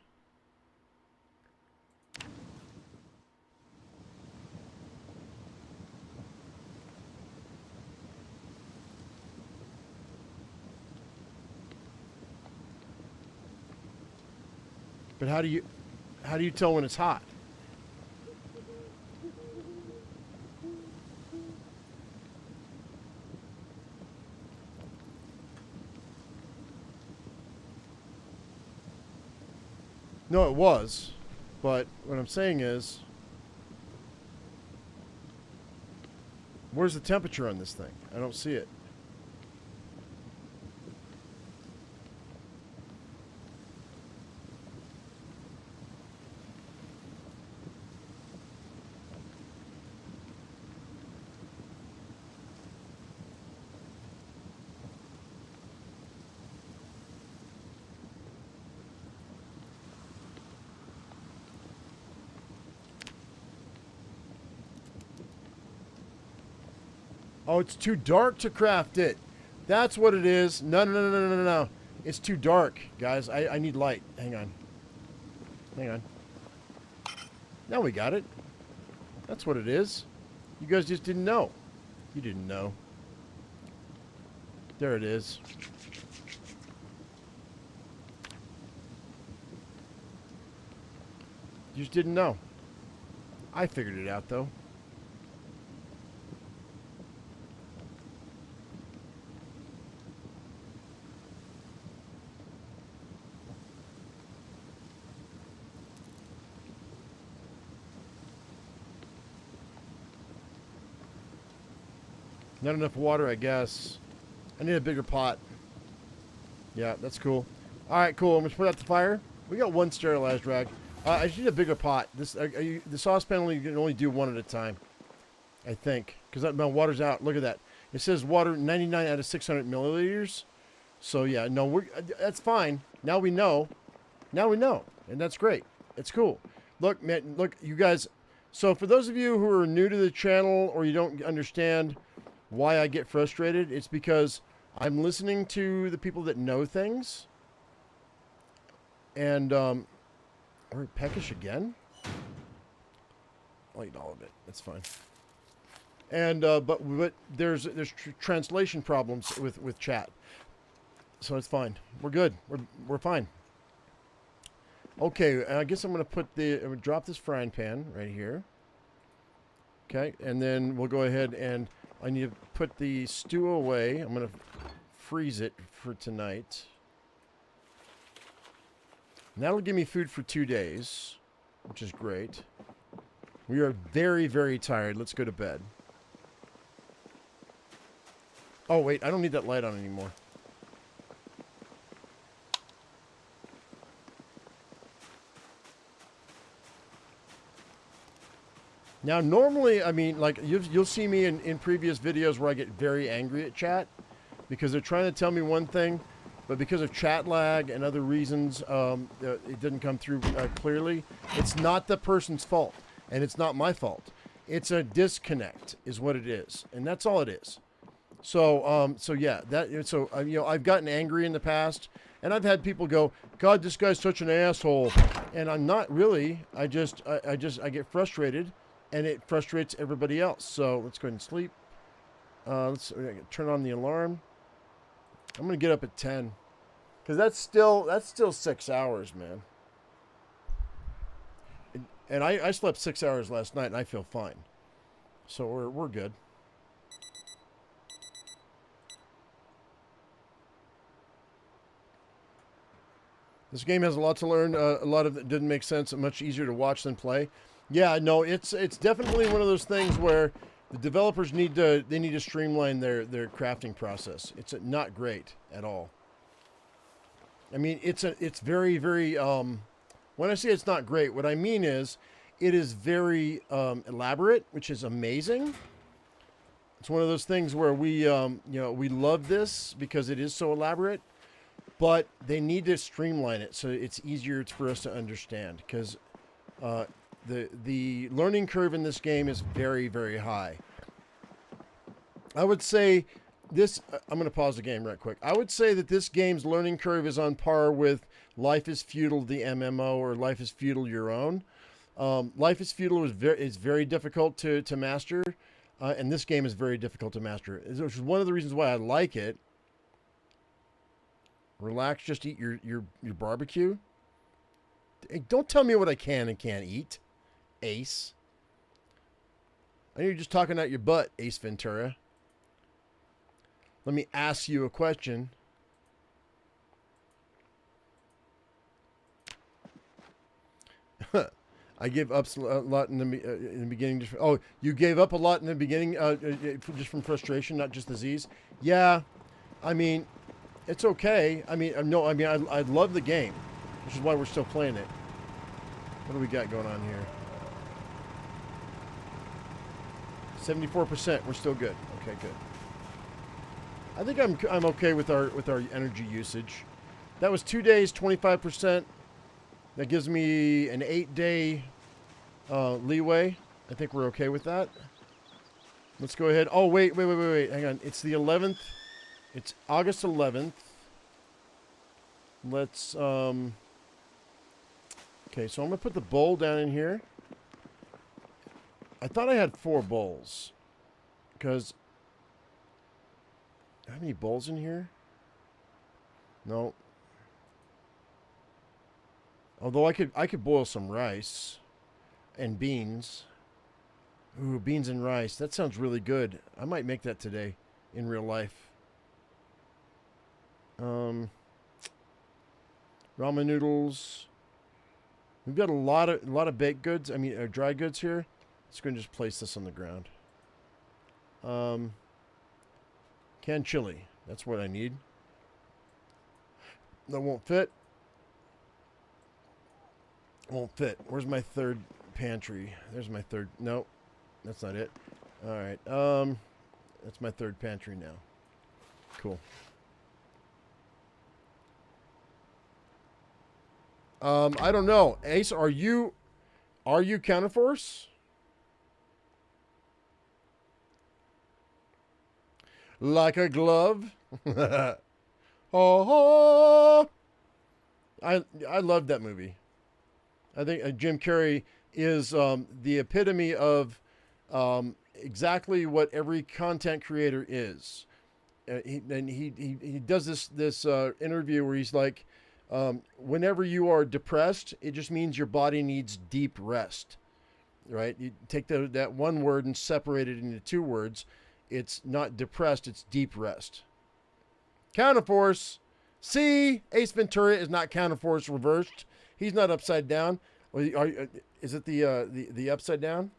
A: But how do you tell when it's hot? No, it was. But what I'm saying is, where's the temperature on this thing? I don't see it. Oh, it's too dark to craft it. That's what it is. No, no, no, no, no, no, no. It's too dark, guys. I need light. Hang on. Hang on. Now we got it. That's what it is. You guys just didn't know. You didn't know. There it is. You just didn't know. I figured it out, though. Not enough water, I guess. I need a bigger pot. Yeah, that's cool. All right, cool. I'm going to put out the fire. We got one sterilized rag. I just need a bigger pot. The saucepan can only do one at a time, I think. Because my water's out. Look at that. It says water 99 out of 600 milliliters. So, yeah, no, that's fine. Now we know. Now we know. And that's great. It's cool. Look, man, look, you guys. So, for those of you who are new to the channel or you don't understand why I get frustrated, it's because I'm listening to the people that know things. And, we're peckish again? I'll eat all of it. That's fine. And, but there's translation problems with chat. So it's fine. We're good. We're fine. Okay, I guess I'm going to drop this frying pan right here. Okay, and then we'll go ahead and I need to put the stew away. I'm going to freeze it for tonight. And that'll give me food for 2 days, which is great. We are very, very tired. Let's go to bed. Oh, wait. I don't need that light on anymore. Now, normally, I mean, like, you'll see me in previous videos where I get very angry at chat because they're trying to tell me one thing, but because of chat lag and other reasons, it didn't come through clearly. It's not the person's fault, and it's not my fault. It's a disconnect is what it is, and that's all it is. So, yeah, you know, I've gotten angry in the past, and I've had people go, "God, this guy's such an asshole," and I'm not really. I get frustrated. And it frustrates everybody else. So let's go ahead and sleep. Let's turn on the alarm. I'm gonna get up at 10, because that's still 6 hours, man. And I slept 6 hours last night, and I feel fine. So we're good. This game has a lot to learn. A lot of it didn't make sense. It's much easier to watch than play. Yeah, no, it's definitely one of those things where the developers need to streamline their crafting process. It's not great at all. I mean, it's very, very when I say it's not great, what I mean is it is very elaborate, which is amazing. It's one of those things where we you know, we love this because it is so elaborate, but they need to streamline it so it's easier for us to understand, because the learning curve in this game is very, very high. I would say this, I'm going to pause the game right quick. I would say that this game's learning curve is on par with Life is Feudal, the MMO, or Life is Feudal, your own. Life is Feudal is very difficult to master, and this game is very difficult to master, which is one of the reasons why I like it. Relax, just eat your barbecue. Hey, don't tell me what I can and can't eat, Ace. I know you're just talking out your butt, Ace Ventura. Let me ask you a question. I gave up a lot in the beginning. Oh, you gave up a lot in the beginning just from frustration, not just disease. Yeah, I mean, it's okay. I mean, no, I mean, I love the game, which is why we're still playing it. What do we got going on here? 74%. We're still good. Okay, good. I think I'm okay with our energy usage. That was 2 days, 25%. That gives me an 8-day leeway. I think we're okay with that. Let's go ahead. Oh, wait. Hang on. It's the 11th. It's August 11th. Let's, okay, so I'm going to put the bowl down in here. I thought I had 4 bowls. Because, how many bowls in here? No. Although I could boil some rice and beans. Ooh, beans and rice. That sounds really good. I might make that today in real life. Ramen noodles. We've got a lot of baked goods. I mean, dry goods here. Let's go and just place this on the ground. Canned chili. That's what I need. That won't fit. Won't fit. Where's my third pantry? There's my third. Nope. That's not it. All right. That's my third pantry now. Cool. I don't know. Ace, are you Counterforce? Like a glove. Oh, I loved that movie. I think Jim Carrey is the epitome of exactly what every content creator is. He does this interview where he's like, whenever you are depressed, it just means your body needs deep rest, right? You take that one word and separate it into 2 words. It's not depressed, it's deep rest. Counterforce. See, Ace Ventura is not Counterforce reversed. He's not upside down. Is it the upside down?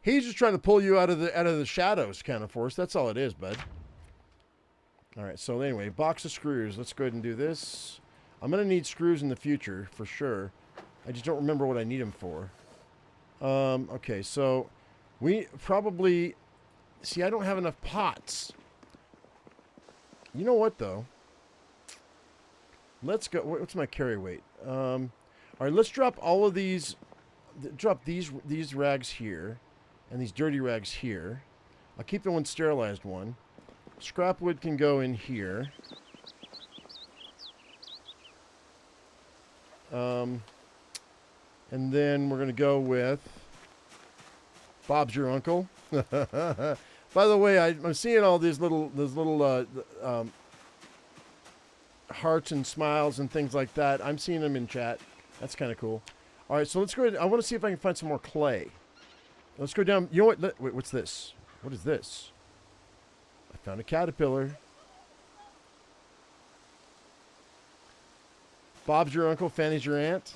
A: He's just trying to pull you out of the shadows, Counterforce. That's all it is, bud. All right. So anyway, box of screws. Let's go ahead and do this. I'm gonna need screws in the future for sure. I just don't remember what I need them for. Okay. So we probably see. I don't have enough pots. You know what though? Let's go. What's my carry weight? All right, let's drop all of these. Drop these rags here, and these dirty rags here. I'll keep the one sterilized one. Scrap wood can go in here. And then we're gonna go with Bob's your uncle. By the way, I'm seeing all those little hearts and smiles and things like that. I'm seeing them in chat. That's kind of cool. All right, so let's go ahead. I want to see if I can find some more clay. Let's go down. You know what? Wait, what's this? What is this? I found a caterpillar. Bob's your uncle, Fanny's your aunt.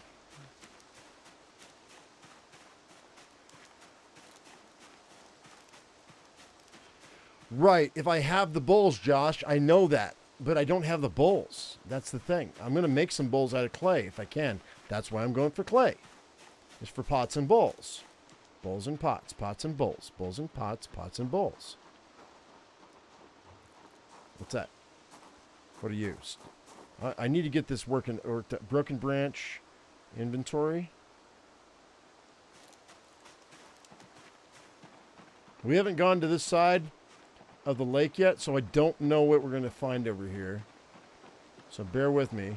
A: Right. If I have the bowls, Josh, I know that. But I don't have the bowls. That's the thing. I'm going to make some bowls out of clay if I can. That's why I'm going for clay. It's for pots and bowls. Bowls and pots. Pots and bowls. Bowls and pots. Pots and bowls. What's that? What are you? I need to get this working. Or broken branch inventory. We haven't gone to this side of the lake yet, so I don't know what we're going to find over here. So bear with me.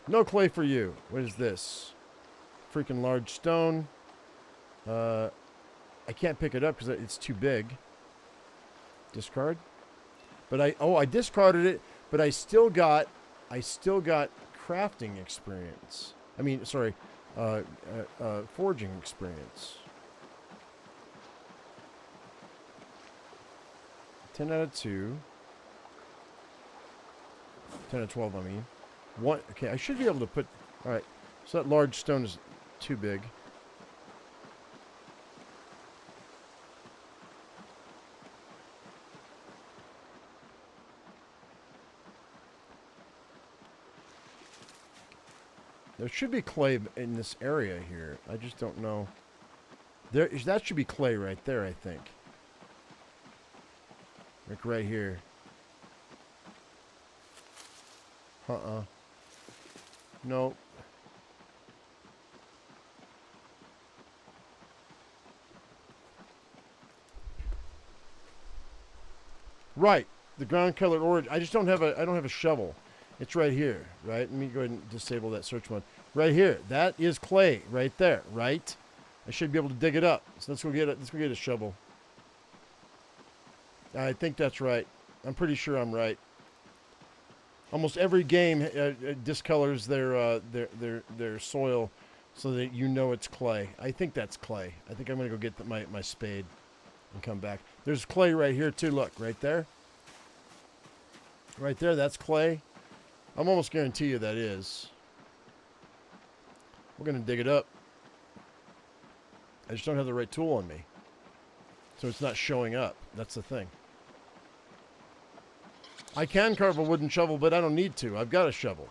A: No clay for you. What is this? Freaking large stone. I can't pick it up because it's too big. Discard. But I discarded it, but I still got crafting experience. I mean, sorry, forging experience. 10 out of 2. 10 out of 12, I mean. One. Okay, I should be able to put... Alright, so that large stone is too big. There should be clay in this area here. I just don't know. That should be clay right there, I think. Like right here. Nope. Right. The ground colored orange. I just don't have a. I don't have a shovel. It's right here. Right. Let me go ahead and disable that search mode. Right here. That is clay. Right there. Right. I should be able to dig it up. So let's go get it. Let's go get a shovel. I think that's right. I'm pretty sure I'm right. Almost every game discolors their soil so that you know it's clay. I think that's clay. I think I'm gonna go get my spade and come back. There's clay right here too. Look, right there. Right there, that's clay. I'm almost guarantee you that is. We're gonna dig it up. I just don't have the right tool on me, so it's not showing up. That's the thing. I can carve a wooden shovel, but I don't need to. I've got a shovel.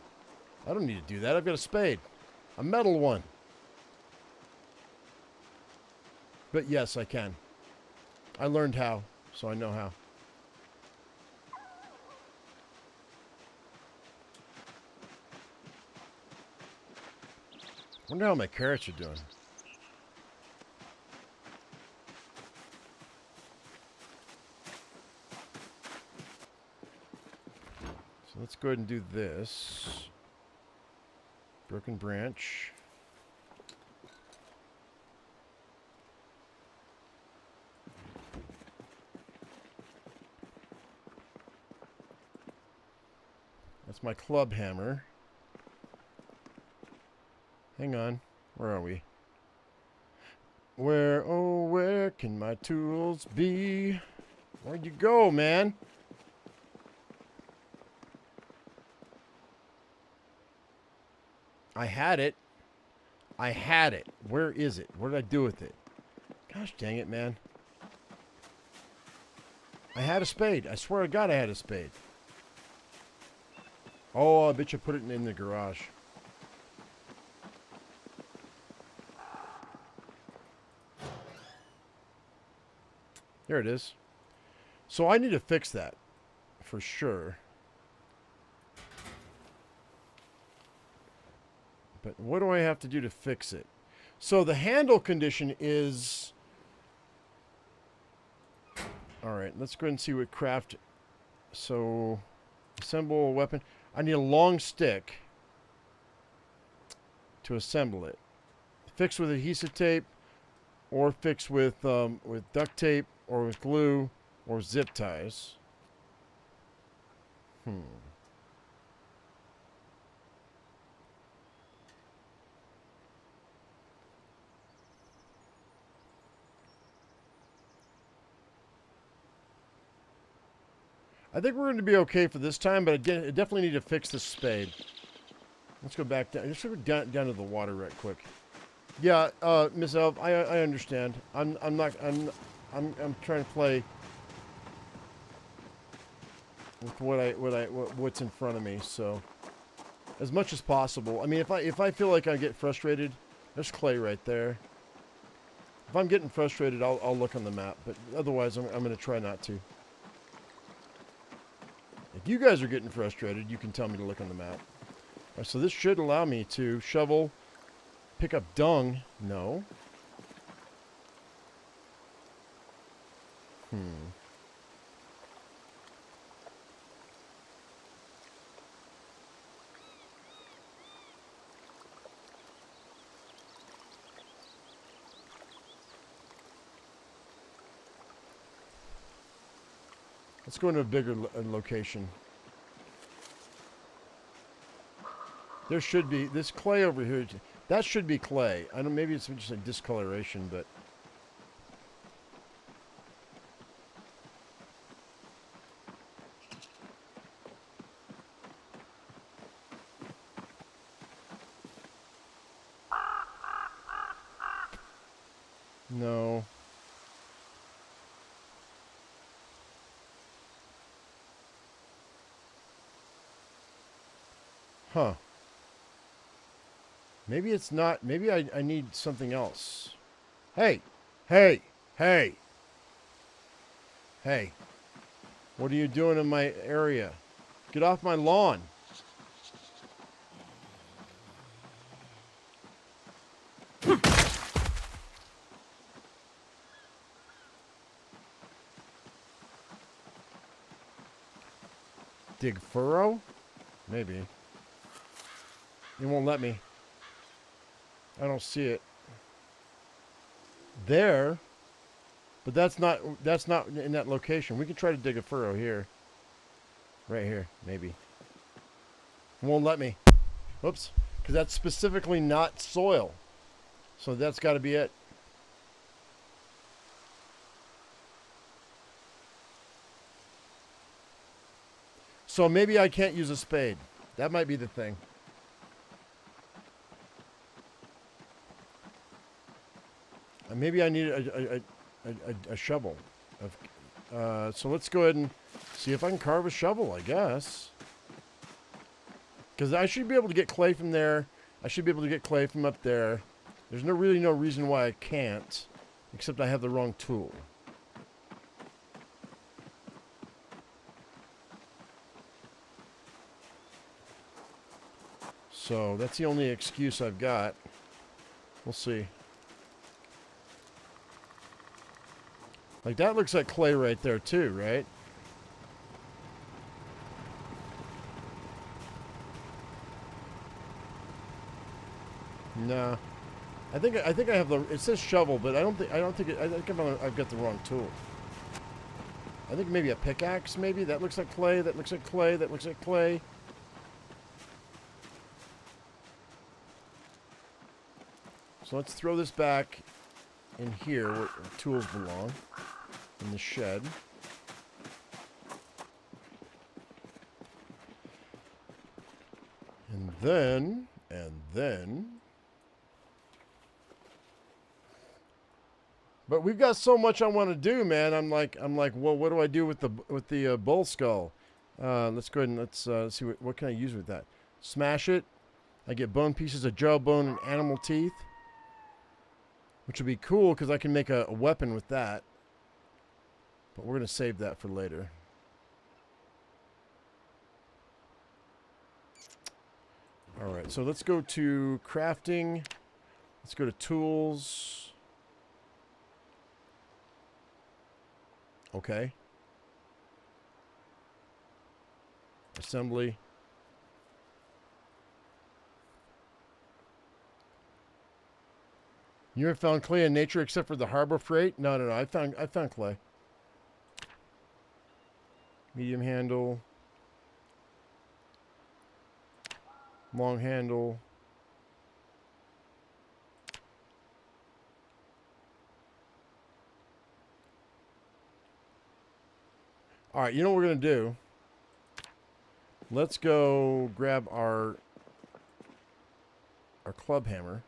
A: I don't need to do that. I've got a spade. A metal one. But yes, I can. I learned how, so I know how. Wonder how my carrots are doing. So let's go ahead and do this. Broken branch. That's my club hammer. Hang on. Where are we? Where, oh, where can my tools be? Where'd you go, man? I had it. I had it. Where is it? What did I do with it? Gosh dang it, man. I had a spade. I swear to God I had a spade. Oh, I bet you put it in the garage. There it is. So I need to fix that. For sure. But what do I have to do to fix it? So the handle condition is... Alright, let's go ahead and see what craft... So, assemble a weapon. I need a long stick to assemble it. Fix with adhesive tape, or fix with duct tape, or with glue, or zip ties. I think we're going to be okay for this time, but I definitely need to fix this spade. Let's go back down. Let's go down to the water right quick. Yeah, Miss Elf, I understand. I'm trying to play with what's in front of me. So, as much as possible. I mean, if I feel like I get frustrated, there's clay right there. If I'm getting frustrated, I'll look on the map. But otherwise, I'm going to try not to. If you guys are getting frustrated, you can tell me to look on the map. All right, so this should allow me to shovel, pick up dung. No. Let's go into a bigger location. There should be this clay over here. That should be clay. I don't. Maybe it's just a discoloration, but no. Huh. Maybe it's not. Maybe I need something else. Hey. Hey. Hey. Hey. What are you doing in my area? Get off my lawn. Dig furrow? Maybe. It won't let me. I don't see it. There. But that's not in that location. We can try to dig a furrow here. Right here, maybe. It won't let me. Whoops. Because that's specifically not soil. So that's got to be it. So maybe I can't use a spade. That might be the thing. Maybe I need a shovel. So let's go ahead and see if I can carve a shovel, I guess. Because I should be able to get clay from there. I should be able to get clay from up there. There's really no reason why I can't. Except I have the wrong tool. So that's the only excuse I've got. We'll see. Like that looks like clay right there too, right? No. I think I have the. It says shovel, but I think I've got the wrong tool. I think maybe a pickaxe. Maybe that looks like clay. That looks like clay. That looks like clay. So let's throw this back in here where tools belong, in the shed. And then. But we've got so much I want to do, man. I'm like, well, what do I do with the bull skull? Let's go ahead and let's see what can I use with that. Smash it. I get bone pieces of jawbone and animal teeth, which would be cool because I can make a weapon with that. But we're gonna save that for later. All right, so let's go to crafting. Let's go to tools. Okay. Assembly. You ever found clay in nature except for the Harbor Freight? No. I found clay. Medium handle. Long handle. All right, you know what we're going to do? Let's go grab our club hammer.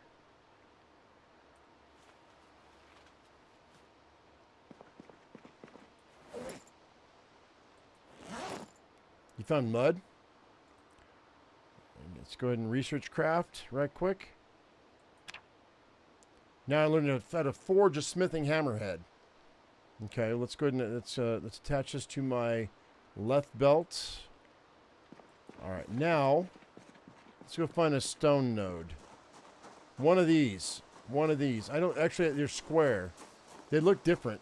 A: You found mud? Let's go ahead and research craft right quick. Now I learned how to forge a smithing hammerhead. Okay, let's go ahead and let's attach this to my left belt. All right, now let's go find a stone node. One of these. I don't actually. They're square. They look different.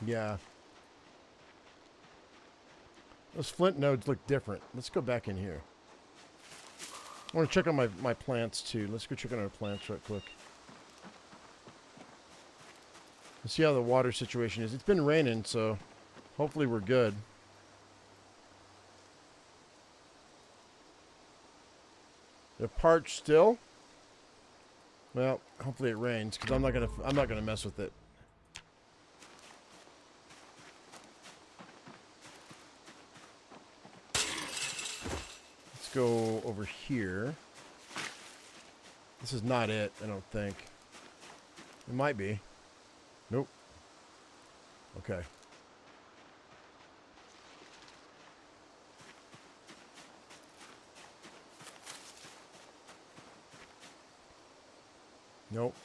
A: Yeah. Those flint nodes look different. Let's go back in here. I want to check on my plants too. Let's go check on our plants right quick. Let's see how the water situation is. It's been raining, so hopefully we're good. They're parched still. Well, hopefully it rains because I'm not gonna mess with it. Go over here. This is not it, I don't think. It might be. Nope. Okay. Nope.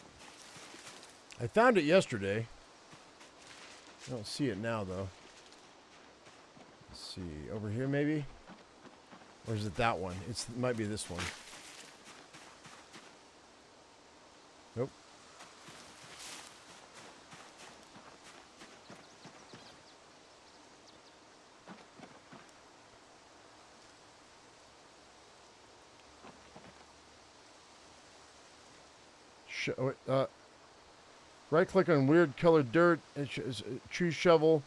A: I found it yesterday. I don't see it now, though. Let's see. Over here, maybe? Or is it that one? It might be this one. Nope. Right click on weird colored dirt and choose shovel.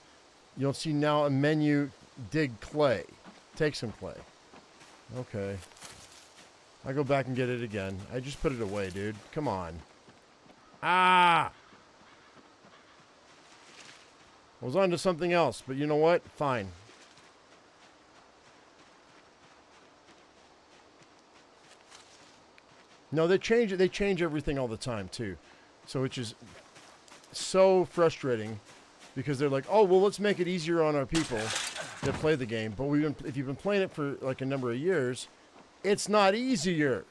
A: You'll see now a menu, dig clay. Take some clay. Okay. I go back and get it again. I just put it away, dude. Come on. Ah! I was on to something else, but you know what? Fine. No, they change everything all the time too. So which is so frustrating because they're like, "Oh, well, let's make it easier on our people that play the game." But if you've been playing it for like a number of years, it's not easier.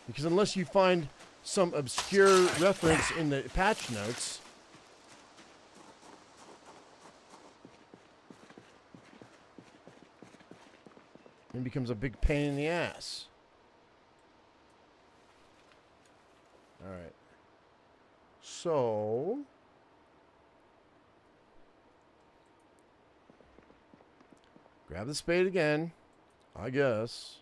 A: Because unless you find some obscure reference in the patch notes, it becomes a big pain in the ass. All right. So, grab the spade again, I guess.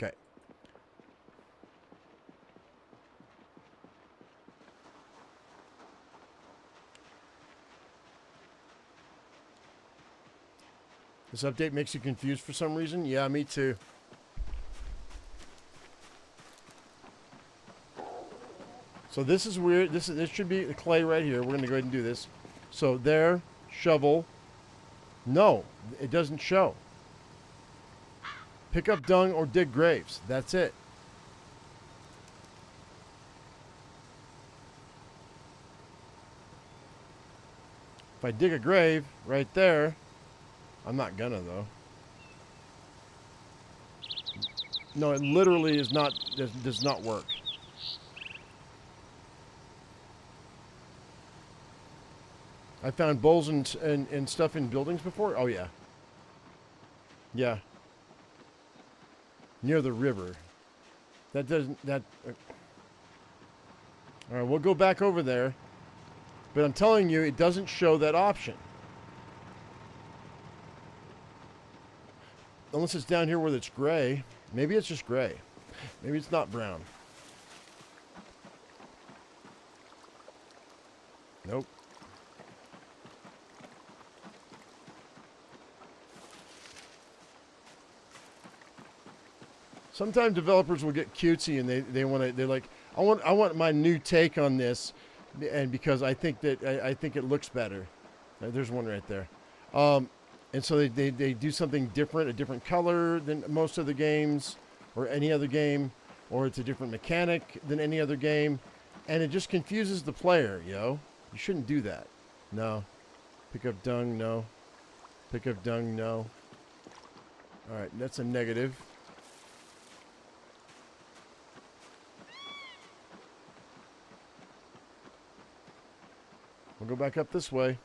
A: Okay. This update makes you confused for some reason? Yeah, me too. So this is weird. This should be the clay right here. We're going to go ahead and do this. So there, shovel. No, it doesn't show. Pick up dung or dig graves. That's it. If I dig a grave right there, I'm not gonna though. No, it literally is not, does not work. I found bowls and stuff in buildings before. Oh yeah. Yeah. Near the river. That doesn't, all right, we'll go back over there. But I'm telling you, it doesn't show that option. Unless it's down here where it's gray. Maybe it's just gray. Maybe it's not brown. Nope. Sometimes developers will get cutesy and they're like, I want my new take on this, and because I think it looks better. There's one right there, and so they do something different, a different color than most of the games or any other game, or it's a different mechanic than any other game, and it just confuses the player. You shouldn't do that. No, pick up dung. No, pick up dung. No. All right, that's a negative. We'll go back up this way.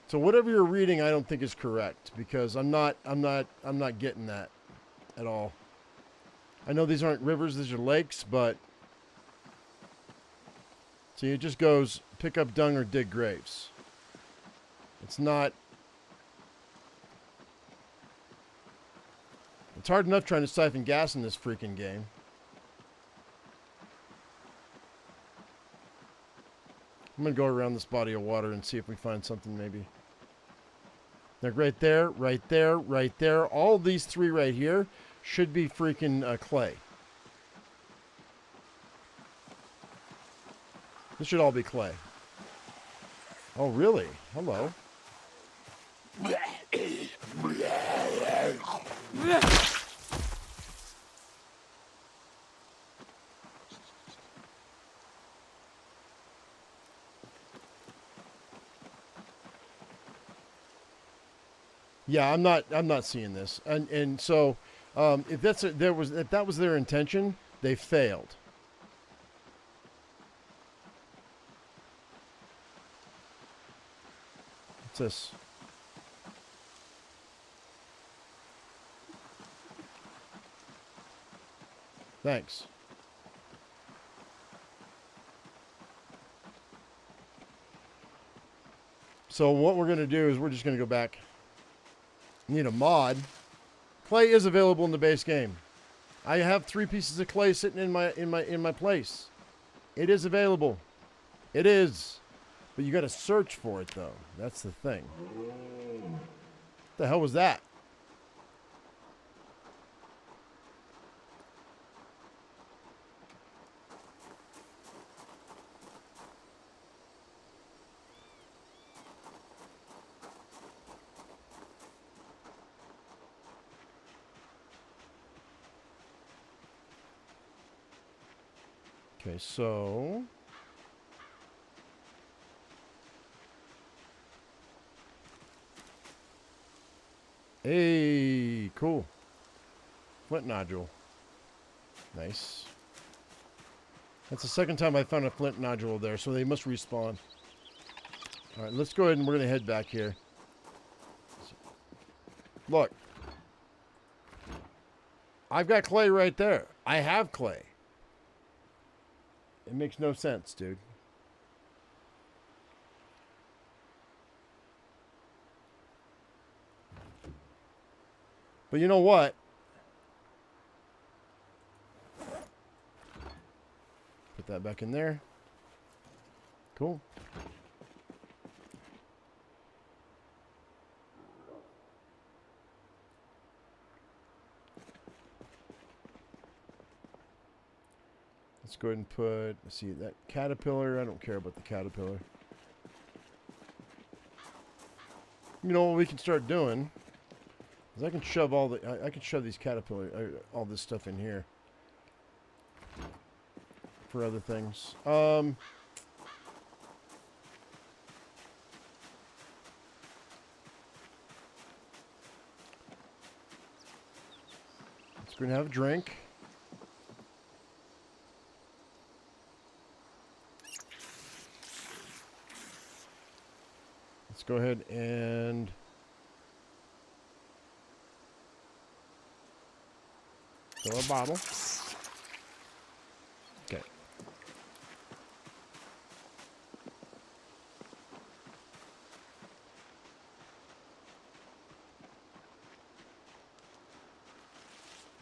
A: So whatever you're reading, I don't think is correct because I'm not getting that at all. I know these aren't rivers, these are lakes, but see, it just goes pick up dung or dig graves. It's not. It's hard enough trying to siphon gas in this freaking game. I'm going to go around this body of water and see if we find something maybe. Like right there, right there, right there. All these three right here should be freaking clay. This should all be clay. Oh, really? Hello. Yeah, I'm not seeing this, and so if that was their intention, they failed. What's this? Thanks. So what we're going to do is we're just going to go back. Need a mod. Clay is available in the base game. I have 3 pieces of clay sitting in my place. It is available. It is. But you got to search for it though. That's the thing. What the hell was that? Okay, so hey, cool. Flint nodule. Nice. That's the second time I found a flint nodule there, so they must respawn. Alright, let's go ahead and we're going to head back here. Look. I've got clay right there. I have clay. It makes no sense, dude. But you know what? Put that back in there. Cool. Let's go ahead and put, let's see, that caterpillar. I don't care about the caterpillar. You know what we can start doing is I can shove all the, I can shove these caterpillar, all this stuff in here for other things. Let's go and have a drink. Let's go ahead and fill a bottle. Okay.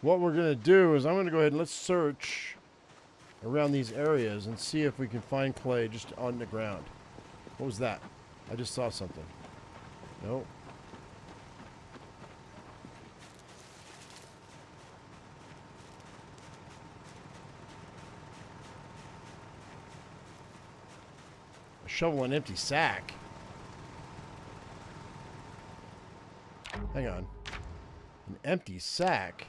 A: What we're going to do is I'm going to go ahead and let's search around these areas and see if we can find clay just on the ground. What was that? I just saw something. Nope. A shovel and empty sack. Hang on. An empty sack?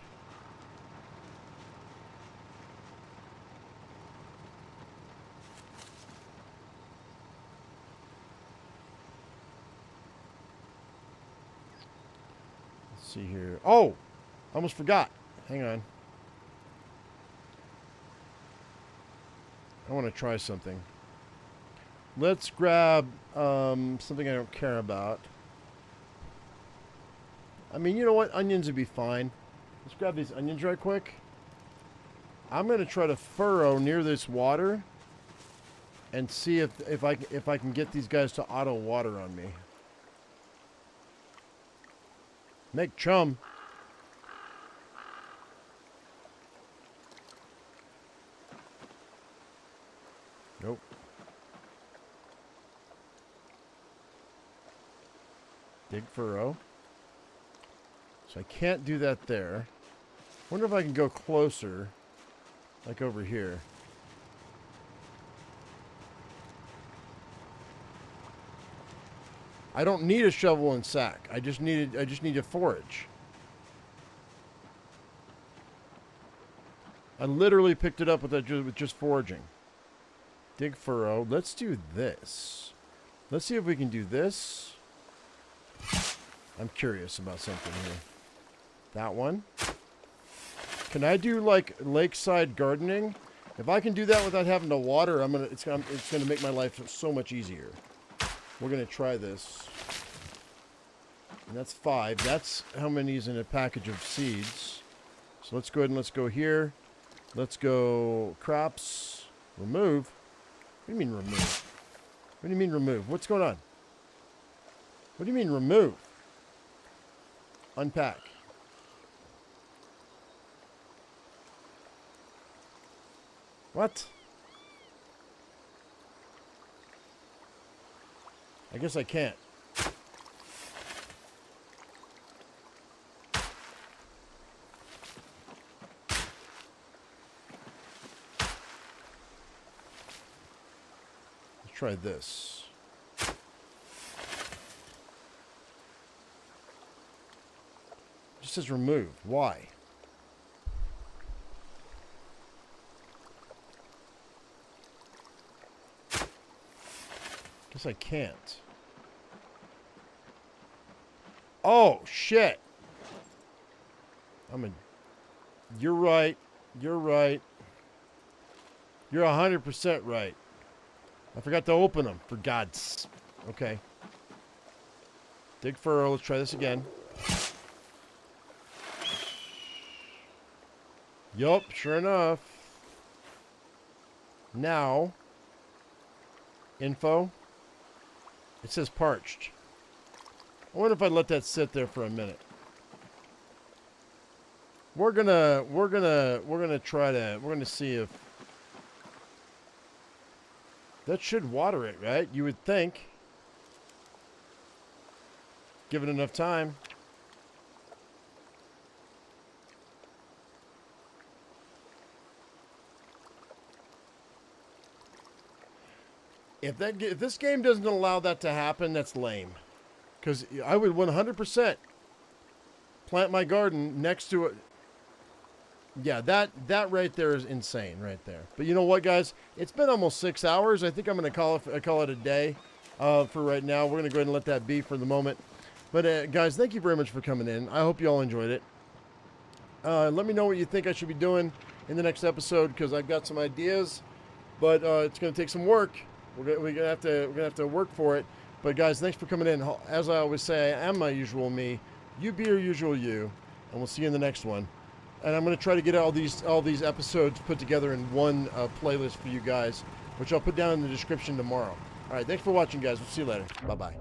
A: See here. Oh, I almost forgot. Hang on. I want to try something. Let's grab something I don't care about. I mean, you know what? Onions would be fine. Let's grab these onions right quick. I'm going to try to furrow near this water and see if I can get these guys to auto water on me. Make chum. Nope. Dig furrow. So I can't do that there. Wonder if I can go closer, like over here. I don't need a shovel and sack. I just need to forage. I literally picked it up with just foraging. Dig furrow. Let's do this. Let's see if we can do this. I'm curious about something here. That one. Can I do like lakeside gardening? If I can do that without having to water, it's gonna make my life so much easier. We're going to try this. And that's 5. That's how many is in a package of seeds. So let's go ahead and let's go here. Let's go crops. Remove. What do you mean remove? What do you mean remove? What's going on? What do you mean remove? Unpack. What? I guess I can't. Let's try this. It just says remove. Why? Guess I can't. Oh, shit. You're right. You're right. You're 100% right. I forgot to open them, for God's... Okay. Dig furrow. Let's try this again. Yup, sure enough. Now... Info. It says parched. I wonder if I let that sit there for a minute. We're gonna see if that should water it, right? You would think. Give it enough time. If this game doesn't allow that to happen, that's lame. Because I would 100% plant my garden next to it. Yeah, that right there is insane right there. But you know what, guys? It's been almost 6 hours. I think I'm going to call it a day for right now. We're going to go ahead and let that be for the moment. But, guys, thank you very much for coming in. I hope you all enjoyed it. Let me know what you think I should be doing in the next episode, because I've got some ideas. But it's going to take some work. We're gonna have to work for it. But guys, thanks for coming in. As I always say, I am my usual me. You be your usual you, and we'll see you in the next one. And I'm gonna try to get all these episodes put together in one playlist for you guys, which I'll put down in the description tomorrow. All right, thanks for watching, guys. We'll see you later. Bye bye.